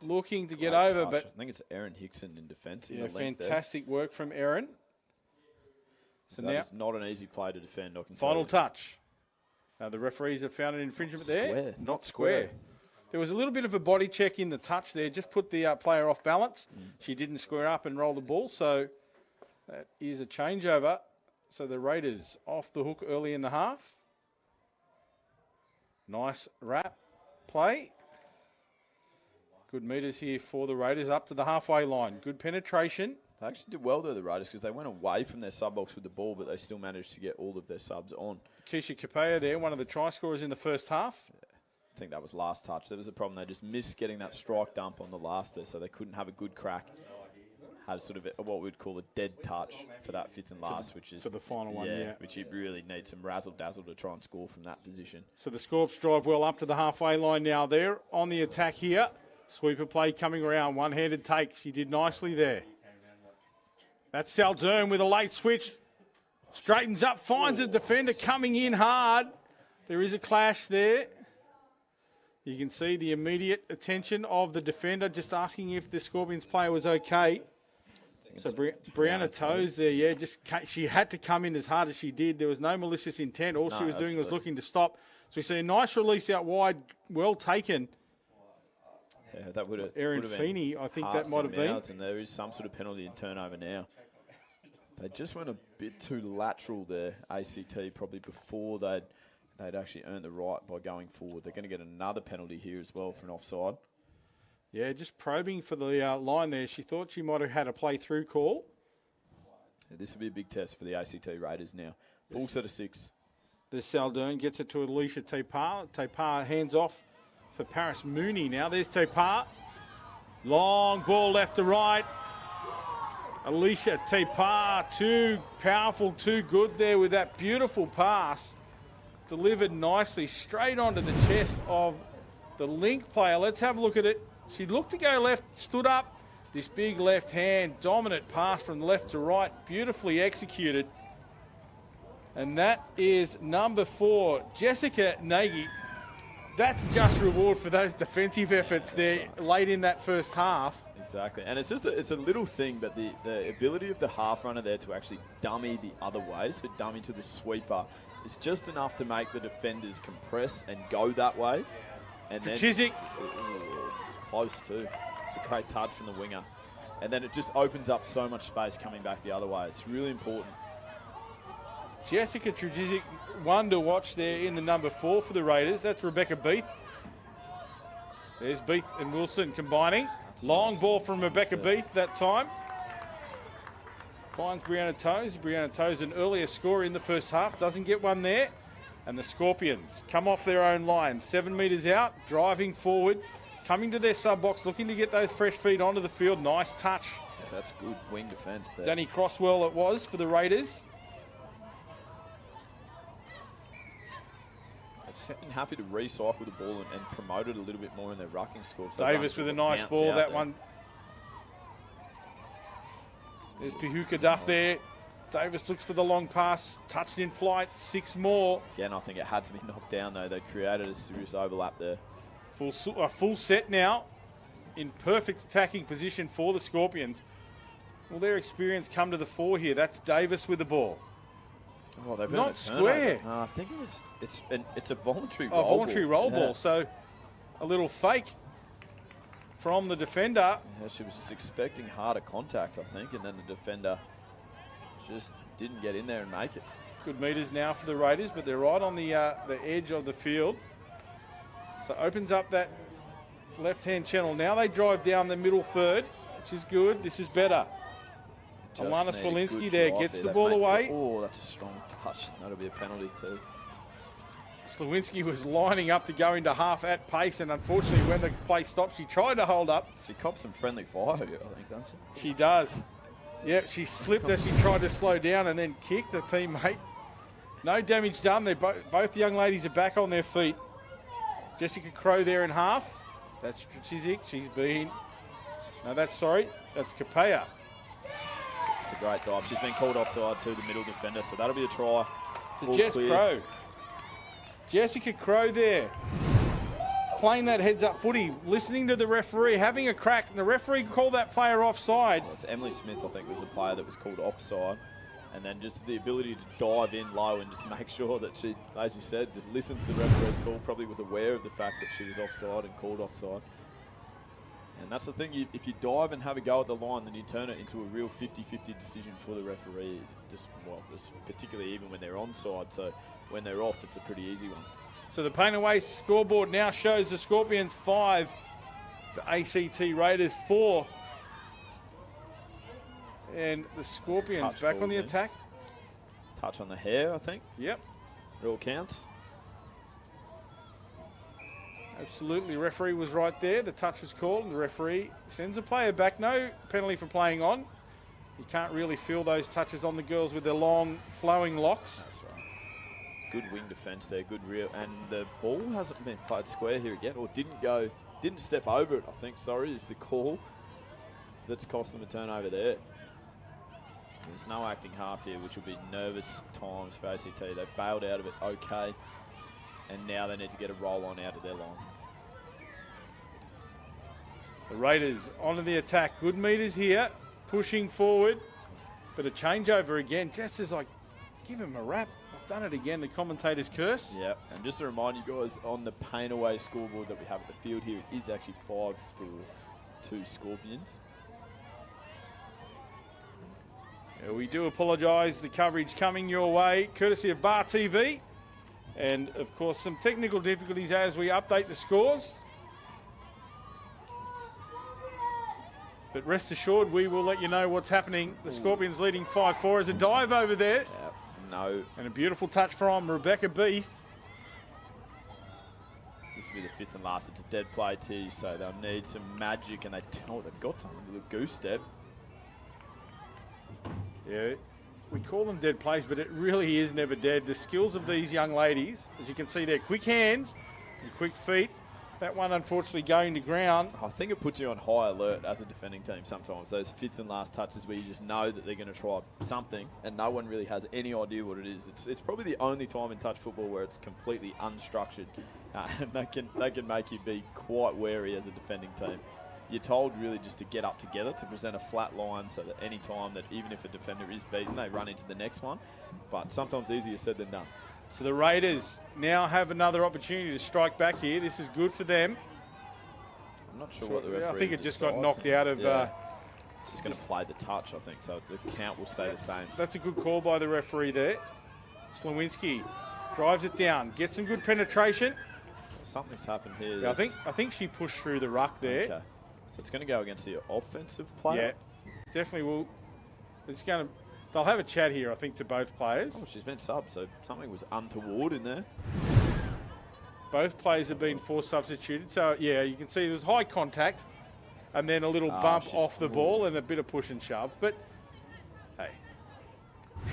looking to get over, but I think it's Aaron Hickson in defence. Yeah, fantastic work from Aaron. So now, it's not an easy play to defend. I can final touch. The referees have found an infringement there. Not square. There was a little bit of a body check in the touch there. Just put the player off balance. She didn't square up and roll the ball, so that is a changeover. So the Raiders off the hook early in the half. Nice wrap play. Good metres here for the Raiders up to the halfway line. Good penetration. They actually did well there, the Raiders, because they went away from their sub-box with the ball, but they still managed to get all of their subs on. Keisha Capea there, one of the try scorers in the first half. Yeah. I think that was last touch. There was a problem. They just missed getting that strike dump on the last there, so they couldn't have a good crack. Had sort of what we'd call a dead touch for that fifth and last, which is... For the final one, yeah. Which you really need some razzle-dazzle to try and score from that position. So the Scorps drive well up to the halfway line now there on the attack here. Sweeper play coming around, one-handed take. She did nicely there. That's Saldern with a late switch. Straightens up, finds a defender coming in hard. There is a clash there. You can see the immediate attention of the defender, just asking if the Scorpions player was okay. So Brianna Toes there, she had to come in as hard as she did. There was no malicious intent. All she was doing was looking to stop. So we see a nice release out wide, well taken. Yeah, that would have. Erin Feeney, I think that might have been. And there is some sort of penalty in turnover now. They just went a bit too lateral there, ACT, probably before they'd actually earned the right by going forward. They're going to get another penalty here as well for an offside. Yeah, just probing for the line there. She thought she might have had a play-through call. Yeah, this will be a big test for the ACT Raiders now. Full set of 6. There's Saldern, gets it to Alicia Tepar. Tepar hands off for Paris Mooney now. There's Tepar. Long ball left to right. Alicia Tepar, too powerful, too good there with that beautiful pass. Delivered nicely straight onto the chest of the Link player. Let's have a look at it. She looked to go left, stood up. This big left hand, dominant pass from left to right, beautifully executed. And that is number 4, Jessica Nagy. That's just reward for those defensive efforts there late in that first half. Exactly, and it's a little thing, but the ability of the half runner there to actually dummy the other way, so dummy to the sweeper, is just enough to make the defenders compress and go that way. And then Chizik. It's close too. It's a great touch from the winger. And then it just opens up so much space coming back the other way. It's really important. Jessica Trudzik, one to watch there in the number 4 for the Raiders. That's Rebecca Beath. There's Beath and Wilson combining. Long ball from Rebecca Beath that time. Finds Brianna Toes. Brianna Toes, an earlier scorer in the first half, doesn't get one there. And the Scorpions come off their own line. 7 metres out, driving forward, coming to their sub-box, looking to get those fresh feet onto the field. Nice touch. Yeah, that's good wing defence there. Danny Crosswell it was for the Raiders. They've been happy to recycle the ball and promote it a little bit more in their rucking score. Davis with a nice ball, that one. There's Pihuka Duff there. Davis looks for the long pass, touched in flight, 6 more. Again, I think it had to be knocked down though. They created a serious overlap there. Full set now, in perfect attacking position for the Scorpions. Will their experience come to the fore here? That's Davis with the ball. Oh, they've not square. I think it's a voluntary roll. Voluntary roll ball. So a little fake from the defender. Yeah, she was just expecting harder contact, I think, and then the defender just didn't get in there and make it. Good meters now for the Raiders, but they're right on the edge of the field. So opens up that left-hand channel. Now they drive down the middle third, which is good. This is better. Alana Swalinski there gets the ball away. Oh, that's a strong touch. That'll be a penalty too. Slawinski was lining up to go into half at pace, and unfortunately when the play stopped, she tried to hold up. She copped some friendly fire here, I think, doesn't she? She does. Yep, she slipped as she tried to slow down and then kicked her teammate. No damage done. They're both young ladies are back on their feet. Jessica Crow there in half. That's Strachizik. She's been... No, that's Capea. It's a great dive. She's been called offside to the middle defender, so that'll be a try. So Jess Crow. Jessica Crow there. Playing that heads-up footy, listening to the referee, having a crack, and the referee called that player offside. Well, it's Emily Smith, I think, was the player that was called offside. And then just the ability to dive in low and just make sure that she, as you said, just listened to the referee's call, probably was aware of the fact that she was offside and called offside. And that's the thing, if you dive and have a go at the line, then you turn it into a real 50-50 decision for the referee, just particularly even when they're onside. So when they're off, it's a pretty easy one. So the Pain Away scoreboard now shows the Scorpions 5, the ACT Raiders 4. And the Scorpions back on the attack. Touch on the hair, I think. Yep. It all counts. Absolutely. Referee was right there. The touch was called and the referee sends a player back. No penalty for playing on. You can't really feel those touches on the girls with their long, flowing locks. That's right. Good wing defence there, good rear. And the ball hasn't been played square here again, or didn't step over it, I think, is the call that's cost them a turnover there. There's no acting half here, which will be nervous times for ACT. They've bailed out of it okay, and now they need to get a roll on out of their line. The Raiders onto the attack. Good meters here, pushing forward, but a changeover again. Just as give him a rap. I've done it again, the commentator's curse. Yeah, and just to remind you guys, on the Pain Away scoreboard that we have at the field here, it's actually 5-4 to Scorpions. Yeah, we do apologise. The coverage coming your way, courtesy of Bar TV. And, of course, some technical difficulties as we update the scores. But rest assured, we will let you know what's happening. The Scorpions leading 5-4 as a dive over there. Yeah, no. And a beautiful touch from Rebecca Beef. This will be the fifth and last. It's a dead play too, so they'll need some magic, and they've got something to look goose step. Yeah, we call them dead plays, but it really is never dead. The skills of these young ladies, as you can see there, quick hands and quick feet. That one, unfortunately, going to ground. I think it puts you on high alert as a defending team sometimes. Those fifth and last touches where you just know that they're going to try something and no one really has any idea what it is. It's probably the only time in touch football where it's completely unstructured. And that can make you be quite wary as a defending team. You're told really just to get up together, to present a flat line so that any time that even if a defender is beaten, they run into the next one. But sometimes easier said than done. So the Raiders now have another opportunity to strike back here. This is good for them. I'm not sure what the referee I think it just got knocked out of... It's just going to play the touch, I think, so the count will stay the same. That's a good call by the referee there. Slawinski drives it down, gets some good penetration. Something's happened here. Yeah, I think she pushed through the ruck there. Okay. So it's going to go against the offensive player? Yeah, definitely will. They'll have a chat here, I think, to both players. Oh, she's been subbed, so something was untoward in there. Both players have been force substituted. So, yeah, you can see there was high contact and then a little bump off the ball and a bit of push and shove. But, hey.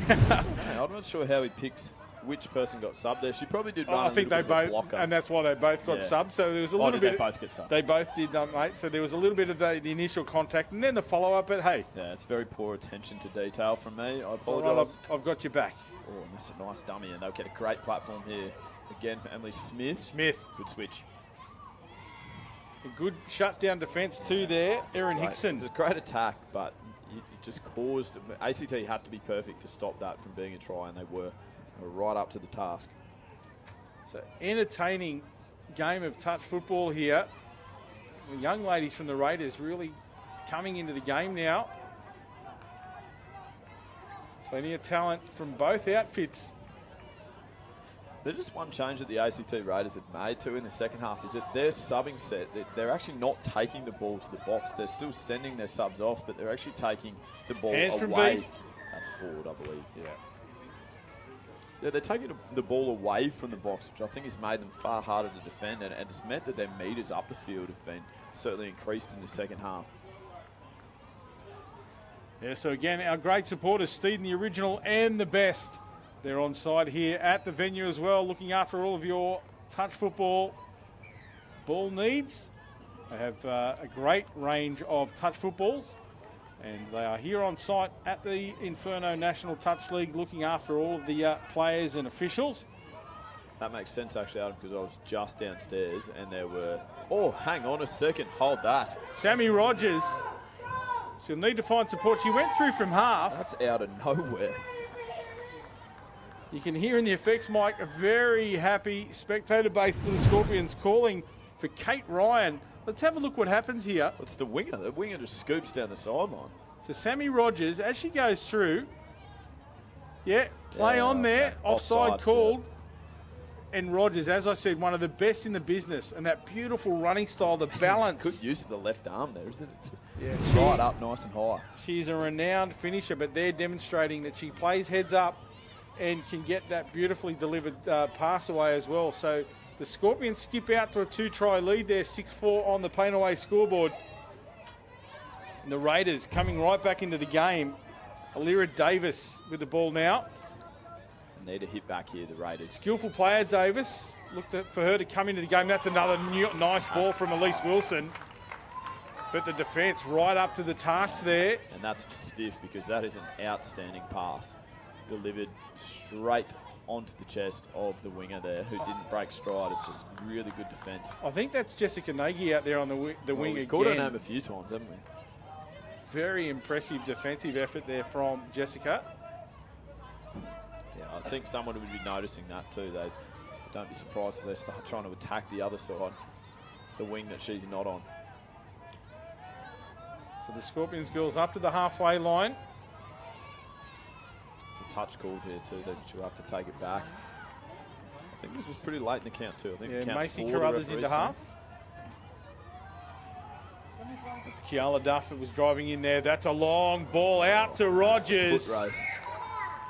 I'm not sure how he picks which person got subbed there. She probably did run I think they both, blocker. and that's why they both got subbed. So there was a little bit. They both get subbed? They both did, mate. So there was a little bit of the initial contact and then the follow-up, but hey. Yeah, it's very poor attention to detail from me. I apologise. Right, I've got your back. Oh, and that's a nice dummy, and they'll get a great platform here. Again for Emily Smith. Good switch. A good shutdown defence too there. Erin Hickson. It was a great attack, but it just caused... ACT had to be perfect to stop that from being a try, and they were right up to the task. So entertaining game of touch football here. The young ladies from the Raiders really coming into the game now. Plenty of talent from both outfits. There's just one change that the ACT Raiders have made too in the second half is that their subbing set, they're actually not taking the ball to the box. They're still sending their subs off, but they're actually taking the ball away. That's forward, I believe. Yeah, they're taking the ball away from the box, which I think has made them far harder to defend, and it's meant that their meters up the field have been certainly increased in the second half. Yeah, so again, our great supporters, Steed, the original and the best. They're on side here at the venue as well, looking after all of your touch football ball needs. They have a great range of touch footballs, and they are here on site at the Inferno National Touch League, looking after all of the players and officials. That makes sense, actually, Adam, because I was just downstairs and there were... Oh, hang on a second. Hold that. Sammy Rogers. She'll need to find support. She went through from half. That's out of nowhere. You can hear in the effects mic a very happy spectator base for the Scorpions calling for Kate Ryan. Let's have a look what happens here. It's the winger. The winger just scoops down the sideline. So Sammy Rogers, as she goes through, play on there, offside called. And Rogers, as I said, one of the best in the business, and that beautiful running style, the balance. Good use of the left arm there, isn't it? Yeah, right up, nice and high. She's a renowned finisher, but they're demonstrating that she plays heads up and can get that beautifully delivered pass away as well. So the Scorpions skip out to a 2-try lead there, 6-4 on the Painaway scoreboard. And the Raiders coming right back into the game. Alira Davis with the ball now. Need a hit back here, the Raiders. Skillful player, Davis. Looked for her to come into the game. That's another nice ball from Elise Wilson. But the defence right up to the task there. And that's stiff because that is an outstanding pass. Delivered straight onto the chest of the winger there, who didn't break stride. It's just really good defence. I think that's Jessica Nagy out there on the wing again. We've called her name a few times, haven't we? Very impressive defensive effort there from Jessica. Yeah, I think someone would be noticing that too. They don't be surprised if they start trying to attack the other side, the wing that she's not on. So the Scorpions girls up to the halfway line. It's a touch called here too. She'll have to take it back. I think this is pretty late in the count too. I think it counts Macy Carruthers into half. It's Kiala Duff that was driving in there. That's a long ball out to Rogers. Foot race.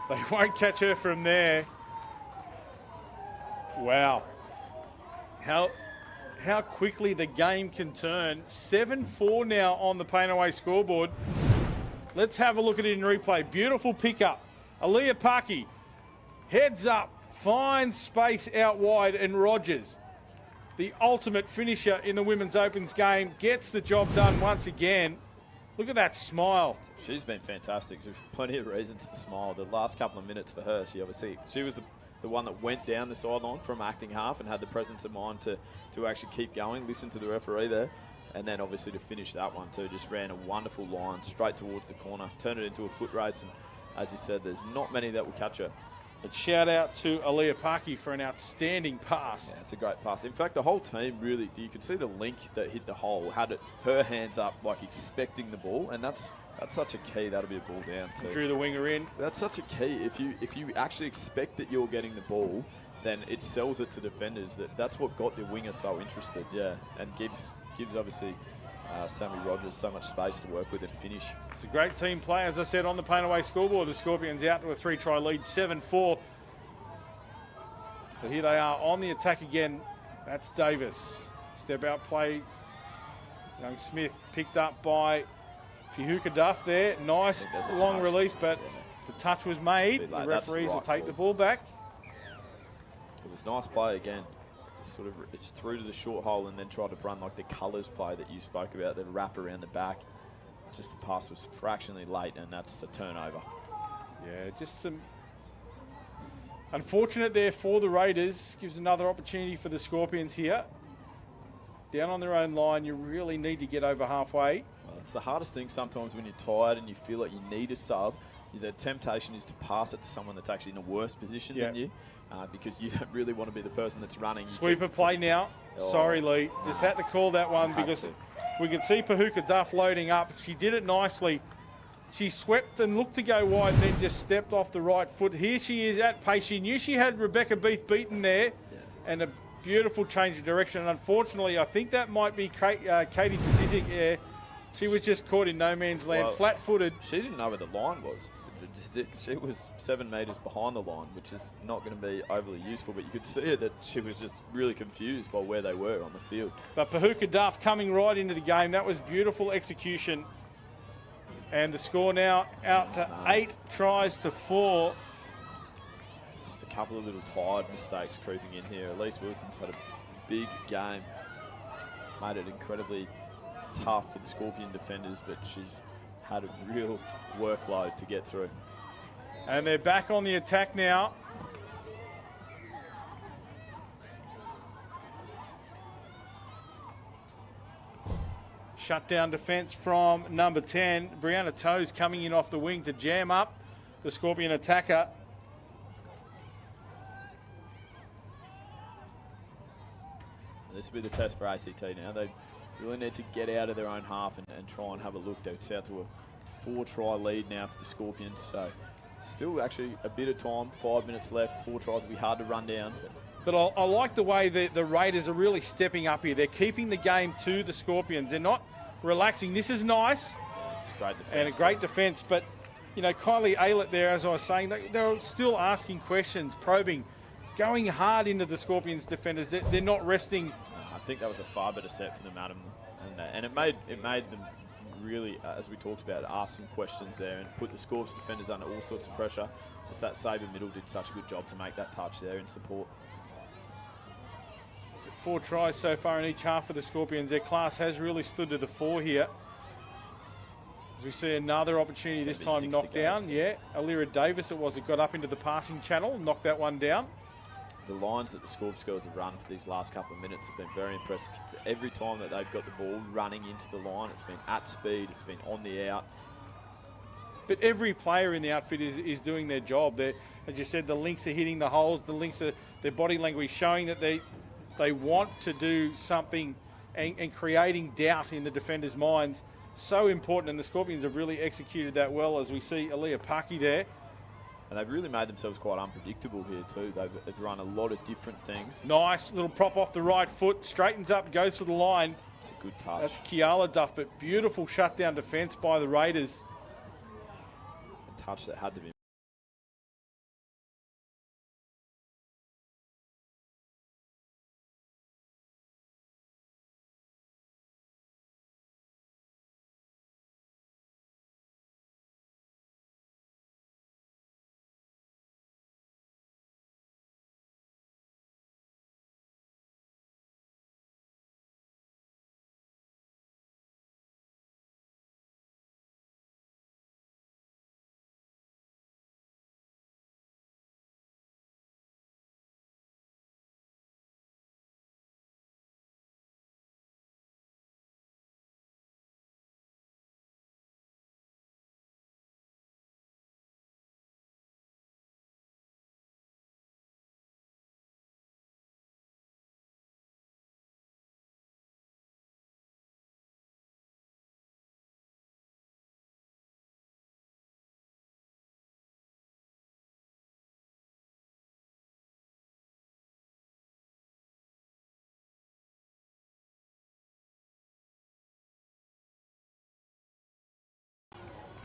They won't catch her from there. Wow. How quickly the game can turn. 7-4 now on the Painaway scoreboard. Let's have a look at it in replay. Beautiful pickup. Aaliyah Paki heads up, finds space out wide, and Rogers, the ultimate finisher in the Women's Opens game, gets the job done once again. Look at that smile. She's been fantastic. There's plenty of reasons to smile. The last couple of minutes for her, she was the one that went down the sideline from acting half and had the presence of mind to actually keep going, listen to the referee there, and then obviously to finish that one too. Just ran a wonderful line straight towards the corner, turned it into a foot race, and as you said, there's not many that will catch her. But shout out to Aaliyah Paki for an outstanding pass. Yeah, it's a great pass. In fact, the whole team really, you can see the link that hit the hole, had her hands up like expecting the ball, and that's such a key. That'll be a ball down too. Drew the winger in. That's such a key. If you actually expect that you're getting the ball, then it sells it to defenders. That's what got the winger so interested. Yeah, and gives obviously Sammy Rogers so much space to work with and finish. It's a great team play, as I said, on the Painaway scoreboard. The Scorpions out to a 3-try lead, 7-4. So here they are on the attack again. That's Davis. Step out play. Young Smith picked up by Pihuka Duff there. Nice long release, but the touch was made. The referees will take the ball back. It was nice play again. It's through to the short hole and then tried to run like the colours play that you spoke about, the wrap around the back. Just the pass was fractionally late, and that's a turnover. Yeah, just some unfortunate there for the Raiders. Gives another opportunity for the Scorpions here. Down on their own line, you really need to get over halfway. Well, it's the hardest thing sometimes when you're tired and you feel like you need a sub. the temptation is to pass it to someone that's actually in a worse position than you, because you don't really want to be the person that's running. Sweeper play now. Sorry, Lee. Just had to call that one because we could see Pahuka Duff loading up. She did it nicely. She swept and looked to go wide and then just stepped off the right foot. Here she is at pace. She knew she had Rebecca Beath beaten there, and a beautiful change of direction. And unfortunately, I think that might be Katie Pajizic. Yeah, she was just caught in no man's land, flat-footed. She didn't know where the line was. She was 7 metres behind the line, which is not going to be overly useful, but you could see that she was just really confused by where they were on the field. But Pahuka Duff coming right into the game. That was beautiful execution. And the score now out to 8 tries to 4. Just a couple of little tired mistakes creeping in here. Elise Wilson's had a big game. Made it incredibly tough for the Scorpion defenders, but she's had a real workload to get through. And they're back on the attack now. Shutdown defence from number 10. Brianna Toes coming in off the wing to jam up the Scorpion attacker. This will be the test for ACT now. They really need to get out of their own half and try and have a look. It's out to a 4-try lead now for the Scorpions. So still actually a bit of time, 5 minutes left. 4 tries will be hard to run down. But I like the way the Raiders are really stepping up here. They're keeping the game to the Scorpions. They're not relaxing. This is nice. It's great defence. And a great defence. But, you know, Kylie Aylett there, as I was saying, they're still asking questions, probing, going hard into the Scorpions defenders. They're not resting. I think that was a far better set for them, Adam. And it made them really, as we talked about, ask some questions there and put the Scorps defenders under all sorts of pressure. Just that Sabre middle did such a good job to make that touch there in support. 4 tries so far in each half for the Scorpions. Their class has really stood to the fore here. As we see another opportunity, this time knocked down. Yeah, Alira Davis it was. It got up into the passing channel, knocked that one down. The lines that the Scorps girls have run for these last couple of minutes have been very impressive. Every time that they've got the ball running into the line, it's been at speed, it's been on the out. But every player in the outfit is doing their job. As you said, the links are hitting the holes. The links are their body language showing that they want to do something and creating doubt in the defenders' minds. So important, and the Scorpions have really executed that well, as we see Aaliyah Paki there. And they've really made themselves quite unpredictable here too. They've run a lot of different things. Nice little prop off the right foot, straightens up, goes for the line. It's a good touch. That's Kiala Duff, but beautiful shutdown defence by the Raiders. A touch that had to be.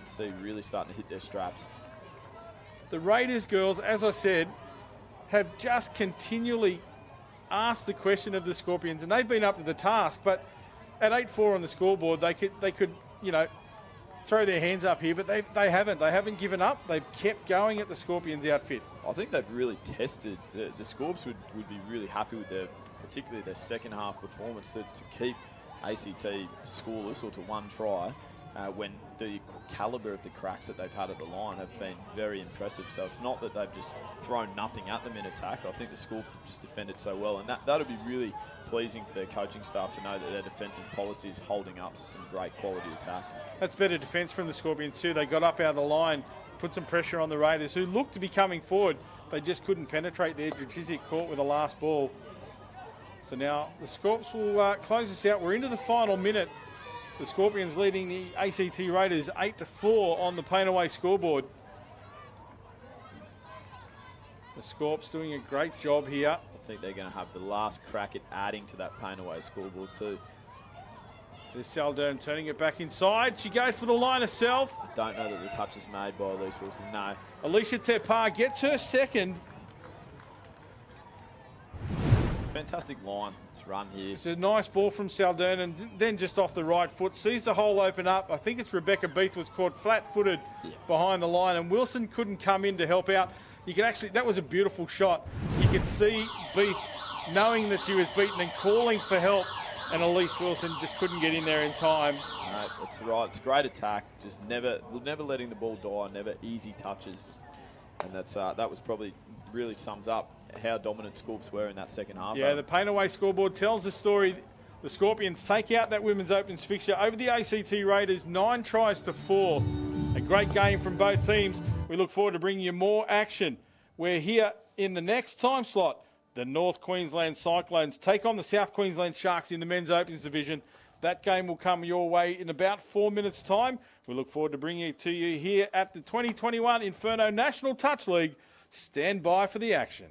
See really starting to hit their straps. The Raiders girls, as I said, have just continually asked the question of the Scorpions, and they've been up to the task. But at 8-4 on the scoreboard, they could throw their hands up here, but they haven't. They haven't given up. They've kept going at the Scorpions outfit. I think they've really tested. The Scorps would be really happy with particularly their second half performance to keep ACT scoreless or to 1 try. When the calibre of the cracks that they've had at the line have been very impressive. So it's not that they've just thrown nothing at them in attack. I think the Scorps have just defended so well, and that'll be really pleasing for their coaching staff to know that their defensive policy is holding up some great quality attack. That's better defence from the Scorpions too. They got up out of the line, put some pressure on the Raiders, who looked to be coming forward. They just couldn't penetrate there. Dragicic caught with the last ball. So now the Scorps will close this out. We're into the final minute. The Scorpions leading the ACT Raiders 8-4 on the Painaway scoreboard. The Scorps doing a great job here. I think they're going to have the last crack at adding to that Painaway scoreboard too. There's Saldern turning it back inside. She goes for the line herself. I don't know that the touch is made by Elise Wilson. No. Alicia Tepar gets her second. Fantastic line. It's run here. It's a nice ball from Saldern, and then just off the right foot. Sees the hole open up. I think it's Rebecca Beath was caught flat-footed behind the line, and Wilson couldn't come in to help out. You could actually, that was a beautiful shot. You could see Beath knowing that she was beaten and calling for help, and Elise Wilson just couldn't get in there in time. No, that's right. It's great attack. Just never letting the ball die. Never easy touches, and that's that was probably really sums up how dominant Scorps were in that second half. Yeah, the Painaway scoreboard tells the story. The Scorpions take out that Women's Opens fixture over the ACT Raiders, 9 tries to 4. A great game from both teams. We look forward to bringing you more action. We're here in the next time slot. The North Queensland Cyclones take on the South Queensland Sharks in the Men's Opens division. That game will come your way in about 4 minutes' time. We look forward to bringing it to you here at the 2021 Inferno National Touch League. Stand by for the action.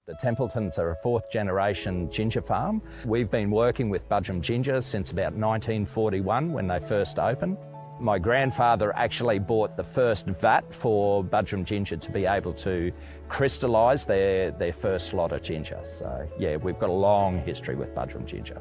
The Templetons are a fourth-generation ginger farm. We've been working with Budgem Ginger since about 1941 when they first opened. My grandfather actually bought the first vat for Budgem Ginger to be able to crystallise their first lot of ginger. So, yeah, we've got a long history with Budgem Ginger.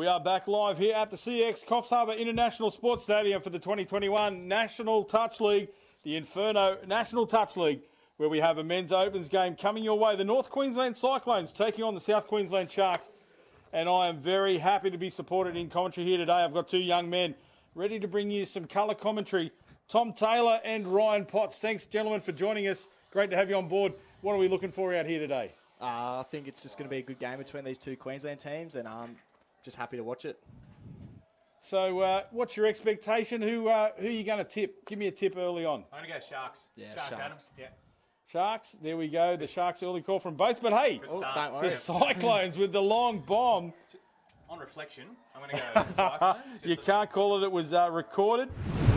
We are back live here at the CX Coffs Harbour International Sports Stadium for the 2021 National Touch League, the Inferno National Touch League, where we have a men's opens game coming your way. The North Queensland Cyclones taking on the South Queensland Sharks. And I am very happy to be supported in commentary here today. I've got two young men ready to bring you some colour commentary. Tom Taylor and Ryan Potts. Thanks, gentlemen, for joining us. Great to have you on board. What are we looking for out here today? I think it's just going to be a good game between these two Queensland teams, and just happy to watch it. So, what's your expectation? Who are you going to tip? Give me a tip early on. I'm going to go Sharks. Yeah, Sharks. Sharks. Adams. Yeah. Sharks, there we go. The Sharks early call from both. But hey, don't worry. the Cyclones with the long bomb. On reflection, I'm going to go Cyclones. You can't call it. It was recorded.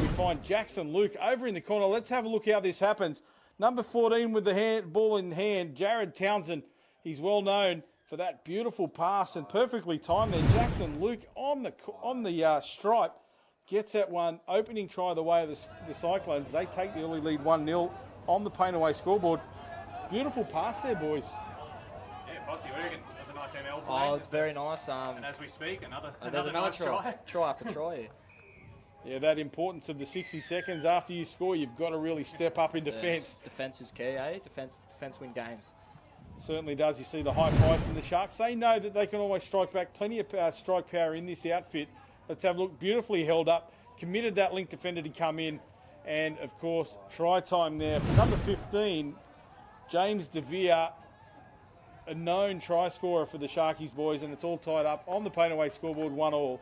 We find Jackson Luke over in the corner. Let's have a look how this happens. Number 14 with the ball in hand, Jared Townsend. He's well known for that beautiful pass and perfectly timed there. Jackson Luke on the stripe gets that one. Opening try the way of the Cyclones. They take the early lead 1-0 on the Painaway scoreboard. Beautiful pass there, boys. Yeah, Potsy, what do you reckon? It was a nice ML play. Oh, it's very nice. And as we speak, there's another nice try. Try after try here. Yeah, that importance of the 60 seconds after you score, you've got to really step up in defence. Yeah, defence is key, eh? Defence win games. Certainly does. You see the high price from the Sharks. They know that they can always strike back. Plenty of strike power in this outfit. Let's have a look. Beautifully held up. Committed that link defender to come in. And, of course, try time there. For number 15, James DeVere, a known try scorer for the Sharkies boys, and it's all tied up on the Painaway scoreboard, 1-1.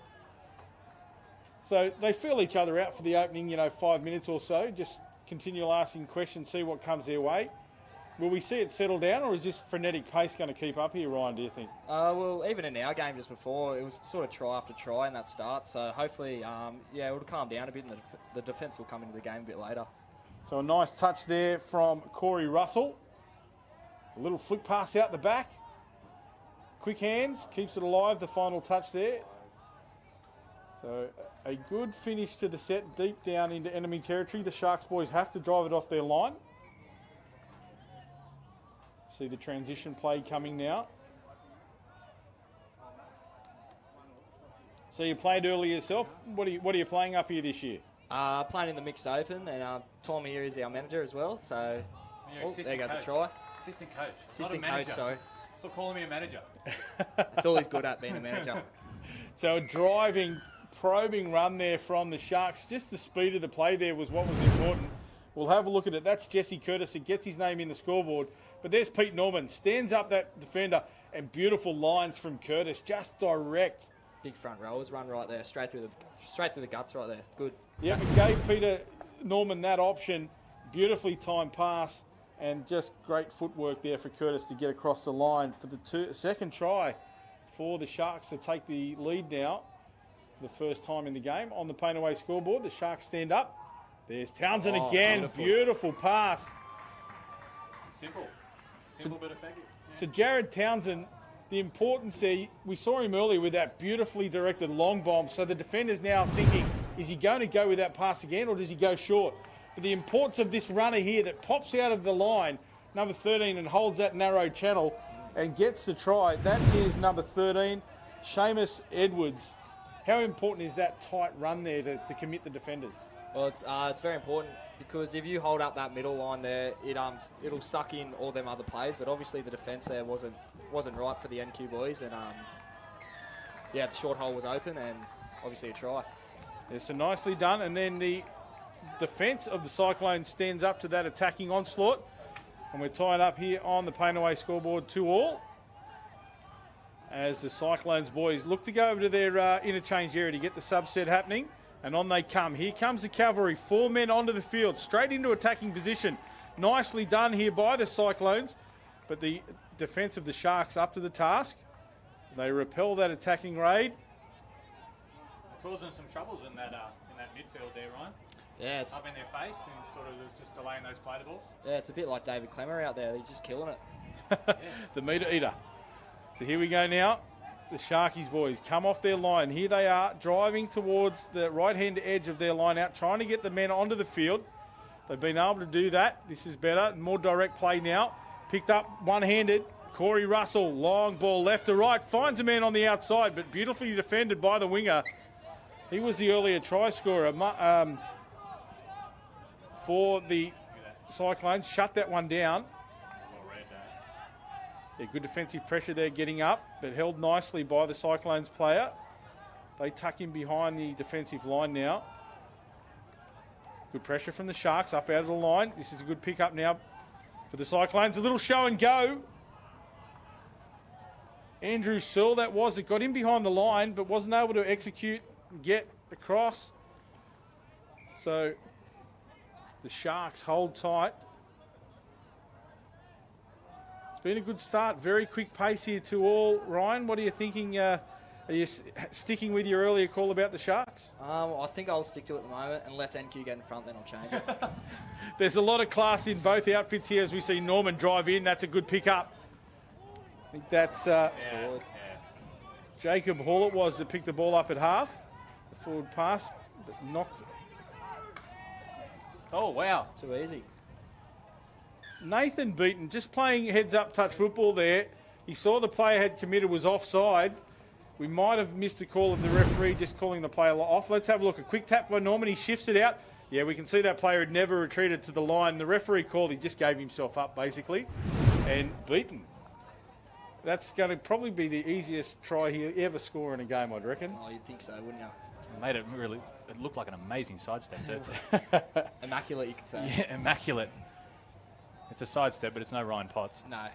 So they feel each other out for the opening, 5 minutes or so. Just continue asking questions, see what comes their way. Will we see it settle down, or is this frenetic pace going to keep up here, Ryan, do you think? Well, even in our game just before, it was sort of try after try in that start. So hopefully, it will calm down a bit and the defence will come into the game a bit later. So a nice touch there from Corey Russell. A little flick pass out the back. Quick hands, keeps it alive, the final touch there. So a good finish to the set, deep down into enemy territory. The Sharks boys have to drive it off their line. See the transition play coming now. So you played earlier yourself. What are you playing up here this year? Playing in the mixed open, and Tom here is our manager as well. So there goes a try. Assistant coach. Assistant not a coach, sorry. Stop calling me a manager. It's all he's good at, being a manager. So a driving, probing run there from the Sharks. Just the speed of the play there was what was important. We'll have a look at it. That's Jesse Curtis. It gets his name in the scoreboard. But there's Pete Norman. Stands up that defender. And beautiful lines from Curtis. Just direct. Big front rowers run right there. Straight through the guts right there. Good. Yeah, it gave Peter Norman that option. Beautifully timed pass. And just great footwork there for Curtis to get across the line for the second try for the Sharks to take the lead now. For the first time in the game on the Painaway scoreboard. The Sharks stand up. There's Townsend again. Beautiful pass. Simple but effective. Yeah. So Jared Townsend, the importance there, we saw him earlier with that beautifully directed long bomb. So the defender's now thinking, is he going to go with that pass again or does he go short? But the importance of this runner here that pops out of the line, number 13, and holds that narrow channel and gets the try. That is number 13, Seamus Edwards. How important is that tight run there to commit the defenders? Well, it's very important because if you hold up that middle line there, it'll suck in all them other players. But obviously the defence there wasn't right for the NQ boys, and the short hole was open, and obviously a try. Yeah, so nicely done, and then the defence of the Cyclones stands up to that attacking onslaught, and we're tied up here on the Painaway scoreboard 2-2. As the Cyclones boys look to go over to their interchange area to get the subset happening. And on they come. Here comes the cavalry. 4 men onto the field, straight into attacking position. Nicely done here by the Cyclones. But the defence of the Sharks up to the task. They repel that attacking raid. They're causing some troubles in that midfield there, Ryan. Yeah, it's up in their face and sort of just delaying those play the balls. Yeah, it's a bit like David Clemmer out there. He's just killing it. The meter eater. So here we go now. The Sharkies boys come off their line. Here they are driving towards the right-hand edge of their line out, trying to get the men onto the field. They've been able to do that. This is better. More direct play now. Picked up one-handed. Corey Russell, long ball left to right, finds a man on the outside, but beautifully defended by the winger. He was the earlier try scorer for the Cyclones. Shut that one down. Yeah, good defensive pressure there getting up, but held nicely by the Cyclones player. They tuck him behind the defensive line now. Good pressure from the Sharks up out of the line. This is a good pick-up now for the Cyclones. A little show and go. Andrew Searle, that was. It got him behind the line, but wasn't able to execute and get across. So the Sharks hold tight. It's been a good start. Very quick pace here to all. Ryan, what are you thinking? Are you sticking with your earlier call about the Sharks? I think I'll stick to it at the moment. Unless NQ get in front, then I'll change it. There's a lot of class in both outfits here as we see Norman drive in. That's a good pick-up. I think that's Jacob Hall it was that picked the ball up at half. The forward pass, but knocked. Oh, wow. It's too easy. Nathan Beaton just playing heads-up touch football there. He saw the player had committed was offside. We might have missed the call of the referee just calling the player off. Let's have a look. A quick tap by Norman. He shifts it out. Yeah, we can see that player had never retreated to the line. The referee called. He just gave himself up, basically. And Beaton. That's going to probably be the easiest try he ever score in a game, I'd reckon. Oh, you'd think so, wouldn't you? It made it looked like an amazing sidestep, too. Immaculate, you could say. Yeah, immaculate. It's a sidestep, but it's no Ryan Potts. No.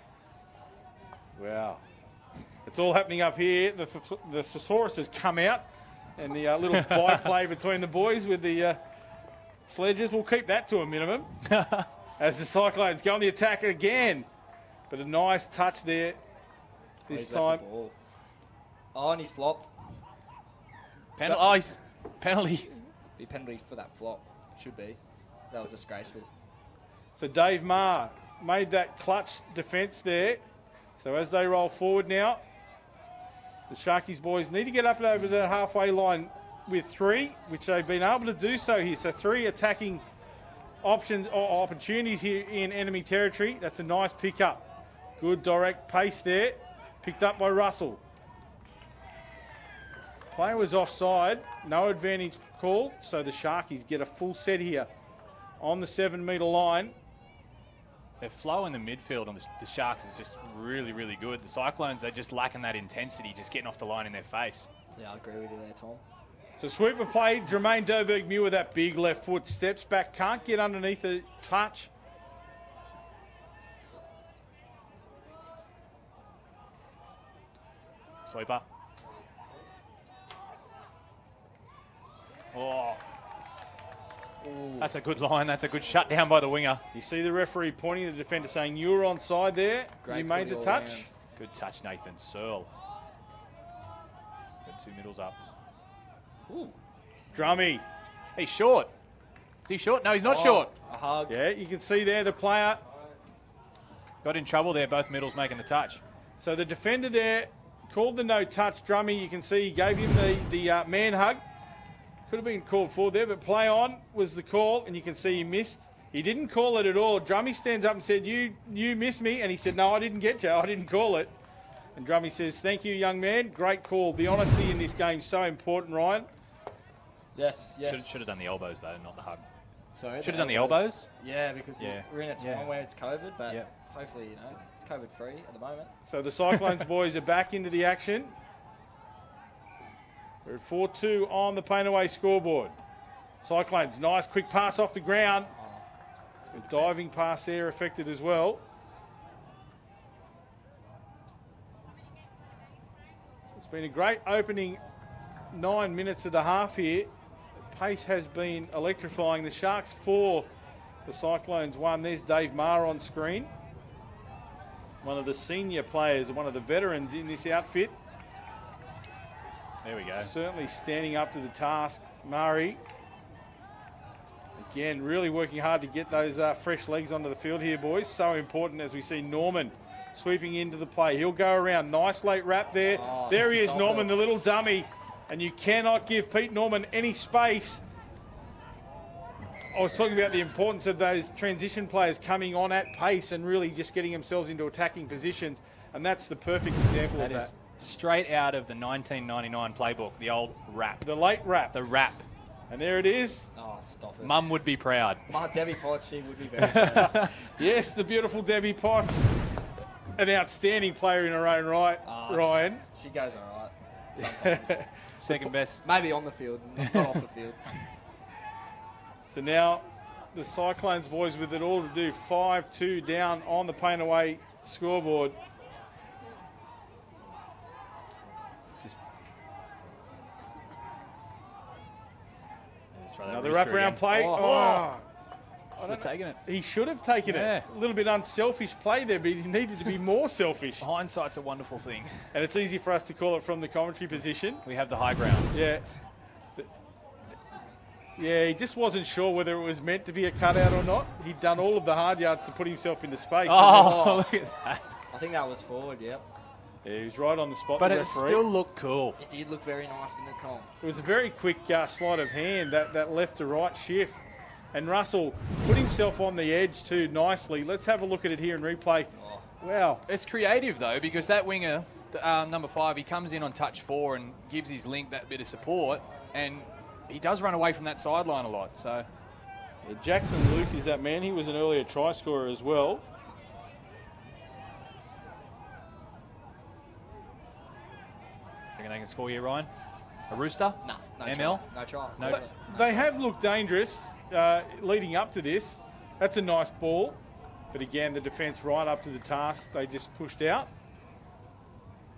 Wow. It's all happening up here. The thesaurus has come out, and the little byplay between the boys with the sledges. We'll keep that to a minimum as the Cyclones go on the attack again. But a nice touch there this time. Oh, and he's flopped. Penalty. Be penalty for that flop. Should be. That was disgraceful. So Dave Marr made that clutch defence there. So as they roll forward now, the Sharkies boys need to get up and over the halfway line with 3, which they've been able to do so here. So 3 attacking options or opportunities here in enemy territory. That's a nice pick-up. Good direct pace there. Picked up by Russell. Player was offside. No advantage call. So the Sharkies get a full set here on the 7-metre line. Their flow in the midfield on the Sharks is just really, really good. The Cyclones, they're just lacking that intensity, just getting off the line in their face. Yeah, I agree with you there, Tom. So sweeper play, Jermaine Doberg-Muir with that big left foot, steps back, can't get underneath the touch. Sweeper. Oh. Ooh. That's a good line. That's a good shutdown by the winger. You see the referee pointing to the defender saying, you were onside there. Great, you made the touch. Round. Good touch, Nathan Searle. Got 2 middles up. Ooh. Drummy. He's short. Is he short? No, he's not short. A hug. Yeah, you can see there the player. Got in trouble there, both middles making the touch. So the defender there called the no touch. Drummy, you can see he gave him the man hug. Could have been called for there, but play on was the call, and you can see he missed. He didn't call it at all. Drummy stands up and said, you missed me. And he said, no, I didn't get you. I didn't call it. And Drummy says, thank you, young man. Great call. The honesty in this game is so important, Ryan. Yes, yes. Should have done the elbows, though, not the hug. Sorry, should have done the elbows? Yeah, because we're in a time where it's COVID, but hopefully, it's COVID-free at the moment. So the Cyclones boys are back into the action. We're at 4-2 on the Painaway scoreboard. Cyclones, nice quick pass off the ground. A diving pass there affected as well. So it's been a great opening 9 minutes of the half here. The pace has been electrifying. The Sharks 4, the Cyclones 1. There's Dave Marr on screen. One of the senior players, one of the veterans in this outfit. There we go. Certainly standing up to the task. Murray, again, really working hard to get those fresh legs onto the field here, boys. So important as we see Norman sweeping into the play. He'll go around. Nice late wrap there. Oh, there he is, Norman, the little dummy. And you cannot give Pete Norman any space. I was talking about the importance of those transition players coming on at pace and really just getting themselves into attacking positions. And that's the perfect example That of is straight out of the 1999 playbook, the old rap. The late rap. The rap. And there it is. Oh, stop it. Mum would be proud. Debbie Potts, she would be very proud. Yes, the beautiful Debbie Potts. An outstanding player in her own right, Ryan. She goes all right sometimes. Second best. Maybe on the field, not off the field. So now the Cyclones boys with it all to do. 5-2 down on the Pain Away scoreboard. Another wraparound play. Should have taken it. He should have taken it. A little bit unselfish play there, but he needed to be more selfish. Hindsight's a wonderful thing. And it's easy for us to call it from the commentary position. We have the high ground. Yeah. Yeah, he just wasn't sure whether it was meant to be a cutout or not. He'd done all of the hard yards to put himself into space. Oh, look at that. I think that was forward, yep. Yeah, he was right on the spot. But the it referee. still looked cool. It did look very nice, didn't it, Tom? It was a very quick sleight of hand, that left to right shift. And Russell put himself on the edge too nicely. Let's have a look at it here in replay. Wow. It's creative, though, because that winger, number 5, he comes in on touch 4 and gives his link that bit of support, and he does run away from that sideline a lot. So yeah, Jackson Luke is that man. He was an earlier try scorer as well. Think they can score here, Ryan? A rooster? No ML? try. No try. No. They have looked dangerous leading up to this. That's a nice ball. But again, the defence right up to the task. They just pushed out.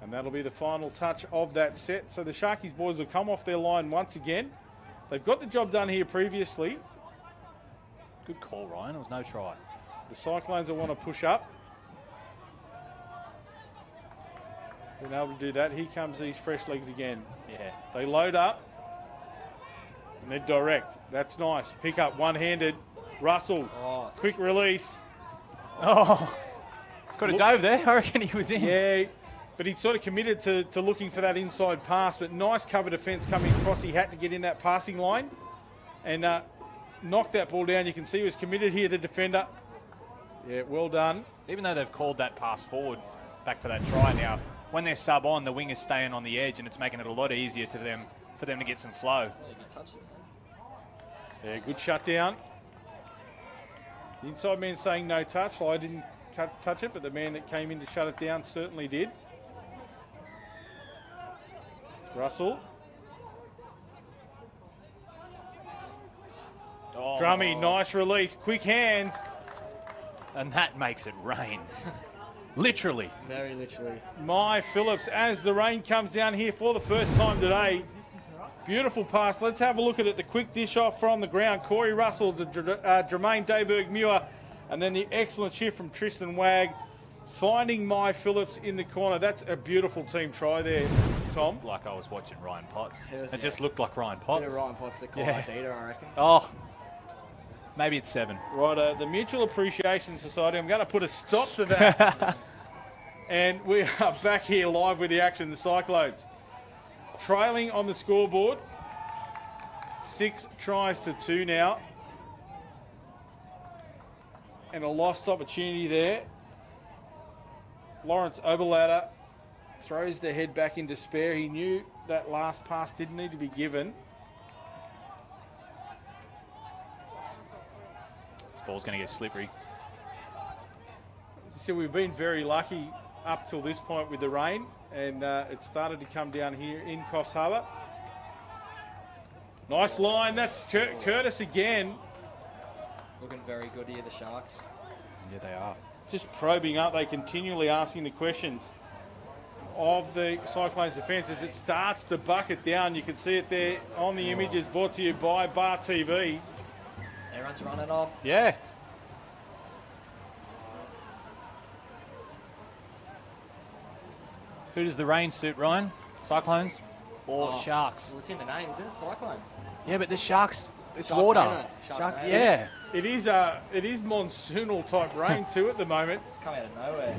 And that'll be the final touch of that set. So the Sharkies boys will come off their line once again. They've got the job done here previously. Good call, Ryan. It was no try. The Cyclones will want to push up. Being able to do that. Here comes these fresh legs again. Yeah. They load up. And they're direct. That's nice. Pick up one-handed. Russell. Quick release. Oh. Could have dove there. I reckon he was in. Yeah. But he sort of committed to looking for that inside pass. But nice cover defence coming across. He had to get in that passing line. And knocked that ball down. You can see he was committed here, the defender. Yeah, well done. Even though they've called that pass forward back for that try now, when they're sub on, the winger's staying on the edge, and it's making it a lot easier for them to get some flow. Yeah, good shutdown. The inside man saying no touch. Well, I didn't touch it, but the man that came in to shut it down certainly did. It's Russell. Drummy, nice release. Quick hands. And that makes it rain. Literally. Very literally. My Phillips, as the rain comes down here for the first time today. Beautiful pass. Let's have a look at it. The quick dish off from the ground. Corey Russell to Jermaine Dayberg-Muir. And then the excellent shift from Tristan Wagg. Finding My Phillips in the corner. That's a beautiful team try there, Tom. Like I was watching Ryan Potts. Yes, It just looked like Ryan Potts. Bit of Ryan Potts that called Dita, I reckon. Oh, maybe it's 7. Right, the Mutual Appreciation Society. I'm going to put a stop to that. And we are back here live with the action. The Cyclones trailing on the scoreboard. 6 tries to 2 now. And a lost opportunity there. Lawrence Oberlader throws the head back in despair. He knew that last pass didn't need to be given. This ball's going to get slippery. So we've been very lucky up till this point with the rain, and it started to come down here in Coffs Harbour. Nice line. That's Curtis again. Looking very good here, the Sharks. Yeah, they are. Just probing up. They continually asking the questions of the Cyclones defence as it starts to bucket down. You can see it there on the images brought to you by Bar TV. Everyone's running off. Yeah. Who does the rain suit, Ryan? Cyclones or Sharks? Well, it's in the name, isn't it? Cyclones. Yeah, but the Sharks, it's Sharknado. water. Sharknado. Yeah. It is monsoonal type rain too at the moment. It's come out of nowhere.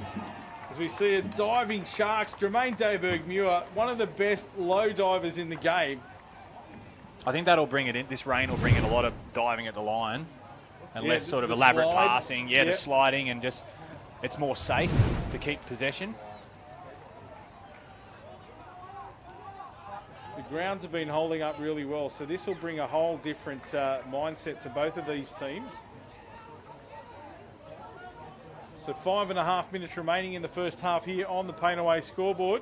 As we see a diving Sharks, Jermaine Dayberg-Muir, one of the best low divers in the game. I think that'll bring it in. This rain will bring in a lot of diving at the line and less sort of the elaborate slide. passing. Yeah, the sliding and just it's more safe to keep possession. The grounds have been holding up really well, so this will bring a whole different mindset to both of these teams. So 5.5 minutes remaining in the first half here on the Painaway scoreboard.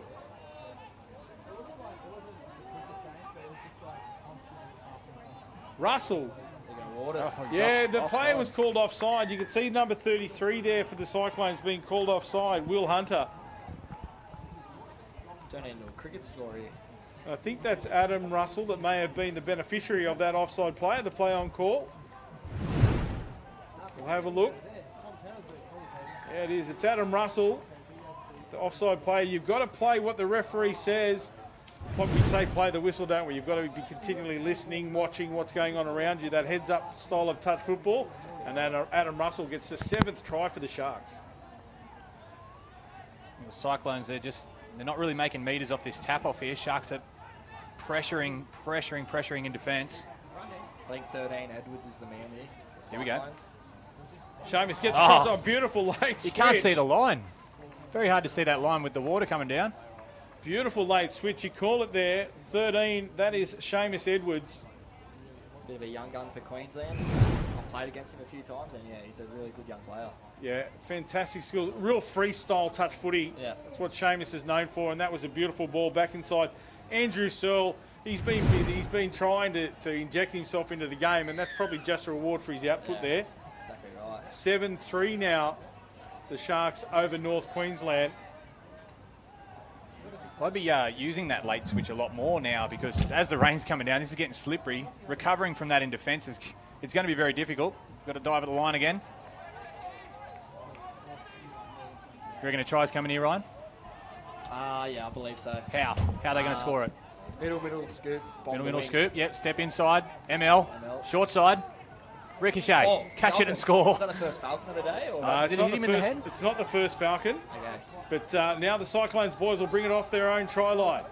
Russell. The player was called offside. You can see number 33 there for the Cyclones being called offside, Will Hunter. It's turned into a cricket score here. I think that's Adam Russell that may have been the beneficiary of that offside player, the play on call. We'll have a look. Yeah, it is. It's Adam Russell, the offside player. You've got to play what the referee says. We say play the whistle, don't we? You've got to be continually listening, watching what's going on around you. That heads-up style of touch football. And then Adam Russell gets the 7th try for the Sharks. The Cyclones, they're not really making meters off this tap-off here. Sharks are pressuring in defence. I think 13, Edwards is the man here. Here we go. Seamus gets across a beautiful late switch. You can't see the line. Very hard to see that line with the water coming down. Beautiful late switch. You call it there. 13, that is Seamus Edwards. Bit of a young gun for Queensland. I've played against him a few times, and yeah, he's a really good young player. Yeah, fantastic skill. Real freestyle touch footy. Yeah. That's what Seamus is known for, and that was a beautiful ball back inside. Andrew Searle, he's been busy. He's been trying to inject himself into the game, and that's probably just a reward for his output there. Exactly right. 7-3 now, the Sharks over North Queensland. I'd be using that late switch a lot more now because as the rain's coming down, this is getting slippery. Recovering from that in defence it's going to be very difficult. Got to dive at the line again. You reckon a try's coming here, Ryan? Yeah, I believe so. How? How are they going to score it? Middle scoop. Middle scoop. Yep, step inside. ML. Short side. Ricochet. Catch it and score. Is that the first Falcon of the day? Or did it hit him in the head? It's not the first Falcon. Okay. But now the Cyclones boys will bring it off their own try line.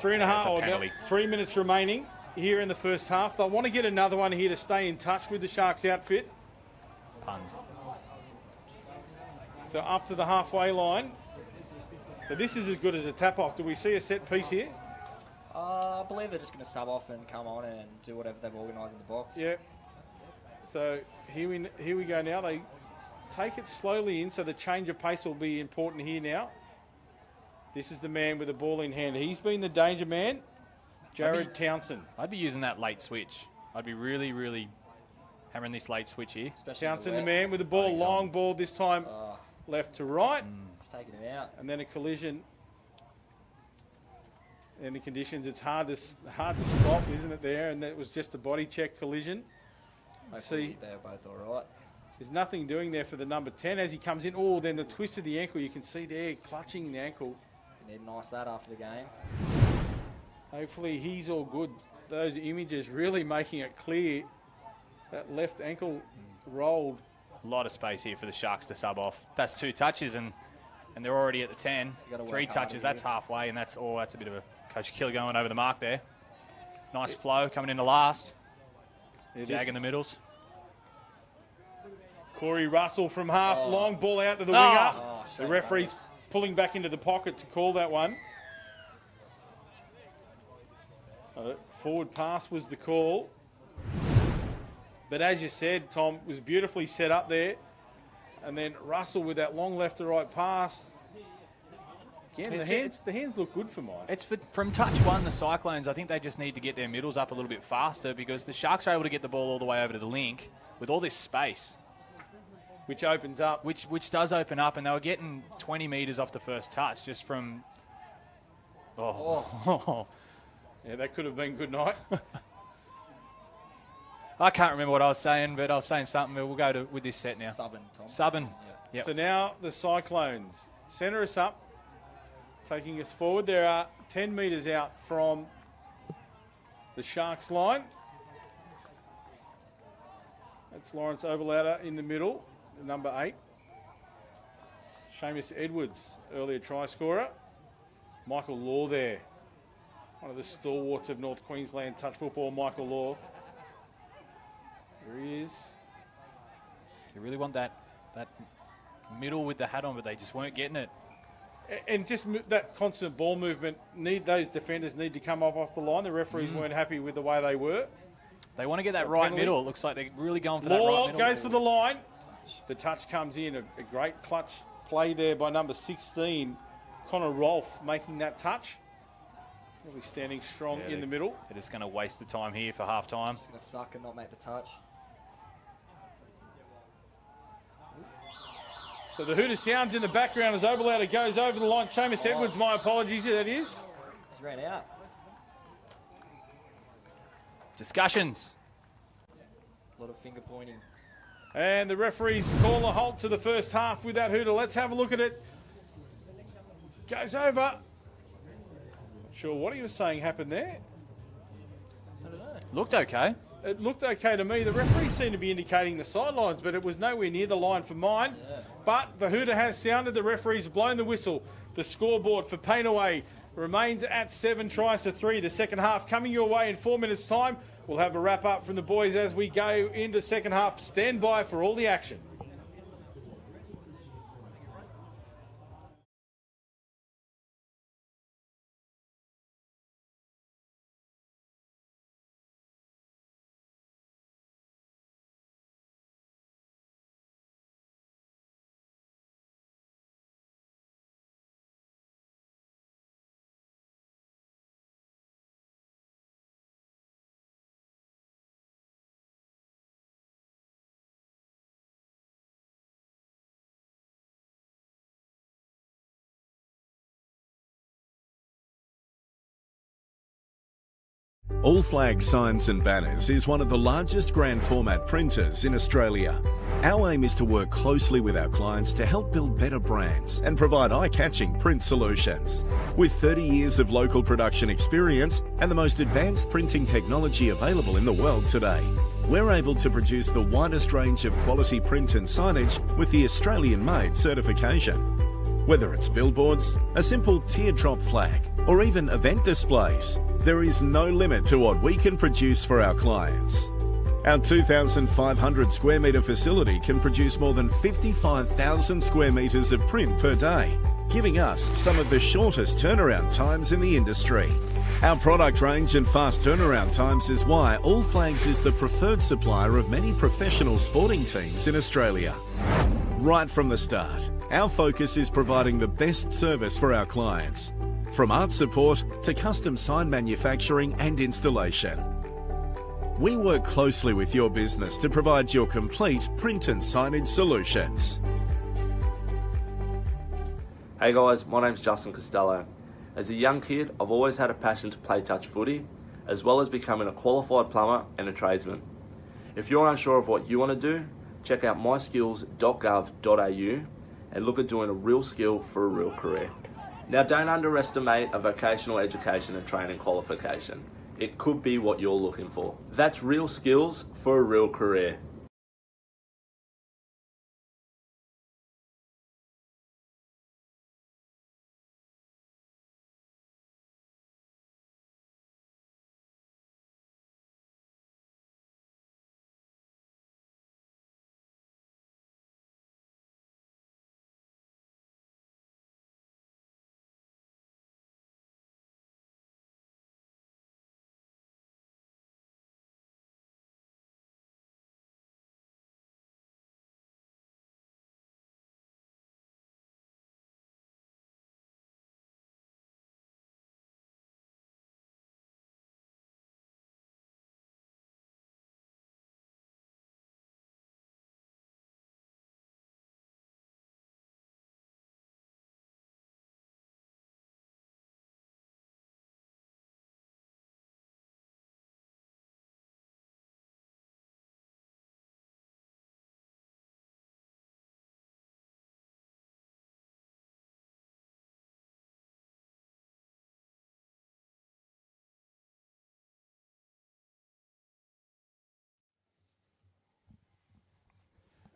3 minutes remaining here in the first half. They'll want to get another one here to stay in touch with the Sharks outfit. Puns. So up to the halfway line. So this is as good as a tap-off. Do we see a set piece here? I believe they're just going to sub off and come on and do whatever they've organised in the box. Yeah. So here we go now. They take it slowly in, so the change of pace will be important here now. This is the man with the ball in hand. He's been the danger man, Jared Townsend. I'd be using that late switch. I'd be really, really hammering this late switch here. Especially Townsend, the man with the ball, long ball this time, left to right. Just taking him out. And then a collision. In the conditions, it's hard to stop, isn't it, there? And that was just a body check collision. See, they're both all right. There's nothing doing there for the number 10 as he comes in. Oh, then the twist of the ankle, you can see there, clutching the ankle. You need a nice that after the game. Hopefully he's all good. Those images really making it clear that left ankle rolled. A lot of space here for the Sharks to sub off. That's 2 touches and they're already at the 10. 3 touches, that's halfway, and that's a bit of a Coach Killer going over the mark there. Nice flow coming into last. Jag in the middles. Corey Russell from half, long ball out to the winger. The referee's pulling back into the pocket to call that one. Forward pass was the call. But as you said, Tom, was beautifully set up there. And then Russell with that long left to right pass. Again, the hands look good for mine. It's from touch one, the Cyclones, I think they just need to get their middles up a little bit faster because the Sharks are able to get the ball all the way over to the link with all this space. Which opens up. Which does open up, and they were getting 20 metres off the first touch just from... Yeah, that could have been good night. I can't remember what I was saying, but I was saying something. We'll go with this set now. Subbing, Tom. Subbing. Yep. So now the Cyclones centre us up, taking us forward. There are 10 metres out from the Sharks line. That's Lawrence Oberlauder in the middle, number 8. Seamus Edwards, earlier try scorer. Michael Law there. One of the stalwarts of North Queensland touch football, Michael Law. There he is. You really want that middle with the hat on, but they just weren't getting it. And just that constant ball movement, those defenders need to come off the line. The referees weren't happy with the way they were. They want to get that right middle. It looks like they're really going for that right middle. Goes for the line. The touch comes in. A great clutch play there by number 16, Connor Rolfe, making that touch. Really standing strong in the middle. They're just going to waste the time here for half time. It's going to suck and not make the touch. So the Hooter sounds in the background as Oberlauder goes over the line. Seamus Edwards, my apologies, that is. He's ran out. Discussions. A lot of finger pointing. And the referees call a halt to the first half with that Hooter. Let's have a look at it. Goes over. Not sure what he was saying happened there. I don't know. Looked okay. It looked okay to me. The referees seemed to be indicating the sidelines, but it was nowhere near the line for mine. Yeah. But the Hooter has sounded. The referees blown the whistle. The scoreboard for Painaway remains at 7 tries to 3. The second half coming your way in 4 minutes' time. We'll have a wrap-up from the boys as we go into second half. Stand by for all the action. All Flag Signs and Banners is one of the largest grand format printers in Australia. Our aim is to work closely with our clients to help build better brands and provide eye-catching print solutions. With 30 years of local production experience and the most advanced printing technology available in the world today, we're able to produce the widest range of quality print and signage with the Australian-made certification. Whether it's billboards, a simple teardrop flag, or even event displays, there is no limit to what we can produce for our clients. Our 2,500 square metre facility can produce more than 55,000 square metres of print per day, giving us some of the shortest turnaround times in the industry. Our product range and fast turnaround times is why All Flags is the preferred supplier of many professional sporting teams in Australia. Right from the start, our focus is providing the best service for our clients, from art support to custom sign manufacturing and installation. We work closely with your business to provide your complete print and signage solutions. Hey guys, my name's Justin Costello. As a young kid, I've always had a passion to play touch footy, as well as becoming a qualified plumber and a tradesman. If you're unsure of what you want to do, check out myskills.gov.au and look at doing a real skill for a real career. Now, don't underestimate a vocational education and training qualification. It could be what you're looking for. That's real skills for a real career.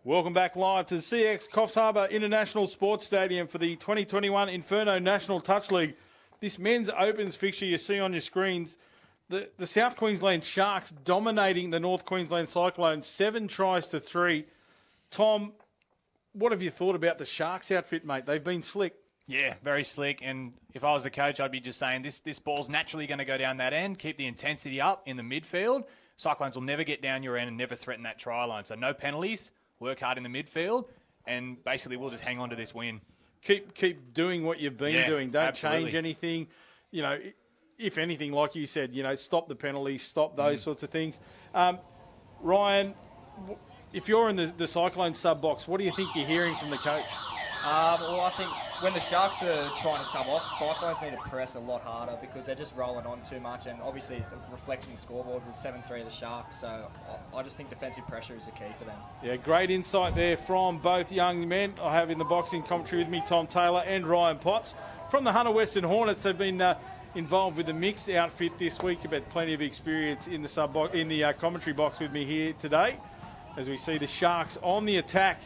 Welcome back live to the CX Coffs Harbour International Sports Stadium for the 2021 Inferno National Touch League. This men's opens fixture you see on your screens, the South Queensland Sharks dominating the North Queensland Cyclones, 7 tries to 3. Tom, what have you thought about the Sharks outfit, mate? They've been slick. Yeah, very slick. And if I was the coach, I'd be just saying this ball's naturally going to go down that end. Keep the intensity up in the midfield. Cyclones will never get down your end and never threaten that try line. So no penalties. Work hard in the midfield. And basically we'll just hang on to this win. Keep doing what you've been doing. Don't absolutely. change anything. You know, if anything, like you said, you know, stop the penalties, stop those sorts of things. Ryan, if you're in the Cyclone sub box, what do you think you're hearing from the coach? Well, I think when the Sharks are trying to sub off, the Cyclones need to press a lot harder because they're just rolling on too much. And obviously, the reflection scoreboard was 7-3 of the Sharks. So I just think defensive pressure is the key for them. Yeah, great insight there from both young men. I have in the boxing commentary with me Tom Taylor and Ryan Potts. From the Hunter Western Hornets, they've been involved with the mixed outfit this week. You've had plenty of experience in the commentary box with me here today, as we see the Sharks on the attack.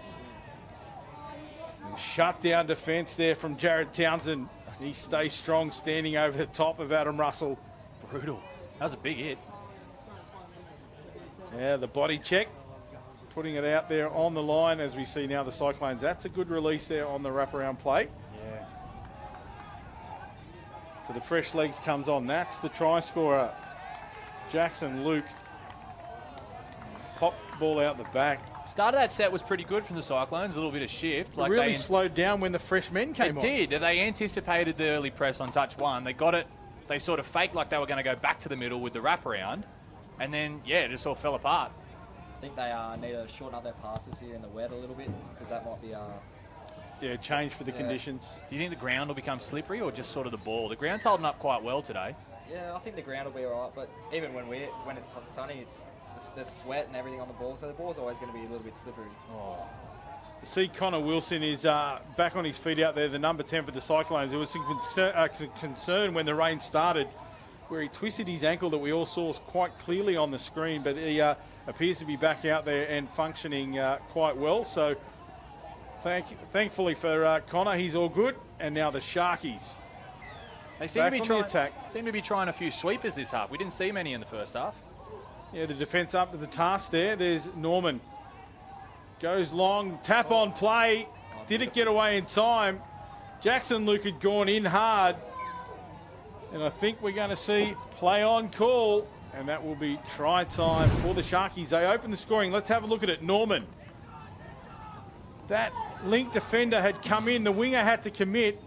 Shut down defence there from Jared Townsend. He stays strong, standing over the top of Adam Russell. Brutal. That was a big hit. Yeah, the body check, putting it out there on the line as we see now the Cyclones. That's a good release there on the wraparound play. Yeah. So the fresh legs comes on. That's the try scorer, Jackson Luke. Pop ball out the back. Start of that set was pretty good from the Cyclones, a little bit of shift. Like really slowed down when the fresh men came on. It did. They anticipated the early press on touch one. They got it. They sort of faked like they were going to go back to the middle with the wraparound. And then, yeah, it just all fell apart. I think they need to shorten up their passes here in the wet a little bit because that might be... yeah, change for the conditions. Do you think the ground will become slippery or just sort of the ball? The ground's holding up quite well today. Yeah, I think the ground will be all right. But even when it's sunny, it's the sweat and everything on the ball, so the ball's always going to be a little bit slippery. Oh. See, Connor Wilson is back on his feet out there, the number 10 for the Cyclones. There was some concern when the rain started where he twisted his ankle that we all saw quite clearly on the screen, but he appears to be back out there and functioning quite well. So thankfully for Connor, he's all good. And now the Sharkies. They seem to be trying a few sweepers this half. We didn't see many in the first half. Yeah, the defence up to the task there. There's Norman. Goes long, tap on play. Did it get away in time? Jackson Luke had gone in hard. And I think we're going to see play on call. And that will be try time for the Sharkies. They open the scoring. Let's have a look at it. Norman. That link defender had come in. The winger had to commit.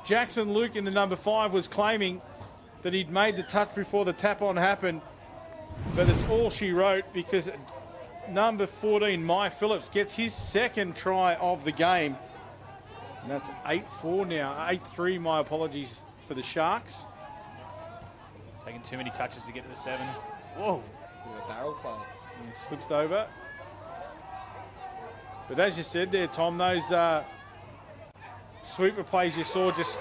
Jackson Luke in the number 5 was claiming that he'd made the touch before the tap on happened. But it's all she wrote because number 14, Mike Phillips, gets his second try of the game. And that's 8-4 now. 8-3, my apologies, for the Sharks. Taking too many touches to get to the 7. Whoa. A barrel play. And slips over. But as you said there, Tom, those sweeper plays you saw just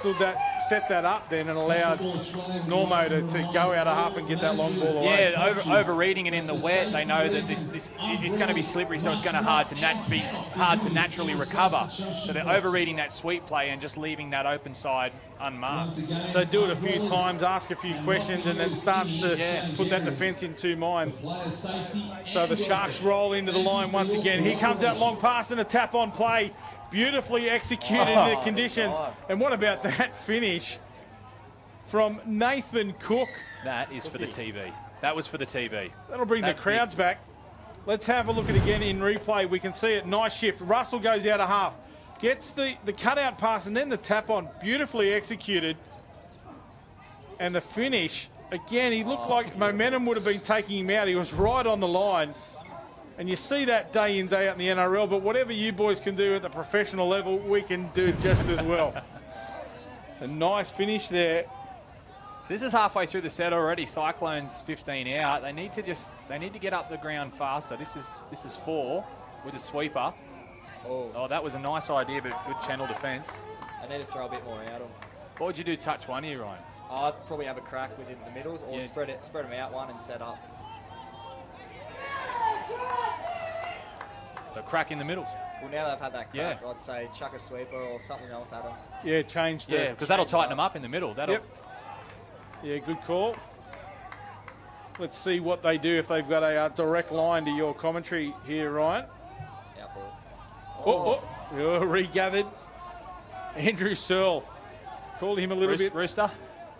set that up then and allowed Normo to go out of half and get that long ball away. Yeah, over-reading it in the wet. They know that it's going to be slippery, so it's going to be hard to naturally recover. So they're over-reading that sweep play and just leaving that open side unmarked. So do it a few times, ask a few questions, and then starts to put that defence in two minds. So the Sharks roll into the line once again. Here comes that long pass and a tap on play. Beautifully executed in the conditions. And what about that finish from Nathan Cook? That is for the TV. That was for the TV. That'll bring the crowds back. Let's have a look at it again in replay. We can see it. Nice shift. Russell goes out of half. Gets the cutout pass and then the tap on. Beautifully executed. And the finish, again, he looked like momentum would have been taking him out. He was right on the line. And you see that day in, day out in the NRL, but whatever you boys can do at the professional level, we can do just as well. A nice finish there. So this is halfway through the set already. Cyclones 15 out. They need to get up the ground faster. This is 4 with a sweeper. Oh, that was a nice idea, but good channel defence. They need to throw a bit more out on. What would you do touch one here, Ryan? I'd probably have a crack within the middles or spread them out one and set up. So crack in the middle. Well, now they've had that crack, I'd say chuck a sweeper or something else at them. Yeah, change the... Yeah, because that'll tighten them up in the middle. Yep. Yeah, good call. Let's see what they do if they've got a direct line to your commentary here, Ryan. Out ball. Regathered. Andrew Searle called him a little bit. Rooster.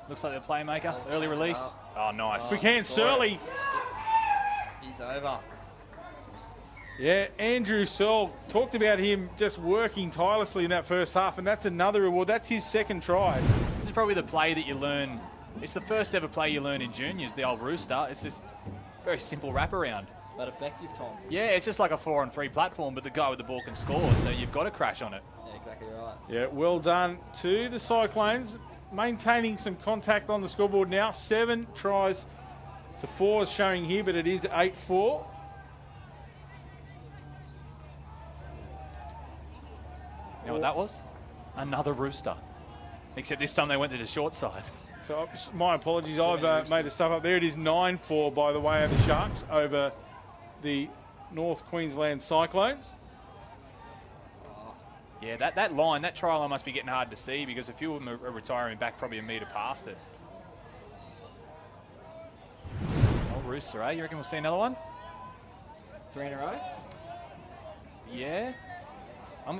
Looks like the playmaker. Early release. Oh, nice. Quick hand, Searle. He's over. Yeah, Andrew Searle, talked about him just working tirelessly in that first half, and that's another reward. That's his second try. This is probably the play that you learn. It's the first ever play you learn in juniors, the old Rooster. It's just very simple wraparound. But effective, Tom. Yeah, it's just like a 4-on-3 platform, but the guy with the ball can score, so you've got to crash on it. Yeah, exactly right. Yeah, well done to the Cyclones. Maintaining some contact on the scoreboard now. 7 tries to 4 is showing here, but it is 8-4. You know what that was? Another Rooster. Except this time they went to the short side. So my apologies, I've made a stuff up there. It is 9-4, by the way, of the Sharks over the North Queensland Cyclones. Yeah, that line, that try line must be getting hard to see because a few of them are retiring back probably a metre past it. Oh, Rooster, eh? You reckon we'll see another one? 3 in a row? Yeah.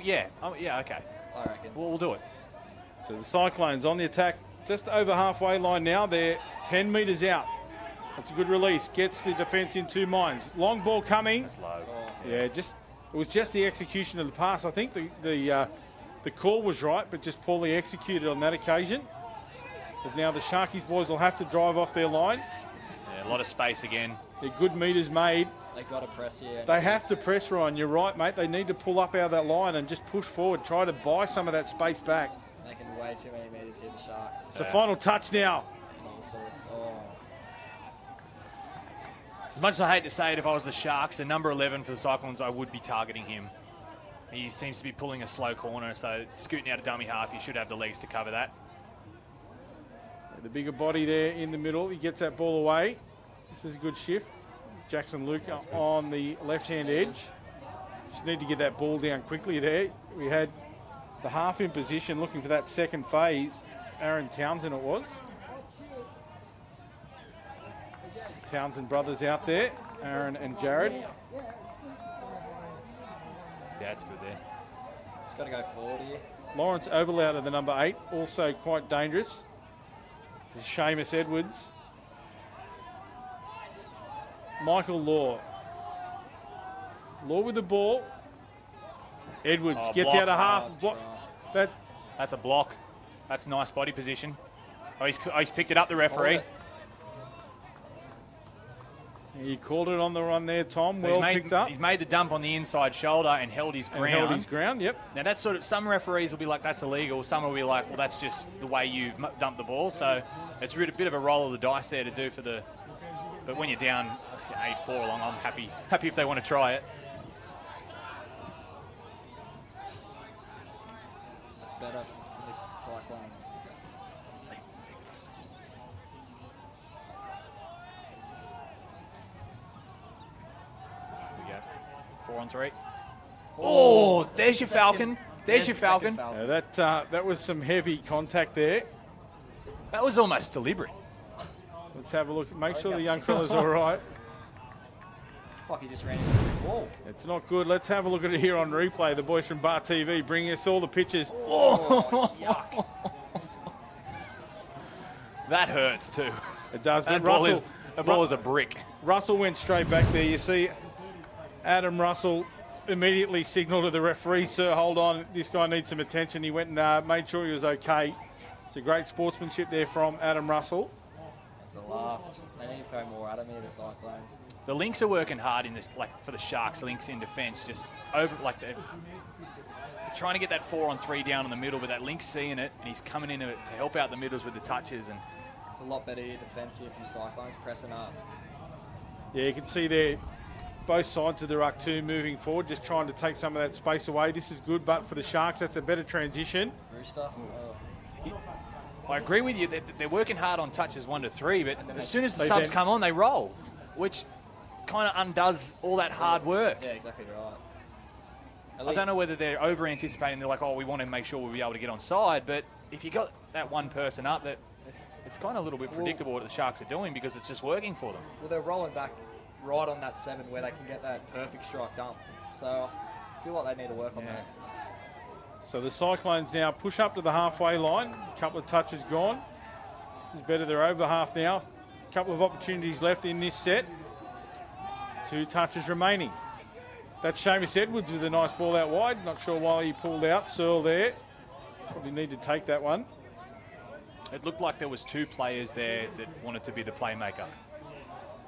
Yeah, okay. I reckon. We'll do it. So the Cyclones on the attack, just over halfway line now. They're 10 metres out. That's a good release. Gets the defence in 2 minds. Long ball coming. That's low. Yeah, it was just the execution of the pass. I think the call was right, but just poorly executed on that occasion. Because now the Sharkies boys will have to drive off their line. Yeah, a lot of space again. They're good metres made. They got to press here. They have to press, Ryan. You're right, mate. They need to pull up out of that line and just push forward. Try to buy some of that space back. Making way too many metres here, the Sharks. It's a final touch now. And all sorts. Oh. As much as I hate to say it, if I was the Sharks, the number 11 for the Cyclones, I would be targeting him. He seems to be pulling a slow corner, so scooting out a dummy half, he should have the legs to cover that. The bigger body there in the middle. He gets that ball away. This is a good shift. Jackson Luke on the left-hand edge. Just need to get that ball down quickly there. We had the half in position looking for that second phase. Aaron Townsend it was. Townsend brothers out there. Aaron and Jared. Yeah, that's good there. It's got to go forward here. Lawrence Oberlauter, the number 8, also quite dangerous. This is Seamus Edwards. Michael Law. Law with the ball. Edwards gets block. out of half. That's a block. That's nice body position. Oh, he's picked it up, the referee. He called it on the run there, Tom. So well picked up. He's made the dump on the inside shoulder and held his ground. Yep. Now, that's sort of, some referees will be like, that's illegal. Some will be like, well, that's just the way you dump the ball. So it's a bit of a roll of the dice there to do for the... But when you're down 8-4 along, I'm happy if they want to try it. That's better for the Cyclones. Here we go. 4 on 3. Oh, there's your Falcon. There's your Falcon. That was some heavy contact there. That was almost deliberate. Let's have a look. Make sure the young fella's all right. It's like he just ran into the wall. It's not good. Let's have a look at it here on replay. The boys from Bar TV bringing us all the pictures. Oh, yuck. That hurts too. It does. That But ball is a brick. Russell went straight back there. You see Adam Russell immediately signalled to the referee, sir, hold on, this guy needs some attention. He went and made sure he was okay. It's a great sportsmanship there from Adam Russell. That's the last. They need to throw more at him here, the Cyclones. The Lynx are working hard for the Sharks. Lynx in defence, just over they're trying to get that 4 on 3 down in the middle, but that Lynx seeing it and he's coming in to help out the middles with the touches. And it's a lot better here defence here for the Cyclones, pressing up. Yeah, you can see there both sides of the ruck too moving forward, just trying to take some of that space away. This is good, but for the Sharks, that's a better transition. Rooster. I agree with you. They're working hard on touches 1 to 3, but as soon as the subs come on, they roll, which kind of undoes all that hard work. Yeah, exactly right. I don't know whether they're over-anticipating. They're like, oh, we want to make sure we'll be able to get on side. But if you got that one person up, it's kind of a little bit predictable what the Sharks are doing because it's just working for them. Well, they're rolling back right on that 7 where they can get that perfect strike dump. So I feel like they need to work on that. So the Cyclones now push up to the halfway line. A couple of touches gone. This is better. They're over the half now. A couple of opportunities left in this set. 2 touches remaining. That's Seamus Edwards with a nice ball out wide. Not sure why he pulled out. Searle there. Probably need to take that one. It looked like there was 2 players there that wanted to be the playmaker.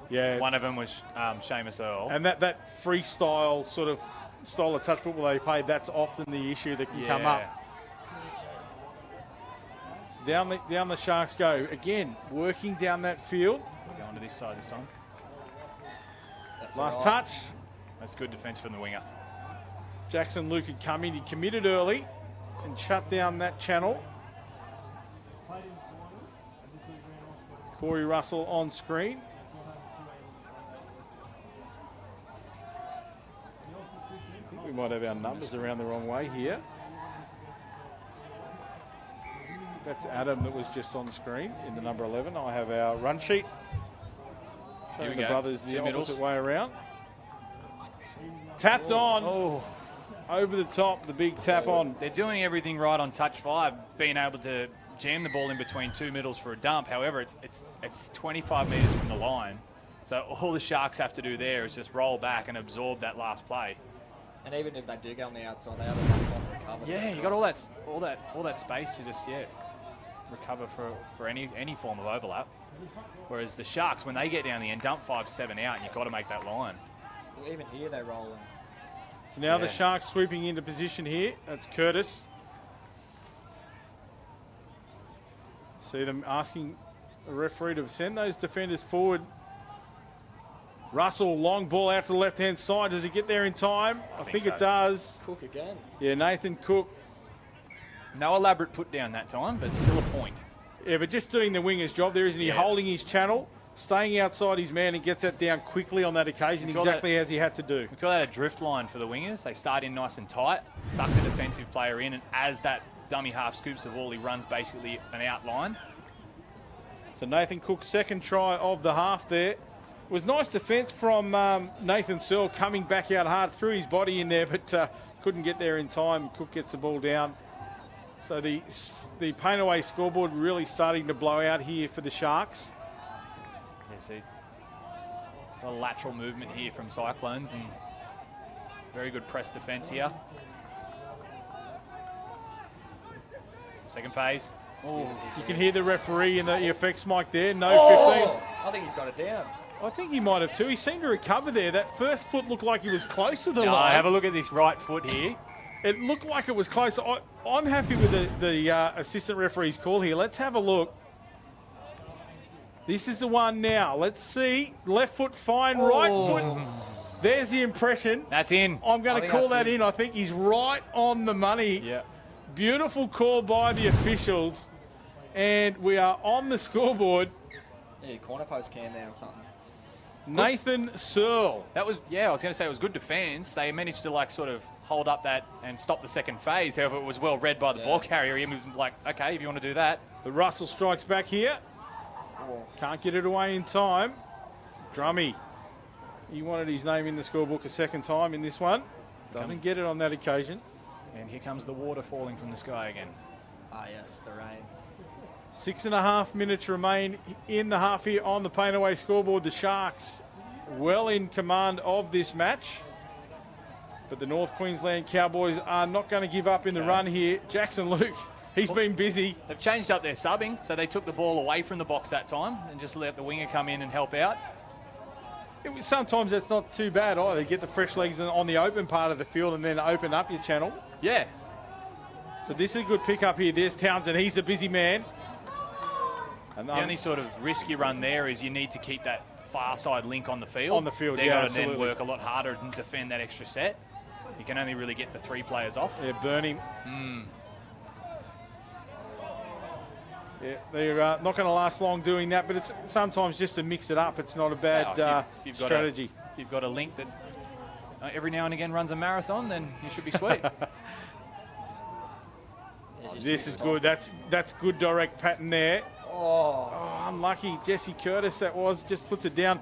Yeah. One of them was Seamus Earl. And that freestyle sort of style of touch football they play, that's often the issue that can come up. So down the Sharks go. Again, working down that field. We're going to this side this time. Last touch. That's good defence from the winger. Jackson Luke had come in. He committed early and shut down that channel. Corey Russell on screen. I think we might have our numbers around the wrong way here. That's Adam that was just on screen in the number 11. I have our run sheet. Here we the go. brothers the 2 opposite middles. way around. Tapped on. Over the top, the big tap on. They're doing everything right on touch 5, being able to jam the ball in between 2 middles for a dump. However, it's 25 metres from the line. So all the Sharks have to do there is just roll back and absorb that last play. And even if they do go on the outside, they have enough time to recover. Yeah, you got all that space to just recover for any form of overlap. Whereas the Sharks, when they get down the end, dump 5-7 out, and you've got to make that line. Well, even here they roll them. So now the Sharks sweeping into position here. That's Curtis. See them asking the referee to send those defenders forward. Russell, long ball out to the left-hand side. Does it get there in time? I think so. it does. Cook again. Yeah, Nathan Cook. No elaborate put down that time, but still a point. Yeah, but just doing the winger's job there, isn't he? Holding his channel, staying outside his man, and gets that down quickly on that occasion, exactly as he had to do. We call that a drift line for the wingers. They start in nice and tight, suck the defensive player in, and as that dummy half scoops the ball, he runs basically an outline. So Nathan Cook's second try of the half there. It was nice defence from Nathan Searle coming back out hard, threw his body in there, but couldn't get there in time. Cook gets the ball down. So the paint away scoreboard really starting to blow out here for the Sharks. Yeah, see, a lot of lateral movement here from Cyclones and very good press defence here. Second phase. Oh, you can hear the referee in the effects mic there. No 15. I think he's got it down. I think he might have too. He seemed to recover there. That first foot looked like he was close to the line. Have a look at this right foot here. It looked like it was close. I'm happy with the assistant referee's call here. Let's have a look. This is the one now. Let's see. Left foot fine, right foot. There's the impression. That's in. I'm going to call that in. I think he's right on the money. Yeah. Beautiful call by the officials. And we are on the scoreboard. Yeah, corner post can there or something. Nathan Searle. That was, I was going to say it was good defence. They managed to sort of hold up that and stop the second phase. However, it was well read by the ball carrier. He was like, okay, if you want to do that. The Russell strikes back here. Can't get it away in time. Drummy. He wanted his name in the scorebook a second time in this one. Doesn't get it on that occasion. And here comes the water falling from the sky again. Ah, yes, the rain. 6.5 minutes remain in the half here on the paint away scoreboard. The Sharks well in command of this match. But the North Queensland Cowboys are not going to give up in the run here. Jackson Luke, he's been busy. They've changed up their subbing, so they took the ball away from the box that time and just let the winger come in and help out. Sometimes that's not too bad either. Get the fresh legs on the open part of the field and then open up your channel. Yeah. So this is a good pickup here. There's Townsend. He's a busy man. And the only sort of risky run there is you need to keep that far side link on the field. On the field, They've got to then absolutely. work a lot harder and defend that extra set. You can only really get the 3 players off. Yeah, burn him. Yeah, they're not going to last long doing that, but it's sometimes just to mix it up. It's not a bad if you've got strategy. If you've got a link that every now and again runs a marathon, then you should be sweet. This is good. That's good direct pattern there. Oh, unlucky. Jesse Curtis, that was. Just puts it down.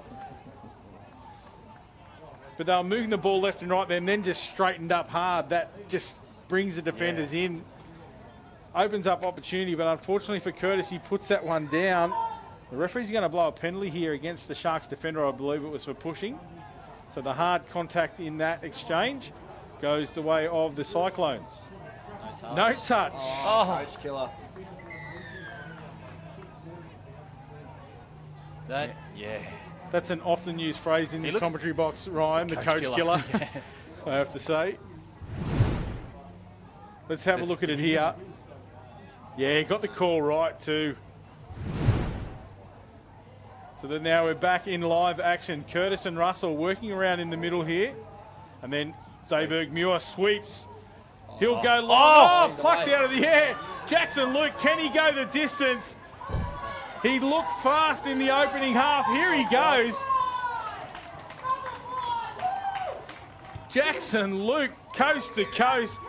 But they were moving the ball left and right there and then just straightened up hard. That just brings the defenders in. Opens up opportunity, but unfortunately for Curtis, he puts that one down. The referee's going to blow a penalty here against the Sharks defender. I believe it was for pushing. So the hard contact in that exchange goes the way of the Cyclones. No touch. Oh, coach killer. That's an often used phrase in this commentary box, Ryan, the coach killer. I have to say. Let's have a look at it here. Yeah, got the call right too. So then now we're back in live action. Curtis and Russell working around in the middle here. And then Dayberg-Muir sweeps. He'll go long. Plucked out of the air. Jackson Luke, can he go the distance? He looked fast in the opening half. Here he goes. Jackson Luke, coast to coast.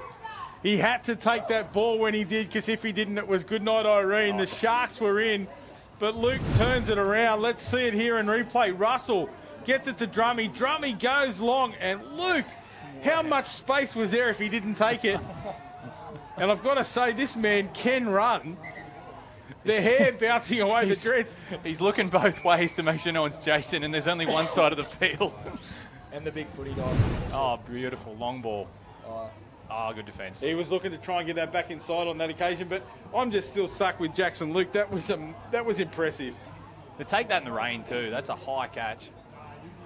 He had to take that ball when he did, because if he didn't, it was good night, Irene. The Sharks were in, but Luke turns it around. Let's see it here in replay. Russell gets it to Drummy. Drummy goes long, and Luke, how much space was there if he didn't take it? And I've got to say, this man can run. The hair bouncing away the dreads. He's looking both ways to make sure no one's chasing, and there's only one side of the field. And the big footy dog. Oh, beautiful. Long ball. Oh, good defence. He was looking to try and get that back inside on that occasion, but I'm just still stuck with Jackson Luke. That was impressive. To take that in the rain too, that's a high catch.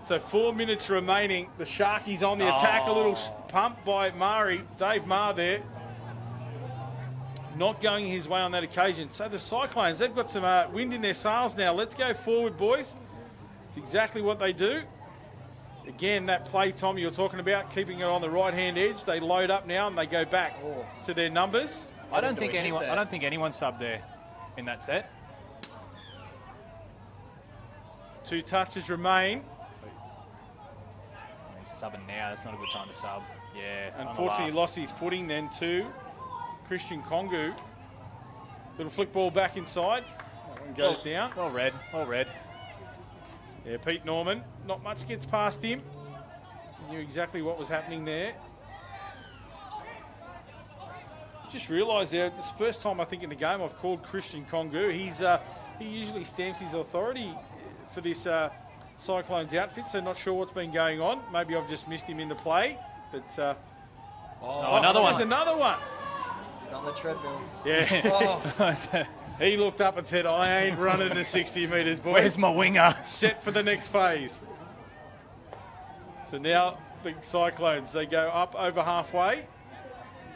So 4 minutes remaining. The Sharkies on the attack. A little pump by Mari, Dave Maher there. Not going his way on that occasion. So the Cyclones, they've got some wind in their sails now. Let's go forward, boys. It's exactly what they do. Again, that play, Tom, you were talking about, keeping it on the right-hand edge. They load up now and they go back to their numbers. I don't think anyone subbed there in that set. 2 touches remain. He's subbing now. That's not a good time to sub. Yeah. Unfortunately, he lost his footing then too. Christian Kongu. Little flick ball back inside. That one goes down. All red. Yeah, Pete Norman. Not much gets past him. He knew exactly what was happening there. Just realised there, this first time I think in the game I've called Christian Kongu. He usually stamps his authority for this Cyclones outfit, so not sure what's been going on. Maybe I've just missed him in the play. But another one. There's another one. He's on the treadmill. Yeah. He looked up and said, I ain't running the 60 metres, boys. Where's my winger? Set for the next phase. So now the Cyclones, they go up over halfway.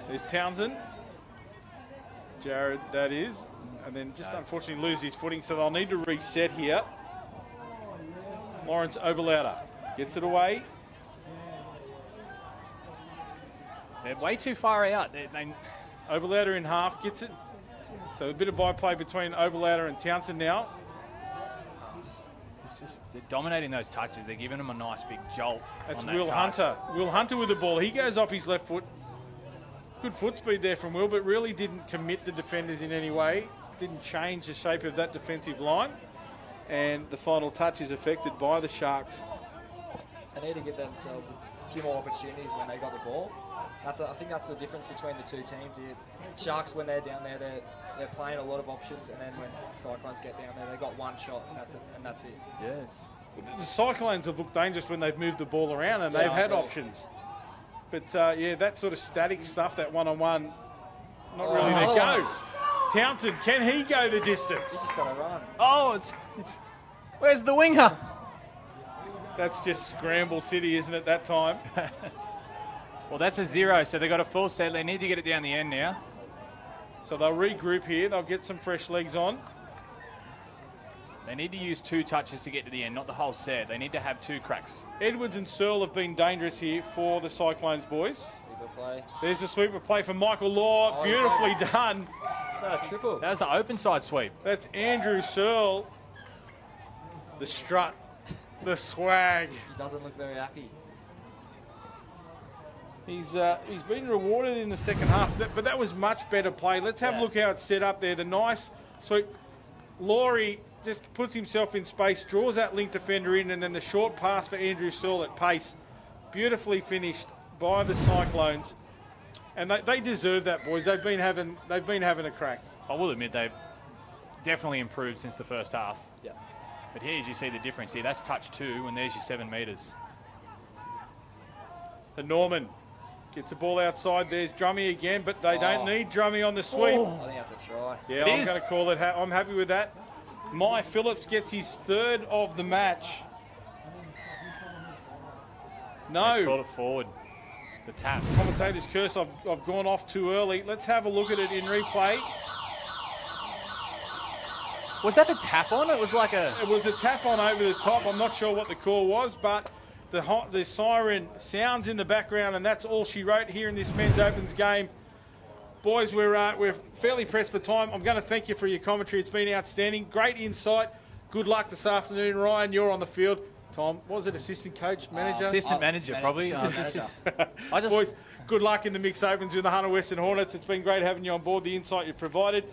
There's Townsend. Jared, that is. And then just unfortunately lose his footing, so they'll need to reset here. Lawrence Oberlauder gets it away. They're way too far out. Oberlauder in half gets it. So a bit of byplay between Oberlauder and Townsend now. It's just, they're dominating those touches. They're giving them a nice big jolt. That's on that Will touch. Hunter. Will Hunter with the ball. He goes off his left foot. Good foot speed there from Will, but really didn't commit the defenders in any way. Didn't change the shape of that defensive line. And the final touch is affected by the Sharks. They need to give themselves a few more opportunities when they got the ball. I think that's the difference between the two teams here. Sharks, when they're down there, they're playing a lot of options, and then when the Cyclones get down there, they got one shot, and that's it. Yes. The Cyclones have looked dangerous when they've moved the ball around, and they've had options. But that sort of static stuff, that one-on-one, not really their go. Townsend, can he go the distance? He's just got to run. Oh, it's where's the winger? That's just Scramble City, isn't it, that time? Well, that's a 0, so they've got a full set. They need to get it down the end now. So they'll regroup here. They'll get some fresh legs on. They need to use 2 touches to get to the end, not the whole set. They need to have 2 cracks. Edwards and Searle have been dangerous here for the Cyclones, boys. Sweeper play. There's the sweeper play for Michael Law. Beautifully done. Is that a triple? That was an open side sweep. That's Andrew Searle. The strut. The swag. He doesn't look very happy. He's been rewarded in the second half, but that was much better play. Let's have a look how it's set up there. The nice sweep. Laurie just puts himself in space, draws that link defender in, and then the short pass for Andrew Searle at pace. Beautifully finished by the Cyclones. And they deserve that, boys. They've been having a crack. I will admit they've definitely improved since the first half. Yeah. But here's you see the difference here. That's touch 2, and there's your 7 metres. And Norman gets the ball outside. There's Drummy again, but they don't need Drummy on the sweep. I think that's a try. Yeah, I'm going to call it. I'm happy with that. Mai Phillips gets his 3rd of the match. No. Let's call it forward. The tap. Commentator's curse. I've gone off too early. Let's have a look at it in replay. Was that the tap on? It was like a... It was a tap on over the top. I'm not sure what the call was, but the siren sounds in the background, and that's all she wrote here in this men's opens game. Boys, we're fairly pressed for time. I'm going to thank you for your commentary. It's been outstanding. Great insight. Good luck this afternoon. Ryan, you're on the field. Tom, what was it, assistant coach, manager? Assistant manager, probably. Boys, good luck in the mixed opens with the Hunter Western Hornets. It's been great having you on board, the insight you've provided.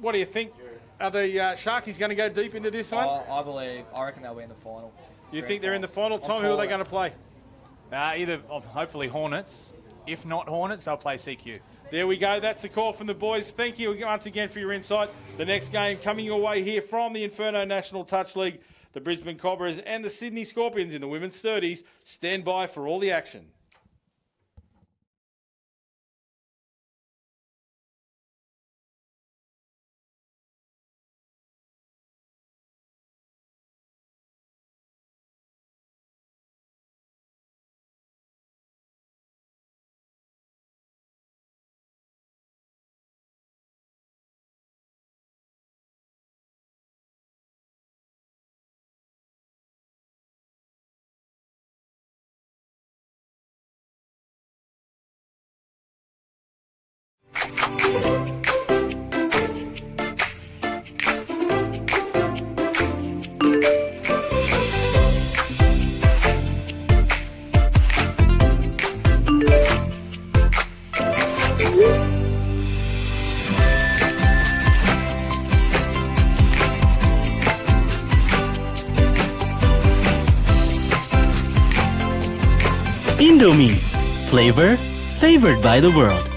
What do you think? Are the Sharkies going to go deep into this one? I reckon they'll be in the final. You think they're in the final? Tom, who are they going to play? Either, hopefully, Hornets. If not Hornets, they'll play CQ. There we go. That's the call from the boys. Thank you once again for your insight. The next game coming your way here from the Inferno National Touch League. The Brisbane Cobras and the Sydney Scorpions in the women's 30s. Stand by for all the action. Indomie, flavor favored by the world.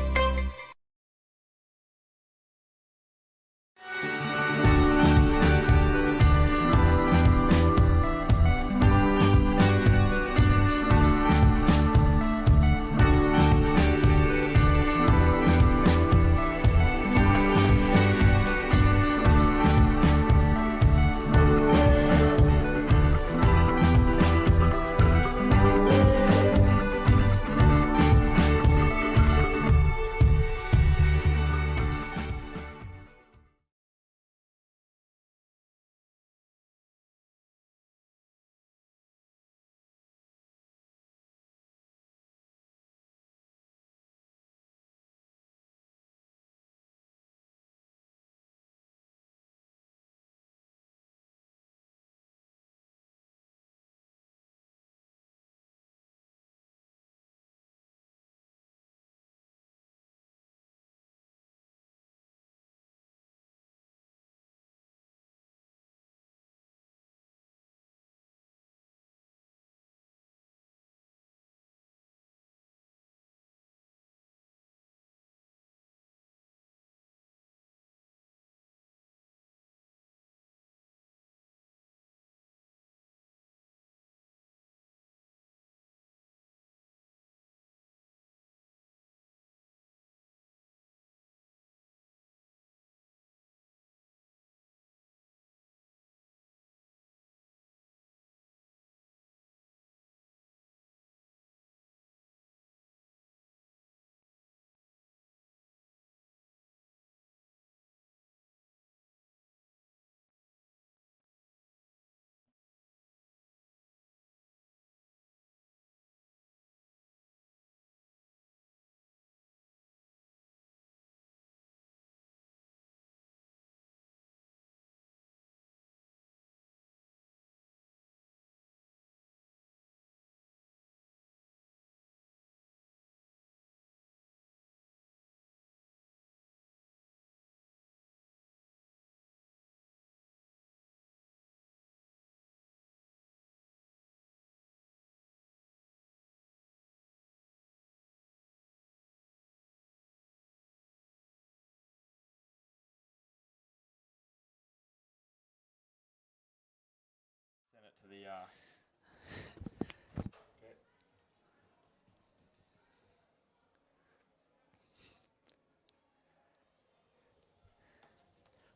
the...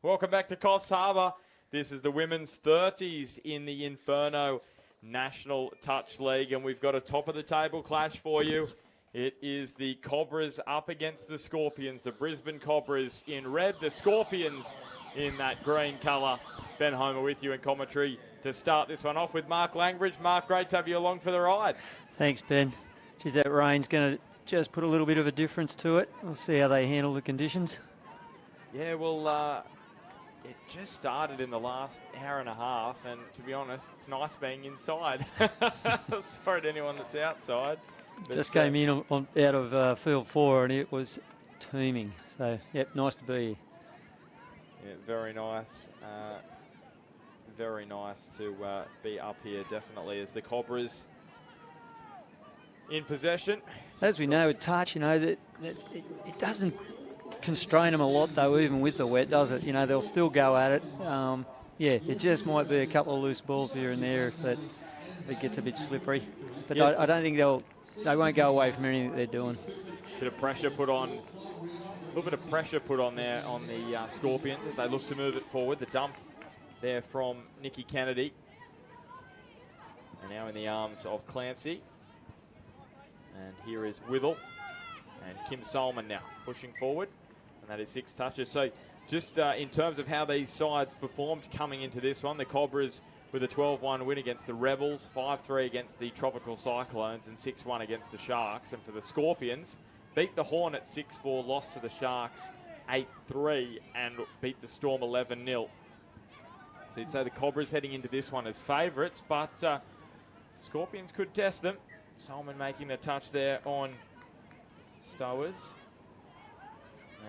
Welcome back to Coffs Harbour. This is the women's 30s in the Inferno National Touch League, and we've got a top-of-the-table clash for you. It is the Cobras up against the Scorpions, the Brisbane Cobras in red, the Scorpions in that green colour. Ben Homer with you in commentary to start this one off with Mark Langbridge. Mark, great to have you along for the ride. Thanks, Ben. Geez, that rain's going to just put a little bit of a difference to it. We'll see how they handle the conditions. Yeah, well, it just started in the last hour and a half, and to be honest, it's nice being inside. Sorry to anyone that's outside. Just came in out of field 4, and it was teeming. So, yep, nice to be here. Yeah, very nice. Very nice to be up here, definitely, as the Cobras in possession. As we know with touch, that it doesn't constrain them a lot, though, even with the wet, does it? They'll still go at it. Yeah, it just might be a couple of loose balls here and there if it gets a bit slippery. But yes. I don't think they won't go away from anything that they're doing. A little bit of pressure put on there on the Scorpions as they look to move it forward. The dump there from Nikki Kennedy. And now in the arms of Clancy. And here is Withell. And Kim Solomon now pushing forward. And that is 6 touches. So just in terms of how these sides performed coming into this one, the Cobras with a 12-1 win against the Rebels, 5-3 against the Tropical Cyclones, and 6-1 against the Sharks. And for the Scorpions, beat the Hornets 6-4, lost to the Sharks 8-3, and beat the Storm 11-0. So you'd say the Cobras heading into this one as favourites, but Scorpions could test them. Solomon making the touch there on Stowers.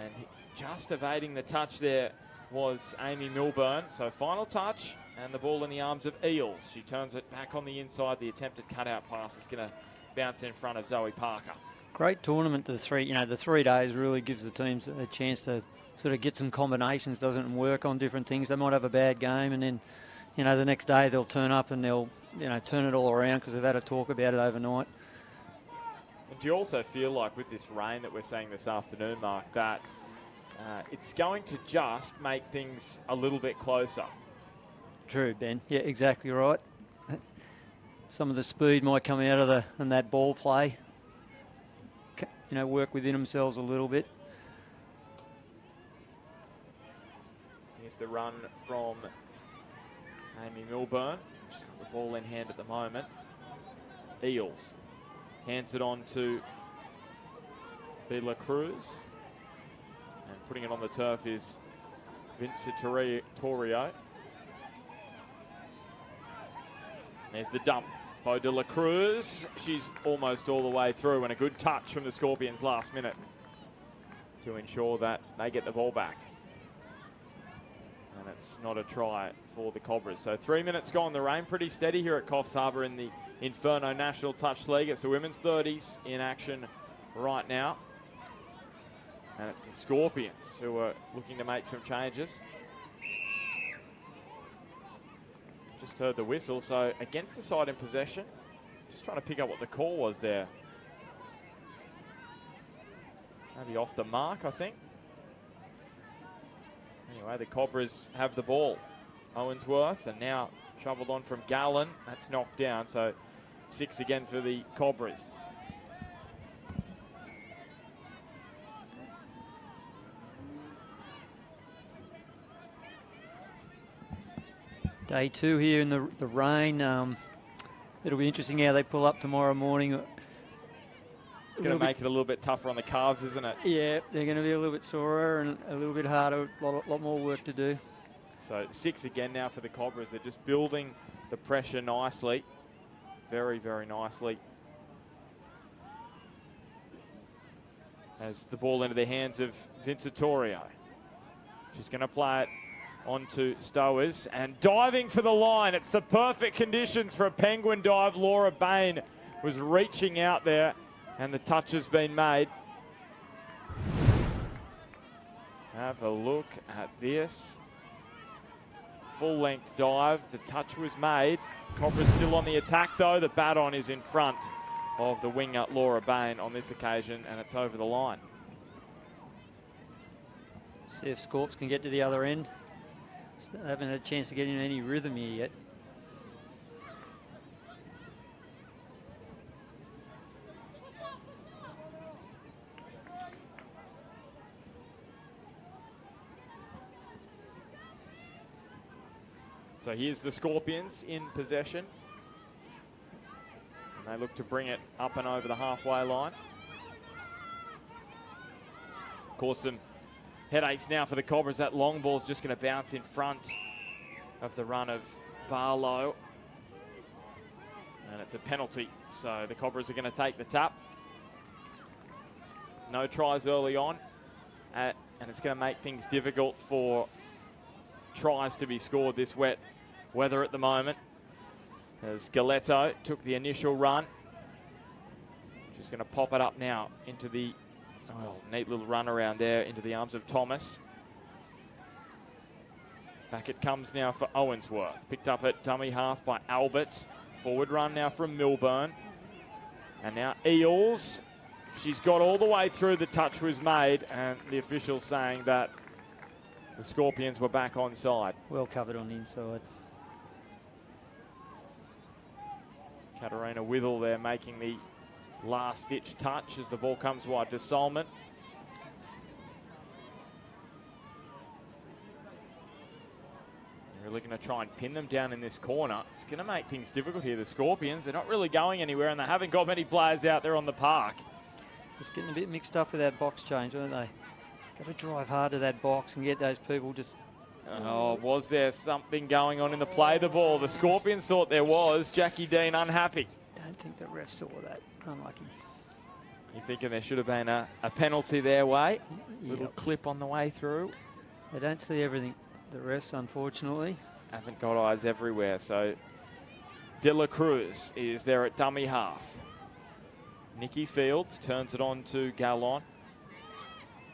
And just evading the touch there was Amy Milburn. So final touch, and the ball in the arms of Eels. She turns it back on the inside. The attempted cutout pass is going to bounce in front of Zoe Parker. Great tournament. The 3 days really gives the teams a chance to sort of get some combinations, doesn't it, and work on different things. They might have a bad game, and then, the next day they'll turn up and they'll, turn it all around because they've had a talk about it overnight. And do you also feel like with this rain that we're seeing this afternoon, Mark, that it's going to just make things a little bit closer? True, Ben. Yeah, exactly right. Some of the speed might come out of that ball play. Work within themselves a little bit. Here's the run from Amy Milburn. She's got the ball in hand at the moment. Eels hands it on to Bila Cruz. And putting it on the turf is Vincent Torrio. There's the dump. Bo de la Cruz, she's almost all the way through, and a good touch from the Scorpions last minute to ensure that they get the ball back. And it's not a try for the Cobras. So 3 minutes gone. The rain pretty steady here at Coffs Harbour in the Inferno National Touch League. It's the women's 30s in action right now. And it's the Scorpions who are looking to make some changes. Just heard the whistle, so against the side in possession. Just trying to pick up what the call was there. Maybe off the mark, I think. Anyway, the Cobras have the ball. Owensworth, and now shoveled on from Gallen. That's knocked down, so 6 again for the Cobras. Day 2 here in the rain. It'll be interesting how they pull up tomorrow morning. It's going to make it a little bit tougher on the calves, isn't it? Yeah, they're going to be a little bit sorer and a little bit harder, a lot more work to do. So 6 again now for the Cobras. They're just building the pressure nicely. Very, very nicely. As the ball into the hands of Vincitorio. She's going to play it onto Stowers and diving for the line. It's the perfect conditions for a penguin dive. Laura Bain was reaching out there and the touch has been made. Have a look at this. full-length dive. The touch was made. Cobra's still on the attack, though. The baton is in front of the winger, Laura Bain, on this occasion, and it's over the line. See if Scorps can get to the other end. They haven't had a chance to get in any rhythm here yet. So here's the Scorpions in possession. And they look to bring it up and over the halfway line. Of course, some headaches now for the Cobras. That long ball's just going to bounce in front of the run of Barlow. And it's a penalty. So the Cobras are going to take the tap. No tries early on. And it's going to make things difficult for tries to be scored this wet weather at the moment. As Galetto took the initial run. She's going to pop it up now into the neat little run around there into the arms of Thomas. Back it comes now for Owensworth. Picked up at dummy half by Albert. Forward run now from Milburn. And now Eels. She's got all the way through. The touch was made, and the official saying that the Scorpions were back onside. Well covered on the inside. Katarina Withell there making the last-ditch touch as the ball comes wide to Solomon. They're really going to try and pin them down in this corner. It's going to make things difficult here. The Scorpions, they're not really going anywhere, and they haven't got many players out there on the park. Just getting a bit mixed up with that box change, aren't they? Got to drive hard to that box and get those people just... Oh, was there something going on in the play of the ball? The Scorpions thought there was. Jackie Dean unhappy. Don't think the ref saw that. Unlucky. You're thinking there should have been a penalty their way? Little clip on the way through. They don't see everything. The refs, unfortunately. Haven't got eyes everywhere. So De La Cruz is there at dummy half. Nikki Fields turns it on to Gallon.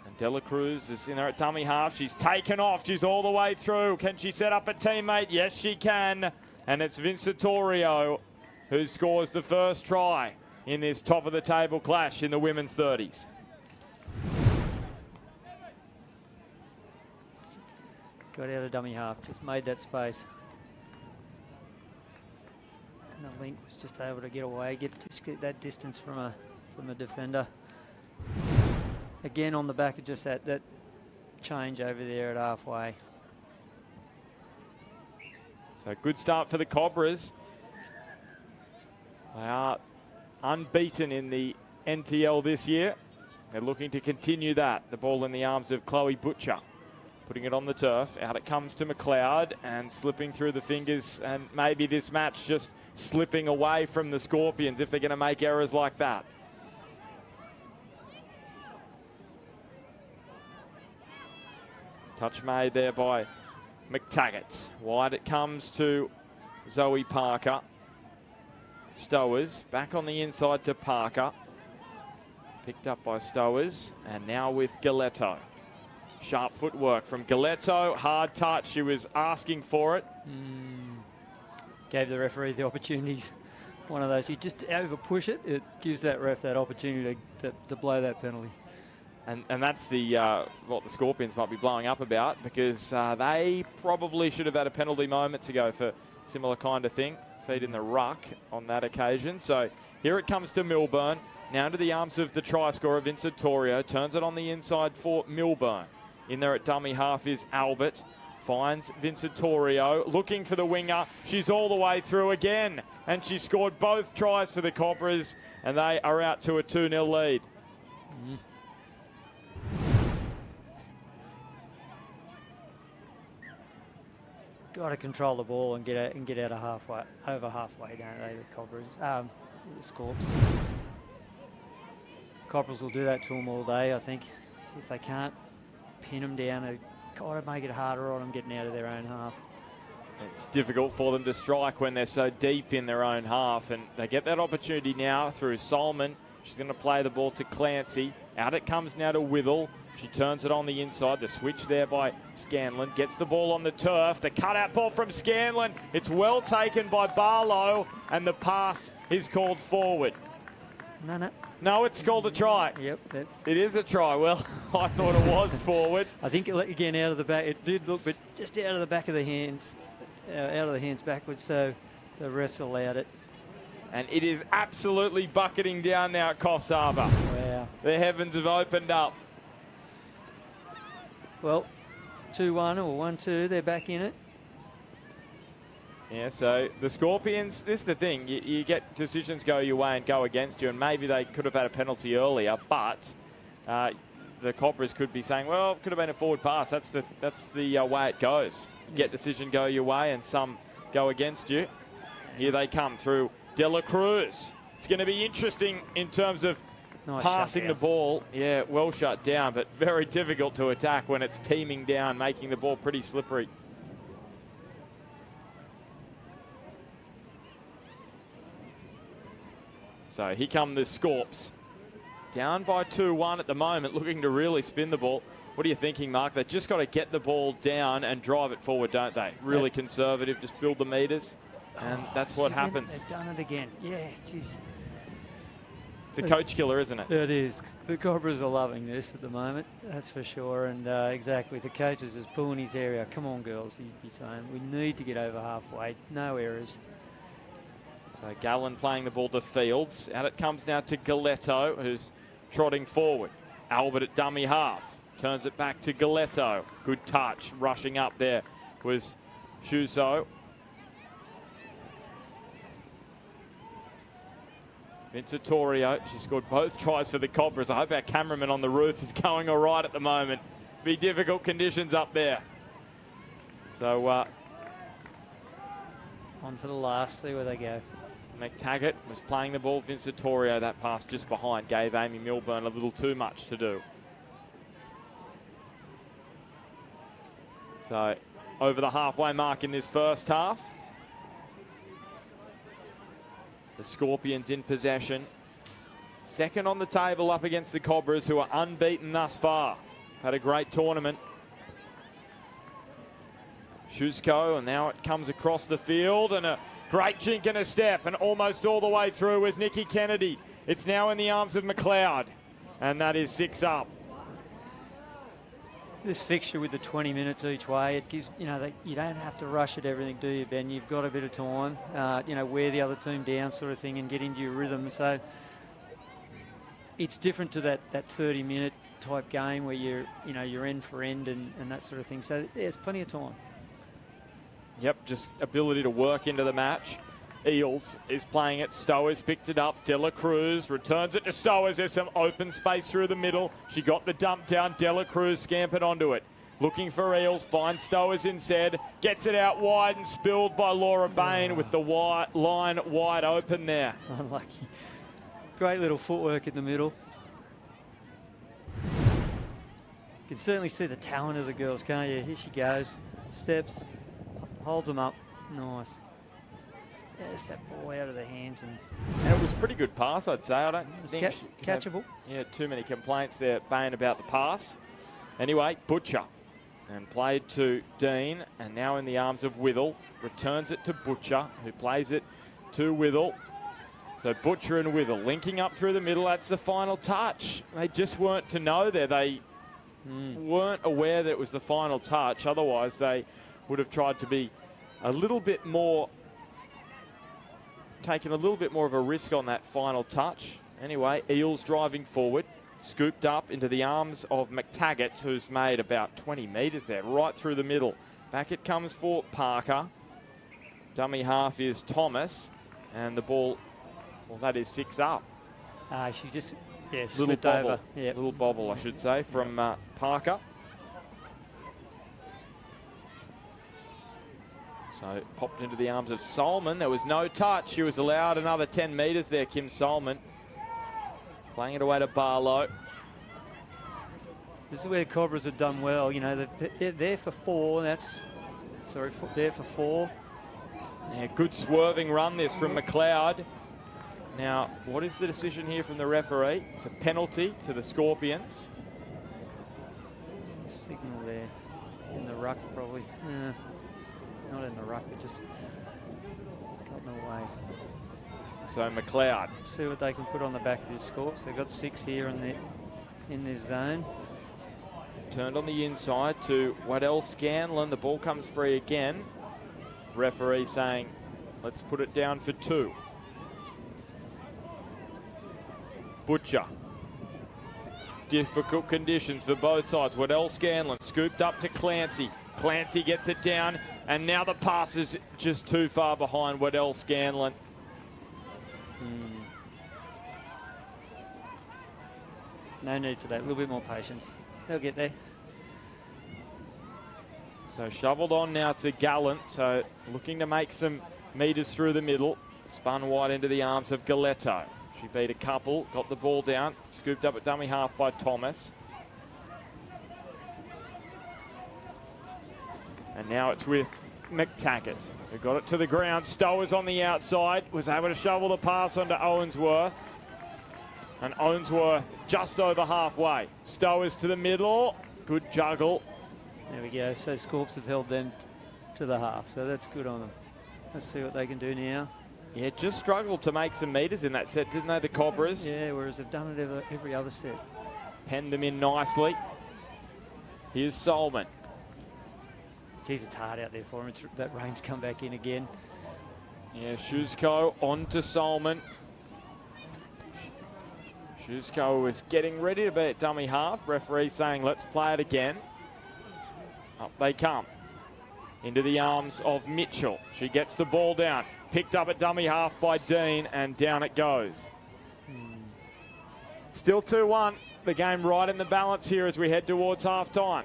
And De La Cruz is in there at dummy half. She's taken off. She's all the way through. Can she set up a teammate? Yes, she can. And it's Vincitorio who scores the first try in this top-of-the-table clash in the women's 30s. Got out of dummy half. Just made that space. And the link was just able to get away, get that distance from a defender. Again on the back of just that change over there at halfway. So good start for the Cobras. They are unbeaten in the NTL this year. They're looking to continue that. The ball in the arms of Chloe Butcher. Putting it on the turf. Out it comes to McLeod and slipping through the fingers. And maybe this match just slipping away from the Scorpions if they're going to make errors like that. Touch made there by McTaggart. Wide it comes to Zoe Parker. Stowers back on the inside to Parker. Picked up by Stowers. And now with Galetto. Sharp footwork from Galetto. Hard touch. She was asking for it. Gave the referee the opportunities. One of those. You just over push it. It gives that ref that opportunity to blow that penalty. And that's what the Scorpions might be blowing up about, because they probably should have had a penalty moments ago for similar kind of thing. Feet in the ruck on that occasion. So here it comes to Milburn. Now into the arms of the try scorer, Vincitorio. Turns it on the inside for Milburn. In there at dummy half is Albert. Finds Vincitorio. Looking for the winger. She's all the way through again. And she scored both tries for the Cobras. And they are out to a 2-0 lead. Got to control the ball and get out of halfway, over halfway, don't they, the Cobras, the Scorps. Cobras will do that to them all day, I think. If they can't pin them down, they've got to make it harder on them getting out of their own half. It's difficult for them to strike when they're so deep in their own half, and they get that opportunity now through Solomon. She's going to play the ball to Clancy. Out it comes now to Withell. She turns it on the inside. The switch there by Scanlon. Gets the ball on the turf. The cutout ball from Scanlon. It's well taken by Barlow, and the pass is called forward. No, it's called a try. Yep. It is a try. Well, I thought it was forward. I think, again, out of the back. It did look, but just out of the back of the hands, backwards, so the refs allowed it. And it is absolutely bucketing down now at Coffs Harbour. Wow. The heavens have opened up. Well, 2-1 or 1-2, they're back in it. Yeah, so the Scorpions, this is the thing. You get decisions go your way and go against you, and maybe they could have had a penalty earlier, but the Cobras could be saying, well, it could have been a forward pass. That's the way it goes. You get decision go your way and some go against you. Here they come through Dela Cruz. It's going to be interesting in terms of passing the ball. Yeah, well shut down, but very difficult to attack when it's teaming down, making the ball pretty slippery. So here come the Scorps. Down by 2-1 at the moment, looking to really spin the ball. What are you thinking, Mark? They've just got to get the ball down and drive it forward, don't they? Really conservative, just build the meters, and that's what happens. They've done it again. Yeah, jeez. It's a coach killer, isn't it? It is. The Cobras are loving this at the moment, that's for sure. And exactly, the coach is just pulling his hair out. Come on, girls, he'd be saying. We need to get over halfway. No errors. So Gallen playing the ball to Fields. Out it comes now to Galetto, who's trotting forward. Albert at dummy half. Turns it back to Galetto. Good touch. Rushing up there was Shuso. Vincitorio. She scored both tries for the Cobras. I hope our cameraman on the roof is going all right at the moment. Be difficult conditions up there. So on for the last. See where they go. McTaggart was playing the ball. Vincitorio, that pass just behind, gave Amy Milburn a little too much to do. So over the halfway mark in this first half. The Scorpions in possession. Second on the table up against the Cobras, who are unbeaten thus far. Had a great tournament. Shusko, and now it comes across the field, and a great chink and a step, and almost all the way through was Nikki Kennedy. It's now in the arms of McLeod, and that is 6 up. This fixture with the 20 minutes each way, it gives, you don't have to rush at everything, do you, Ben? You've got a bit of time, wear the other team down sort of thing and get into your rhythm. So it's different to that 30-minute type game where you're end for end and that sort of thing. So there's plenty of time. Yep, just ability to work into the match. Eels is playing it. Stowers picked it up. Dela Cruz returns it to Stowers. There's some open space through the middle. She got the dump down. Dela Cruz scampered onto it. Looking for Eels. Finds Stowers instead. Gets it out wide and spilled by Laura Bain with the line wide open there. Unlucky. Great little footwork in the middle. You can certainly see the talent of the girls, can't you? Here she goes. Steps. Holds them up. Nice. There's that ball out of the hands. And it was a pretty good pass, I'd say. I don't think catchable. Too many complaints there, Bain, about the pass. Anyway, Butcher. And played to Dean. And now in the arms of Withell. Returns it to Butcher, who plays it to Withell. So Butcher and Withell linking up through the middle. That's the final touch. They just weren't to know there. They weren't aware that it was the final touch. Otherwise, they would have tried to be a little bit more, taken a little bit more of a risk on that final touch. Anyway, Eels driving forward, scooped up into the arms of McTaggart, who's made about 20 metres there, right through the middle. Back it comes for Parker. Dummy half is Thomas, and the ball, well, that is 6 up. She just, little slipped bobble, over. Yep. Little bobble, I should say, from Parker. So popped into the arms of Solman. There was no touch. She was allowed another 10 metres there, Kim Solman. Playing it away to Barlow. This is where Cobras have done well. They're there for 4. There for 4. Yeah, good swerving run this from McLeod. Now, what is the decision here from the referee? It's a penalty to the Scorpions. Signal there in the ruck, probably. Not in the ruck, but just gotten away. So McLeod. See what they can put on the back of this Scorps. They've got 6 here in this zone. Turned on the inside to Waddell Scanlon. The ball comes free again. Referee saying, let's put it down for 2. Butcher. Difficult conditions for both sides. Waddell Scanlon scooped up to Clancy. Clancy gets it down, and now the pass is just too far behind Waddell Scanlon. No need for that. A little bit more patience. They'll get there. So shoveled on now to Gallant. So looking to make some metres through the middle. Spun wide into the arms of Galetto. She beat a couple, got the ball down, scooped up at dummy half by Thomas. And now it's with McTaggart, who got it to the ground. Stowers on the outside, was able to shovel the pass onto Owensworth. And Owensworth just over halfway. Stowers to the middle, good juggle. There we go. So Scorps have held them to the half, so that's good on them. Let's see what they can do now. Yeah, just struggled to make some metres in that set, didn't they, the Cobras? Yeah, whereas they've done it every other set. Penned them in nicely. Here's Solman. Geez, it's hard out there for him. That rain's come back in again. Yeah, Shuzko on to Solman. Shuzko was getting ready to be at dummy half. Referee saying, let's play it again. Up they come. Into the arms of Mitchell. She gets the ball down. Picked up at dummy half by Dean, and down it goes. Still 2-1. The game right in the balance here as we head towards half-time.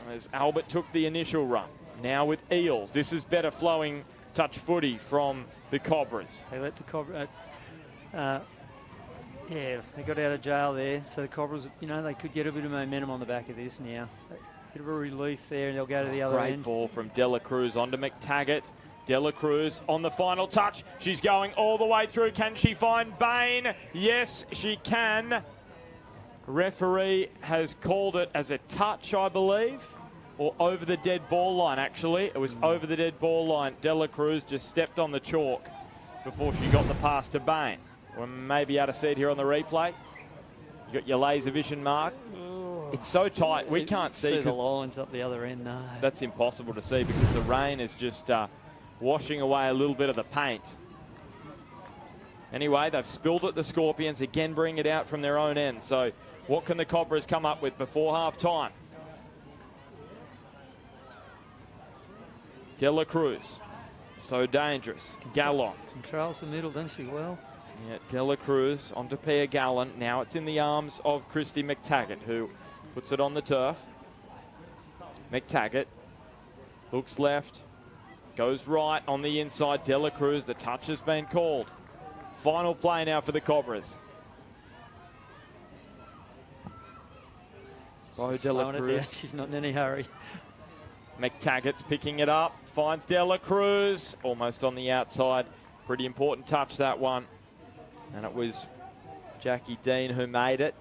As Albert took the initial run. Now with Eels. This is better flowing touch footy from the Cobras. They let the Cobras... yeah, they got out of jail there. So the Cobras, you know, they could get a bit of momentum on the back of this now. Bit of a relief there, and they'll go to the other end. Great ball from Dela Cruz onto McTaggart. Dela Cruz on the final touch. She's going all the way through. Can she find Bain? Yes, she can. Referee has called it as a touch, I believe, or over the dead ball line, actually. It was over the dead ball line. Dela Cruz just stepped on the chalk before she got the pass to Bain. We may be able to see it here on the replay. You got your laser vision mark. It's so tight, we can't see the lines up the other end. No, that's impossible to see because the rain is just washing away a little bit of the paint. Anyway, they've spilled it, the Scorpions, again bring it out from their own end. So what can the Cobras come up with before half-time? Dela Cruz, so dangerous. Gallon. Controls the middle, doesn't she? Well. Yeah, Dela Cruz onto Pia Gallant. Now it's in the arms of Christy McTaggart, who puts it on the turf. McTaggart looks left, goes right on the inside. Dela Cruz, the touch has been called. Final play now for the Cobras. So Dela Cruz. She's not in any hurry. McTaggart's picking it up, finds Dela Cruz, almost on the outside. Pretty important touch, that one. And it was Jackie Dean who made it.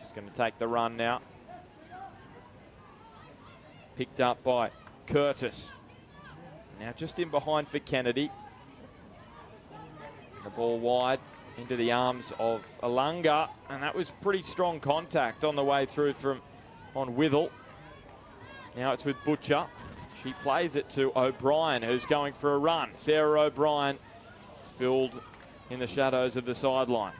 She's going to take the run now. Picked up by Curtis. Now just in behind for Kennedy. The ball wide into the arms of Alunga. And that was pretty strong contact on the way through from on Withell. Now it's with Butcher. She plays it to O'Brien, who's going for a run. Sarah O'Brien spilled in the shadows of the sideline.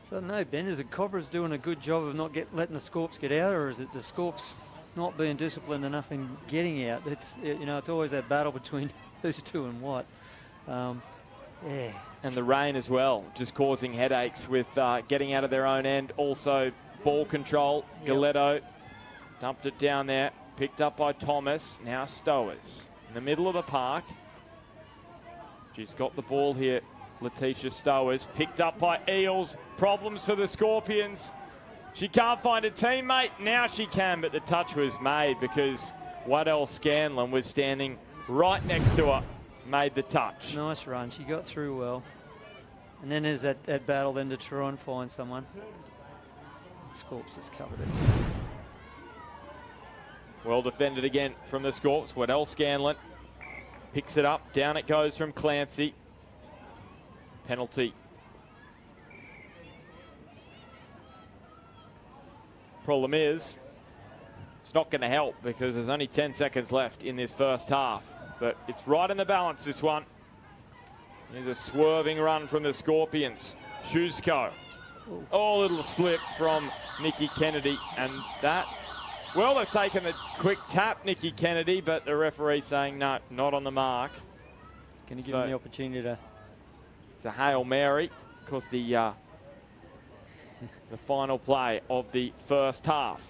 So no, Ben, is the Cobras doing a good job of not letting the Scorps get out, or is it the Scorps not being disciplined enough in getting out? It's, you know, it's always that battle between who's two and what. Yeah. And the rain as well, just causing headaches with getting out of their own end. Also ball control. Galetto dumped it down there, picked up by Thomas. Now Stowers in the middle of the park. She's got the ball here, Letitia Stowers, picked up by Eels. Problems for the Scorpions. She can't find a teammate. Now she can, but the touch was made because Waddell Scanlon was standing right next to her, made the touch. Nice run. She got through well. And then there's that battle then to try and find someone. Scorps has covered it. Well defended again from the Scorps. Waddell Scanlon picks it up. Down it goes from Clancy. Penalty. Problem is, it's not going to help because there's only 10 seconds left in this first half. But it's right in the balance, this one. Here's a swerving run from the Scorpions. Schusko. Oh, little slip from Nikki Kennedy. And that, well, they've taken the quick tap, Nikki Kennedy, but the referee saying no, not on the mark. It's going to give him the opportunity to... It's a Hail Mary. Of course, the final play of the first half.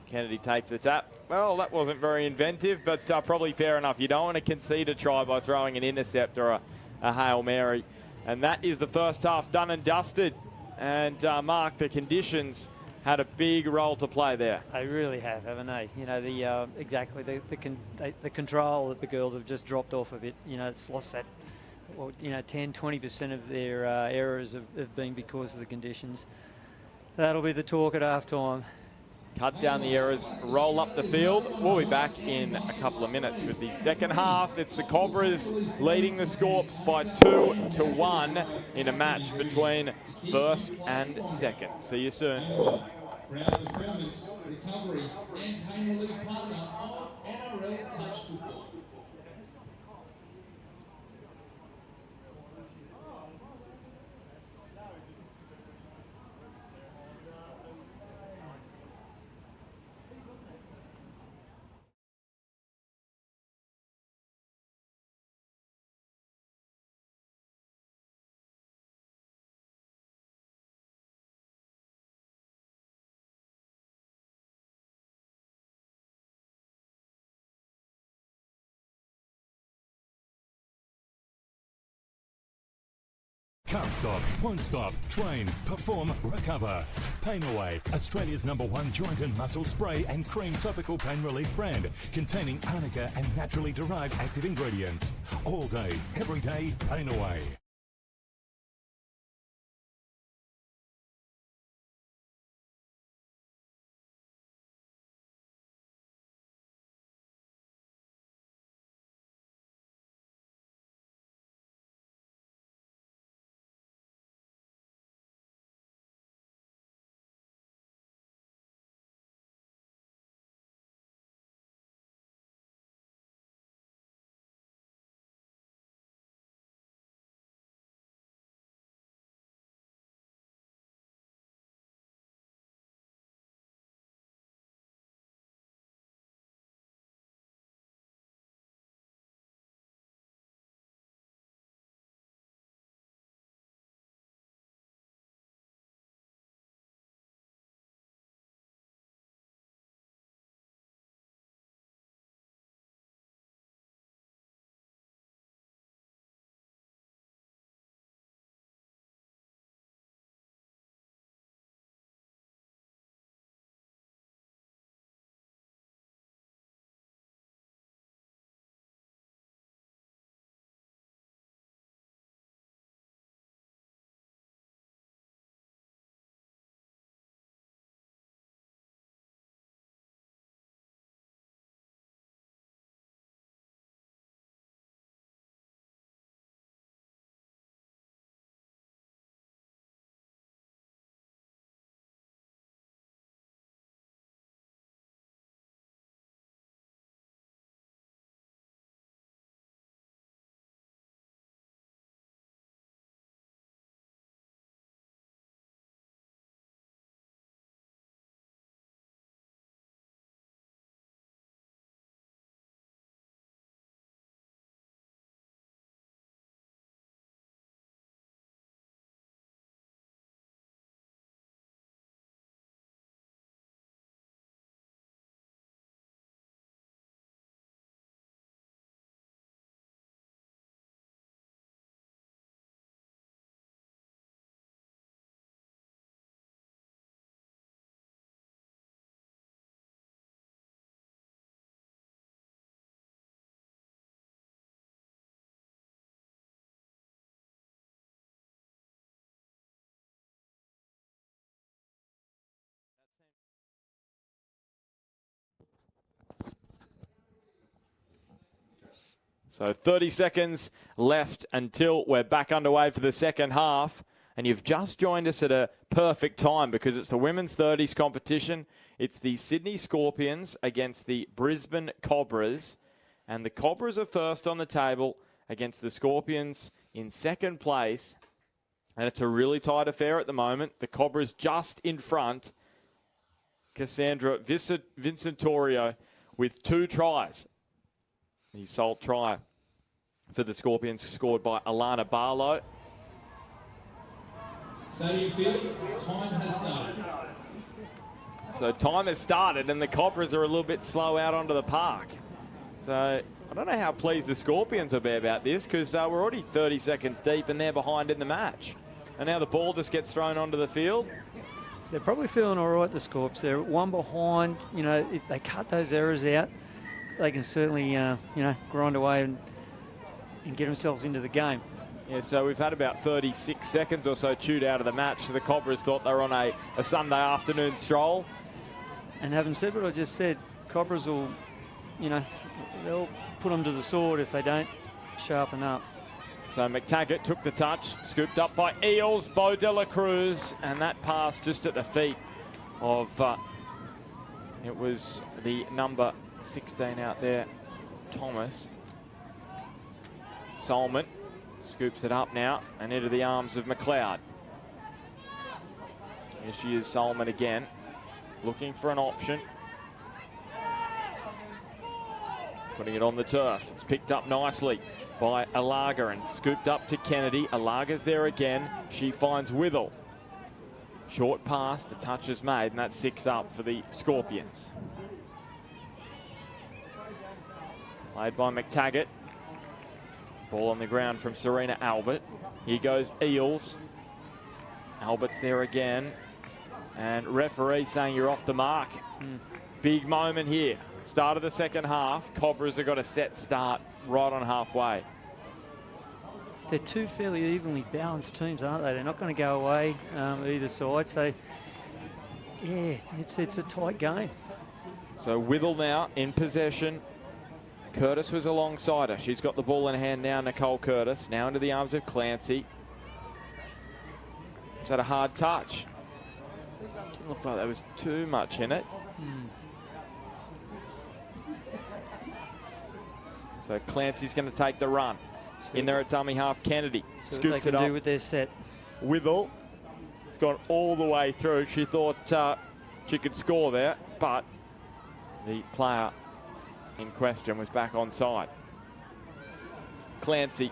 Kennedy takes the tap. Well, that wasn't very inventive, but probably fair enough. You don't want to concede a try by throwing an intercept or a Hail Mary. And that is the first half done and dusted. And Mark, the conditions had a big role to play there. They really have, haven't they? You know, exactly the control that the girls have just dropped off a bit. You know, it's lost that. Well, you know, 10-20% of their errors have been because of the conditions. That'll be the talk at half time. Cut down the errors, roll up the field. We'll be back in a couple of minutes with the second half. It's the Cobras leading the Scorps by 2-1 in a match between first and second. See you soon. Crown Performance, Recovery and Pain Relief Partner of NRL Touch Football. Can't stop, won't stop, train, perform, recover. Pain Away, Australia's #1 joint and muscle spray and cream topical pain relief brand, containing arnica and naturally derived active ingredients. All day, every day, Pain Away. So 30 seconds left until we're back underway for the second half. And you've just joined us at a perfect time because it's the women's 30s competition. It's the Sydney Scorpions against the Brisbane Cobras. And the Cobras are first on the table against the Scorpions in second place. And it's a really tight affair at the moment. The Cobras just in front. Cassandra Vincentorio with 2 tries. The sole try for the Scorpions scored by Alana Barlow. Stadium field, time has started. So time has started and the Cobras are a little bit slow out onto the park. So I don't know how pleased the Scorpions will be about this because we're already 30 seconds deep and they're behind in the match. And now the ball just gets thrown onto the field. They're probably feeling all right, the Scorps. They're one behind. You know, if they cut those errors out, they can certainly, grind away and get themselves into the game. Yeah, so we've had about 36 seconds or so chewed out of the match. The Cobras thought they were on a Sunday afternoon stroll. And having said what I just said, Cobras will, they'll put them to the sword if they don't sharpen up. So McTaggart took the touch, scooped up by Eels, Bo de la Cruz, and that pass just at the feet of, it was the number 16 out there, Thomas. Solomon scoops it up now and into the arms of McLeod. Here she is, Solomon again, looking for an option. Putting it on the turf. It's picked up nicely by Alaga and scooped up to Kennedy. Alaga's there again. She finds Withell. Short pass, the touch is made, and that's 6 up for the Scorpions. Played by McTaggart. Ball on the ground from Serena Albert. Here goes Eels. Albert's there again. And referee saying you're off the mark. Big moment here. Start of the second half. Cobras have got a set start right on halfway. They're 2 fairly evenly balanced teams, aren't they? They're not going to go away either side. So, yeah, it's a tight game. So Withell now in possession. Curtis was alongside her. She's got the ball in hand now, Nicole Curtis. Now into the arms of Clancy. Is that a hard touch? Didn't look like there was too much in it. So Clancy's going to take the run. In there at dummy half, Kennedy scoops what they it can up. do with their set. Withell. It's gone all the way through. She thought she could score there, but the player in question was back on side. Clancy.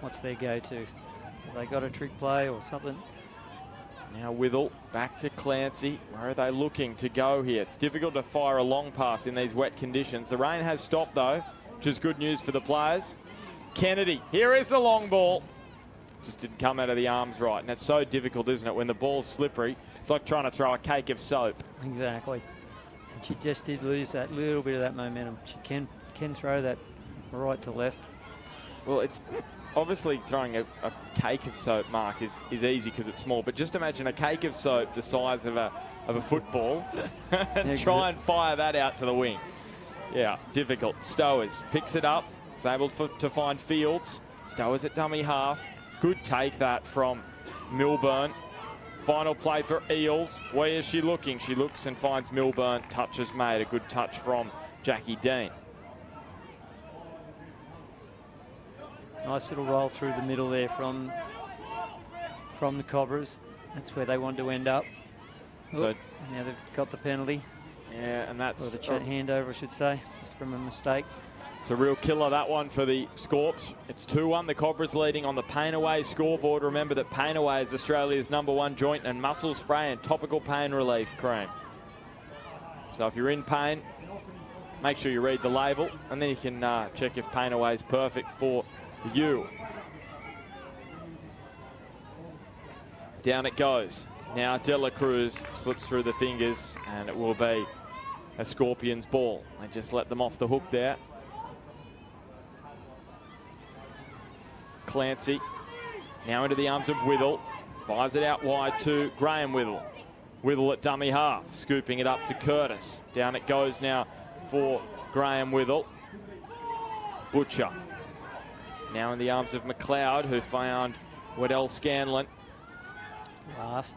What's their go-to? Have they got a trick play or something? Now Withell back to Clancy. Where are they looking to go here? It's difficult to fire a long pass in these wet conditions. The rain has stopped though, which is good news for the players. Kennedy, here is the long ball. Just didn't come out of the arms right. And it's so difficult, isn't it, when the ball's slippery. It's like trying to throw a cake of soap. Exactly. And she just did lose that little bit of that momentum. She can throw that right to left. Well, it's obviously throwing a cake of soap, Mark, is easy because it's small. But just imagine a cake of soap the size of a football and try and fire that out to the wing. Yeah, difficult. Stowers picks it up. Is able to find Fields. Stowers at dummy half. Good take that from Milburn. Final play for Eels. Where is she looking? She looks and finds Milburn. Touch is made. A good touch from Jackie Dean. Nice little roll through the middle there from the Cobras. That's where they want to end up. So now they've got the penalty. Yeah, and that's... Or the handover, I should say, just from a mistake. It's a real killer, that one, for the Scorps. It's 2-1. The Cobras leading on the Pain Away scoreboard. Remember that Pain Away is Australia's #1 joint and muscle spray and topical pain relief cream. So if you're in pain, make sure you read the label, and then you can check if Pain Away is perfect for you. Down it goes. Now De La Cruz slips through the fingers, and it will be a Scorpions ball. They just let them off the hook there. Clancy now into the arms of Withell. Fires it out wide to Graham Withell. Withell at dummy half, scooping it up to Curtis. Down it goes now for Graham Withell. Butcher. Now in the arms of McLeod, who found Waddell Scanlon. Last.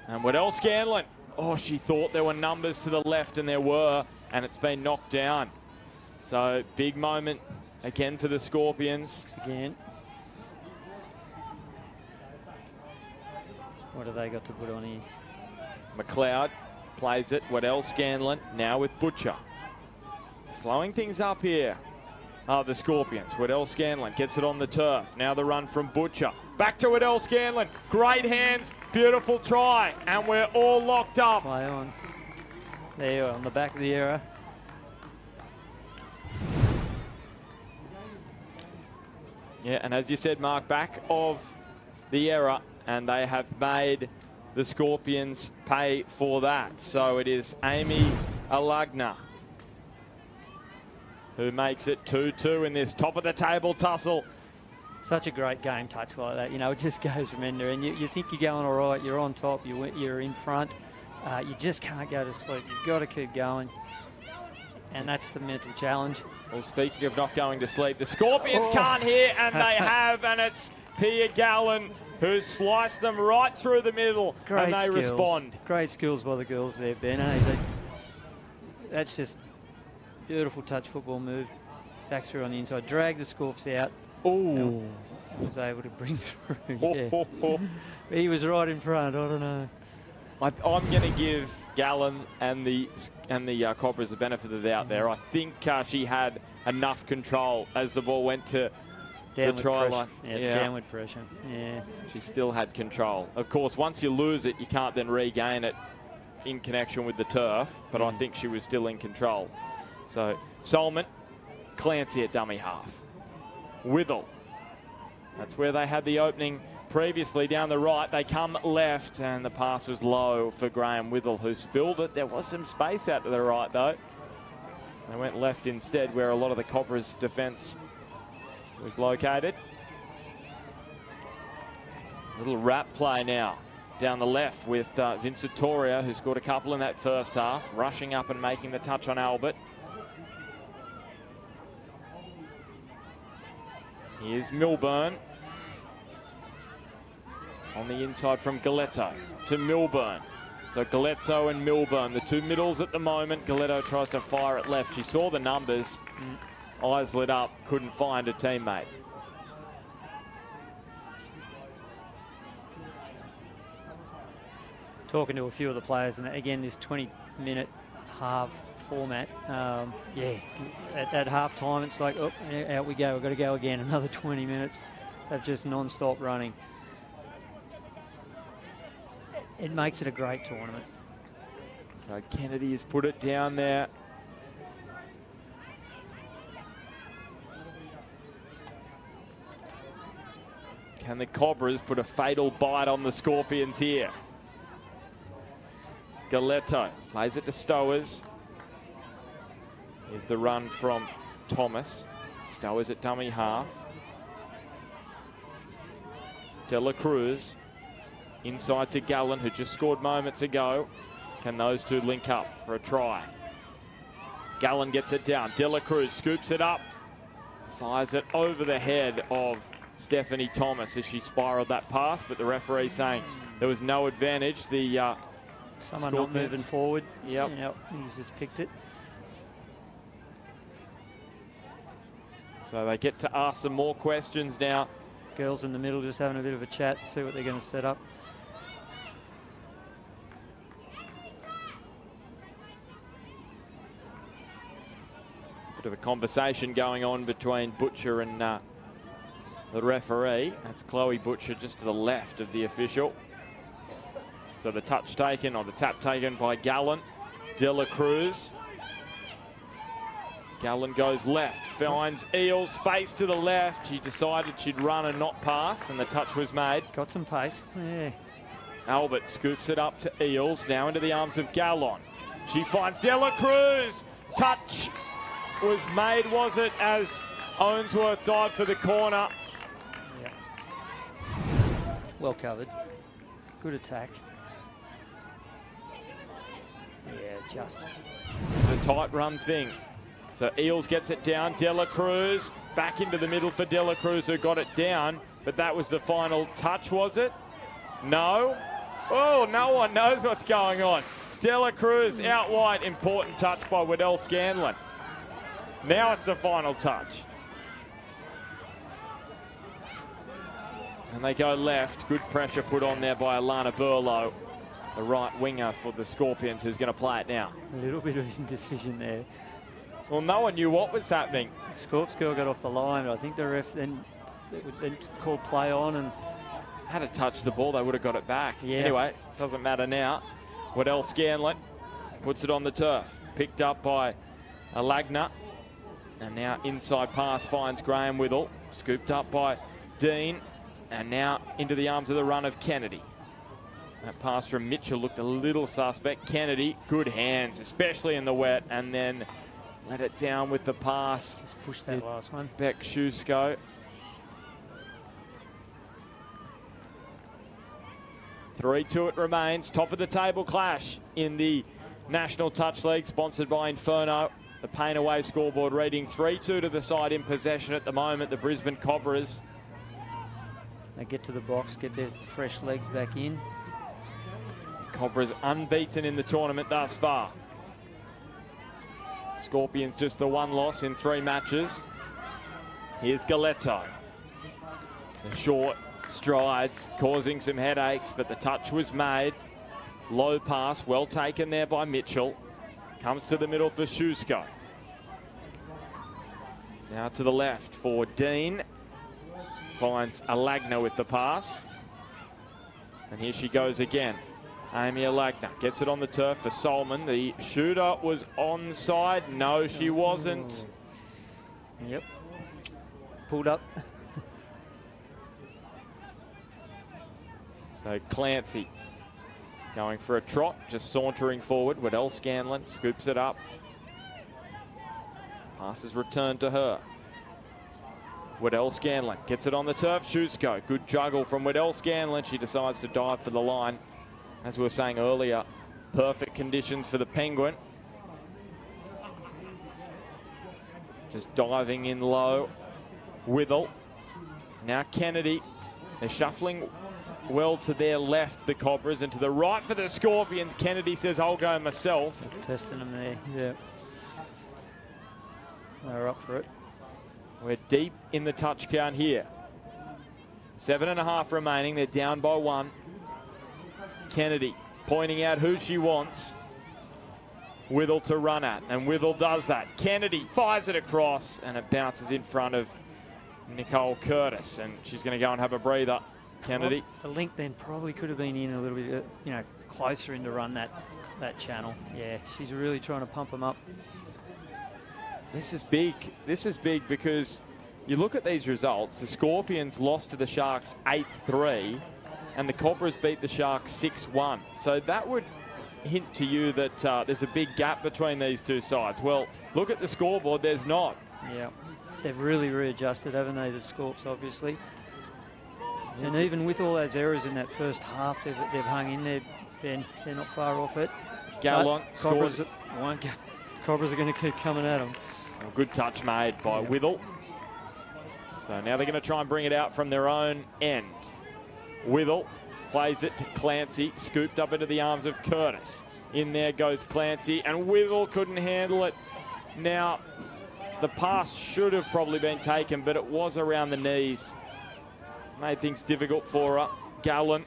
And Waddell Scanlon. Oh, she thought there were numbers to the left, and there were, and it's been knocked down. So, big moment again for the Scorpions. Again. What have they got to put on here? McLeod plays it. Waddell Scanlon now with Butcher. Slowing things up here. The Scorpions. Waddell Scanlon gets it on the turf. Now the run from Butcher. Back to Waddell Scanlon. Great hands. Beautiful try. And we're all locked up. Play on. There you are, on the back of the error. Yeah, and as you said, Mark, back of the error, and they have made the Scorpions pay for that. So it is Amy Alagna who makes it 2-2 in this top-of-the-table tussle. Such a great game touch like that. You know, it just goes from end to end. You think you're going all right, you're on top, you're in front. You just can't go to sleep. You've got to keep going. And that's the mental challenge. Well, speaking of not going to sleep, the Scorpions can't hear, and they have, and it's Pia Gallen who sliced them right through the middle, Great and they skills. respond. Great skills by the girls there, Ben. That's just beautiful touch football move. Back through on the inside. Drag the Scorps out. Oh. Was able to bring through. Yeah. He was right in front. I don't know. I'm going to give Gallen and the Cobras the benefit of the doubt there. I think she had enough control as the ball went to downward the try pressure. line. Yeah, downward pressure. Yeah. She still had control. Of course, once you lose it, you can't then regain it in connection with the turf, but I think she was still in control. So, Solomon, Clancy at dummy half. Withell. That's where they had the opening previously down the right. They come left, and the pass was low for Graham Withell, who spilled it. There was some space out to the right, though. They went left instead, where a lot of the Cobras' defence was located. Little wrap play now down the left with Vincent Toria, who scored a couple in that first half, rushing up and making the touch on Albert. Here's Milburn. On the inside from Galetto to Milburn. So Galetto and Milburn, the two middles at the moment. Galetto tries to fire it left. She saw the numbers. Eyes lit up, couldn't find a teammate. Talking to a few of the players, and again, this 20-minute half format. At half time, it's like, oh, out we go. We've got to go again. Another 20 minutes of just non-stop running. It makes it a great tournament. So Kennedy has put it down there. Can the Cobras put a fatal bite on the Scorpions here? Galetto plays it to Stowers. Here's the run from Thomas. Stowers at dummy half. De La Cruz inside to Gallen, who just scored moments ago. Can those two link up for a try? Gallen gets it down. De La Cruz scoops it up. Fires it over the head of Stephanie Thomas as she spiraled that pass, but the referee saying there was no advantage. The someone not moving forward. Yep. He's just picked it. So they get to ask some more questions now. Girls in the middle just having a bit of a chat, see what they're going to set up. Bit of a conversation going on between Butcher and the referee. That's Chloe Butcher just to the left of the official. So the touch taken, or the tap taken by Gallen. De La Cruz. Gallen goes left, finds Eels, space to the left. She decided she'd run and not pass, and the touch was made. Got some pace, yeah. Albert scoops it up to Eels, now into the arms of Gallon. She finds De La Cruz. Touch was made, was it, as Owensworth dived for the corner. Yeah. Well covered. Good attack. Yeah, just. It's a tight run thing. So Eels gets it down. Dela Cruz back into the middle for Dela Cruz, who got it down. But that was the final touch, was it? No. Oh, no one knows what's going on. Dela Cruz out wide. Important touch by Waddell Scanlon. Now it's the final touch. And they go left. Good pressure put on there by Alana Burlow, the right winger for the Scorpions, who's going to play it now. A little bit of indecision there. Well, no one knew what was happening. Scorps girl got off the line, but I think the ref then called play on and had to touch the ball. They would have got it back. Yeah. Anyway, doesn't matter now. Waddell Scanlon puts it on the turf. Picked up by Alagna. And now inside pass finds Graham Withell. Scooped up by Dean. And now into the arms of the run of Kennedy. That pass from Mitchell looked a little suspect. Kennedy, good hands, especially in the wet. And then let it down with the pass. Just push that last one. Beck Schusko. 3-2 it remains. Top of the table clash in the National Touch League, sponsored by Inferno. The Pain Away scoreboard reading 3-2 to the side in possession at the moment, the Brisbane Cobras. They get to the box, get their fresh legs back in. Cobras unbeaten in the tournament thus far. Scorpions just the one loss in 3 matches. Here's Galetto. The short strides causing some headaches, but the touch was made. Low pass, well taken there by Mitchell. Comes to the middle for Schusko. Now to the left for Dean. Finds Alagna with the pass. And here she goes again. Amy Alagna gets it on the turf for Solman. The shooter was onside. No, she wasn't. Yep. Pulled up. So Clancy going for a trot, just sauntering forward. Waddell Scanlon scoops it up. Pass is returned to her. Waddell Scanlon gets it on the turf. Schusko, good juggle from Waddell Scanlon. She decides to dive for the line. As we were saying earlier, perfect conditions for the Penguin. Just diving in low. Withell. Now Kennedy. They're shuffling well to their left, the Cobras, and to the right for the Scorpions. Kennedy says, I'll go myself. Just testing them there, yeah. They're up for it. We're deep in the touch count here. 7.5 remaining. They're down by 1. Kennedy pointing out who she wants. Withell to run at, and Withell does that. Kennedy fires it across, and it bounces in front of Nicole Curtis, and she's going to go and have a breather. Kennedy. The link then probably could have been in a little bit, closer in to run that channel. Yeah, she's really trying to pump them up. This is big. This is big because you look at these results. The Scorpions lost to the Sharks 8-3, and the Cobras beat the Sharks 6-1. So that would hint to you that there's a big gap between these two sides. Well, look at the scoreboard. There's not. Yeah, they've really readjusted, haven't they, the Scorps, obviously. And even with all those errors in that first half, they've hung in there. They're not far off it. Gallant Cobras Cobras are going to keep coming at them. Well, good touch made by Withell. So now they're going to try and bring it out from their own end. Withell plays it to Clancy, scooped up into the arms of Curtis. In there goes Clancy, and Withell couldn't handle it. Now, the pass should have probably been taken, but it was around the knees. Made things difficult for her. Gallant.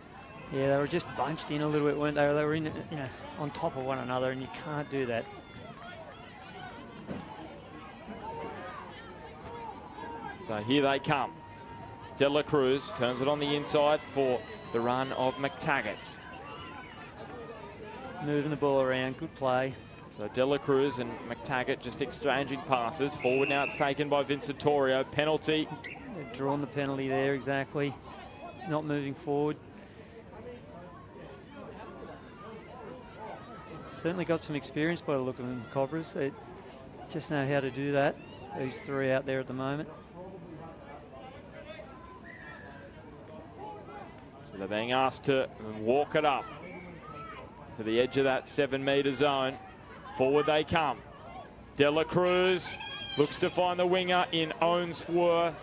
Yeah, they were just bunched in a little bit, weren't they? They were in, on top of one another, and you can't do that. So here they come. Dela Cruz turns it on the inside for the run of McTaggart. Moving the ball around, good play. So Dela Cruz and McTaggart just exchanging passes. Forward now, it's taken by Vincetorio. Penalty. They've drawn the penalty there, exactly. Not moving forward. Certainly got some experience by the look of them, Cobras. They just know how to do that. These 3 out there at the moment. So they're being asked to walk it up to the edge of that 7-metre zone. Forward they come. De La Cruz looks to find the winger in Owensworth.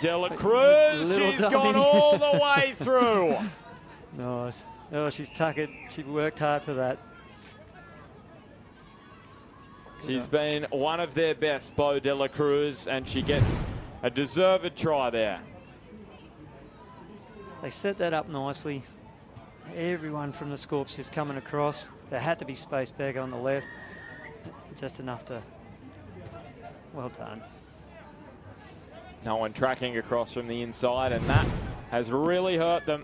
De La Cruz, she's gone all the way through. Nice. Oh, she's tuckered. She worked hard for that. She's been one of their best, Bo De La Cruz, and she gets a deserved try there. They set that up nicely. Everyone from the Scorps is coming across. There had to be space back on the left. Just enough to... Well done. No one tracking across from the inside, and that has really hurt them.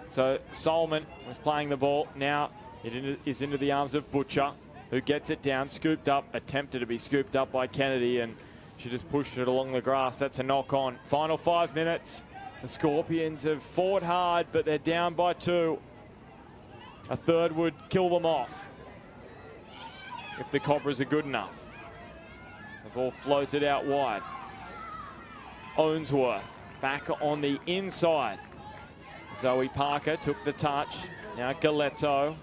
So Solomon was playing the ball. Now it is into the arms of Butcher, who gets it down, scooped up, attempted to be scooped up by Kennedy, and she just pushed it along the grass. That's a knock on. Final 5 minutes. The Scorpions have fought hard, but they're down by 2. A third would kill them off if the Cobras are good enough. The ball floated out wide. Owensworth back on the inside. Zoe Parker took the touch. Now Galetto.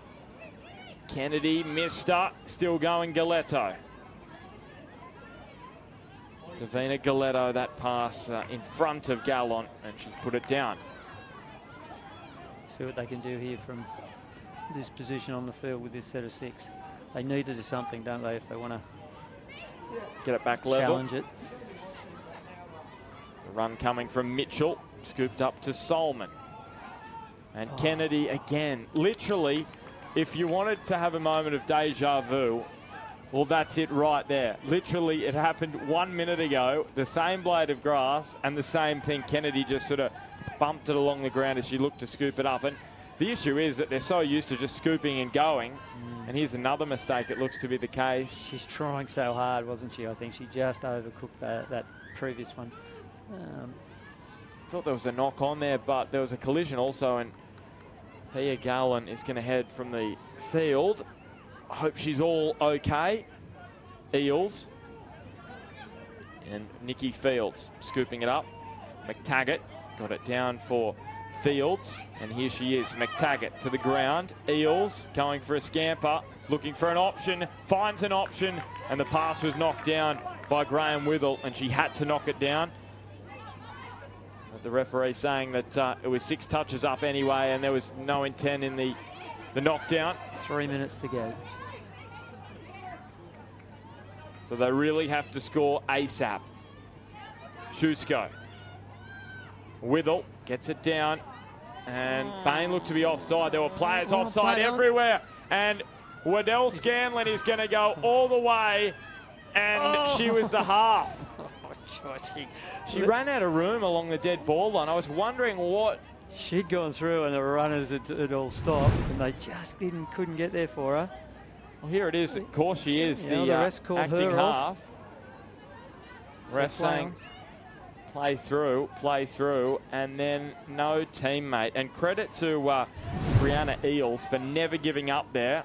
Kennedy missed her. Still going Galetto. Davina Galetto, that pass in front of Gallon, and she's put it down. See what they can do here from this position on the field with this set of 6. They need to do something, don't they, if they want to get it back level. Challenge it. The run coming from Mitchell, scooped up to Solomon. And Kennedy again. Literally, if you wanted to have a moment of deja vu, well, that's it right there. Literally, it happened 1 minute ago, the same blade of grass and the same thing. Kennedy just sort of bumped it along the ground as she looked to scoop it up. And the issue is that they're so used to just scooping and going. And here's another mistake, it looks to be the case. She's trying so hard, wasn't she? I think she just overcooked that previous one. Thought there was a knock on there, but there was a collision also, and Pia Garland is going to head from the field. I hope she's all okay. Eels. And Nikki Fields scooping it up. McTaggart got it down for Fields, and here she is. McTaggart to the ground. Eels going for a scamper, looking for an option, finds an option, and the pass was knocked down by Graham Withell, and she had to knock it down. The referee saying that it was 6 touches up anyway, and there was no intent in the knockdown. 3 minutes to go. So they really have to score ASAP. Schusko. Withell gets it down, and Bain looked to be offside. There were players offside everywhere, and Waddell Scanlon is going to go all the way, and she was the half. She ran out of room along the dead ball line. I was wondering what... She'd gone through and the runners had all stopped, and they just couldn't get there for her. Well, here it is. Of course she is the rest called acting her half. Ref So saying play through, and then no teammate. And credit to Brianna Eels for never giving up there.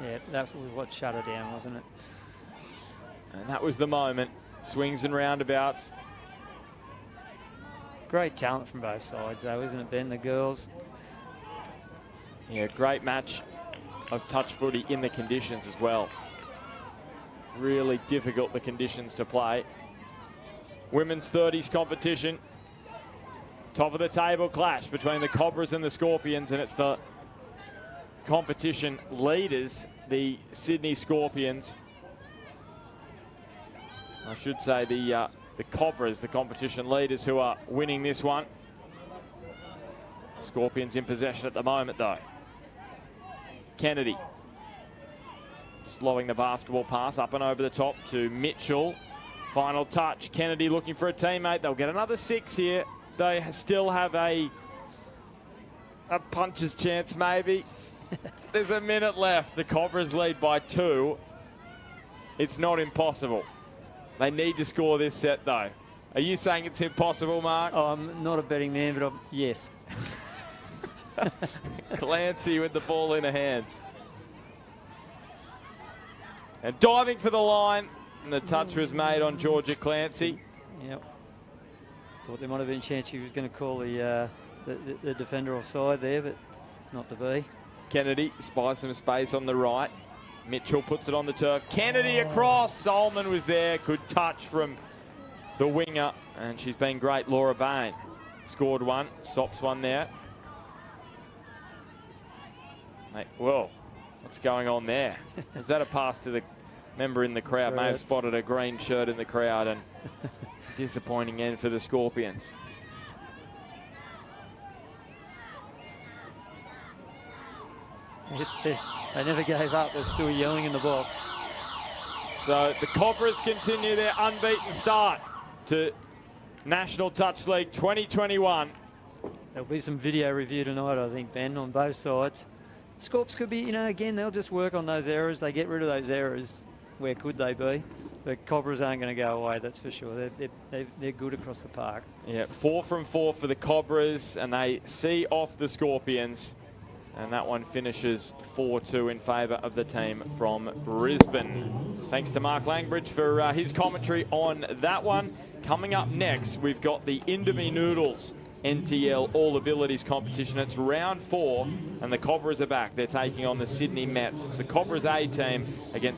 Yeah, that was what shut her down, wasn't it? And that was the moment. Swings and roundabouts. Great talent from both sides, though, isn't it, Ben? The girls. Yeah, great match of touch footy in the conditions as well. Really difficult, the conditions to play. Women's 30s competition. Top of the table clash between the Cobras and the Scorpions, and it's the competition leaders, the Sydney Scorpions. I should say the Cobras, the competition leaders, who are winning this one. Scorpions in possession at the moment, though. Kennedy just lobbing the basketball pass up and over the top to Mitchell. Final touch. Kennedy looking for a teammate. They'll get another 6 here. They still have a puncher's chance, maybe. There's a minute left. The Cobras lead by 2. It's not impossible. They need to score this set, though. Are you saying it's impossible, Mark? Oh, I'm not a betting man, but yes. Clancy with the ball in her hands. And diving for the line. And the touch was made on Georgia Clancy. Yep. Thought there might have been a chance she was going to call the defender offside there, but not to be. Kennedy spies some space on the right. Mitchell puts it on the turf. Kennedy across. Solomon was there. Good touch from the winger. And she's been great, Laura Bain. Scored one. Stops one there. Mate, whoa. What's going on there? Is that a pass to the member in the crowd? May have spotted a green shirt in the crowd, and disappointing end for the Scorpions. They never gave up. They're still yelling in the box. So the Cobras continue their unbeaten start to National Touch League 2021. There'll be some video review tonight, I think, Ben, on both sides. Scorps could be, again, they'll just work on those errors. They get rid of those errors. Where could they be? But Cobras aren't going to go away, that's for sure. They're good across the park. Yeah, 4 from 4 for the Cobras, and they see off the Scorpions. And that one finishes 4-2 in favour of the team from Brisbane. Thanks to Mark Langbridge for his commentary on that one. Coming up next, we've got the Indomie Noodles NTL All Abilities competition. It's round 4, and the Cobras are back. They're taking on the Sydney Mets. It's the Cobras A team against the